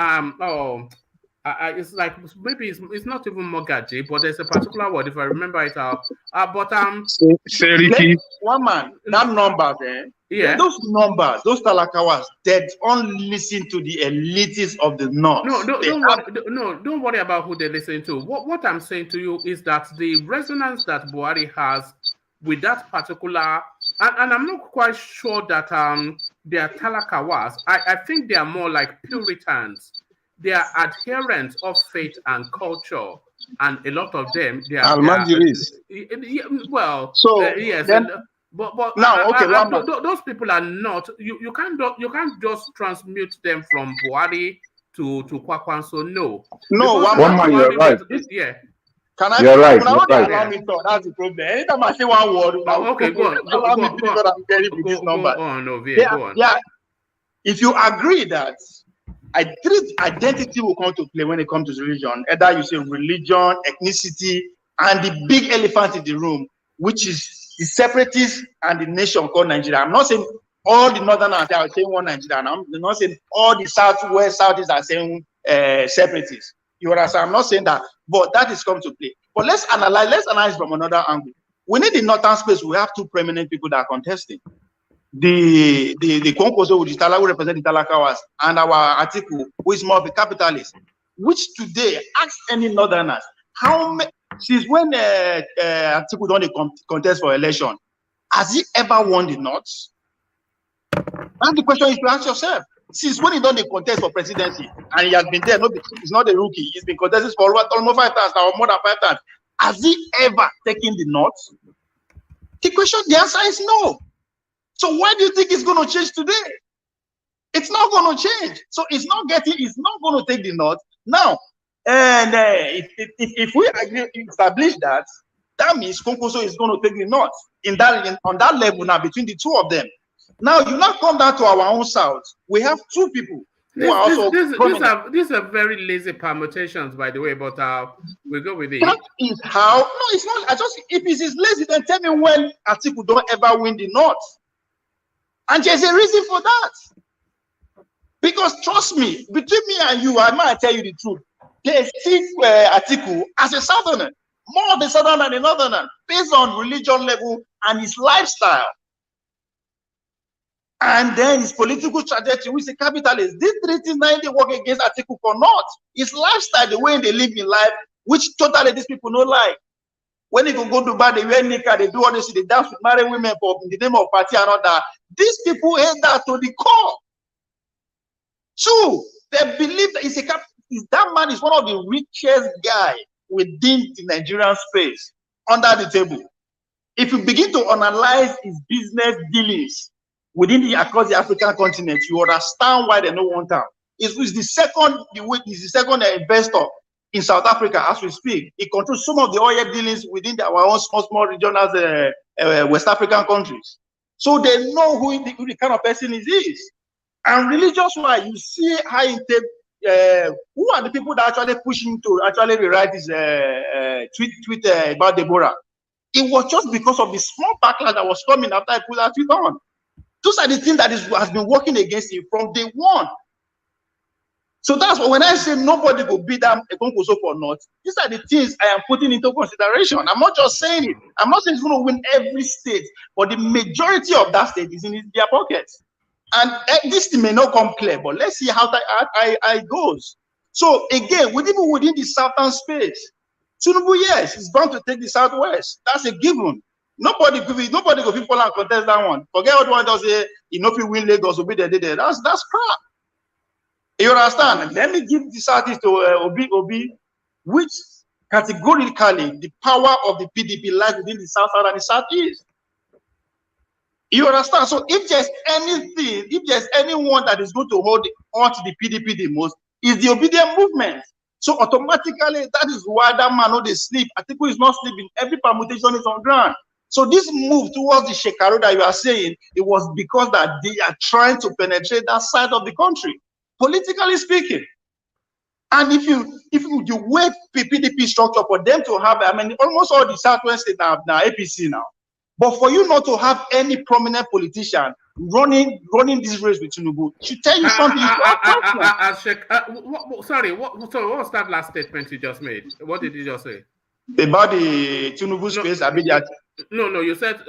Speaker 1: it's like maybe it's not even Mogaji, but there's a particular word if I remember it out.
Speaker 2: Seriki.
Speaker 19: One man, that number there. Yeah, those numbers, those talakawas, they only listen to the elites of the north.
Speaker 1: Don't worry about who they listen to. What I'm saying to you is that the resonance that Buhari has with that particular, and I'm not quite sure that they are talakawas. I think they are more like Puritans. They are adherents of faith and culture, and a lot of them they are
Speaker 6: Almajiris.
Speaker 1: Yes.
Speaker 19: Then,
Speaker 1: but
Speaker 19: now, okay,
Speaker 1: those people are not. You can't just transmute them from Buhari Kwankwaso, no.
Speaker 19: No,
Speaker 1: Because
Speaker 18: one man, you're right.
Speaker 1: Yeah.
Speaker 19: Can I?
Speaker 18: You're right.
Speaker 19: Now,
Speaker 18: You're
Speaker 19: they
Speaker 18: right.
Speaker 19: allow me to talk. That's the problem. Anytime I say one word, now,
Speaker 1: Okay, go on.
Speaker 19: allow me to be what I'm getting with this number.
Speaker 1: Go on, Ovie,
Speaker 19: Yeah,
Speaker 1: go on.
Speaker 19: yeah. If you agree that identity will come to play when it comes to religion, either you say religion, ethnicity, and the big elephant in the room, which is the separatists and the nation called Nigeria. I'm not saying all the northerners are saying one Nigeria. I'm not saying all the southwest, southeast are saying separatists. You understand? I'm not saying that, but that is come to play. But let's analyze from another angle. Within the northern space, we have two prominent people that are contesting. The Kwankwaso, who represent the Talakawas, and our Atiku, who is more of a capitalist, which today ask any northerners, since when Atiku don't contest for election, has he ever won the north? That's the question you should ask yourself. Since when he don't contest for presidency, and he has been there, he's not a rookie, he's been contesting for almost 5 times or more than 5 times. Has he ever taken the north? The answer is no. So why do you think it's going to change today? It's not going to change. So it's not going to take the north. Now, and if we establish that, that means Kwankwaso is going to take the north on that level now between the two of them. Now you now come down to our own south. We have two people who are also
Speaker 1: these are very lazy permutations, by the way. But we go with it.
Speaker 19: That is how. No, it's not. If it is lazy, then tell me when Atiku don't ever win the north. And there's a reason for that. Because trust me, between me and you, I might tell you the truth. They see Atiku as a southerner, more of a southerner than a northerner, based on religion level and his lifestyle. And then his political trajectory, which is a capitalist. These three things now they work against Atiku for not. His lifestyle, the way they live in life, which totally these people don't like. When they go to Dubai, they wear nika, they do all this, they dance with married women in the name of party and all that. These people hate that to the core. Two, they believe that that man is one of the richest guy within the Nigerian space under the table. If you begin to analyze his business dealings across the African continent, you understand why they don't want him. He's the second investor in South Africa as we speak. He controls some of the oil dealings within our own small regional West African countries. So they know who the kind of person he is. And religious-wise, you see how he who are the people that actually pushing to actually rewrite his tweet about Deborah. It was just because of the small backlash that was coming after I put that tweet on. Those are the things that has been working against him from day one. So that's why when I say nobody will beat them Kwankwaso for not, these are the things I am putting into consideration. I'm not just saying it. I'm not saying he's going to win every state, but the majority of that state is in their pockets. And this may not come clear, but let's see how it goes. So again, even within the southern space, Tinubu, yes, is bound to take the southwest. That's a given. Nobody go people and contest that one. Forget what one does say. If you win Lagos, will be there. That's crap. You understand? Let me give the southeast to Obi, which categorically the power of the PDP lies within the south and the southeast. You understand? So if there's anyone that is going to hold on to the PDP the most, is the obedient movement. So automatically, that is why that man know they sleep. Atiku is not sleeping. Every permutation is on ground. So this move towards the Shekarau that you are saying, it was because that they are trying to penetrate that side of the country, politically speaking. And if you wait PDP structure for them to have, almost all the Southwest states now APC now. But for you not to have any prominent politician running this race with Tinubu, should tell you something.
Speaker 1: Sorry, what was that last statement you just made? What did you just say?
Speaker 19: About the Tinubu space?
Speaker 1: No, you said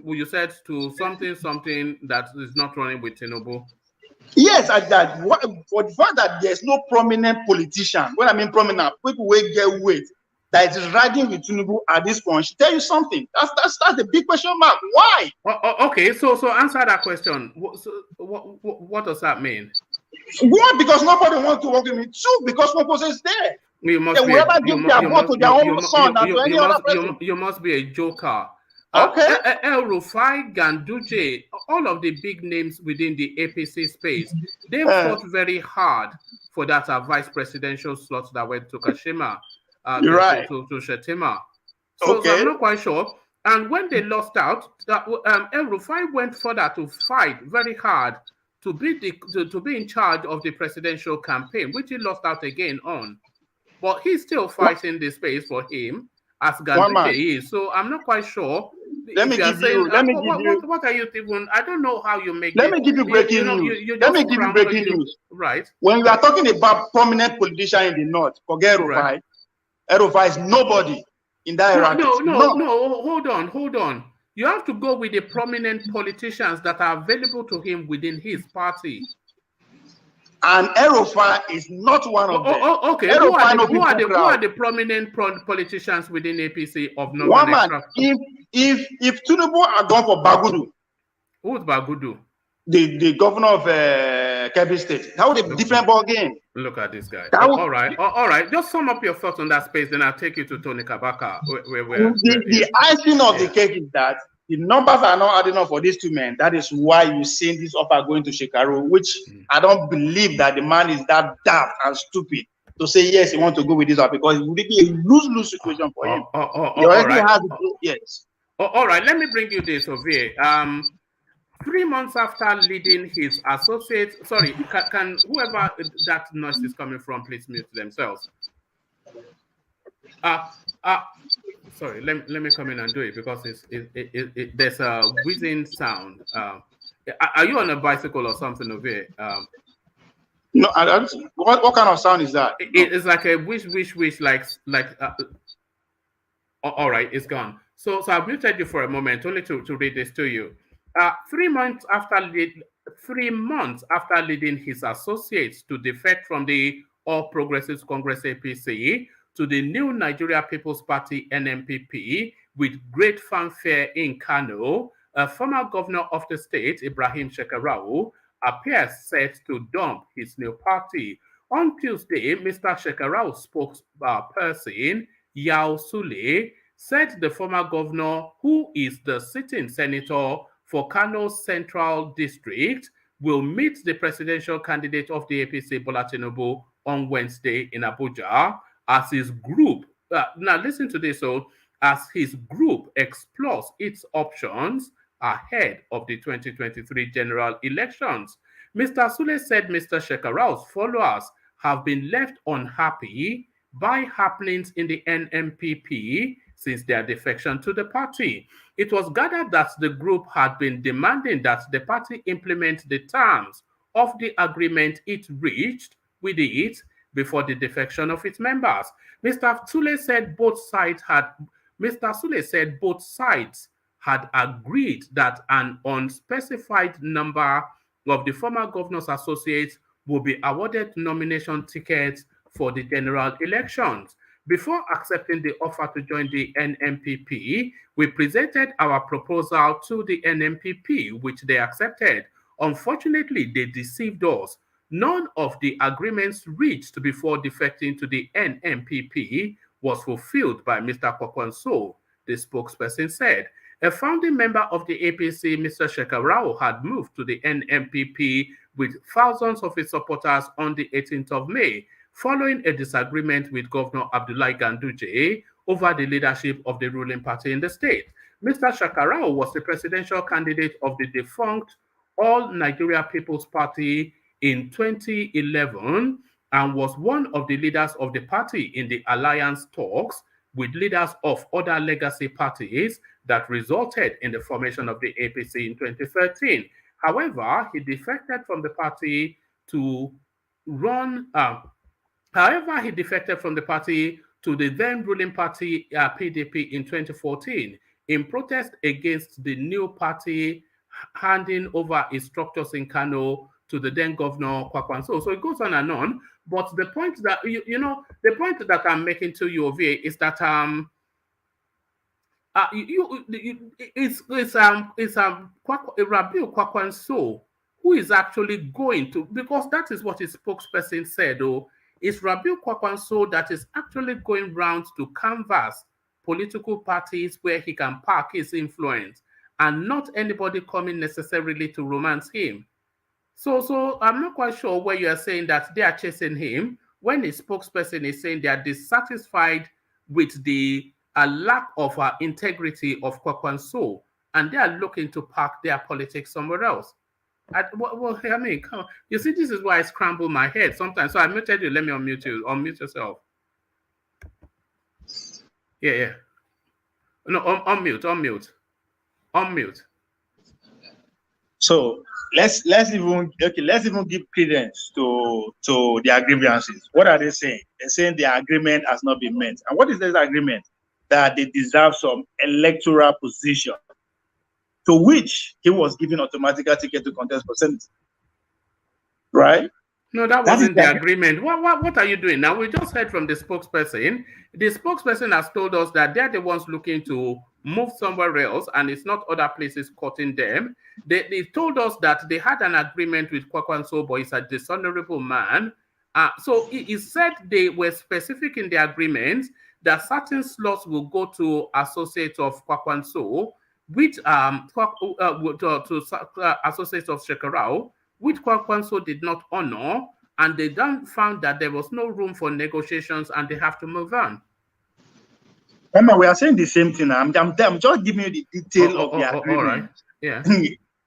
Speaker 1: you said to something that is not running with Tinubu.
Speaker 19: Yes, for the fact that there's no prominent politician, when I mean prominent, people will get weight that is riding with Tinubu at this point, should tell you something. That's the big question mark. Why?
Speaker 1: Okay, so answer that question. What does that mean?
Speaker 19: One, because nobody wants to work with me. Two, because Kwankwaso is there.
Speaker 1: You must be a joker.
Speaker 19: Okay.
Speaker 1: El Rufai, Ganduje, all of the big names within the APC space, they fought very hard for that vice presidential slot that went to Kashima,
Speaker 19: You're right.
Speaker 1: to Shetima. So I'm not quite sure. And when they lost out, El Rufai went further to fight very hard to be to be in charge of the presidential campaign, which he lost out again on. But he's still fighting the space for him as Ganduje is. So I'm not quite sure.
Speaker 19: Let me give you.
Speaker 1: What are you thinking? I don't know how you make.
Speaker 19: Let me give you breaking news. Let me give you breaking news.
Speaker 1: Right.
Speaker 19: When we are talking about prominent politician in the north, forget Rufai. Rufai is nobody in that hierarchy.
Speaker 1: No. Hold on. You have to go with the prominent politicians that are available to him within his party.
Speaker 19: And Rufai is not one of them.
Speaker 1: Okay. Who are the prominent politicians within APC of Northern
Speaker 19: One man. If Tinubu had gone for Bagudu,
Speaker 1: who's Bagudu?
Speaker 19: The governor of Kebbi State. That would be a different ball game.
Speaker 1: Look at this guy. All right. Just sum up your thoughts on that space, then I'll take you to Tony KABAKA.
Speaker 19: The icing of the cake is that the numbers are not adding up for these two men. That is why you're seeing this offer going to Shekarau, which I don't believe that the man is that daft and stupid to say yes, he wants to go with this one, because it would be a lose-lose situation for him. He already has yes.
Speaker 1: All right, let me bring you this over here. 3 months after leading his associate, sorry, can whoever that noise is coming from, please mute themselves. Sorry, let me come in and do it, because there's a whizzing sound. Are you on a bicycle or something over here?
Speaker 19: No, what kind of sound is that?
Speaker 1: It's like a wish, like. All right, it's gone. So I've muted you for a moment, only to read this to you. 3 months after 3 months after leading his associates to defect from the All Progressives Congress APC to the new Nigeria People's Party NNPP with great fanfare in Kano, a former governor of the state, Ibrahim Shekarau, appears set to dump his new party. On Tuesday, Mr. Shekarau's spokesperson, Yao Sule, said the former governor, who is the sitting senator for Kano Central District, will meet the presidential candidate of the APC, Bola Tinubu, on Wednesday in Abuja as his group, now listen to this, as his group explores its options ahead of the 2023 general elections. Mr. Sule said Mr. Shekarau's followers have been left unhappy by happenings in the NNPP since their defection to the party. It was gathered that the group had been demanding that the party implement the terms of the agreement it reached with it before the defection of its members. Mr. Sule said both sides had agreed that an unspecified number of the former governor's associates will be awarded nomination tickets for the general elections. Before accepting the offer to join the NNPP, we presented our proposal to the NNPP, which they accepted. Unfortunately, they deceived us. None of the agreements reached before defecting to the NNPP was fulfilled by Mr. Kwankwaso, the spokesperson said. A founding member of the APC, Mr. Shekarau, had moved to the NNPP with thousands of his supporters on the 18th of May, following a disagreement with Governor Abdullahi Ganduje over the leadership of the ruling party in the state. Mr. Shekarau was the presidential candidate of the defunct All Nigeria People's Party in 2011 and was one of the leaders of the party in the alliance talks with leaders of other legacy parties that resulted in the formation of the APC in 2013. However, he defected from the party to the then ruling party PDP in 2014 in protest against the new party handing over its structures in Kano to the then governor Kwankwaso. So it goes on and on. But the point that the point that I'm making to you over here is that Rabiu Kwankwaso who is actually going to, because that is what his spokesperson said, it's Rabiu Kwankwaso that is actually going round to canvass political parties where he can park his influence, and not anybody coming necessarily to romance him. So I'm not quite sure where you are saying that they are chasing him when a spokesperson is saying they are dissatisfied with the lack of integrity of Kwankwaso, and they are looking to park their politics somewhere else. I mean, come on. You see, this is why I scramble my head sometimes. So I muted you. Let me unmute you. Unmute yourself. Yeah. No, unmute.
Speaker 19: So let's even give credence to their grievances. What are they saying? They're saying the agreement has not been met. And what is this agreement? That they deserve some electoral position, to which he was given automatic ticket to contest for Senate. Right?
Speaker 1: No, that wasn't the agreement. What are you doing now? We just heard from the spokesperson. The spokesperson has told us that they're the ones looking to move somewhere else, and it's not other places cutting them. They told us that they had an agreement with Kwankwaso, but he's a dishonorable man. So he said they were specific in the agreement that certain slots will go to associates of Kwankwaso, which to associates of Shekarau, which Kwankwaso did not honor, and they then found that there was no room for negotiations and they have to move on.
Speaker 19: Emma, we are saying the same thing. I'm just giving you the detail of the agreement.
Speaker 1: All right. Yeah.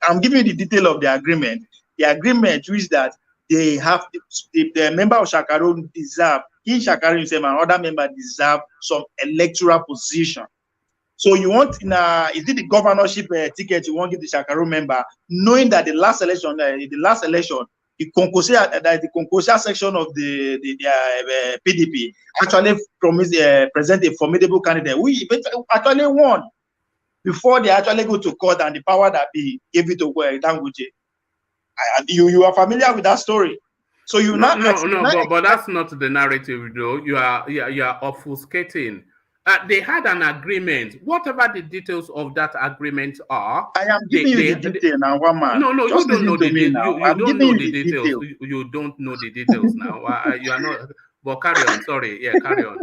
Speaker 19: I'm giving you the detail of the agreement. The agreement is that they have the member of Shekarau deserve, King Shekarau himself and other members deserve some electoral position. So you want is it the governorship ticket you want to give the Shekarau member, knowing that the last election, the Kwankwaso section of the PDP actually present a formidable candidate. We actually won before they actually go to court, and the power that they gave it to Dangote. You are familiar with that story. So you
Speaker 1: but that's not the narrative, though. You are obfuscating. They had an agreement. Whatever the details of that agreement are,
Speaker 19: I am giving you the detail now, one man.
Speaker 1: No, you don't know the details. You don't know the details.
Speaker 19: Detail.
Speaker 1: You don't know the details now. You are not. But carry on. Sorry. Yeah, carry on.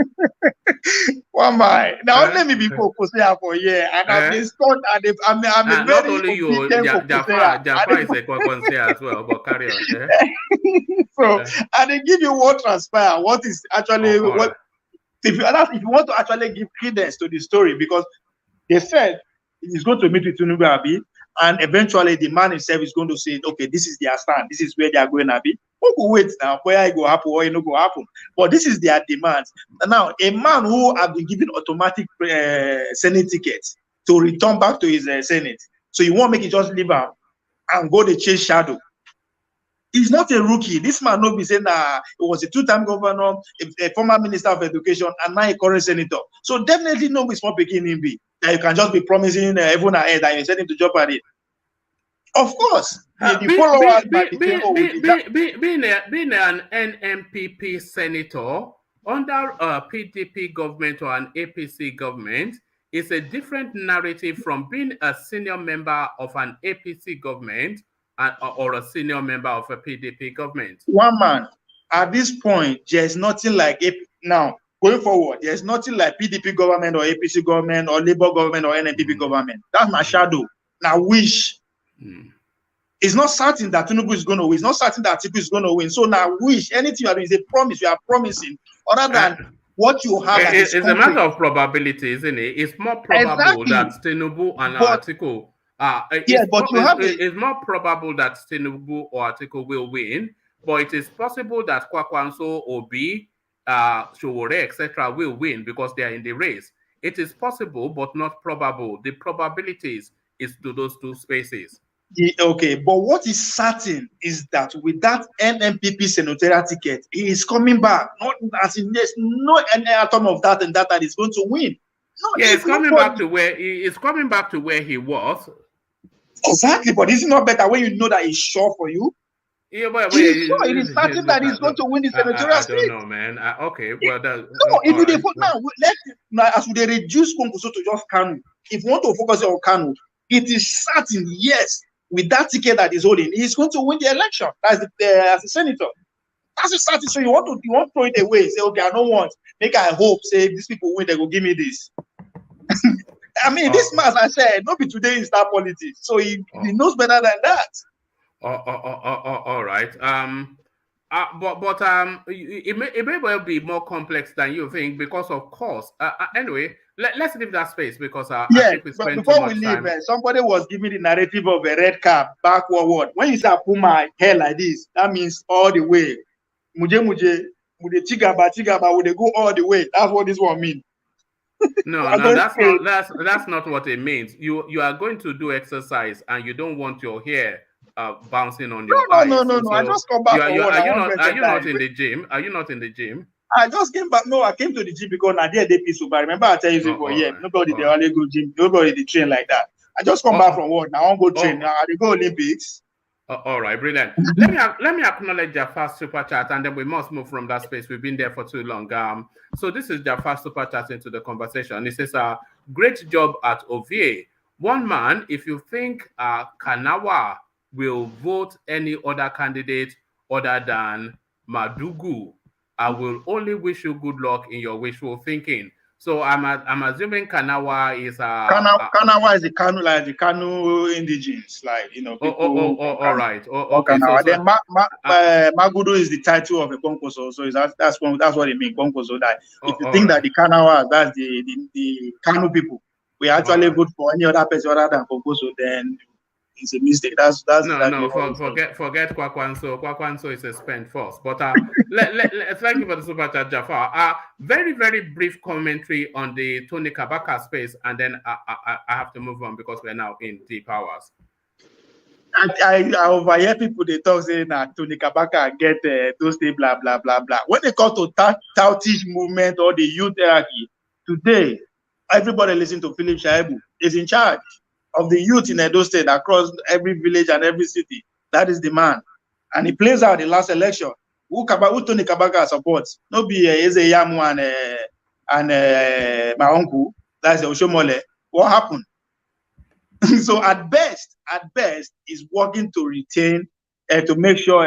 Speaker 19: One man. Now let me be focused here for a year, and I've been stunned. And I'm a
Speaker 1: not
Speaker 19: very
Speaker 1: only you. Jafar is a Kwankwaso as well. But carry on. Yeah?
Speaker 19: So and they give you what transpire. What is actually what. If you want to actually give credence to the story, because they said he's going to meet with Tinubu Abi, and eventually the man himself is going to say, okay, this is their stand, this is where they are going to be. Who will wait now, where it will happen or it not go happen? But this is their demands. Now, a man who have been given automatic Senate tickets to return back to his Senate, so you won't make it just leave him and go to chase shadow. He's not a rookie. This man no be saying he was a two-time governor, a former minister of education, and now a current senator. So definitely no be small picking him be that you can just be promising heaven ahead and you send him to jeopardy. Of course, the followers
Speaker 1: being an NNPP senator under a PDP government or an APC government is a different narrative from being a senior member of an APC government or a senior member of a PDP government.
Speaker 19: One man, at this point, there's nothing like now going forward. There's nothing like PDP government or APC government or Labour government or NNPP government. That's my shadow. Now, wish. It's not certain that Tinubu is going to win. It's not certain that Tinubu is going to win. So now, wish anything you are doing is a promise. You are promising, other than what you have.
Speaker 1: It's a matter of probability, isn't it? It's more probable that Tinubu and Atiku. It's more probable that Tinubu or Atiku will win, but it is possible that Kwankwaso, Obi, Showore, etc. will win because they are in the race. It is possible, but not probable. The probabilities is to those two spaces.
Speaker 19: Okay, but what is certain is that with that NNPP senatorial ticket, he is coming back. Not as in there's no any atom of that and that is going to win. No,
Speaker 1: it's coming back to where he was.
Speaker 19: Exactly, but is it not better when you know that he's sure for you?
Speaker 1: Yeah, but
Speaker 19: it is certain that he's going to win the senatorial seat.
Speaker 1: I don't know, man. Okay, well,
Speaker 19: now, as they reduce Kwankwaso to just Kanu, if you want to focus on Kanu, it is certain, yes, with that ticket that he's holding, he's going to win the election as a senator. That's a certain. So you want to throw it away. Say, okay, I don't want. Make I hope. Say these people win, they will give me this. I mean, this man, I said, not be today in star politics, so he knows better than that.
Speaker 1: All right. It may well be more complex than you think because of course. Anyway, let's leave that space because I think we spent too
Speaker 19: before we
Speaker 1: much
Speaker 19: leave,
Speaker 1: time.
Speaker 19: somebody was giving the narrative of a red cap backward. When you say I put my hair like this, that means all the way. Muje, with the tigaba, would they go all the way? That's what this one means.
Speaker 1: No, that's not what it means. You are going to do exercise and you don't want your hair bouncing on your eyes.
Speaker 19: No.
Speaker 1: So
Speaker 19: I just come back from work.
Speaker 1: Are you not in the gym? Are you not in the gym?
Speaker 19: I just came back. No, I came to the gym because I did peaceful. But remember, I tell you before, nobody they only go gym, nobody they train like that. I just come back from work. Now I won't go train. Now I go Olympics.
Speaker 1: All right, brilliant. let me acknowledge Jafar's super chat, and then we must move from that space. We've been there for too long. So this is Jafar's super chat into the conversation. He says, "Great job at OVA. One man, if you think Kanawa will vote any other candidate other than Madugu, I will only wish you good luck in your wishful thinking." So I'm assuming Kanawa is
Speaker 19: Kanawa is the Kanu, like the Kanu indigenes, like people.
Speaker 1: All right. Okay.
Speaker 19: Then Magudu is the title of a Kwankwaso, so that's what it means. Kwankwaso. That if you think that the Kanawa, that's the Kanu people, we actually vote for any other person other than Kwankwaso, then it's a mistake. That's
Speaker 1: forget Kwankwaso. Kwankwaso is a spent force. But thank you for the super chat, Jafar. Very, very brief commentary on the Tony KABAKA space, and then I have to move on because we're now in deep hours.
Speaker 19: I overhear people they talk saying that Tony KABAKA get those things, blah blah blah blah. When they come to Tautish movement or the youth hierarchy, today everybody listen to Philip Shaibu is in charge of the youth in Edo State across every village and every city. That is the man. And he plays out the last election. Who Tony KABAKA supports? No be KEYAMO and my uncle, that's Oshomole. What happened? So at best, is working to retain, to make sure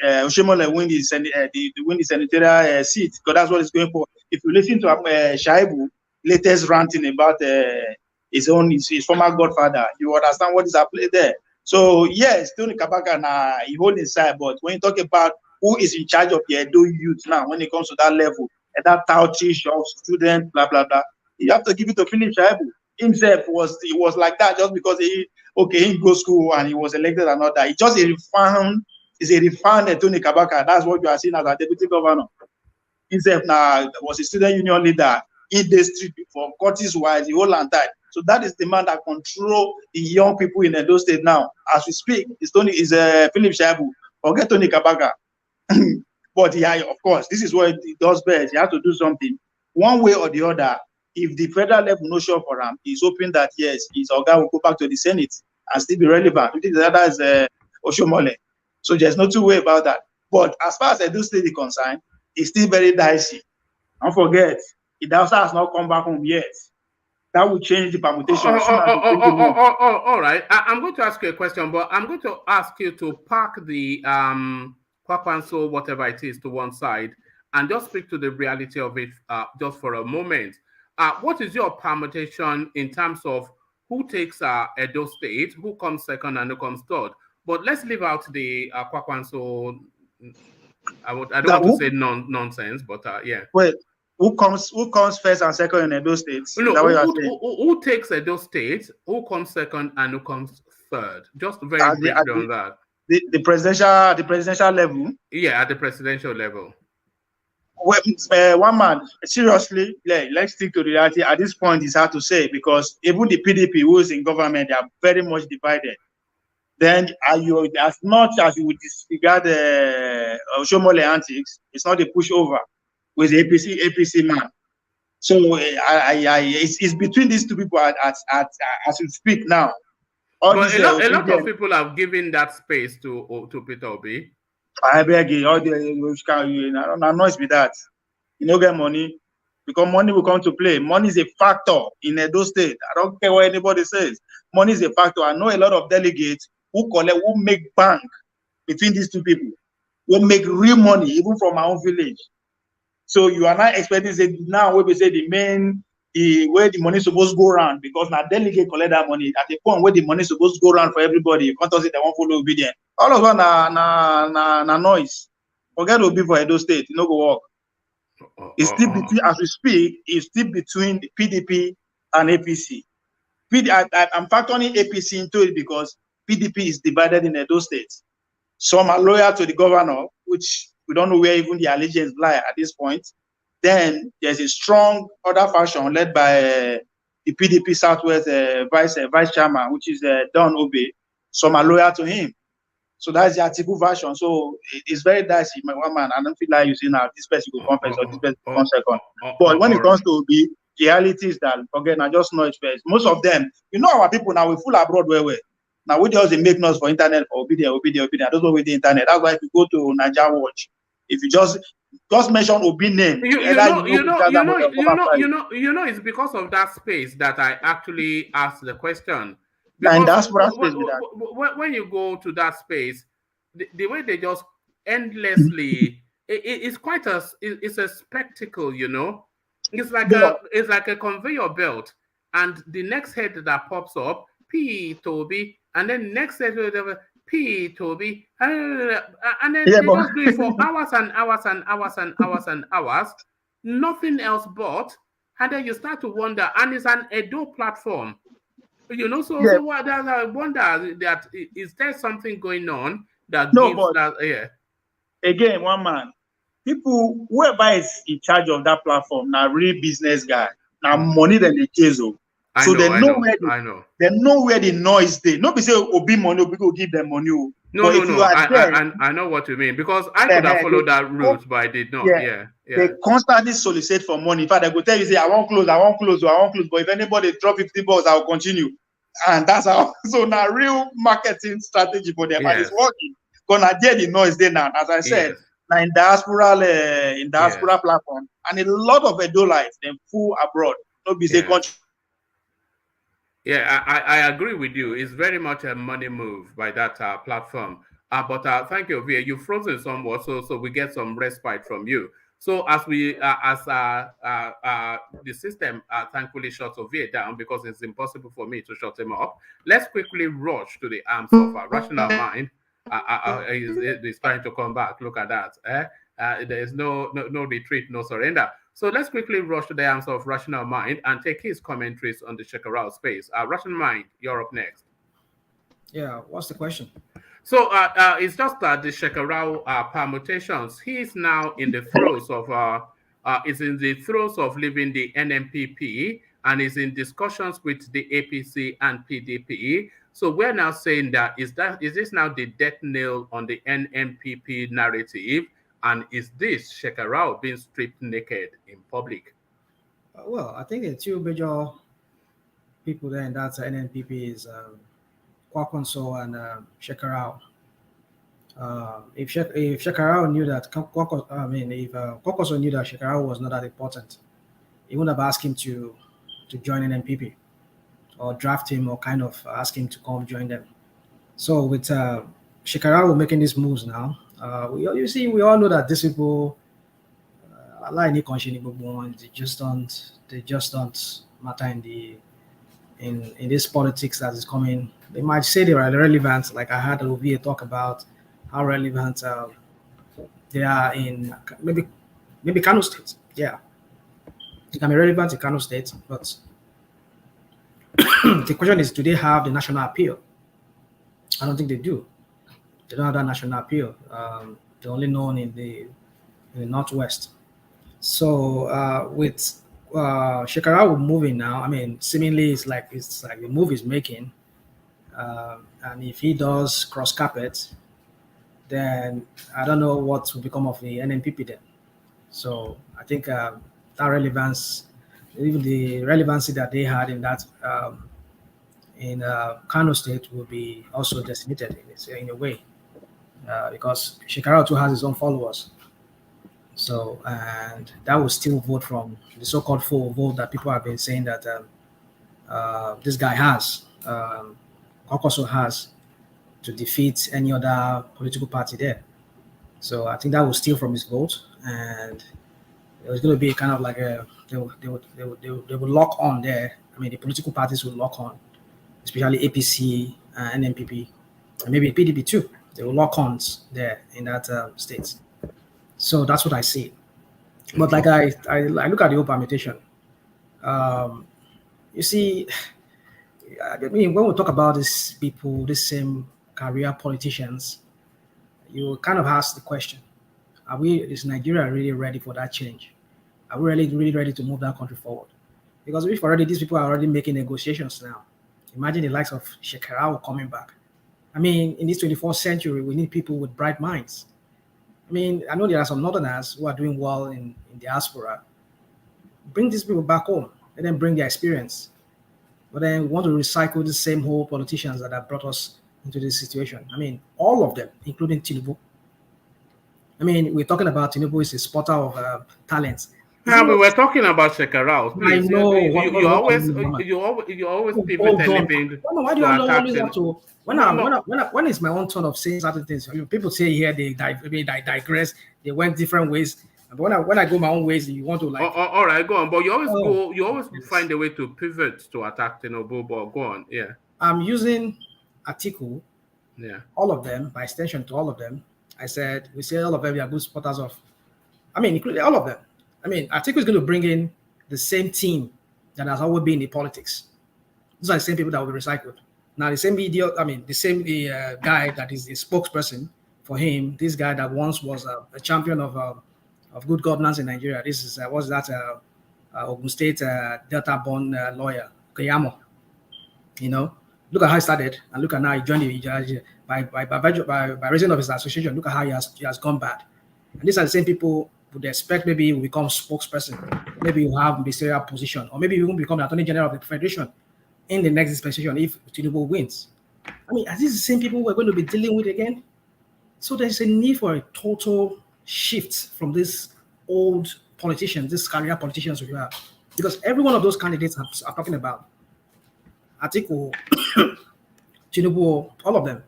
Speaker 19: Oshomole win the senatorial seat, because that's what it's going for. If you listen to Shaibu latest ranting about his former godfather, you understand what is at play there. So yes, Tony KABAKA he hold inside, but when you talk about who is in charge of the Edo youth now, when it comes to that level, and that touchish of student, blah blah blah, you have to give it to Philip Shaibu. Himself was like that just because he go school and he was elected and all that. He just a refined Tony KABAKA. That's what you are seeing as a deputy governor. Himself now was a student union leader in the street before, Curtis wise, the whole and that. So that is the man that control the young people in Edo State now. As we speak, it's Philip Shaibu. Forget Tony KABAKA. But of course, this is what he does best. He has to do something one way or the other. If the federal level no show for him, he's hoping that yes, his organ will go back to the Senate and still be relevant. I think the other is Oshomole. So there's no two way about that. But as far as Edo State is concerned, it's still very dicey. Don't forget, it also has not come back home yet. That will change the permutation.
Speaker 1: All right. I'm going to ask you a question, but I'm going to ask you to park the Kwankwaso, whatever it is, to one side and just speak to the reality of it just for a moment. What is your permutation in terms of who takes Edo State, who comes second and who comes third? But let's leave out the Kwankwaso. I don't want to say nonsense, but yeah.
Speaker 19: Wait, who comes first and second in Edo State?
Speaker 1: No, who takes Edo State, who comes second and who comes third? Just very briefly on that.
Speaker 19: The presidential level?
Speaker 1: Yeah, at the presidential level.
Speaker 19: Well, one man, seriously, let's stick to reality. At this point, it's hard to say because even the PDP who is in government, they are very much divided. Then, as much as you would disregard the Oshomole antics, it's not a pushover with the APC man. So it's between these two people as we speak now.
Speaker 1: But a lot of people have given that space to Peter Obi.
Speaker 19: I beg you, all the noise with that. You don't get money because money will come to play. Money is a factor in Edo State. I don't care what anybody says. Money is a factor. I know a lot of delegates who make bank between these two people, who make real money even from my own village. So you are not expecting now when we say the main where the money supposed to go around, because now delegate collect that money at the point where the money supposed to go around for everybody. You can't say they won't follow obedient. All of one na noise. Forget Obi for Edo State, no go work. It's still between, as we speak, it's still between the PDP and APC. I'm factoring APC into it because PDP is divided in Edo State. Some are loyal to the governor, which we don't know where even the allegiance lie at this point. Then there's a strong other faction led by the PDP Southwest vice chairman, which is Don Obe. Some are loyal to him. So that's the Atiku version. So it's very dicey, my one man. I don't feel like using now this person will come first or this person will come second. But when it comes to Obi, the reality is that, again, I just know it first. Most of them, you know, our people now, we full abroad where we. Now we just make noise for internet for obedient. That's what we the internet. That's why if you go to Niger Watch, if you just mention Obi name,
Speaker 1: it's because of that space that I actually asked the question. Because when you go to that space, the way they just endlessly, it's quite it's a spectacle, you know. It's like a conveyor belt, and the next head that pops up, P Toby, and then next head P Toby, and then they just do it for hours and hours and hours and hours and hours, nothing else but, and then you start to wonder, and it's an Edo platform. You know, so what? I wonder that is there something going on that gives that? Yeah.
Speaker 19: Again, one man, people whoever is in charge of that platform now, real business guy, now money than the case of. So they know where the noise they. Nobody say Obi money, Obi go give them money.
Speaker 1: No. I know what you mean, because I could have followed that route, but I did not. Yeah.
Speaker 19: They constantly solicit for money. In fact, they go tell you, say, I won't close. But if anybody drop $50, I'll continue. And that's how. So now, real marketing strategy for them, and it's working. Gonna get the noise there now. As I said, now in diaspora platform, and a lot of Edolites, them full abroad. No be say country.
Speaker 1: Yeah, I agree with you. It's very much a money move by that platform. But thank you, Via. You've frozen somewhat, so we get some respite from you. So as the system thankfully shuts Ovia down, because it's impossible for me to shut him up, let's quickly rush to the arms of Rational Mind. He's trying to come back. Look at that. There is no retreat, no surrender. So let's quickly rush to the arms of Rational Mind and take his commentaries on the Shekarau space. Rational Mind, you're up next.
Speaker 17: Yeah, what's the question?
Speaker 1: So it's just that the Shekarau permutations. He is now in the throes of leaving the NNPP and is in discussions with the APC and PDP. So we're now saying that is this now the death knell on the NNPP narrative? And is this Shekarau being stripped naked in public?
Speaker 17: Well, I think the two major people there in that NNPP is Kwankwaso and Shekarau. If Shekarau knew that Kwankwaso knew that Shekarau was not that important, he wouldn't have asked him to join NNPP or draft him or kind of ask him to come join them. So with Shekarau making these moves now, we all know that these people, they just don't matter in this politics that is coming. They might say they are relevant, like I had Olivia talk about how relevant they are in maybe Kano State. Yeah, it can be relevant in Kano State, but the question is, do they have the national appeal? I don't think they do. They don't have that national appeal. They're only known in the Northwest. So with Shekarau moving now, I mean, seemingly it's like the move is making. And if he does cross carpet, then I don't know what will become of the NNPP then. So I think that relevance, even the relevancy that they had in that in Kano State, will be also decimated in a way, because Shekarau too has his own followers. So, and that will still vote from the so-called full vote that people have been saying that this guy has, Kwankwaso has, to defeat any other political party there. So I think that will steal from his vote, and it was going to be kind of like a they will lock on there. I mean, the political parties will lock on, especially APC, NNPP, and maybe PDP too. They will lock on there in that state. So that's what I see. But like I look at the whole permutation. You see, I mean, when we talk about these people, these same career politicians, you kind of ask the question: is Nigeria really ready for that change? Are we really ready to move that country forward? Because if already these people are already making negotiations now, imagine the likes of Shekarau coming back. I mean, in this 24th century, we need people with bright minds. I mean, I know there are some Northerners who are doing well in diaspora. Bring these people back home, let them bring their experience. But then we want to recycle the same whole politicians that have brought us into this situation. I mean, all of them, including Tinubu. I mean, we're talking about Tinubu is a spotter of talents.
Speaker 1: Yeah, we were talking about Shekarau. Please,
Speaker 17: I know.
Speaker 1: You always pivot anything.
Speaker 17: Why do I always have to? When it's my own turn of saying certain things, people say here they digress. They went different ways. But when I go my own ways, you want to like.
Speaker 1: All right, go on. But you always find a way to pivot to attack Tinubu. But go on, yeah.
Speaker 17: I'm using Atiku.
Speaker 1: Yeah.
Speaker 17: All of them, by extension to all of them. We say all of them are good supporters of. I mean, including all of them. I mean, Atiku is going to bring in the same team that has always been in politics. These are the same people that will be recycled. Now, the same idiot, I mean, the same guy that is the spokesperson for him, this guy that once was a champion of good governance in Nigeria. This is, Ogun State Delta-born lawyer, KEYAMO. You know, look at how he started and look at now he joined by reason of his association. Look at how he has gone bad. And these are the same people would expect maybe he will become spokesperson, maybe you have ministerial position, or maybe you will become the Attorney General of the Federation in the next dispensation if Tinubu wins. I mean, are these the same people we're going to be dealing with again? So there's a need for a total shift from these old politicians, these career politicians we have, because every one of those candidates are talking about Atiku, Tinubu, all of them.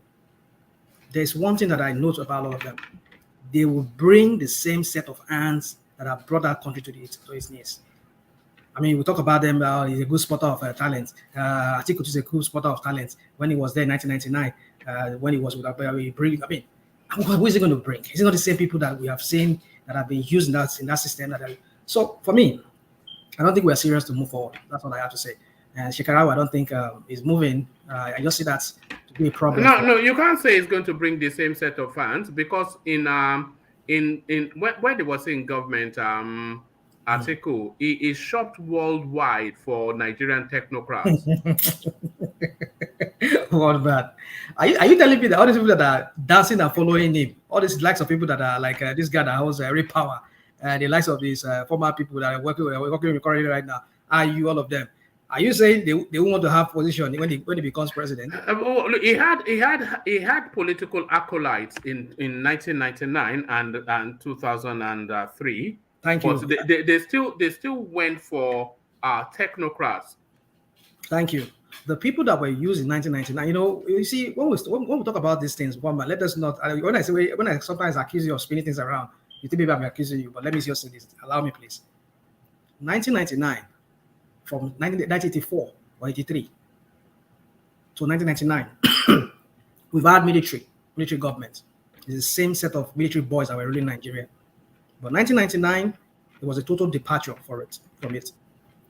Speaker 17: There's one thing that I note about all of them. They will bring the same set of hands that have brought that country to its knees. I mean, we talk about them. He's a good spotter of talent. Atiku is a good spotter of talent. When he was there in 1999, when he was with Buhari, I mean, who is he going to bring? Is it not the same people that we have seen that have been used in that system? So for me, I don't think we are serious to move forward. That's what I have to say. And Shekarau, I don't think is moving. I just see that to be a problem.
Speaker 1: No, you can't say it's going to bring the same set of fans because when they were in government, Atiku, he is shopped worldwide for Nigerian technocrats.
Speaker 17: What bad? Are you telling me that all these people that are dancing and following him, all these likes of people that are like this guy that holds every power, the likes of these former people that are working with currently right now, are you all of them? Are you saying they want to have position when he becomes president?
Speaker 1: He had political acolytes in 1999 and 2003.
Speaker 17: Thank you.
Speaker 1: But they still went for technocrats.
Speaker 17: Thank you. The people that were used in 1999, you see, when we talk about these things, let us not. When I sometimes accuse you of spinning things around, you think maybe I'm accusing you, but let me just say this. Allow me, please. 1999, from 1984 or 83 to 1999, we've had military government. It's the same set of military boys that were ruling Nigeria. But 1999, it was a total departure from it.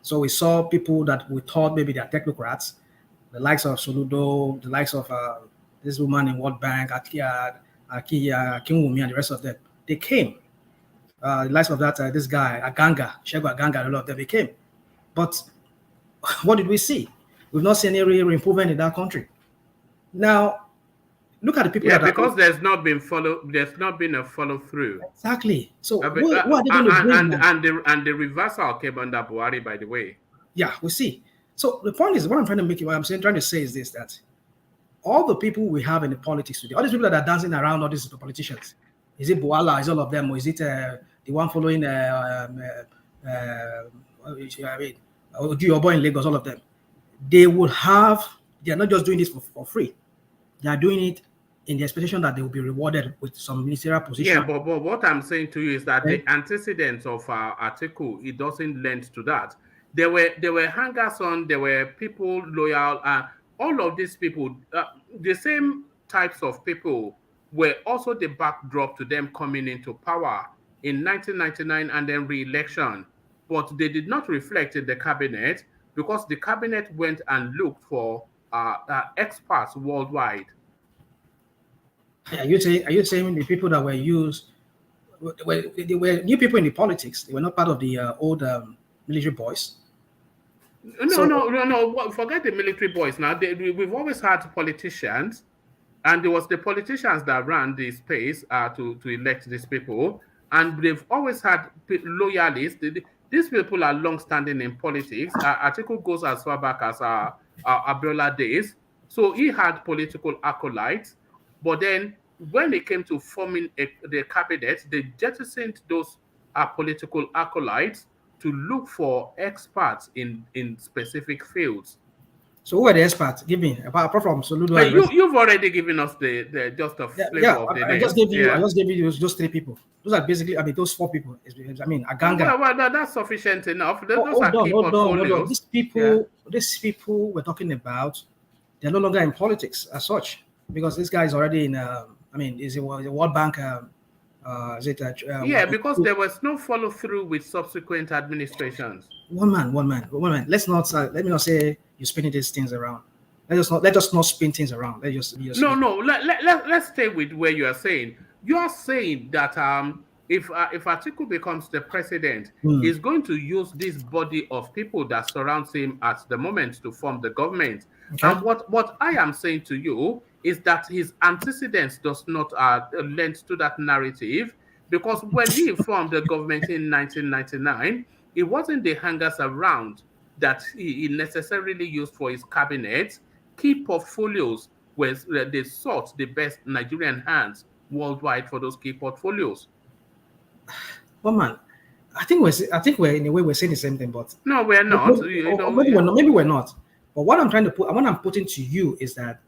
Speaker 17: So we saw people that we thought maybe they are technocrats, the likes of Soludo, the likes of this woman in World Bank, Kiamo, and the rest of them. They came. The likes of this guy, Shegu Aganga, a lot of them, they came. But what did we see? We've not seen any real improvement in that country. Now, look at the people.
Speaker 1: Yeah, because there's not been a follow through.
Speaker 17: Exactly. So what are they going to bring?
Speaker 1: And the reversal came under Buhari, by the way.
Speaker 17: Yeah, we see. So the point is, what I'm trying to say is this: that all the people we have in the politics today, all these people that are dancing around, all these politicians, is it Buala? Is all of them, or is it the one following your boy in Lagos? All of them, they are not just doing this for free. They are doing it in the expectation that they will be rewarded with some ministerial position.
Speaker 1: Yeah, but what I'm saying to you is that the antecedents of our article, it doesn't lend to that. There were hangers on, there were people loyal, all of these people, the same types of people were also the backdrop to them coming into power in 1999 and then re-election. But they did not reflect in the cabinet because the cabinet went and looked for experts worldwide.
Speaker 17: Are you saying the people that were used, they were new people in the politics? They were not part of the old military boys?
Speaker 1: No. Forget the military boys now. We've always had politicians, and it was the politicians that ran the space to elect these people. And they've always had loyalists. These people are long-standing in politics. Atiku goes as far back as Abiola days. So he had political acolytes. But then when it came to forming the cabinet, they jettisoned those political acolytes to look for experts in specific fields.
Speaker 17: So who are the experts? Give me, apart from Soludo.
Speaker 1: But you've already given us the just a flavor of the name.
Speaker 17: I just gave you those three people. Those are basically, those four people. Aganga.
Speaker 1: Well, that's sufficient enough. Those are key portfolios.
Speaker 17: These people we're talking about, they're no longer in politics as such, because this guy is already in. Is it the World Bank?
Speaker 1: Because there was no follow through with subsequent administrations.
Speaker 17: One man. Let me not say you're spinning these things around. Let us not spin things around. Let's
Speaker 1: stay with where you are saying. You are saying that if Atiku becomes the president, he's going to use this body of people that surrounds him at the moment to form the government. Okay. And what I am saying to you is that his antecedents does not lend to that narrative, because when he formed the government in 1999, it wasn't the hangers around that he necessarily used for his cabinet. Key portfolios where they sought the best Nigerian hands worldwide for those key portfolios.
Speaker 17: Well, man, I think we're in a way we're saying the same thing, but
Speaker 1: no, we're not.
Speaker 17: Maybe we're not. But what I'm putting to you is that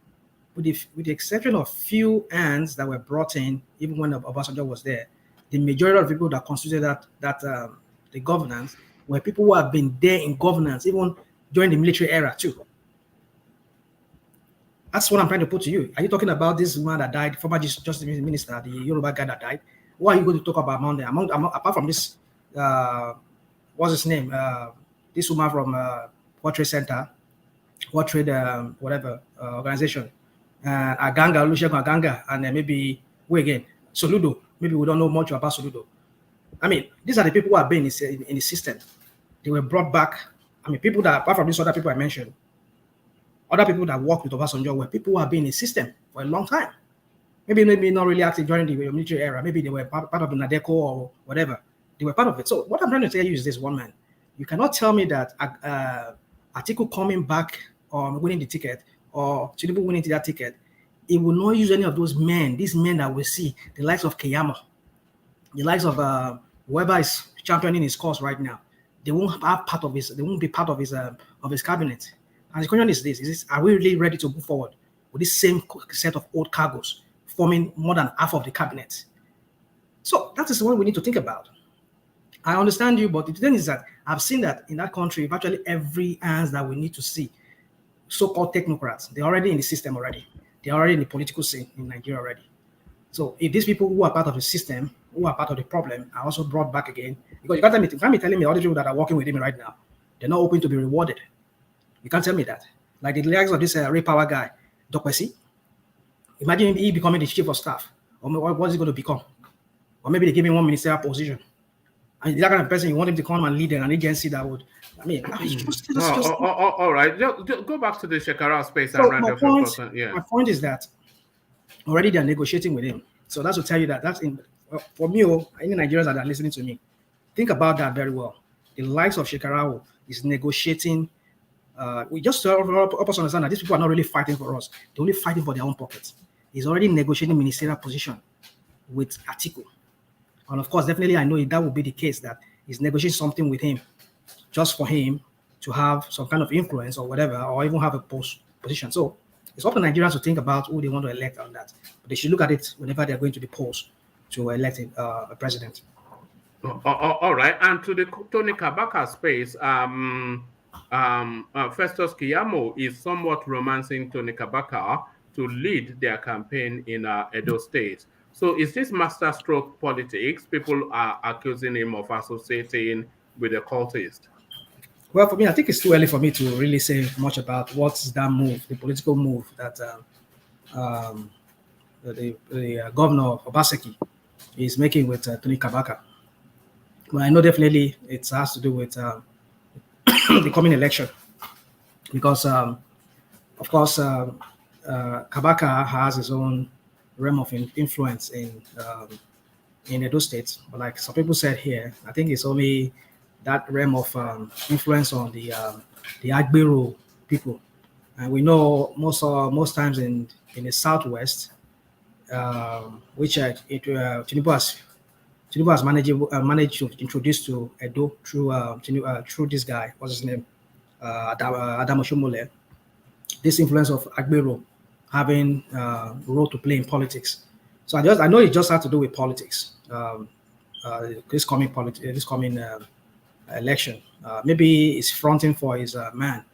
Speaker 17: with the exception of few hands that were brought in, even when Obasanjo was there, the majority of people that constituted the governance were people who have been there in governance even during the military era too. That's what I'm trying to put to you. Are you talking about this man that died, former Justice Minister, the Yoruba guy that died? What are you going to talk about among them? Apart from this, what's his name? This woman from World Trade Center, World Trade organization, Aganga, Olusegun Aganga, and then maybe Soludo. Maybe we don't know much about Soludo. These are the people who have been in the system. They were brought back. People that, apart from these other people I mentioned, other people that worked with Obasanjo were people who have been in the system for a long time. Maybe not really active during the military era. Maybe they were part of the Nadeco or whatever. They were part of it. So what I'm trying to tell you is this, one man. You cannot tell me that Atiku coming back or winning the ticket or Tinubu winning that ticket, it will not use any of those men, these men that we see, the likes of KEYAMO, the likes of whoever is championing his cause right now. They won't be part of his cabinet. And the question is this, are we really ready to move forward with this same set of old cargos forming more than half of the cabinet? So that is what we need to think about. I understand you, but the thing is that I've seen that in that country, virtually every hands that we need to see, so-called technocrats, they're already in the system already. They're already in the political scene in Nigeria already. So if these people who are part of the system, who are part of the problem, are also brought back again, because you can't be telling me all the people that are working with him right now, they're not open to be rewarded. You can't tell me that. Like the likes of this Ray Power guy, Dokwesi. Imagine he becoming the chief of staff. Or what's he going to become? Or maybe they give him one ministerial position. And that kind of person, you want him to come and lead an agency that would,
Speaker 1: all right. Just go back to the Shekarau space
Speaker 17: so
Speaker 1: and
Speaker 17: my point is that already they're negotiating with him. So that's to tell you that that's for me, any Nigerians that are listening to me, think about that very well. The likes of Shekarau is negotiating. We just help us understand that these people are not really fighting for us. They're only fighting for their own pockets. He's already negotiating ministerial position with Atiku. And of course, definitely I know that would be the case, that he's negotiating something with him just for him to have some kind of influence or whatever, or even have a post position. So It's up to Nigerians to think about who they want to elect on that. But they should look at it whenever they're going to the polls to elect a president.
Speaker 1: All right, and to the Tony KABAKA space, Festus Kiamo is somewhat romancing Tony KABAKA to lead their campaign in Edo State. So is this masterstroke politics? People are accusing him of associating with a cultist.
Speaker 17: Well, for me, I think it's too early for me to really say much about what's that move, the political move that the governor of Obaseki is making with Tony KABAKA. Well, I know definitely it has to do with the coming election, because, of course, KABAKA has his own realm of influence in Edo State. But like some people said here, I think it's only that realm of influence on the Agbero people, and we know most times in the southwest, which Tinubu has managed to introduce to Edo through this guy. What's his name? Adam Oshomole. This influence of Agbero having a role to play in politics. So I know it just has to do with politics. This coming election. Maybe he's fronting for his man,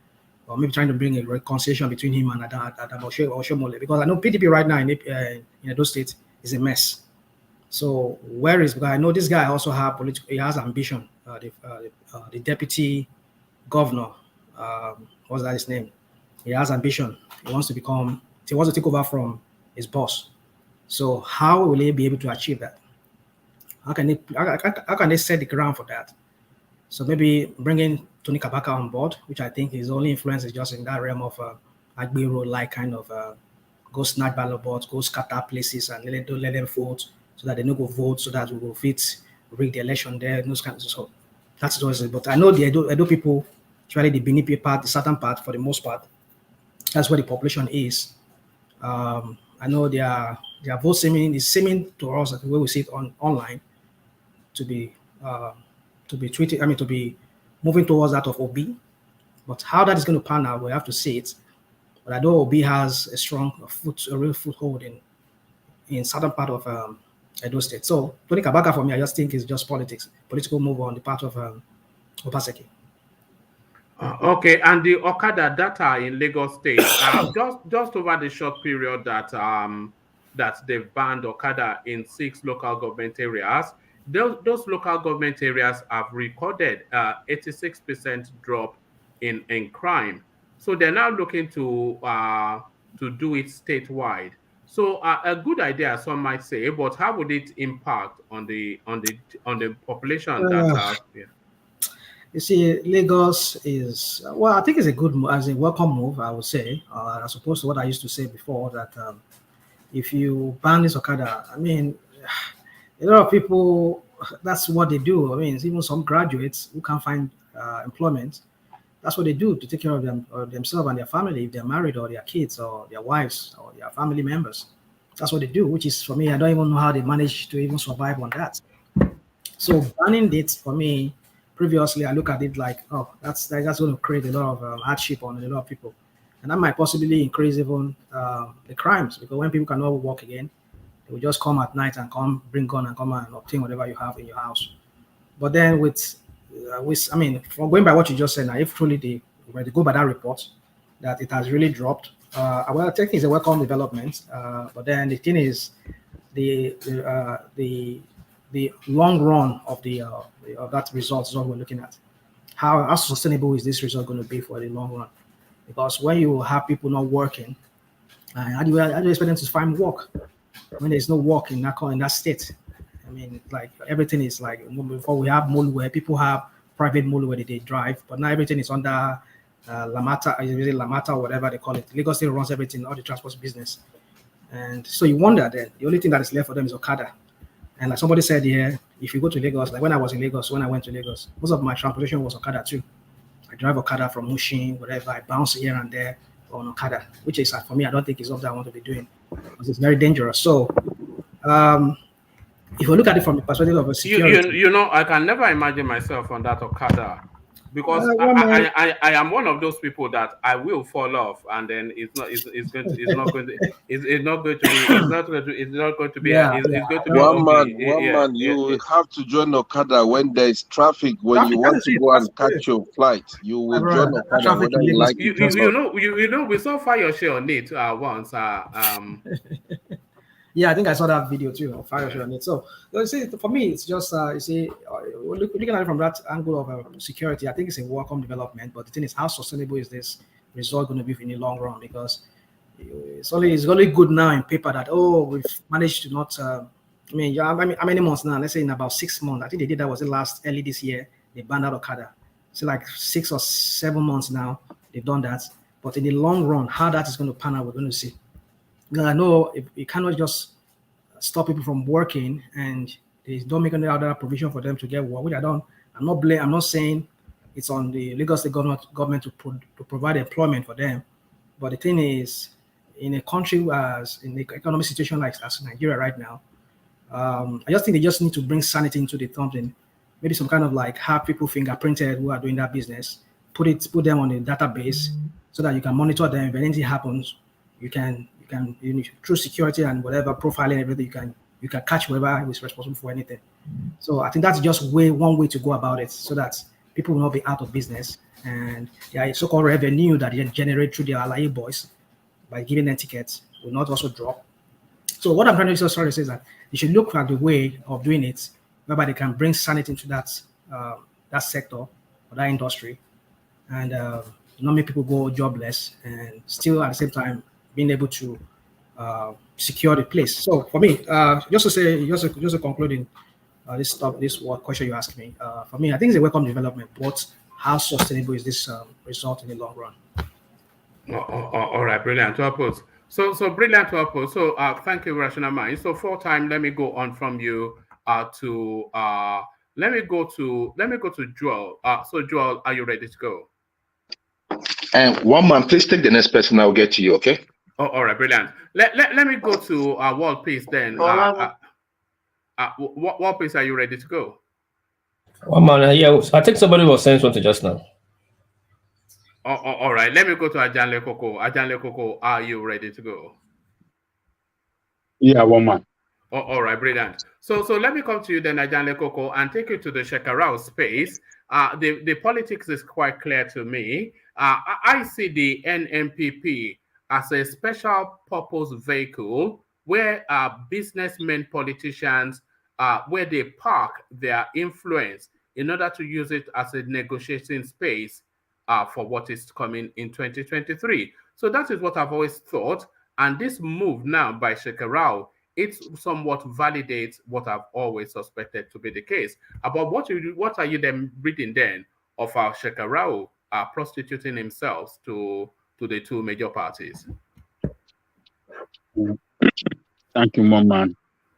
Speaker 17: or maybe trying to bring a reconciliation between him and Adam Oshomole. Because I know PDP right now in Edo State is a mess. So where is, because I know this guy also he has ambition. The deputy governor, what's that his name? He has ambition. He wants to take over from his boss. So how will he be able to achieve that? How can they set the ground for that? So maybe bringing Tony KABAKA on board, which I think his only influence is just in that realm of Agbero-like kind of go snatch ballot boards, go scatter places and let them vote, so that they don't go vote, so that we will rig the election there. Those kinds of, so that's always it. But I know the Edo people, especially the Binipi part, the southern part, for the most part, that's where the population is. I know their vote is seeming to us, the way we see it online, to be treated. I mean, to be moving towards that of OB. But how that is going to pan out, we have to see it. But I know OB has a real foothold in southern part of Edo State. So Tony KABAKA, for me, I just think is just political move on the part of Obaseki.
Speaker 1: Okay, and the Okada data in Lagos State, just over the short period that they've banned Okada in 6 local government areas, those local government areas have recorded 86% drop in crime. So they're now looking to do it statewide. So a good idea, some might say, but how would it impact on the population that?
Speaker 17: You see, Lagos is, well, I think it's a welcome move, I would say, as opposed to what I used to say before, that if you ban this Okada, I mean, a lot of people, that's what they do. I mean, even some graduates who can't find employment, that's what they do to take care of themselves and their family, if they're married, or their kids, or their wives, or their family members. That's what they do, which is, for me, I don't even know how they manage to even survive on that. So banning it, for me, previously, I look at it like, oh, that's going to create a lot of hardship on a lot of people. And that might possibly increase even the crimes, because when people cannot work again, they will just come at night and bring gun and come and obtain whatever you have in your house. But then I mean, from going by what you just said now, if truly they go by that report, that it has really dropped, well, I think it's a welcome development. But then the thing is, the long run of that result is what we're looking at. How sustainable is this result going to be for the long run? Because when you have people not working, how do you expect them to find work when there's no work in that state? I mean, like, everything is like, before we have Moluwe, people have private Moluwe that they drive, but now everything is under Lamata or whatever they call it. Lagos State runs everything, all the transport business. And so you wonder then, the only thing that is left for them is Okada. And like somebody said here, if you go to Lagos, like when I went to Lagos, most of my transportation was Okada too. I drive Okada from Mushin, whatever. I bounce here and there on Okada, which is, for me, I don't think it's something I want to be doing, because it's very dangerous. So, if you look at it from the perspective of a security,
Speaker 1: I can never imagine myself on that Okada. Because I am one of those people that I will fall off, and then it's not going to be
Speaker 7: one man. You have to join Okada when there is traffic. When you want to go and catch your flight, you will join Okada whether you like it or not.
Speaker 1: You know, we saw fire share on it once.
Speaker 17: Yeah, I think I saw that video too of fire share on it. So you see, for me, it's just you see, looking at it from that angle of security, I think it's a welcome development. But the thing is, how sustainable is this result going to be in the long run? Because it's only good now in paper that we've managed to not. I mean, how many months now? Let's say in about 6 months. I think they did that was the early this year. They banned out Okada. So like 6 or 7 months now they've done that. But in the long run, how that is going to pan out, we're going to see. I know you cannot just stop people from working and they don't make any other provision for them to get work, which I don't. I'm not saying it's on the Lagos State government to provide employment for them. But the thing is, in a country as in the economic situation like as Nigeria right now, I just think they just need to bring sanity into the something. Maybe some kind of like have people fingerprinted who are doing that business, put them on a database so that you can monitor them. If anything happens, you can through security and whatever profiling everything, you can catch whoever is responsible for anything. So I think that's just one way to go about it, so that people will not be out of business, and so-called revenue that they generate through their allied boys by giving them tickets will not also drop. So what I'm trying to say is that they should look at the way of doing it, whereby they can bring sanity into that sector or that industry, and not make people go jobless, and still at the same time being able to secure the place. So for me, just to conclude in this question you asked me, for me, I think it's a welcome development, but how sustainable is this result in the long run?
Speaker 1: All right, brilliant. So brilliant to oppose. So thank you, Rational Mind. So for time, let me go on from you to let me go to Joel. So Joel, are you ready to go?
Speaker 16: And one man, please take the next person. I'll get to you. Okay.
Speaker 1: Oh, all right, brilliant. Let me go to Wall, please. Then, Wall, please, are you ready to go?
Speaker 15: One man, yeah, I think somebody was saying something just now.
Speaker 1: All right, let me go to Ajanle Koko. Ajanle Koko, are you ready to go?
Speaker 2: Yeah, one man.
Speaker 1: All right, brilliant. So let me come to you then, Ajanle Koko, and take you to the Shekarau space. The politics is quite clear to me. I see the NNPP as a special purpose vehicle where businessmen, politicians, where they park their influence in order to use it as a negotiating space for what is coming in 2023. So that is what I've always thought. And this move now by Shekarau, it somewhat validates what I've always suspected to be the case. About what are you then reading then of our Shekarau prostituting himself to the two major parties?
Speaker 2: Thank you, Moman.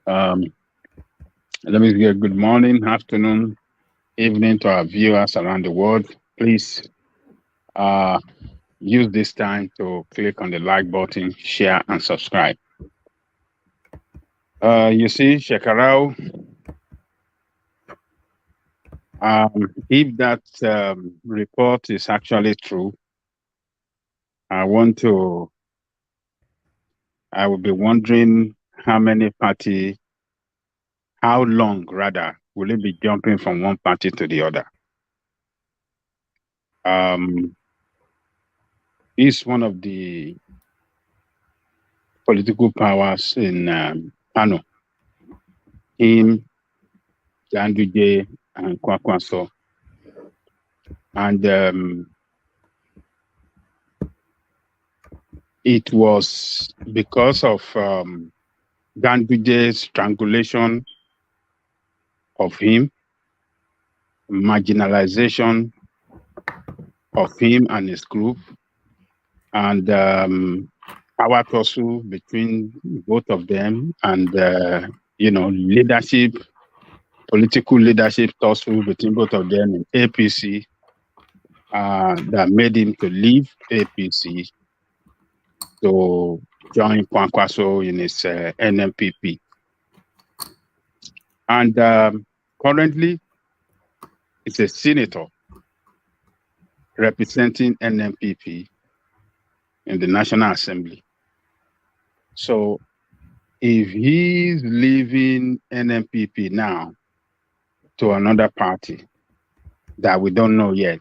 Speaker 2: Let me say good morning, afternoon, evening to our viewers around the world. Please use this time to click on the like button, share, and subscribe. You see, Shekarau, if that report is actually true, I will be wondering how long rather will it be jumping from one party to the other. He's one of the political powers in Kano. Him, Ganduje, and Kwankwaso. And it was because of Ganduje's strangulation of him, marginalization of him and his group, and power tussle between both of them, and political leadership tussle between both of them in APC that made him to leave APC to join Kwankwaso in his NNPP. And currently, it's a senator representing NNPP in the National Assembly. So if he's leaving NNPP now to another party that we don't know yet,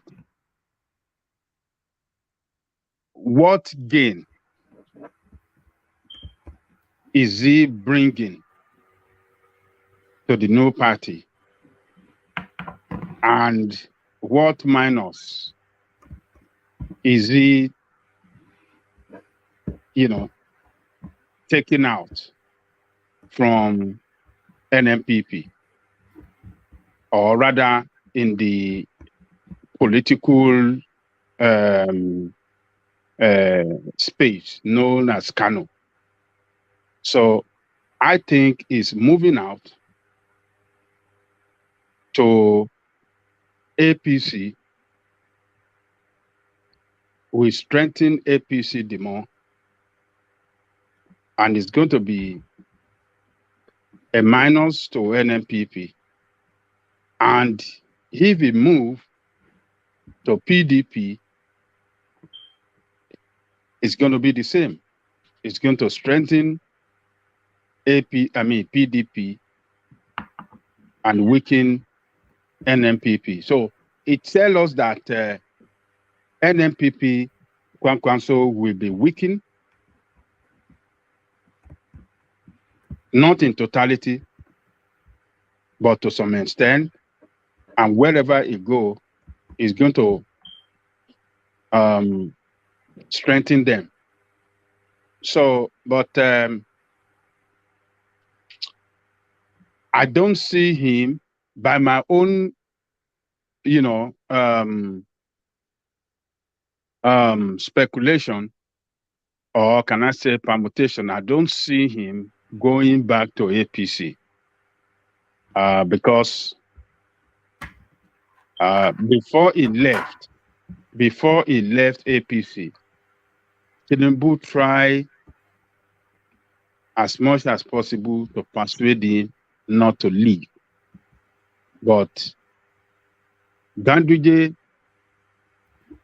Speaker 2: what gain is he bringing to the new party? And what minus is he, taking out from NNPP, or rather in the political space known as Kano? So I think he's moving out to APC. We strengthen APC the more, and it's going to be a minus to NNPP. And if we move to PDP, it's going to be the same. It's going to strengthen PDP and weaken NNPP. So it tells us that NNPP Kwankwaso will be weakened, not in totality, but to some extent. And wherever it goes, it's going to strengthen them. So, but I don't see him, by my own, speculation, or can I say permutation, I don't see him going back to APC because before he left APC, Tinubu tried as much as possible to persuade him not to leave. But Ganduje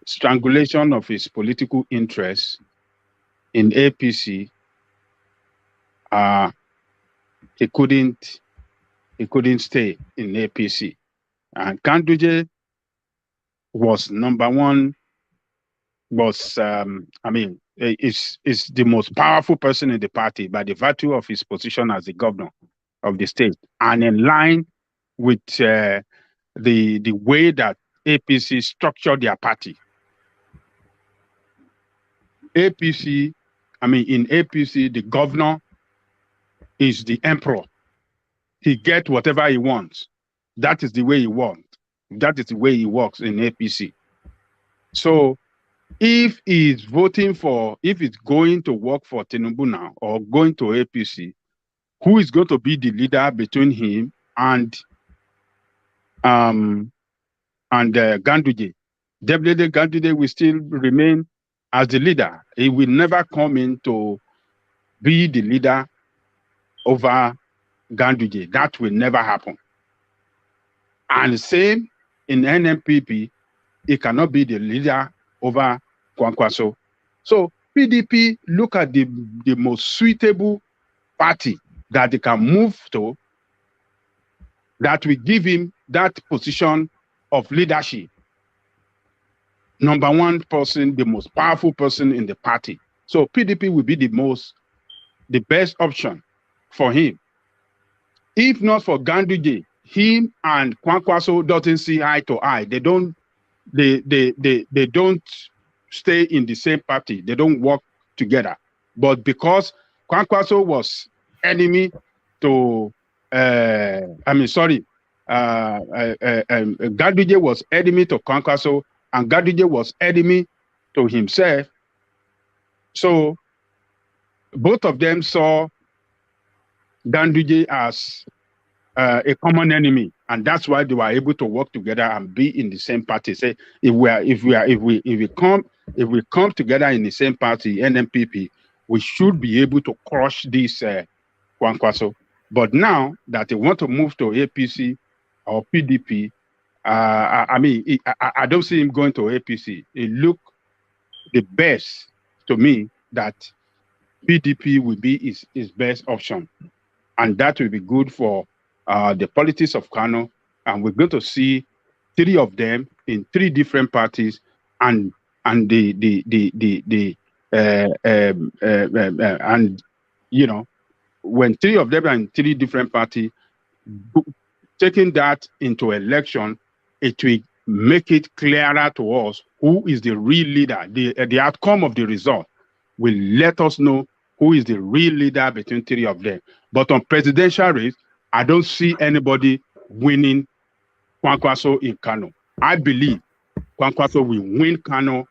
Speaker 2: strangulation of his political interests in APC, he couldn't stay in APC. And Ganduje was number one, is the most powerful person in the party by the virtue of his position as the governor of the state, and in line with the way that APC structured their party. In APC, the governor is the emperor. He gets whatever he wants. That is the way he wants. That is the way he works in APC. So if he's going to work for Tinubu now or going to APC, who is going to be the leader between him and Ganduje? Definitely Ganduje will still remain as the leader. He will never come in to be the leader over Ganduje. That will never happen. And same in NNPP, he cannot be the leader over Kwankwaso. So PDP look at the most suitable party that they can move to, that will give him that position of leadership. Number one person, the most powerful person in the party. So PDP will be the best option for him. If not for Ganduje, him and Kwankwaso doesn't see eye to eye. They don't stay in the same party. They don't work together. But because Kwankwaso was enemy to Ganduje was enemy to Kwankwaso, and Ganduje was enemy to himself. So both of them saw Ganduje as a common enemy, and that's why they were able to work together and be in the same party. Say if we come together in the same party, NNPP, we should be able to crush this Kwankwaso. But now that they want to move to APC or PDP, I mean, I don't see him going to APC. It look the best to me that PDP will be his best option, and that will be good for the politics of Kano. And we're going to see 3 of them in 3 different parties, and and you know, when 3 of them are in 3 different parties, taking that into election, it will make it clearer to us who is the real leader. The outcome of the result will let us know who is the real leader between 3 of them. But on presidential race, I don't see anybody winning Kwankwaso in Kano. I believe Kwankwaso will win Kano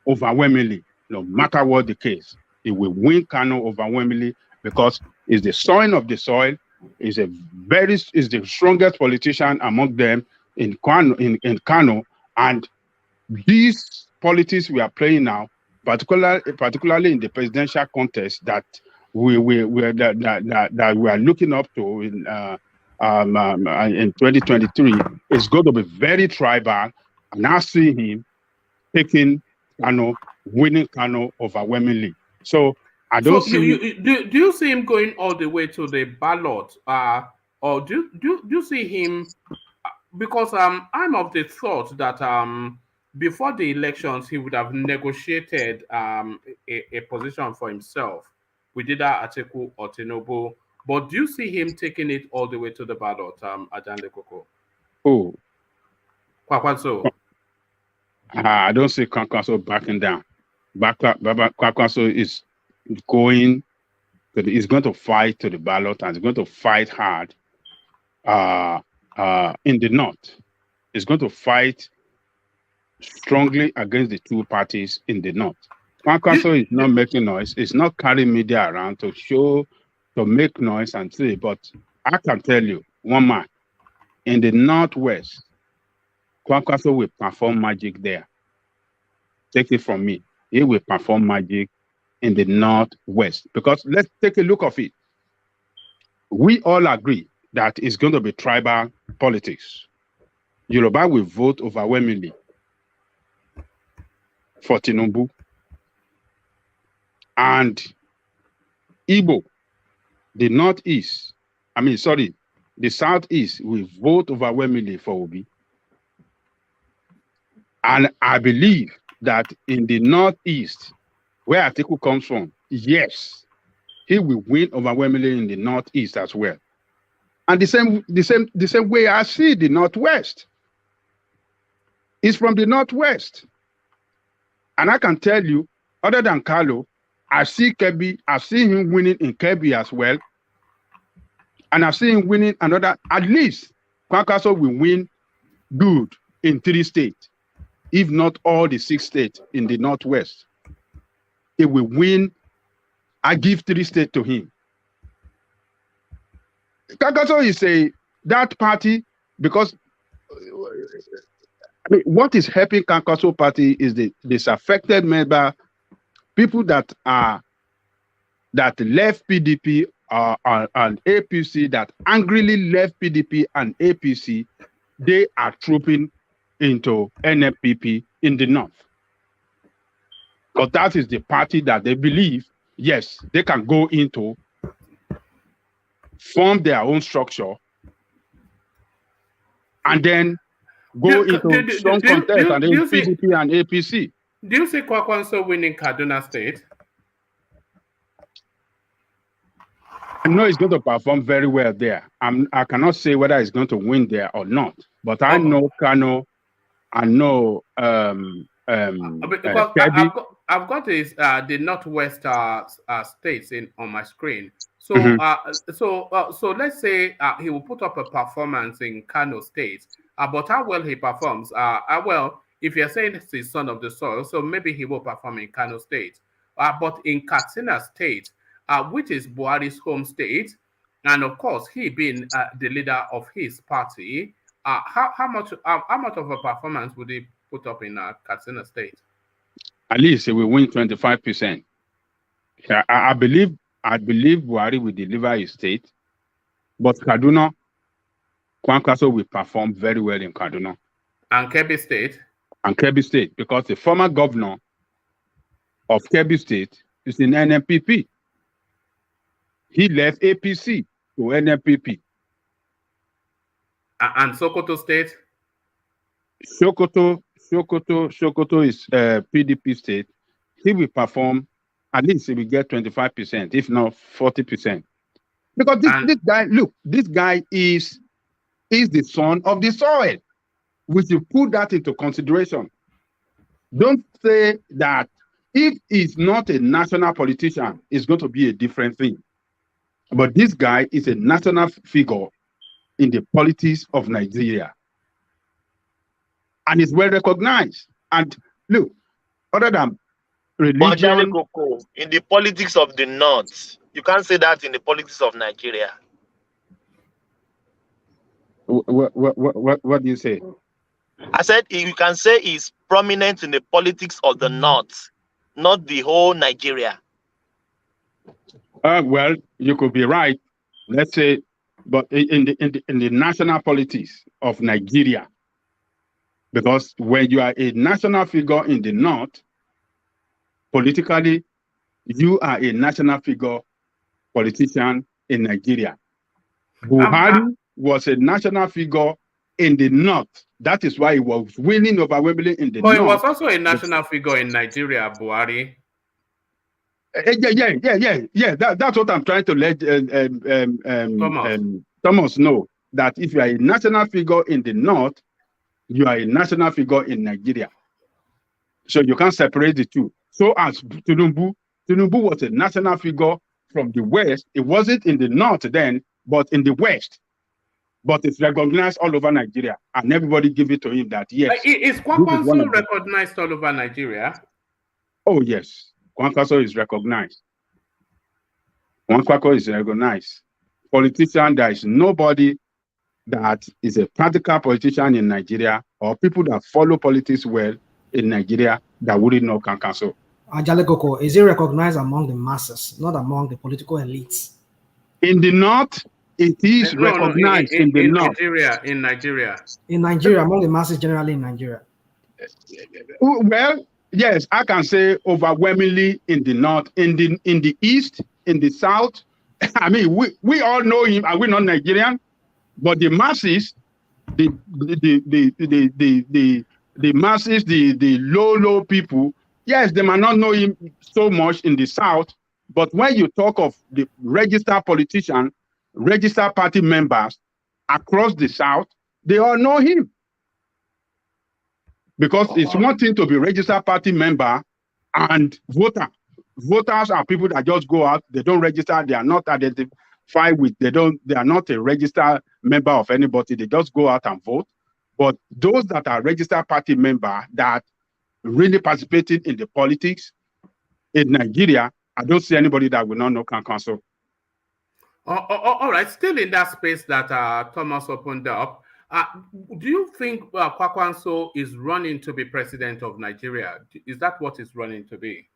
Speaker 2: overwhelmingly, no matter what the case. He will win Kano overwhelmingly because he's the soil of the soil. Is the strongest politician among them in Kano, and these politics we are playing now, particularly in the presidential contest that we are looking up to in 2023, is going to be very tribal, and I see him taking Kano, winning Kano overwhelmingly. So I don't see.
Speaker 1: Do you see him going all the way to the ballot, or do you see him? Because I'm of the thought that before the elections he would have negotiated a position for himself with either Atiku or Tinubu. But do you see him taking it all the way to the ballot, Ajande Koko?
Speaker 2: Oh,
Speaker 1: Kwankwaso.
Speaker 2: I don't see Kwankwaso backing down. Kwankwaso is going to fight to the ballot, and he's going to fight hard in the north. He's going to fight strongly against the 2 parties in the north. Kwankwaso is not making noise. It's not carrying media around to make noise and say, but I can tell you, one man, in the northwest, Kwankwaso will perform magic there. Take it from me. He will perform magic in the northwest, because let's take a look of it. We all agree that it's going to be tribal politics. Yoruba will vote overwhelmingly for Tinubu, and Igbo, the southeast will vote overwhelmingly for Obi. And I believe that in the northeast, where Atiku comes from, yes, he will win overwhelmingly in the northeast as well. And the same way I see the northwest. It's from the northwest. And I can tell you, other than Carlo, I see Kebbi, I see him winning in Kebbi as well. And I see him winning another, at least Kwankwaso will win good in 3 states, if not all the 6 states in the northwest. He will win. I give 3 states to him. Kwankwaso is that party, because I mean, what is helping Kwankwaso party is the disaffected member, people that left PDP and APC, that angrily left PDP and APC. They are trooping into NNPP in the north. Because that is the party that they believe, yes, they can go into, form their own structure, and then go into some contest and then PDP and APC.
Speaker 1: Do you see Kwankwaso winning Kaduna State?
Speaker 2: I know he's going to perform very well there. I cannot say whether he's going to win there or not, but I know Kano. I know
Speaker 1: because I've got this the northwest states on my screen. So so let's say he will put up a performance in Kano State, but how well he performs? Well, if you're saying it's the son of the soil, so maybe he will perform in Kano State. But in Katsina State, which is Buhari's home state, and of course he being the leader of his party, how much of a performance would he put up in Katsina State?
Speaker 2: At least he will win 25%. I believe Buhari will deliver his state, but Kaduna, Kwankwaso will perform very well in Kaduna.
Speaker 1: And Kebbi State?
Speaker 2: And Kebbi State, because the former governor of Kebbi State is in NNPP. He left APC to NNPP.
Speaker 1: And Sokoto State?
Speaker 2: Sokoto is PDP state. He will perform, at least he will get 25%, if not 40%. Because this guy, look, this guy is the son of the soil. We should put that into consideration. Don't say that if he's not a national politician, it's going to be a different thing. But this guy is a national figure in the politics of Nigeria. And is well recognized. And look, other than religion,
Speaker 20: in the politics of the North, you can't say that in the politics of Nigeria.
Speaker 2: What do you say?
Speaker 20: I said you can say he's prominent in the politics of the North, not the whole Nigeria.
Speaker 2: Well, you could be right. Let's say, but in the national politics of Nigeria, because when you are a national figure in the North, politically, you are a national figure politician in Nigeria. Buhari was a national figure in the North. That is why he was winning overwhelmingly in the North.
Speaker 1: But he was also a national figure in Nigeria, Buhari.
Speaker 2: Yeah. That's what I'm trying to let Thomas know. That if you are a national figure in the North, you are a national figure in Nigeria. So you can't separate the two. So as Tinubu was a national figure from the West. It wasn't in the North then, but in the West. But it's recognized all over Nigeria. And everybody give it to him that, yes.
Speaker 1: Is Kwankwaso recognized all over Nigeria?
Speaker 2: Oh, yes. Kwankwaso is recognized. Kwankwaso is recognized. Politician, there is nobody that is a practical politician in Nigeria or people that follow politics well in Nigeria that wouldn't know Kwankwaso.
Speaker 17: Ajale Koko, is it recognized among the masses, not among the political elites?
Speaker 2: In the North, it is recognized in the North.
Speaker 1: In Nigeria.
Speaker 17: In Nigeria, among the masses generally in Nigeria.
Speaker 2: Well, yes, I can say overwhelmingly in the North, in the East, in the South. I mean, we all know him, and we're not Nigerian, but the masses, the masses, the low people, yes, they might not know him so much in the South, but when you talk of the registered politician, registered party members across the South, they all know him. Because it's one thing to be registered party member and voter. Voters are people that just go out, they don't register, they are not identified with, they are not a registered member of anybody, they just go out and vote. But those that are registered party member that really participated in the politics in Nigeria, I don't see anybody that will not know Kwankwaso.
Speaker 1: All right, still in that space that Thomas opened up, do you think Kwankwaso is running to be president of Nigeria? Is that what he's running to be?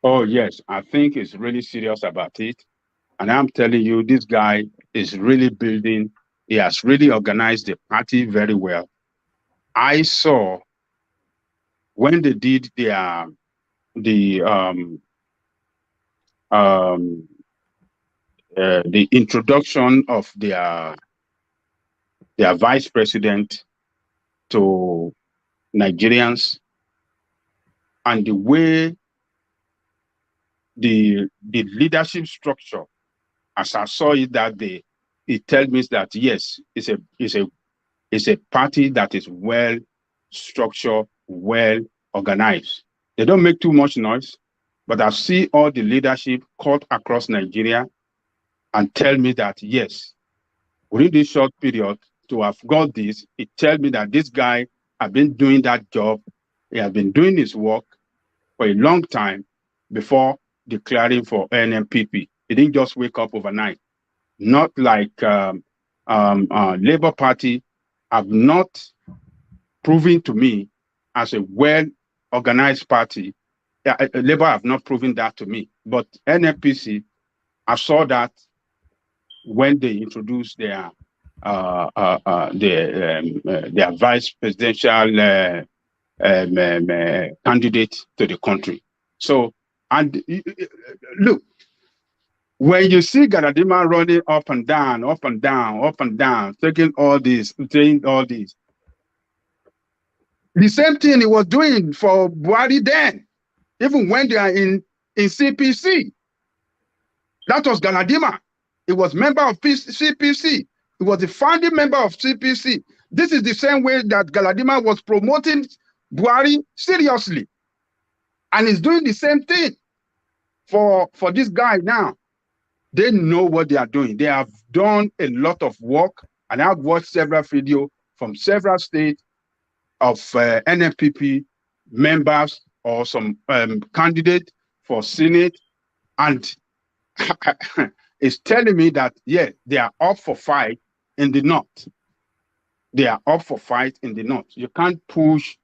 Speaker 2: Oh, yes. I think he's really serious about it. And I'm telling you, this guy is really building. He has really organized the party very well. I saw when they did the introduction of their vice president to Nigerians, and the way the leadership structure, as I saw it that day, it tells me that yes, it's a party that is well structured, well organized. They don't make too much noise, but I see all the leadership cut across Nigeria and tell me that yes, within this short period to have got this, it tells me that this guy has been doing that job. He has been doing his work for a long time before declaring for NNPP. He didn't just wake up overnight. Not like Labour Party have not proven to me as a well-organized party. Labour have not proven that to me. But NNPC, I saw that when they introduced their their vice presidential candidate to the country. So, and look, when you see Galadima running up and down, up and down, up and down, taking all this, saying all this, the same thing he was doing for Buhari then, even when they are in CPC. That was Galadima. He was member of CPC. He was the founding member of CPC. This is the same way that Galadima was promoting Buhari seriously. And he's doing the same thing for this guy now. They know what they are doing. They have done a lot of work, and I've watched several videos from several states of NNPP members or some candidate for Senate, and it's telling me that, yeah, they are up for fight in the north. They are up for fight in the north. You can't push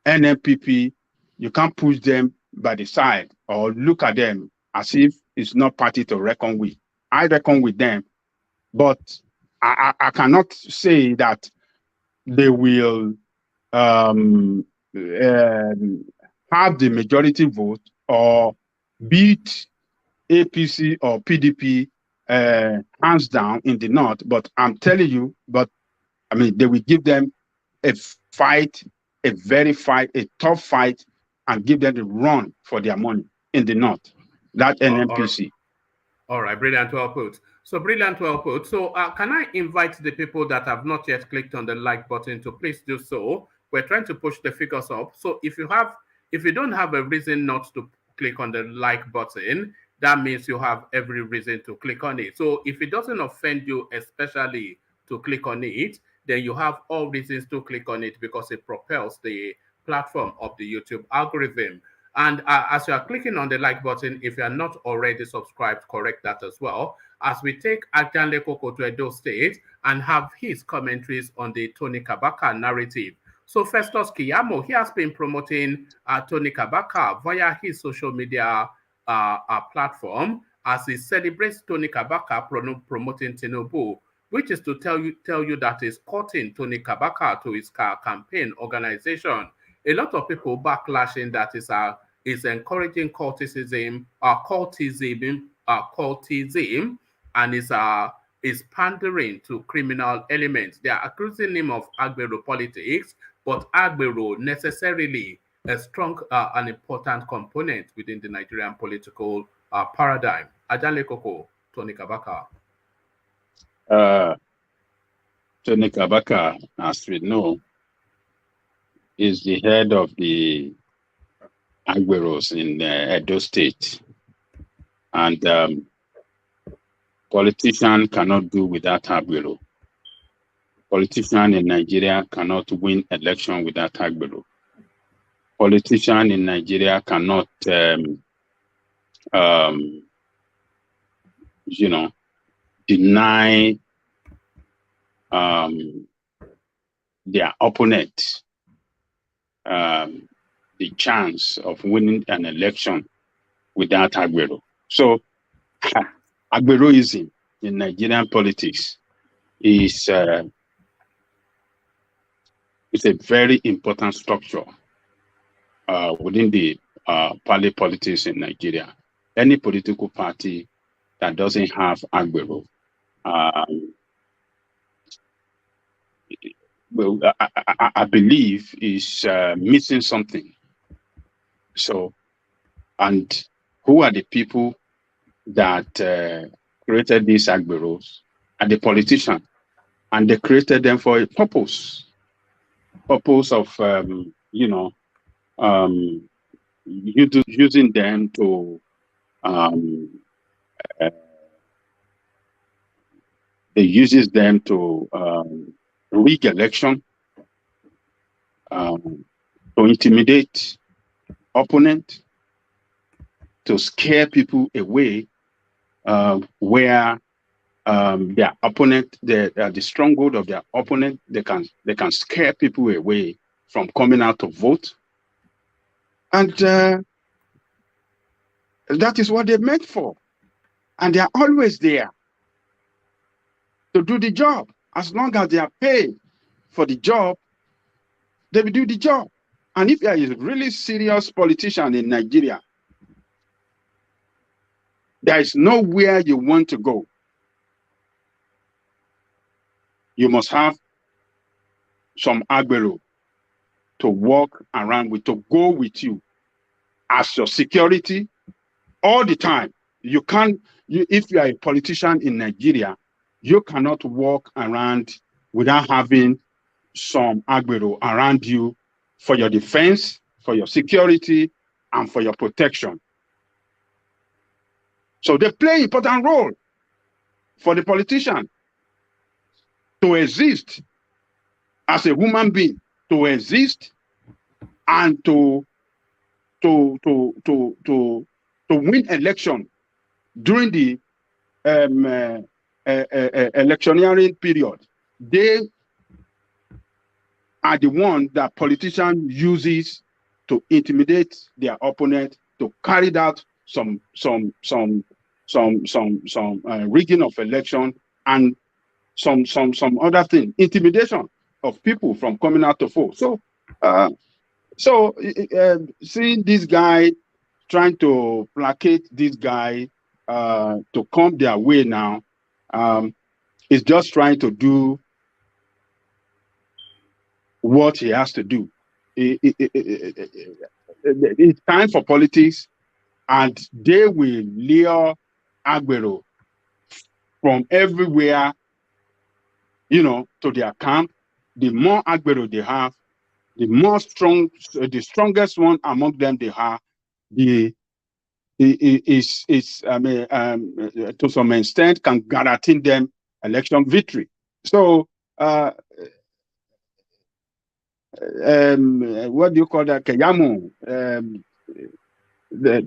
Speaker 2: NNPP, you can't push them by the side or look at them as if it's not party to reckon with. I reckon with them, but I cannot say that they will have the majority vote or beat APC or PDP hands down in the north. But I'm telling you, I mean, they will give them a fight, a tough fight, and give them the run for their money in the north. That NNPC.
Speaker 1: All right, brilliant, well put. So brilliant, well put. So can I invite the people that have not yet clicked on the like button to please do so? We're trying to push the figures up. So if you don't have a reason not to click on the like button, that means you have every reason to click on it. So if it doesn't offend you, especially to click on it, then you have all reasons to click on it because it propels the platform of the YouTube algorithm. And as you are clicking on the like button, if you are not already subscribed, correct that as well, as we take Ajanle Koko to Edo State and have his commentaries on the Tony KABAKA narrative. So Festus Kiamo, he has been promoting Tony KABAKA via his social media platform as he celebrates Tony KABAKA promoting Tinubu, which is to tell you that he's courting Tony KABAKA to his campaign organization. A lot of people backlashing that is encouraging cultism, and is pandering to criminal elements. They are accusing him of Agbero politics, but Agbero necessarily a strong and important component within the Nigerian political paradigm. Ajanle Koko, Tony KABAKA.
Speaker 2: Tony KABAKA, as we know, is the head of the Agberos in Edo State. And politician cannot do without Agbero. Politician in Nigeria cannot win election without Agbero. Politician in Nigeria cannot, deny their opponent the chance of winning an election without Agbero. So Agberoism in Nigerian politics is a very important structure within the party politics in Nigeria. Any political party that doesn't have Agbero, I believe is missing something. So, and who are the people that created these Agberos? Are the politicians, and they created them for a purpose of using them to rig election, to intimidate opponent, to scare people away where their opponent, the stronghold of their opponent, they can scare people away from coming out to vote. And that is what they're meant for. And they're always there to do the job. as long as they are paid for the job, they will do the job. And if there is a really serious politician in Nigeria, there is nowhere you want to go. You must have some agbero to walk around with, to go with you as your security all the time. You can't, if you are a politician in Nigeria, you cannot walk around without having some agbero around you for your defense, for your security, and for your protection. So they play an important role for the politician to exist as a human being, to exist and to win election during the electioneering period. They are the one that politician uses to intimidate their opponent, to carry out some rigging of election and some other thing, intimidation of people from coming out to vote. So seeing this guy trying to placate this guy to come their way now, is just trying to do what he has to do. It's time for politics, and they will lure agbero from everywhere, to their camp. The more agbero they have, the strongest one among them they have, to some extent can guarantee them election victory. So what do you call that? KEYAMO,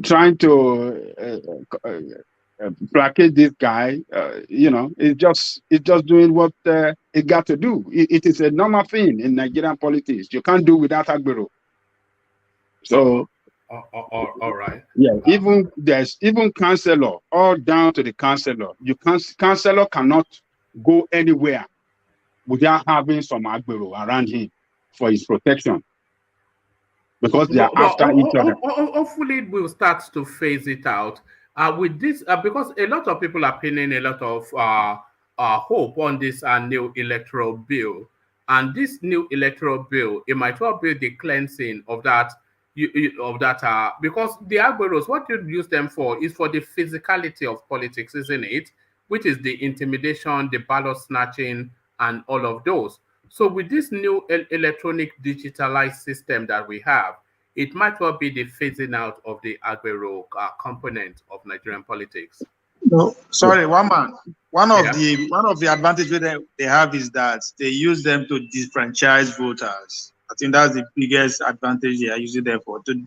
Speaker 2: trying to placate this guy, it's just doing what it got to do. It is a normal thing in Nigerian politics. You can't do without agbero. So,
Speaker 1: all right.
Speaker 2: Yeah, there's councillor, all down to the councillor. Councillor cannot go anywhere without having some agbero around him for his protection, because they are after each other.
Speaker 1: Hopefully, we'll start to phase it out with this, because a lot of people are pinning a lot of hope on this new electoral bill. And this new electoral bill, it might well be the cleansing of that, because the agberos, what you use them for is for the physicality of politics, isn't it? Which is the intimidation, the ballot snatching, and all of those. So with this new electronic digitalized system that we have, it might well be the phasing out of the agbero component of Nigerian politics.
Speaker 19: No, sorry, one man. One of the advantages they have is that they use them to disfranchise voters. I think that's the biggest advantage they are using them for, to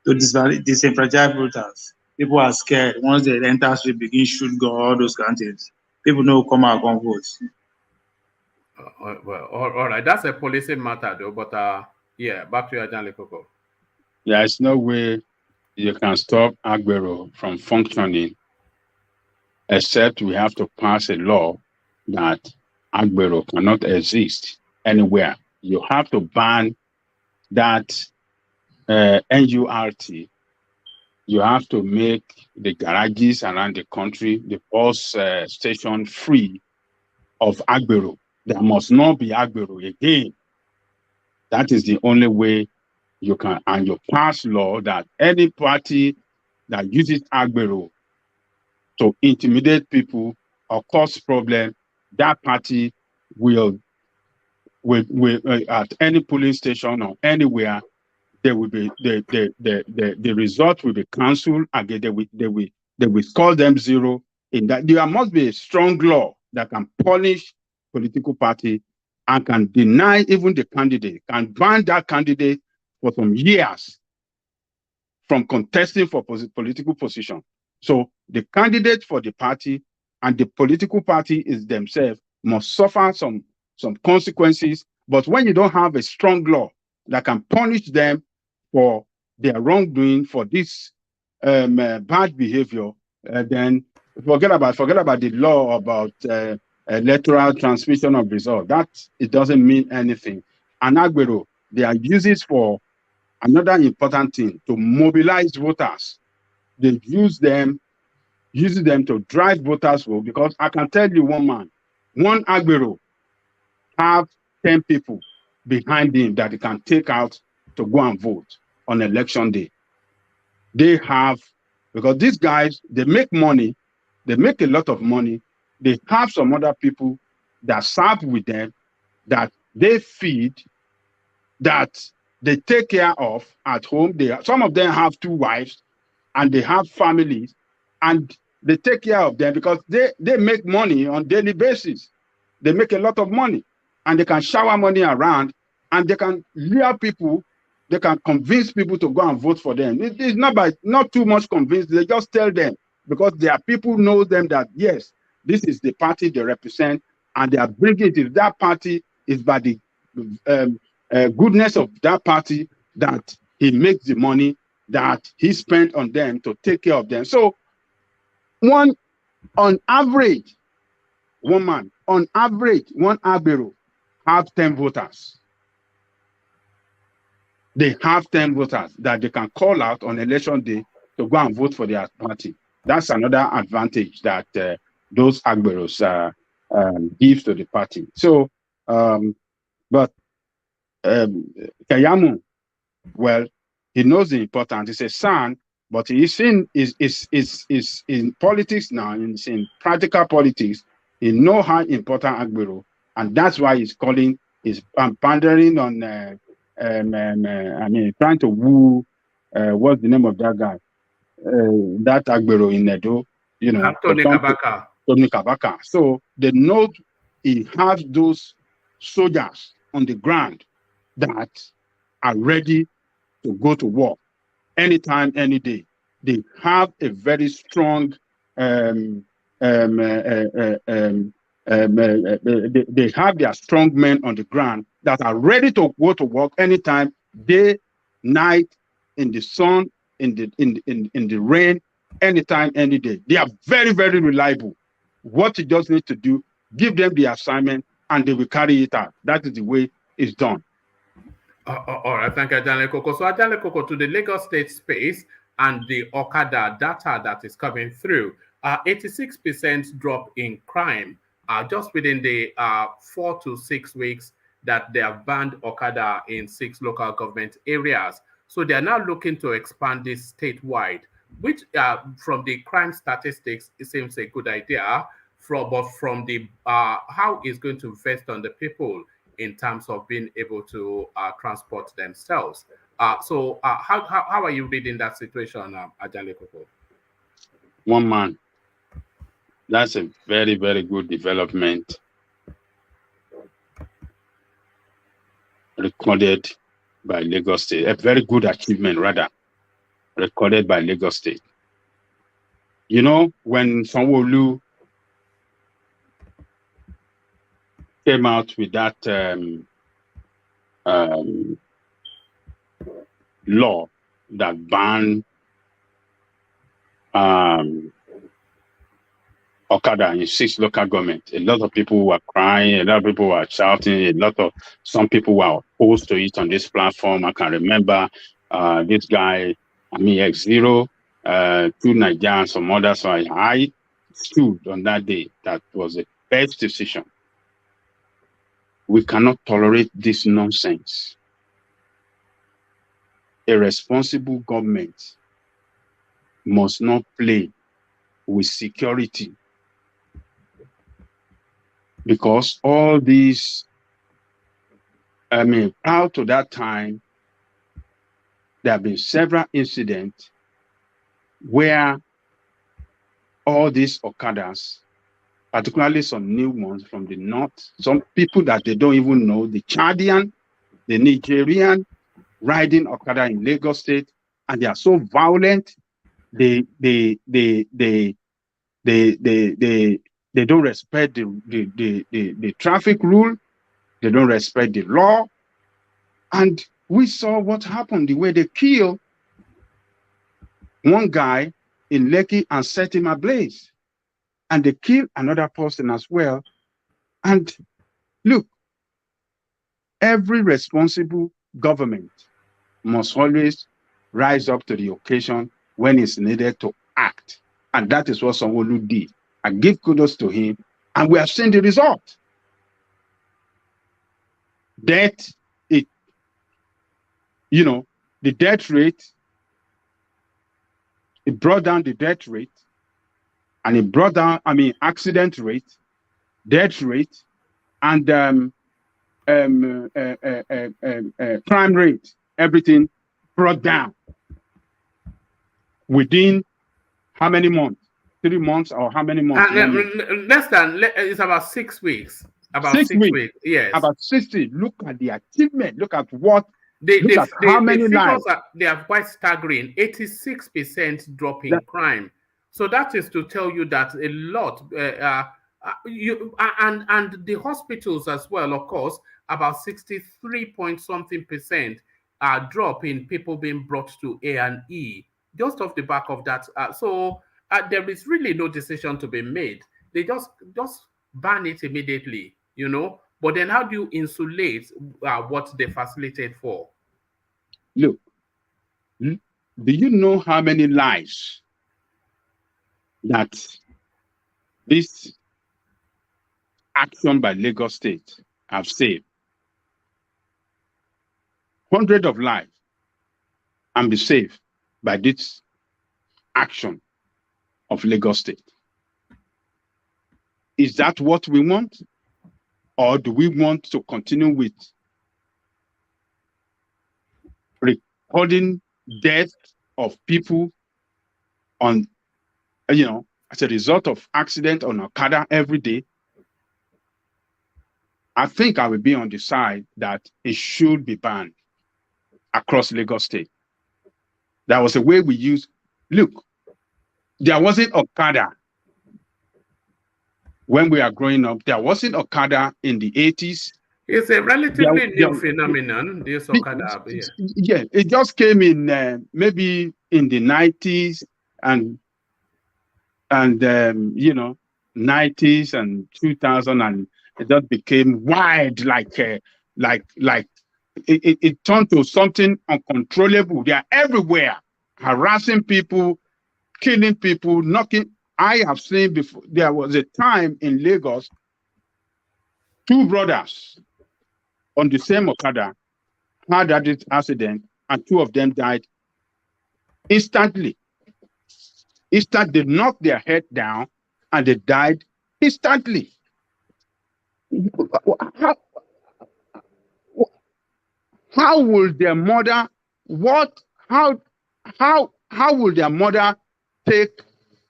Speaker 19: disenfranchise voters. People are scared once they enter, they begin shoot gun, all those kind of things. People know come out and vote.
Speaker 1: Well, all right, that's a policy matter though. But yeah, back to you, Ajan Lekoko.
Speaker 2: There's no way you can stop agbero from functioning, except we have to pass a law that agbero cannot exist anywhere. You have to ban that NURT. You have to make the garages around the country, the bus station, free of agbero. There must not be agbero again. That is the only way you can, and you pass law that any party that uses agbero to intimidate people or cause problem, that party will at any polling station or anywhere, there will be the result will be cancelled. Again, they will score them zero. In that, there must be a strong law that can punish political party and can deny even the candidate, can ban that candidate for some years from contesting for political position. So the candidate for the party and the political party is themselves must suffer some consequences. But when you don't have a strong law that can punish them for their wrongdoing, for this bad behavior, then forget about the law about electoral transmission of results. That it doesn't mean anything. And Agbero, they are used for another important thing, to mobilize voters. They use them to drive voters vote, because I can tell you one man, one Agbero have 10 people behind him that he can take out to go and vote on election day. They have, because these guys, they make money, they make a lot of money. They have some other people that serve with them, that they feed, that they take care of at home. Some of them have 2 wives and they have families, and they take care of them because they make money on daily basis. They make a lot of money, and they can shower money around, and they can lure people, they can convince people to go and vote for them. It's not too much convinced. They just tell them, because their people know them, that yes, this is the party they represent, and they are bringing it. If that party is by the goodness of that party that he makes the money that he spent on them to take care of them. So on average, one Agbero have 10 voters. They have 10 voters that they can call out on election day to go and vote for their party. That's another advantage that those Agberos give to the party. So, but KEYAMO, well, he knows the importance. He's a son, but he's in politics now. He's in practical politics. He knows how important Agbero, and that's why he's pandering on. Trying to woo. What's the name of that guy? That Agbero in Edo,
Speaker 1: Tony KABAKA.
Speaker 2: Tony KABAKA. So they know he has those soldiers on the ground that are ready to go to war anytime, any day. They have a very strong they have their strong men on the ground that are ready to go to work anytime, day, night, in the sun, in the rain, anytime, any day. They are very, very reliable. What you just need to do, give them the assignment, and they will carry it out. That is the way it's done.
Speaker 1: All right, thank you, Ajale Koko. So Ajale Koko, to the Lagos State space and the Okada data that is coming through, 86% drop in crime just within the 4 to 6 weeks that they have banned Okada in 6 local government areas. So they are now looking to expand this statewide, which from the crime statistics, it seems a good idea. But from the how it's going to vest on the people in terms of being able to transport themselves. So how are you reading that situation, Ajale Koko?
Speaker 2: One man. That's a very, very good development recorded by Lagos State. A very good achievement, rather, recorded by Lagos State. You know, when Sanwo-Olu came out with that law that banned Okada in 6 local governments, a lot of people were crying, a lot of people were shouting, some people were opposed to it on this platform. I can remember this guy, X0, 2 Nigerians, some others. So I stood on that day. That was the best decision. We cannot tolerate this nonsense. A responsible government must not play with security, because all these, prior to that time, there have been several incidents where all these Okadas, particularly some new ones from the north, some people that they don't even know, the Chadian, the Nigerian, riding Okada in Lagos State, and they are so violent. They don't respect the traffic rule. They don't respect the law. And we saw what happened, the way they killed one guy in Lekki and set him ablaze. And they killed another person as well And look, every responsible government must always rise up to the occasion when it's needed to act. And that is what Sanwo-Olu did. I give kudos to him, and we have seen the result. Death, the death rate, it brought down the death rate, and it brought down, accident rate, death rate, and crime rate, everything brought down within how many months? 3 months or how many months?
Speaker 1: Less than, it's about 6 weeks. About 6 weeks. Yes.
Speaker 2: About 60. Look at the achievement. Look at what.
Speaker 1: Look
Speaker 2: at how many lives.
Speaker 1: They are quite staggering. 86% drop in crime. So that is to tell you that a lot. And the hospitals as well, of course, about 63 point something percent drop in people being brought to A&E. Just off the back of that. So there is really no decision to be made. They just ban it immediately, But then how do you insulate what they facilitate for?
Speaker 2: Look, do you know how many lives that this action by Lagos State have saved? Hundreds of lives and be saved by this action of Lagos State. Is that what we want? Or do we want to continue with recording death of people on, as a result of accident on Okada every day? I think I will be on the side that it should be banned across Lagos State. That was the way we used. Look, there wasn't Okada when we are growing up. There wasn't Okada in the 80s.
Speaker 1: It's a relatively new phenomenon, this Okada.
Speaker 2: Yeah, it just came in maybe in the 90s and 90s and 2000, and it just became wide, it turned to something uncontrollable. They are everywhere, harassing people, killing people, knocking. I have seen before, there was a time in Lagos, 2 brothers on the same Okada had that accident, and 2 of them died instantly. They knocked their head down and they died instantly. How will their mother, how will their mother take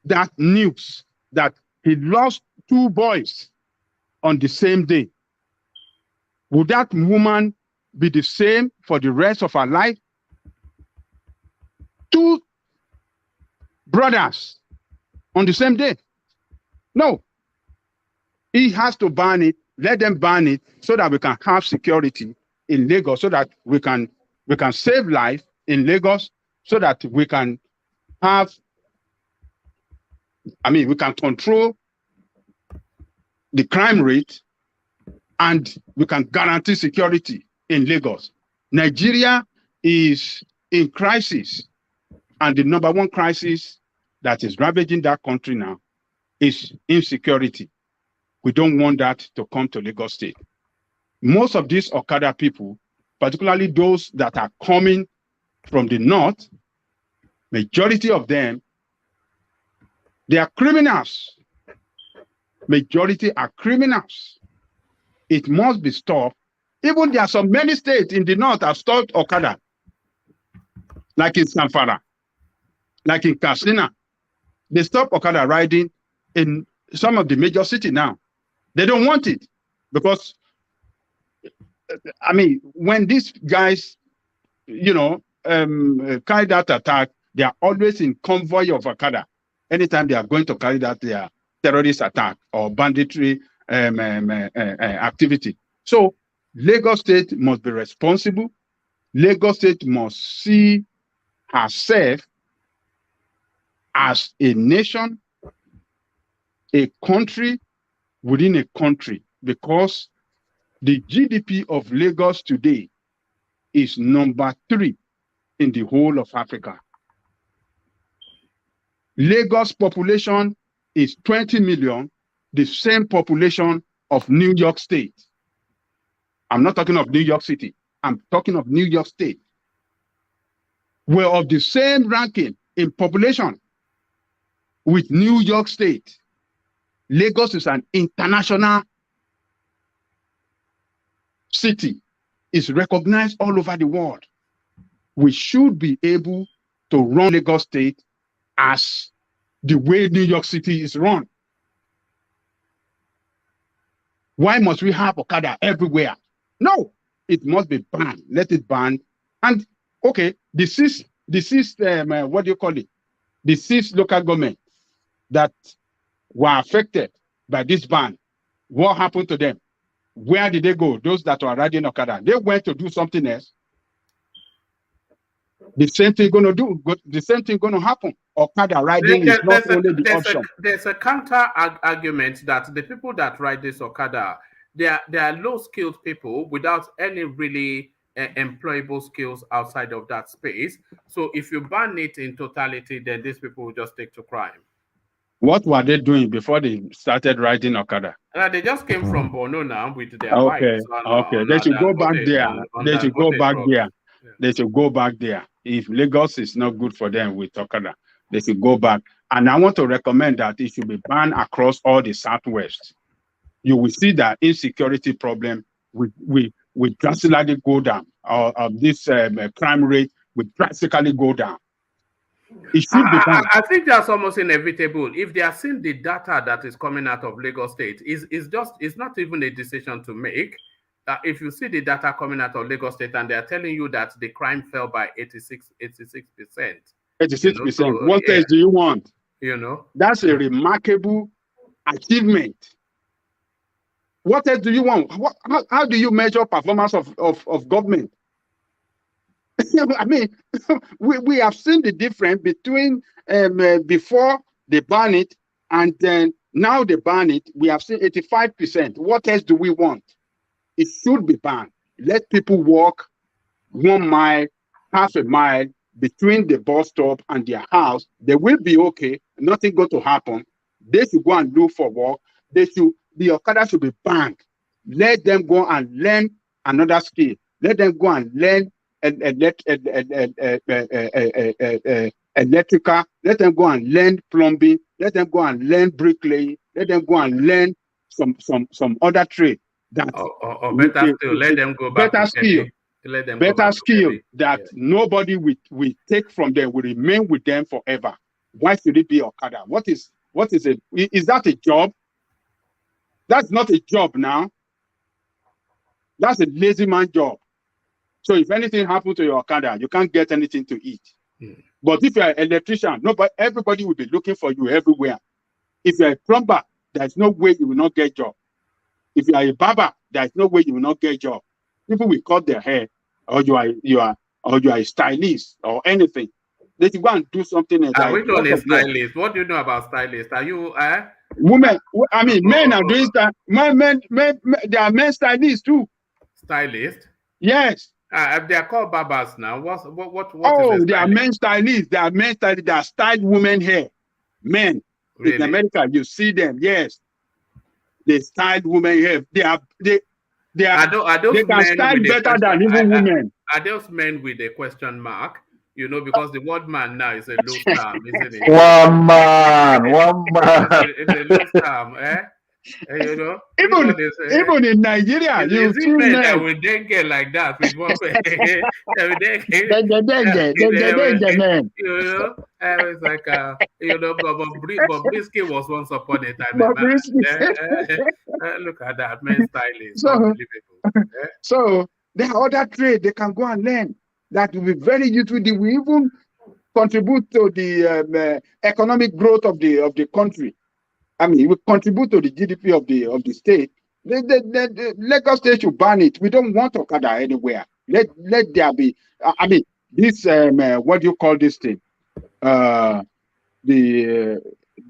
Speaker 2: that news that he lost 2 boys on the same day? Would that woman be the same for the rest of her life? 2 brothers on the same day. No. He has to ban it. Let them ban it so that we can have security in Lagos, so that we can save life in Lagos, so that we can have, we can control the crime rate, and we can guarantee security in Lagos. Nigeria is in crisis, and the number 1 crisis that is ravaging that country now is insecurity. We don't want that to come to Lagos State. Most of these Okada people, particularly those that are coming from the north, majority of them, they are criminals. Majority are criminals. It must be stopped. Even there are so many states in the north have stopped Okada, like in Zamfara, like in Katsina. They stop Okada riding in some of the major cities now. They don't want it because, when these guys, carry that attack, they are always in convoy of Okada. Anytime they are going to carry that their terrorist attack or banditry activity. So Lagos State must be responsible. Lagos State must see herself as a nation, a country within a country. because the GDP of Lagos today is number 3 in the whole of Africa. Lagos population is 20 million, the same population of New York State. I'm not talking of New York City. I'm talking of New York State. We're of the same ranking in population with New York State. Lagos is an international city. It's recognized all over the world. We should be able to run Lagos State as the way New York City is run. Why must we have Okada everywhere? No, it must be banned. Let it ban. And okay, the six what do you call it? The 6 local governments that were affected by this ban. What happened to them? Where did they go? Those that were riding Okada, they went to do something else. The same thing going to do. The same thing going to happen. Okada riding is not only the option.
Speaker 1: There's a counter argument that the people that ride this Okada, they are low-skilled people without any really employable skills outside of that space. So if you ban it in totality, then these people will just take to crime.
Speaker 2: What were they doing before they started riding Okada?
Speaker 1: They just came from Borno now with their
Speaker 2: okay,
Speaker 1: bikes.
Speaker 2: They should go back there. They should go back there. They should go back there. If Lagos is not good for them with Okada, they should go back. And I want to recommend that it should be banned across all the Southwest. You will see that insecurity problem will drastically go down. This crime rate will drastically go down. It should be banned.
Speaker 1: I think that's almost inevitable. If they are seeing the data that is coming out of Lagos State, it's not even a decision to make. If you see the data coming out of Lagos State and they are telling you that the crime fell by 86%.
Speaker 2: 86%.
Speaker 1: So,
Speaker 2: what else do you want? That's a remarkable achievement. What else do you want? How do you measure performance of government? I mean, we have seen the difference between before they ban it and then now they ban it. We have seen 85%. What else do we want? It should be banned. Let people walk 1 mile, half a mile between the bus stop and their house. They will be okay. Nothing going to happen. They should go and look for work. The Okada should be banned. Let them go and learn another skill. Let them go and learn electrical. Let them go and learn plumbing. Let them go and learn bricklaying. Let them go and learn some other trade.
Speaker 1: Or better still, let them go back
Speaker 2: better skill.
Speaker 1: Let them
Speaker 2: better skill that nobody will take from them, will remain with them forever. Why should it be Okada? What is it? Is that a job? That's not a job now. That's a lazy man job. So if anything happens to your Okada, you can't get anything to eat. But if you're an electrician, everybody will be looking for you everywhere. If you're a plumber, there's no way you will not get a job. If you are a barber, there's no way you will not get a job. People will cut their hair, or you are a stylist or anything. They should go and do something else.
Speaker 1: Which one is stylist? What do you know about stylist? Are you
Speaker 2: women? I mean, men are doing that. Men, they are men stylists too.
Speaker 1: Stylist?
Speaker 2: Yes.
Speaker 1: They are called barbers now. What
Speaker 2: they are men stylists. They are men stylists. They are styled women hair. Men. Really? In America, you see them. Yes. They styled women hair. They can style better than even women.
Speaker 1: Are those men with a question mark? Because the word man now is a low term, isn't it?
Speaker 18: One man.
Speaker 1: It's a low term, eh?
Speaker 2: Even in Nigeria, you see men
Speaker 1: that will dengue like that with one it's like Bobrisky was once upon a time. Look at that, men stylist.
Speaker 2: So there are other trades they can go and learn that will be very useful. They will even contribute to the economic growth of the country. I mean, it will contribute to the GDP of the state. The Lagos State should ban it. We don't want Okada anywhere. Let there be. I mean, this what do you call this thing? The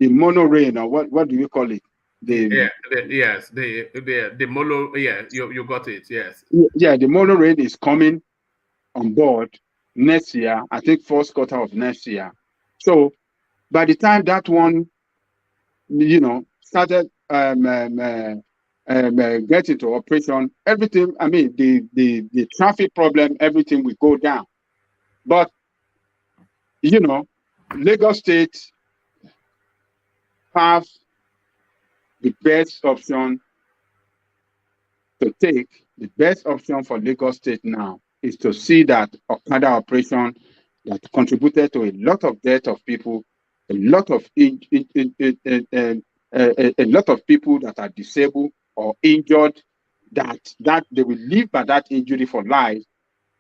Speaker 2: monorail, or what do you call it?
Speaker 1: the mono. Yeah, you got it. Yes.
Speaker 2: Yeah, the monorail is coming on board next year. I think first quarter of next year. So by the time that one, started get into operation, everything. I mean, the traffic problem, everything will go down. But Lagos State have the best option to take. The best option for Lagos State now is to see that Okada operation that contributed to a lot of death of people, a lot of people that are disabled or injured, that they will live by that injury for life,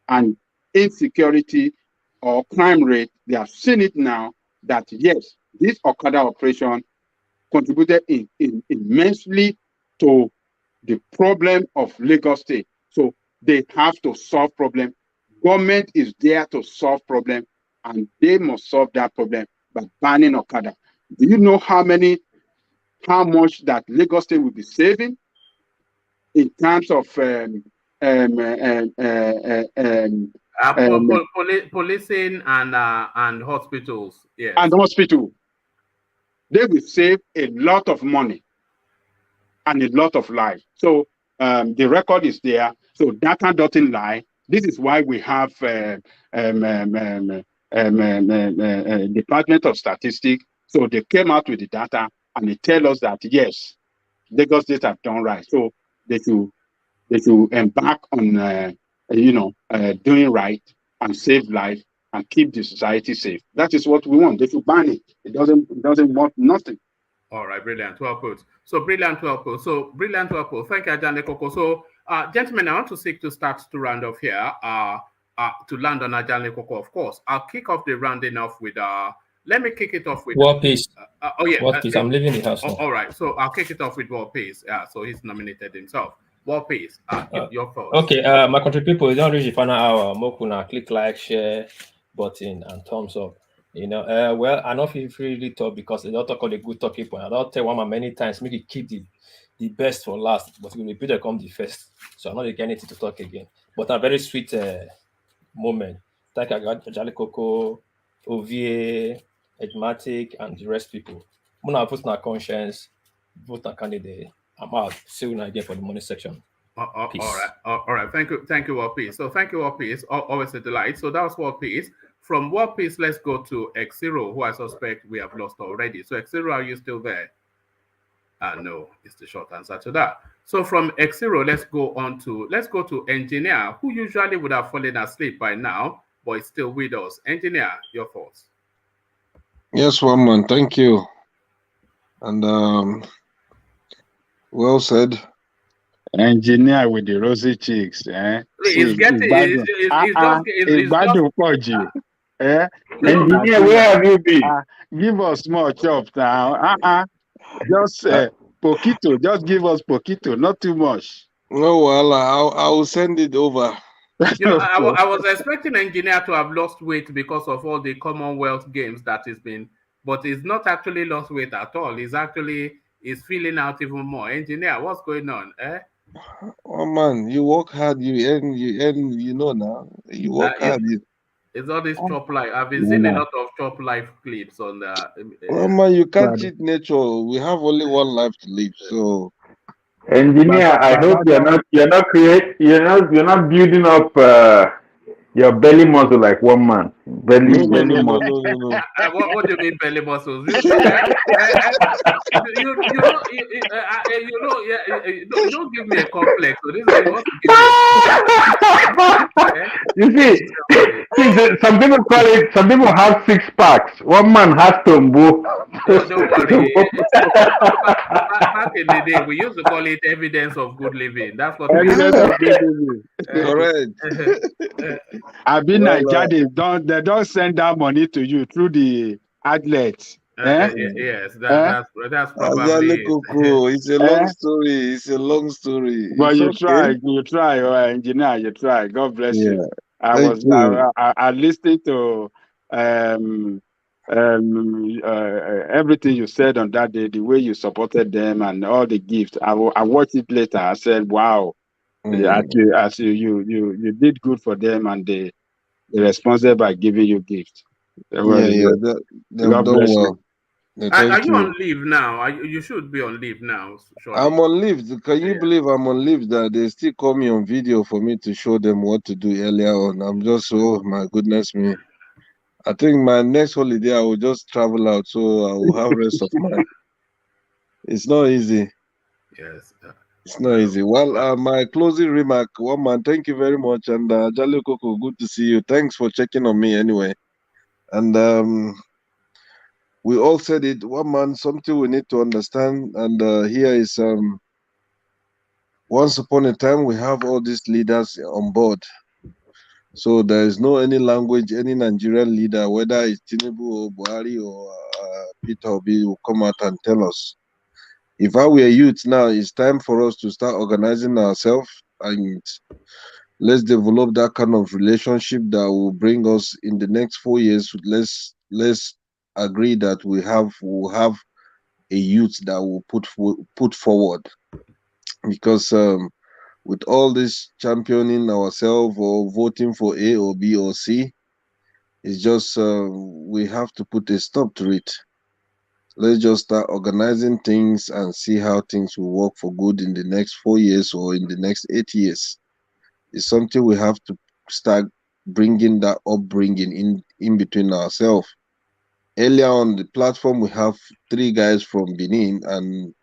Speaker 2: and insecurity or crime rate. They have seen it now that yes, this Okada operation contributed immensely to the problem of Lagos State. So they have to solve problem. Government is there to solve problem, and they must solve that problem by banning Okada. Do you know how much that Lagos State will be saving in terms of
Speaker 1: policing and hospitals? Yes.
Speaker 2: And hospital? They will save a lot of money and a lot of life. So the record is there. So data doesn't lie. This is why we have Department of Statistics. So they came out with the data and they tell us that yes, Lagos State have done right. So they should embark on doing right and save life and keep the society safe. That is what we want. They should ban it. It doesn't want nothing.
Speaker 1: All right, brilliant. Well put. So brilliant, well put. So brilliant, well put. Thank you, Ajane Koko. So, gentlemen, I want to seek to start to round off here. To land on Ajane Koko, of course. I'll kick off the rounding off with. Let me kick it off with
Speaker 15: War Peace.
Speaker 1: War
Speaker 15: Peace. I'm leaving the house now.
Speaker 1: All right. So I'll kick it off with War Peace. So he's nominated himself. War Peace. Your thoughts.
Speaker 15: Okay. My country people, you don't reach the final hour. Mokuna, click like, share button, and thumbs up. Well, I know if you really talk because they don't talk all the good talking point. I don't tell one many times, make it keep the best for last, but we repeat come the first. So I'm not getting anything to talk again. But a very sweet moment. Thank you, Jali Coco, OVA, Edmatic, and the rest people. I'm gonna put my conscience, vote on candidate. I'm out. See you again for the money section.
Speaker 1: Peace. All right. Thank you, War Peace. So thank you, War Peace. Always a delight. So that was War Peace. From War Peace, let's go to X0, who I suspect we have lost already. So X0, are you still there? No, it's the short answer to that. So from X0, let's go to Engineer, who usually would have fallen asleep by now, but is still with us. Engineer, your thoughts?
Speaker 7: Yes, one man. Thank you. And well said.
Speaker 2: Engineer with the rosy cheeks, eh?
Speaker 1: Engineer,
Speaker 2: where have you been? Give us small chop now. Just poquito. Just give us poquito, not too much.
Speaker 7: No, well, I will send it over.
Speaker 1: I was expecting Engineer to have lost weight because of all the Commonwealth Games that he's been, but he's not actually lost weight at all. He's feeling out even more. Engineer, what's going on?
Speaker 7: Oh man, you work hard, you earn, now. You work hard.
Speaker 1: It's all this chop life. I've been seeing a lot of chop life clips on the.
Speaker 7: Well, man, you can't cheat nature. We have only one life to live, so.
Speaker 18: Engineer, I hope you're not building up your belly muscle like one man. Belly muscle.
Speaker 1: No. What do you mean belly muscles? You don't give me a complex. So this is what
Speaker 18: you see, some people call it. Some people have 6 packs. One man has Tombo.
Speaker 1: Don't worry. Back in the day, we used to call it evidence of good living. That's what
Speaker 2: evidence of good living.
Speaker 7: Correct.
Speaker 2: I've been Nigeria. They don't send that money to you through the outlets.
Speaker 1: Yes, that's probably
Speaker 7: it's a long story. It's a long story.
Speaker 2: But you try, Engineer. You try. God bless you. I listened to Everything you said on that day, the way you supported them and all the gifts. I watched it later. I said, wow, you did good for them, and they responded by giving you gifts.
Speaker 7: Yeah, yeah, they've
Speaker 2: God
Speaker 7: done
Speaker 2: bless you.
Speaker 7: well. Yeah,
Speaker 1: Are
Speaker 7: thank
Speaker 1: you
Speaker 7: you.
Speaker 1: on leave now? You should be on leave now, surely.
Speaker 7: I'm on leave. Can you believe I'm on leave that they still call me on video for me to show them what to do earlier on? I'm just, oh my goodness me. I think my next holiday I will just travel out so I will have rest of mind. It's not easy.
Speaker 1: Yes.
Speaker 7: It's not easy. Well, my closing remark, one man, thank you very much. And Jale Koko, good to see you. Thanks for checking on me anyway. And we all said it, one man, something we need to understand. And here is once upon a time we have all these leaders on board. So there is no any language, any Nigerian leader, whether it's Tinubu or Buhari or Peter Obi, will come out and tell us. If I were youth now, it's time for us to start organizing ourselves and let's develop that kind of relationship that will bring us in the next 4 years. Let's agree that we'll have a youth that will put forward, because with all this championing ourselves or voting for A or B or C, it's just we have to put a stop to it. Let's just start organizing things and see how things will work for good in the next 4 years or in the next 8 years. It's something we have to start bringing that upbringing in between ourselves. Earlier on the platform, we have 3 guys from Benin, and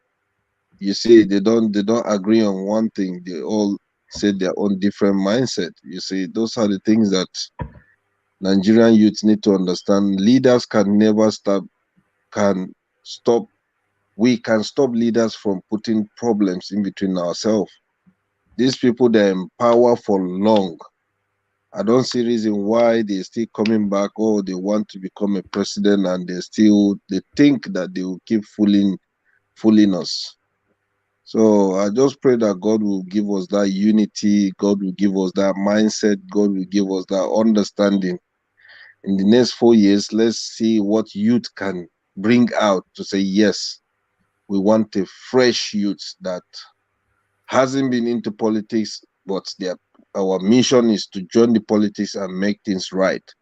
Speaker 7: you see they don't agree on one thing. They all say their own different mindset. You see, those are the things that Nigerian youths need to understand. Leaders can never stop. We can stop leaders from putting problems in between ourselves. These people, they're in power for long. I don't see reason why they're still coming back, or they want to become a president, and they think that they will keep fooling us. So I just pray that God will give us that unity, God will give us that mindset, God will give us that understanding. In the next 4 years, let's see what youth can bring out to say, yes, we want a fresh youth that hasn't been into politics, but our mission is to join the politics and make things right.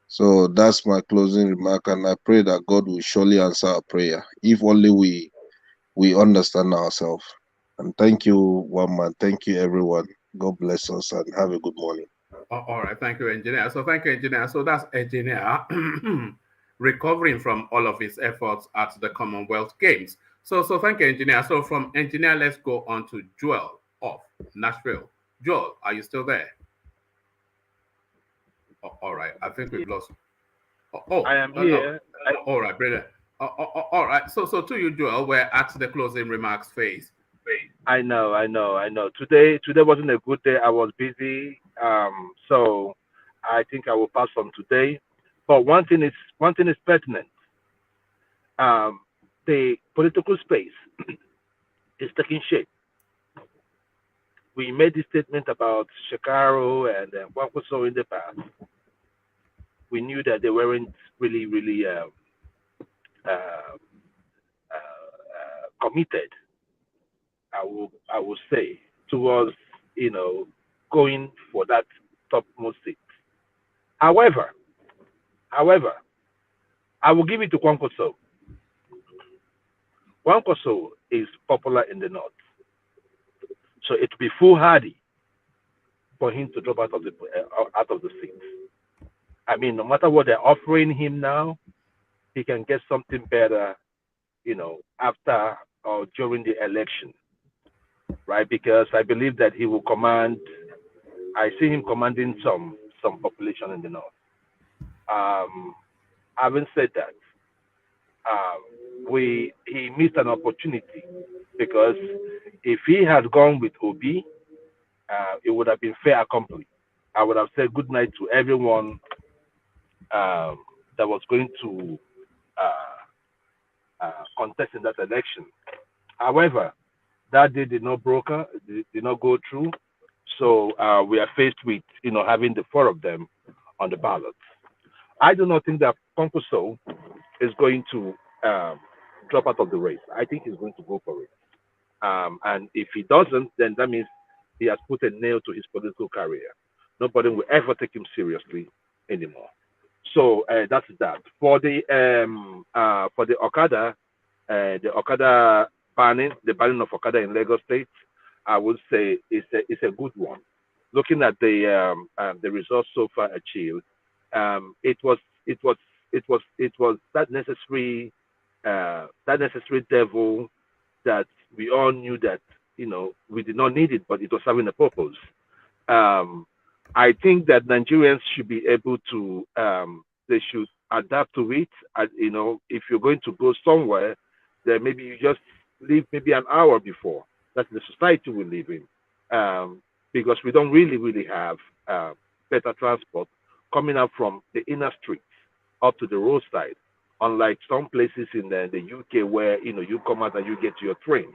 Speaker 7: So that's my closing remark, and I pray that God will surely answer our prayer, if only we understand ourselves. And thank you, one man. Thank you, everyone. God bless us and have a good morning.
Speaker 1: All right, thank you, engineer. So thank you, engineer. So that's engineer recovering from all of his efforts at the Commonwealth Games. So thank you, engineer. So from engineer, let's go on to Joel of Nashville. Joel, are you still there? All right, I think we've lost.
Speaker 12: I am here.
Speaker 1: All right, brilliant. All right, so to you, Joel, we're at the closing remarks phase.
Speaker 12: I know. Today wasn't a good day. I was busy, so I think I will pass on today. But one thing is pertinent. The political space is taking shape. We made this statement about Shekarau and Kwankwaso in the past. We knew that they weren't really committed. I will say, towards going for that topmost seat. However, I will give it to Kwankwaso. Kwankwaso is popular in the north, so it will be foolhardy for him to drop out of the seat. I mean, no matter what they're offering him now, he can get something better, after or during the election, right? Because I believe that he will command. I see him commanding some population in the north. Having said that, he missed an opportunity, because if he had gone with Obi, it would have been fait accompli. I would have said good night to everyone that was going to contest in that election. However, that day did not go through. So we are faced with having the 4 of them on the ballot. I do not think that
Speaker 21: Kwankwaso is going to drop out of the race. I think he's going to go for it. And if he doesn't, then that means he has put a nail to his political career. Nobody will ever take him seriously anymore. So that's that. For the Okada, the banning of Okada in Lagos State, I would say it's a good one. Looking at the results so far achieved, it was that necessary devil that we all knew that we did not need it, but it was having a purpose. I think that Nigerians should be able to they should adapt to it. If you're going to go somewhere, then maybe you just leave maybe an hour before. That's the society we live in, because we don't really have better transport coming up from the inner streets up to the roadside. Unlike some places in the UK where you come out and you get to your train.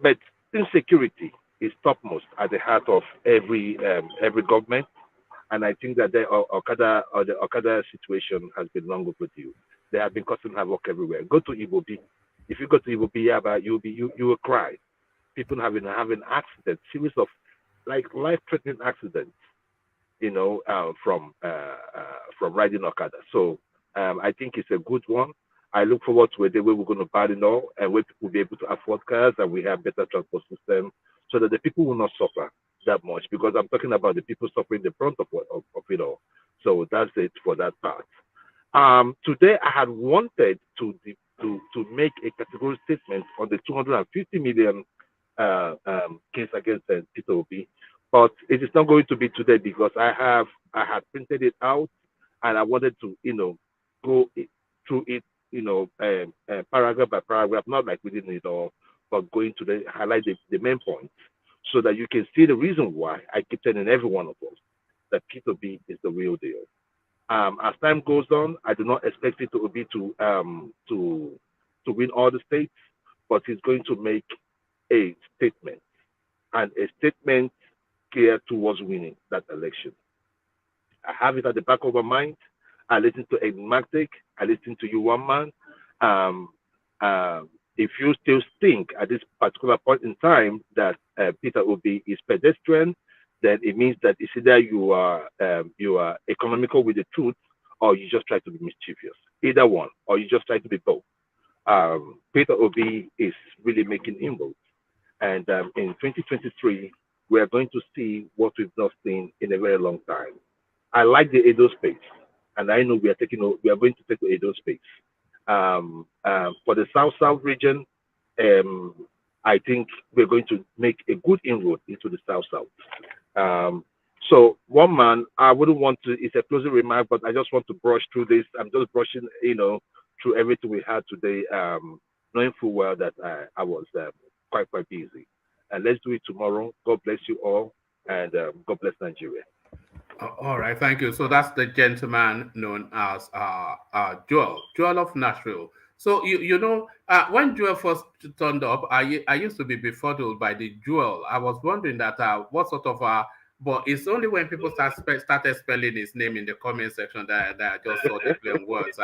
Speaker 21: But insecurity is topmost at the heart of every government, and I think that the Okada situation has been long overdue. They have been causing havoc everywhere. Go to Ibobi. If you go to Ibobi, Yaba, you will cry. People having accidents, series of life-threatening accidents, from riding Okada. So I think it's a good one. I look forward to a day where we're going to ban it all and where people will be able to afford cars and we have better transport system so that the people will not suffer that much, because I'm talking about the people suffering the brunt of it all. So that's it for that part. Today I had wanted to make a categorical statement on the 250 million case against Peter Obi, but it is not going to be today because I had printed it out and I wanted to go through it paragraph by paragraph, not like reading it all, but going to highlight the main points so that you can see the reason why I keep telling every one of us that Peter B is the real deal. As time goes on, I do not expect it to be to win all the states, but he's going to make a statement, and a statement geared towards winning that election. I have it at the back of my mind. I listen to Enigmatic. I listen to you, one man. If you still think at this particular point in time that Peter Obi is pedestrian, then it means that it's either you are economical with the truth, or you just try to be mischievous. Either one, or you just try to be both. Peter Obi is really making inroads, and in 2023 we are going to see what we've not seen in a very long time. I like the Edo space, and I know we are going to take the Edo space. For the South region, I think we're going to make a good inroad into the South. So one man, I wouldn't want to, it's a closing remark, but I just want to brush through this. I'm just brushing, through everything we had today, knowing full well that I was quite busy. And let's do it tomorrow. God bless you all, and God bless Nigeria.
Speaker 1: All right, thank you. So that's the gentleman known as Joel of Nashville. So when Joel first turned up, I used to be befuddled by the Joel. I was wondering that what sort of but it's only when people started spelling his name in the comment section that I just saw different words.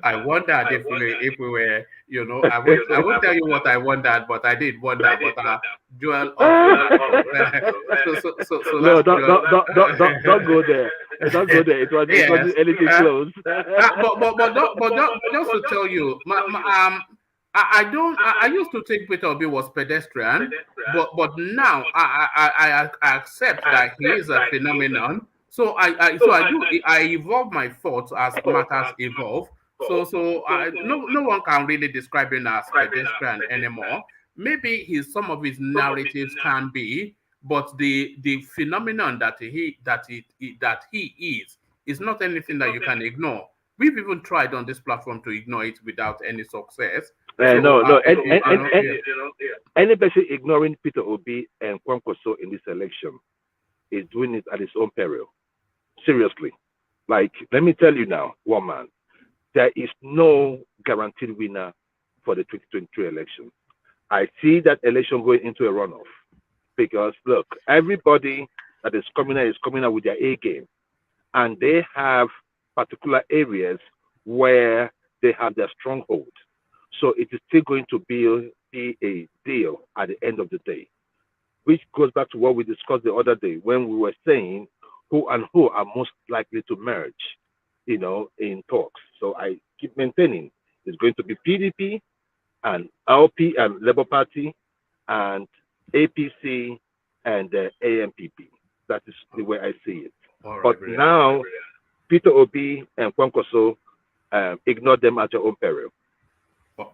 Speaker 1: I wondered if we were, I won't tell you what I wondered, but I did wonder. But Joel, so
Speaker 21: No, don't go there. Don't go there. It wasn't anything close.
Speaker 1: But just to tell you, I used to think Peter Obi was pedestrian, but now I accept that he is a phenomenon. So I evolve my thoughts as matters evolve. So no one can really describe him as pedestrian anymore. Maybe some of his narratives can be, but the phenomenon that he is not anything that you can ignore. We've even tried on this platform to ignore it without any success.
Speaker 21: Any person ignoring Peter Obi and Kwankwaso in this election is doing it at his own peril. Seriously. Like, let me tell you now, one man, there is no guaranteed winner for the 2023 election. I see that election going into a runoff because, look, everybody that is coming out with their A game. and they have particular areas where they have their stronghold. So it is still going to be a deal at the end of the day, which goes back to what we discussed the other day when we were saying who and who are most likely to merge, in talks. So I keep maintaining it's going to be PDP and LP and Labour Party and APC and ANPP. That is the way I see it.
Speaker 1: All right,
Speaker 21: But
Speaker 1: brilliant.
Speaker 21: now, Peter Obi and Kwankwaso ignore them at their own peril.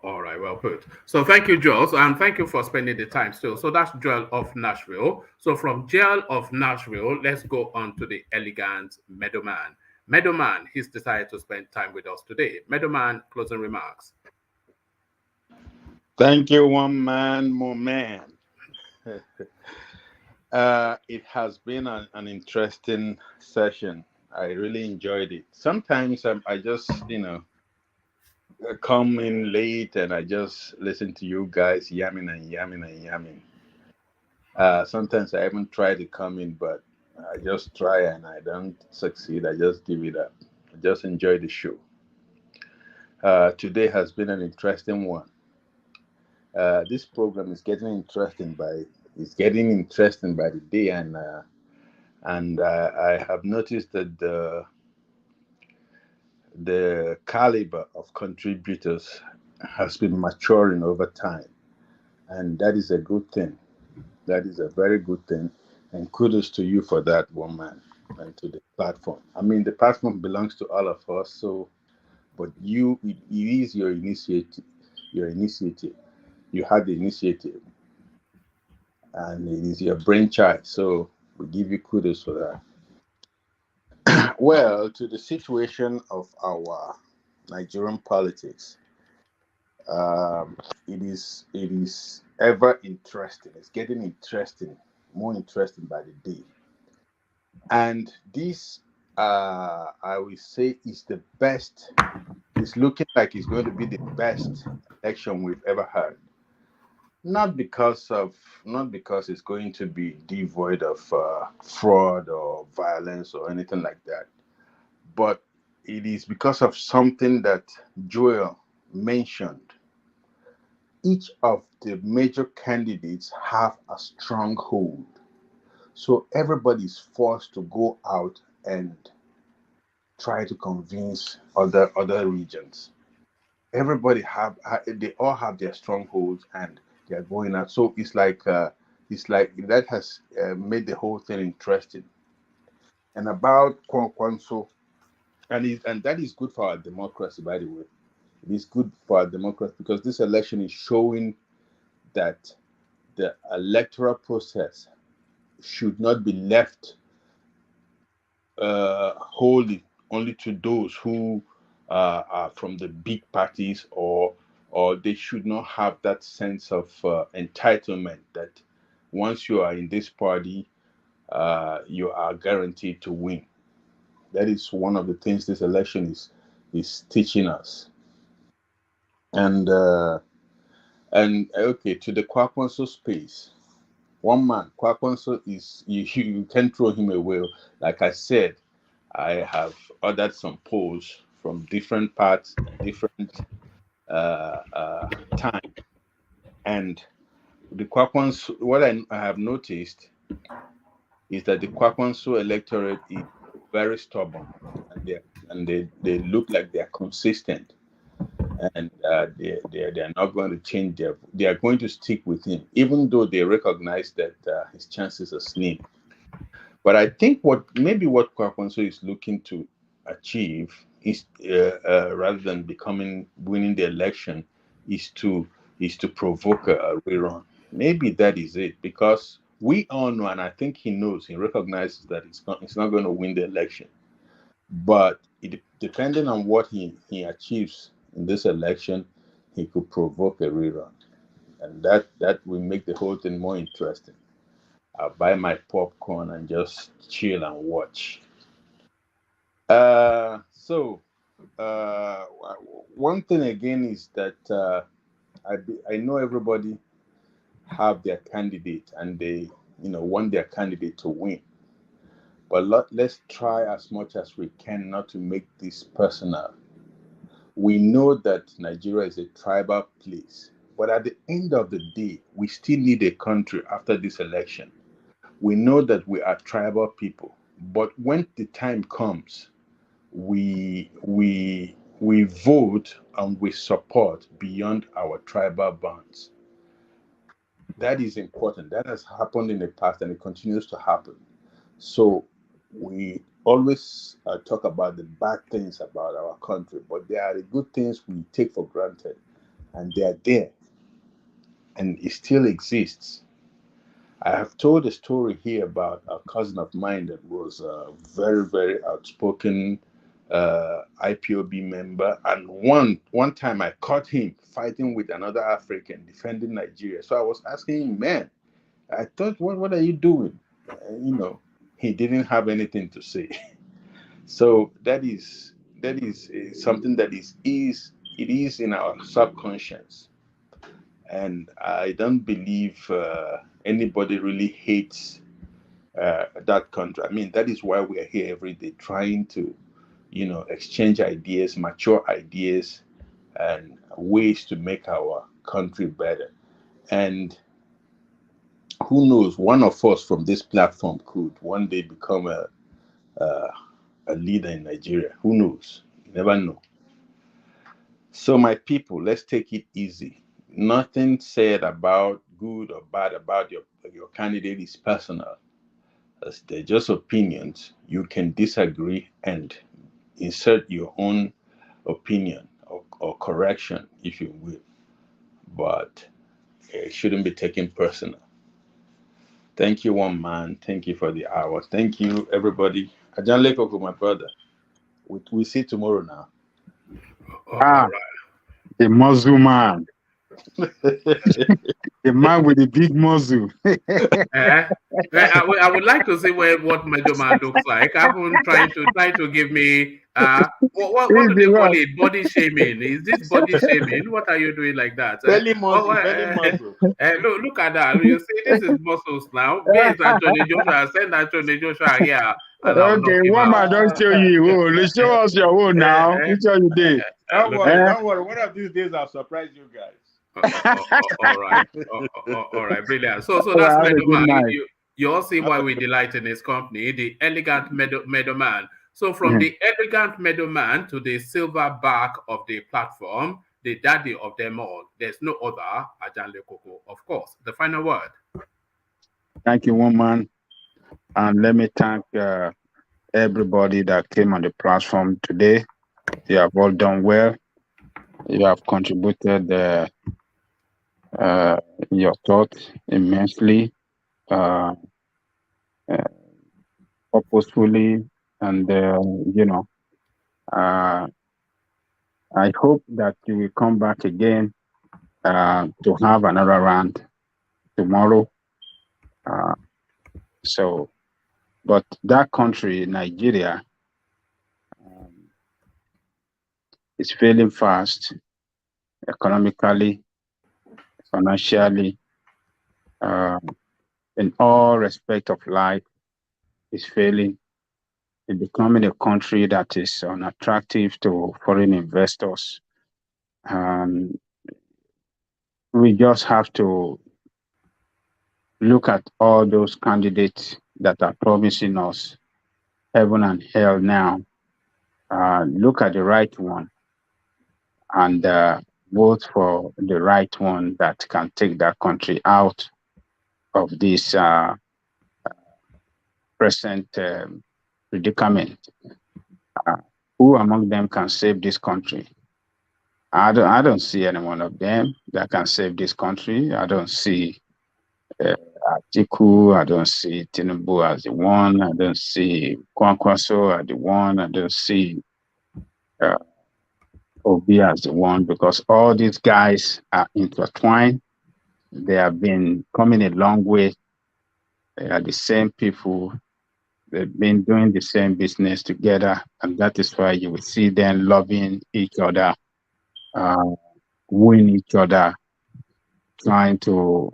Speaker 1: All right, well put. So thank you, Joel, and thank you for spending the time still. So that's Joel of Nashville. So from Joel of Nashville, let's go on to the elegant Meadowman. Meadowman, he's decided to spend time with us today. Meadowman, closing remarks.
Speaker 2: Thank you, one man, more man. It has been an interesting session. I really enjoyed it. Sometimes I just, come in late and I just listen to you guys yamming and yamming and yamming. Sometimes I even try to come in, but I just try and I don't succeed. I just give it up. I just enjoy the show. Today has been an interesting one. This program is getting interesting by the day, and I have noticed that the caliber of contributors has been maturing over time, and that is a good thing. That is a very good thing, and kudos to you for that, woman, and to the platform. I mean, the platform belongs to all of us, so, but it is your initiative. Your initiative. You had the initiative, and it is your brainchild. So we give you kudos for that. Well, to the situation of our Nigerian politics, it is ever interesting. It's getting interesting, more interesting by the day. And this, I will say, is the best. It's looking like it's going to be the best election we've ever had. Not because it's going to be devoid of fraud or violence or anything like that, but it is because of something that Joel mentioned. Each of the major candidates have a stronghold, so everybody is forced to go out and try to convince other regions. Everybody they all have their strongholds and they are going out. So it's like that has made the whole thing interesting. And about Kwankwaso, and that is good for our democracy, by the way. It is good for our democracy because this election is showing that the electoral process should not be left wholly only to those who are from the big parties, or they should not have that sense of entitlement that once you are in this party, you are guaranteed to win. That is one of the things this election is teaching us. And okay, to the Kwankwaso space, one man, Kwankwaso is you can't throw him away. Like I said, I have ordered some polls from different parts, different time, and the Kwankwaso. What I have noticed is that the Kwankwaso electorate is very stubborn, and they look like they are consistent, and they are not going to change they are going to stick with him, even though they recognize that his chances are slim. But I think what Kwankwaso is looking to achieve is rather than winning the election, is to provoke a rerun. Maybe that is it, because we all know, and I think he knows, he recognizes that he's not going to win the election. But depending on what he achieves in this election, he could provoke a rerun, and that will make the whole thing more interesting. I'll buy my popcorn and just chill and watch. So one thing again is that I know everybody have their candidate and they want their candidate to win.
Speaker 18: But let's try as much as we can not to make this personal. We know that Nigeria is a tribal place, but at the end of the day, we still need a country after this election. We know that we are tribal people, but when the time comes, we vote and we support beyond our tribal bonds. That is important. That has happened in the past and it continues to happen. So we always talk about the bad things about our country, but there are the good things we take for granted, and they are there, and it still exists. I have told a story here about a cousin of mine that was a very, very outspoken IPOB member, and one time I caught him fighting with another African defending Nigeria. So I was asking him, man, I thought, what are you doing? He didn't have anything to say. So that is something that is in our subconscious, and I don't believe anybody really hates that country. I mean, that is why we are here every day, trying to, exchange ideas, mature ideas, and ways to make our country better. And who knows, one of us from this platform could one day become a leader in Nigeria. Who knows? You never know. So my people, let's take it easy. Nothing said about good or bad about your candidate is personal. They're just opinions. You can disagree and insert your own opinion or correction if you will, but it shouldn't be taken personal. Thank you, one man. Thank you for the hour. Thank you, everybody. Ajan Lekoko, my brother. We see tomorrow now.
Speaker 2: The muzzle man. The man with the big muzzle.
Speaker 1: I would like to see what Meadow looks like. I've been trying to give me what do they call it? Body shaming. Is this body shaming? What are you doing like that?
Speaker 18: Belly muscle, belly muscle.
Speaker 1: Look at that. You see, this is muscles now. Where's Anthony Joshua? Send Anthony Joshua here. And
Speaker 2: okay, one man don't show you. Oh, let's show us your own now. Which one you did?
Speaker 18: Don't worry. One of these days I'll surprise you guys.
Speaker 1: All right, brilliant. So that's Meadowman. You all see why we delight in his company, the elegant Meadowman. So from the elegant Meadowman to the silverback of the platform, the daddy of them all, there's no other Ajan Lekoko, of course. The final word.
Speaker 2: Thank you, woman. And let me thank everybody that came on the platform today. You have all done well. You have contributed your thoughts immensely, purposefully, and I hope that you will come back again to have another round tomorrow. But that country, Nigeria, is failing fast, economically, financially, in all respect of life, is failing. It's becoming a country that is unattractive to foreign investors. We just have to look at all those candidates that are promising us heaven and hell now. Look at the right one and vote for the right one that can take that country out of this present predicament. Who among them can save this country? I don't see any one of them that can save this country. I don't see Atiku. I don't see Tinubu as the one. I don't see Kwankwaso as the one. I don't see Obi as the one, because all these guys are intertwined. They have been coming a long way. They are the same people. They've been doing the same business together, and that is why you will see them loving each other, win each other, trying to,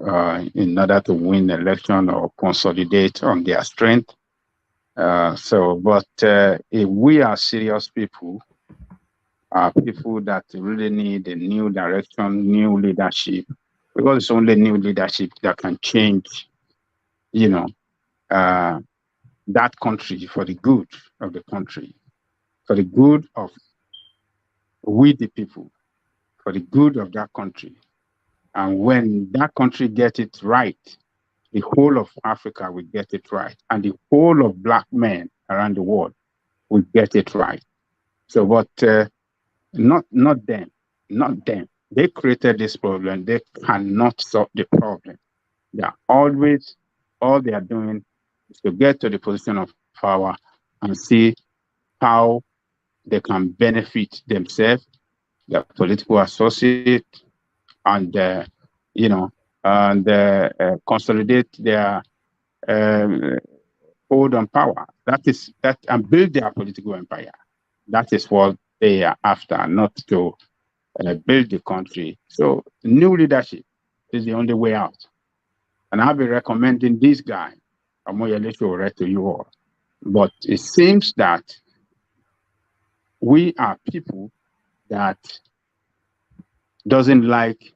Speaker 2: in order to win the election or consolidate on their strength. But if we are serious people, people that really need a new direction, new leadership, because it's only new leadership that can change, that country for the good of the country, for the good of we the people, for the good of that country. And when that country gets it right, the whole of Africa will get it right, and the whole of Black men around the world will get it right. So, but not them, not them. They created this problem. They cannot solve the problem. They are always, all they are doing is to get to the position of power and see how they can benefit themselves, their political associate, and consolidate their hold on power. That and build their political empire. That is what they are after, not to build the country. So new leadership is the only way out. And I'll be recommending this guy, Amoyele Sowore, to you all. But it seems that we are people that doesn't like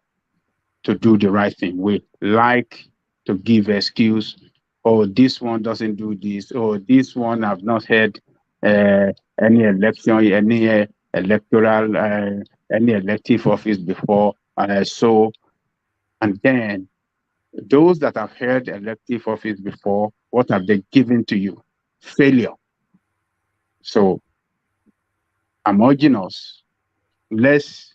Speaker 2: to do the right thing. We like to give excuse, oh, this one doesn't do this, or this one I've not had any election, any electoral, any elective office before. And then those that have held elective office before, what have they given to you? Failure. So I'm urging us, let's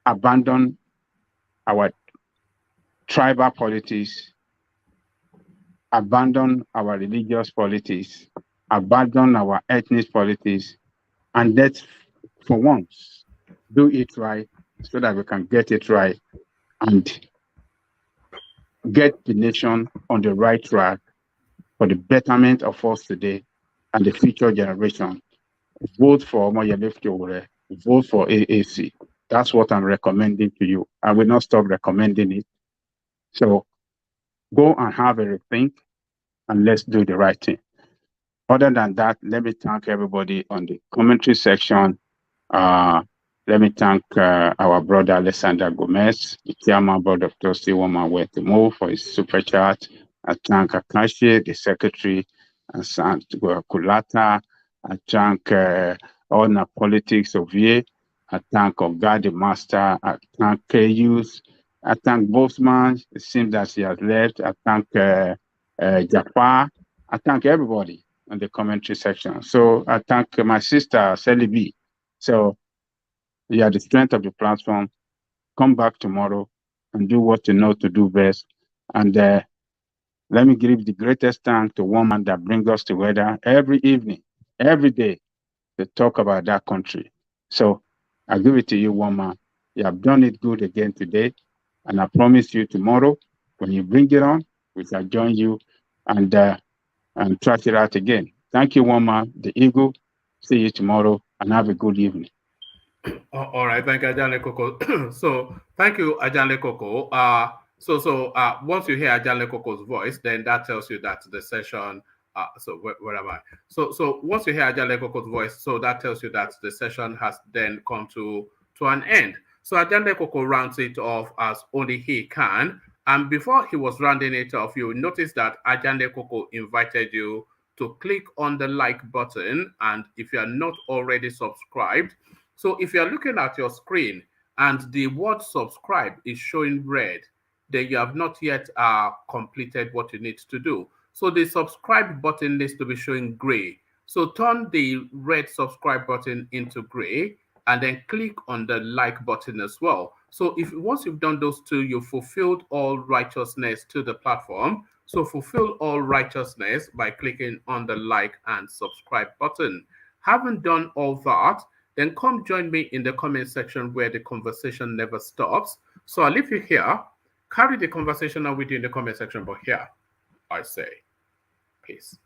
Speaker 2: abandon our tribal politics, abandon our religious politics, abandon our ethnic politics, and let's, for once, do it right so that we can get it right and get the nation on the right track for the betterment of us today and the future generation. Vote for Omoyele Sowore, vote for AAC. That's what I'm recommending to you. I will not stop recommending it. So go and have a rethink and let's do the right thing. Other than that, let me thank everybody on the commentary section. Let me thank our brother Alexander Gomez, the chairman board of trustee woman where to move for his super chat. I thank Akashi, the secretary, and Kulata. I thank Honor Politics of Ye. I thank Okada the master. I thank KUs. I thank Bosman. It seems that he has left. I thank Jafar. I thank everybody on the commentary section. So I thank my sister, Sally B. So you are the strength of the platform. Come back tomorrow and do what you know to do best. And let me give the greatest thanks to one man that brings us together every evening, every day, to talk about that country. So I give it to you, one man. You have done it good again today. And I promise you tomorrow, when you bring it on, we shall join you and track it out again. Thank you, one man, the Eagle. See you tomorrow and have a good evening.
Speaker 1: All right, thank you, Ajahn Lekoko. So thank you, Ajahn Lekoko. So once you hear Ajahn Lekoko's voice, then that tells you that the session. So where am I? So once you hear Ajahn Lekoko's voice, so that tells you that the session has then come to an end. So Ajahn Lekoko rounds it off as only he can. And before he was rounding it off, you will notice that Ajahn Lekoko invited you to click on the like button. And if you are not already subscribed, so if you're looking at your screen and the word subscribe is showing red, then you have not yet completed what you need to do. So the subscribe button needs to be showing gray. So turn the red subscribe button into gray and then click on the like button as well. So if once you've done those two, you've fulfilled all righteousness to the platform. So fulfill all righteousness by clicking on the like and subscribe button. Having done all that, then come join me in the comment section where the conversation never stops. So I'll leave you here. Carry the conversation on with you in the comment section, but here I say peace.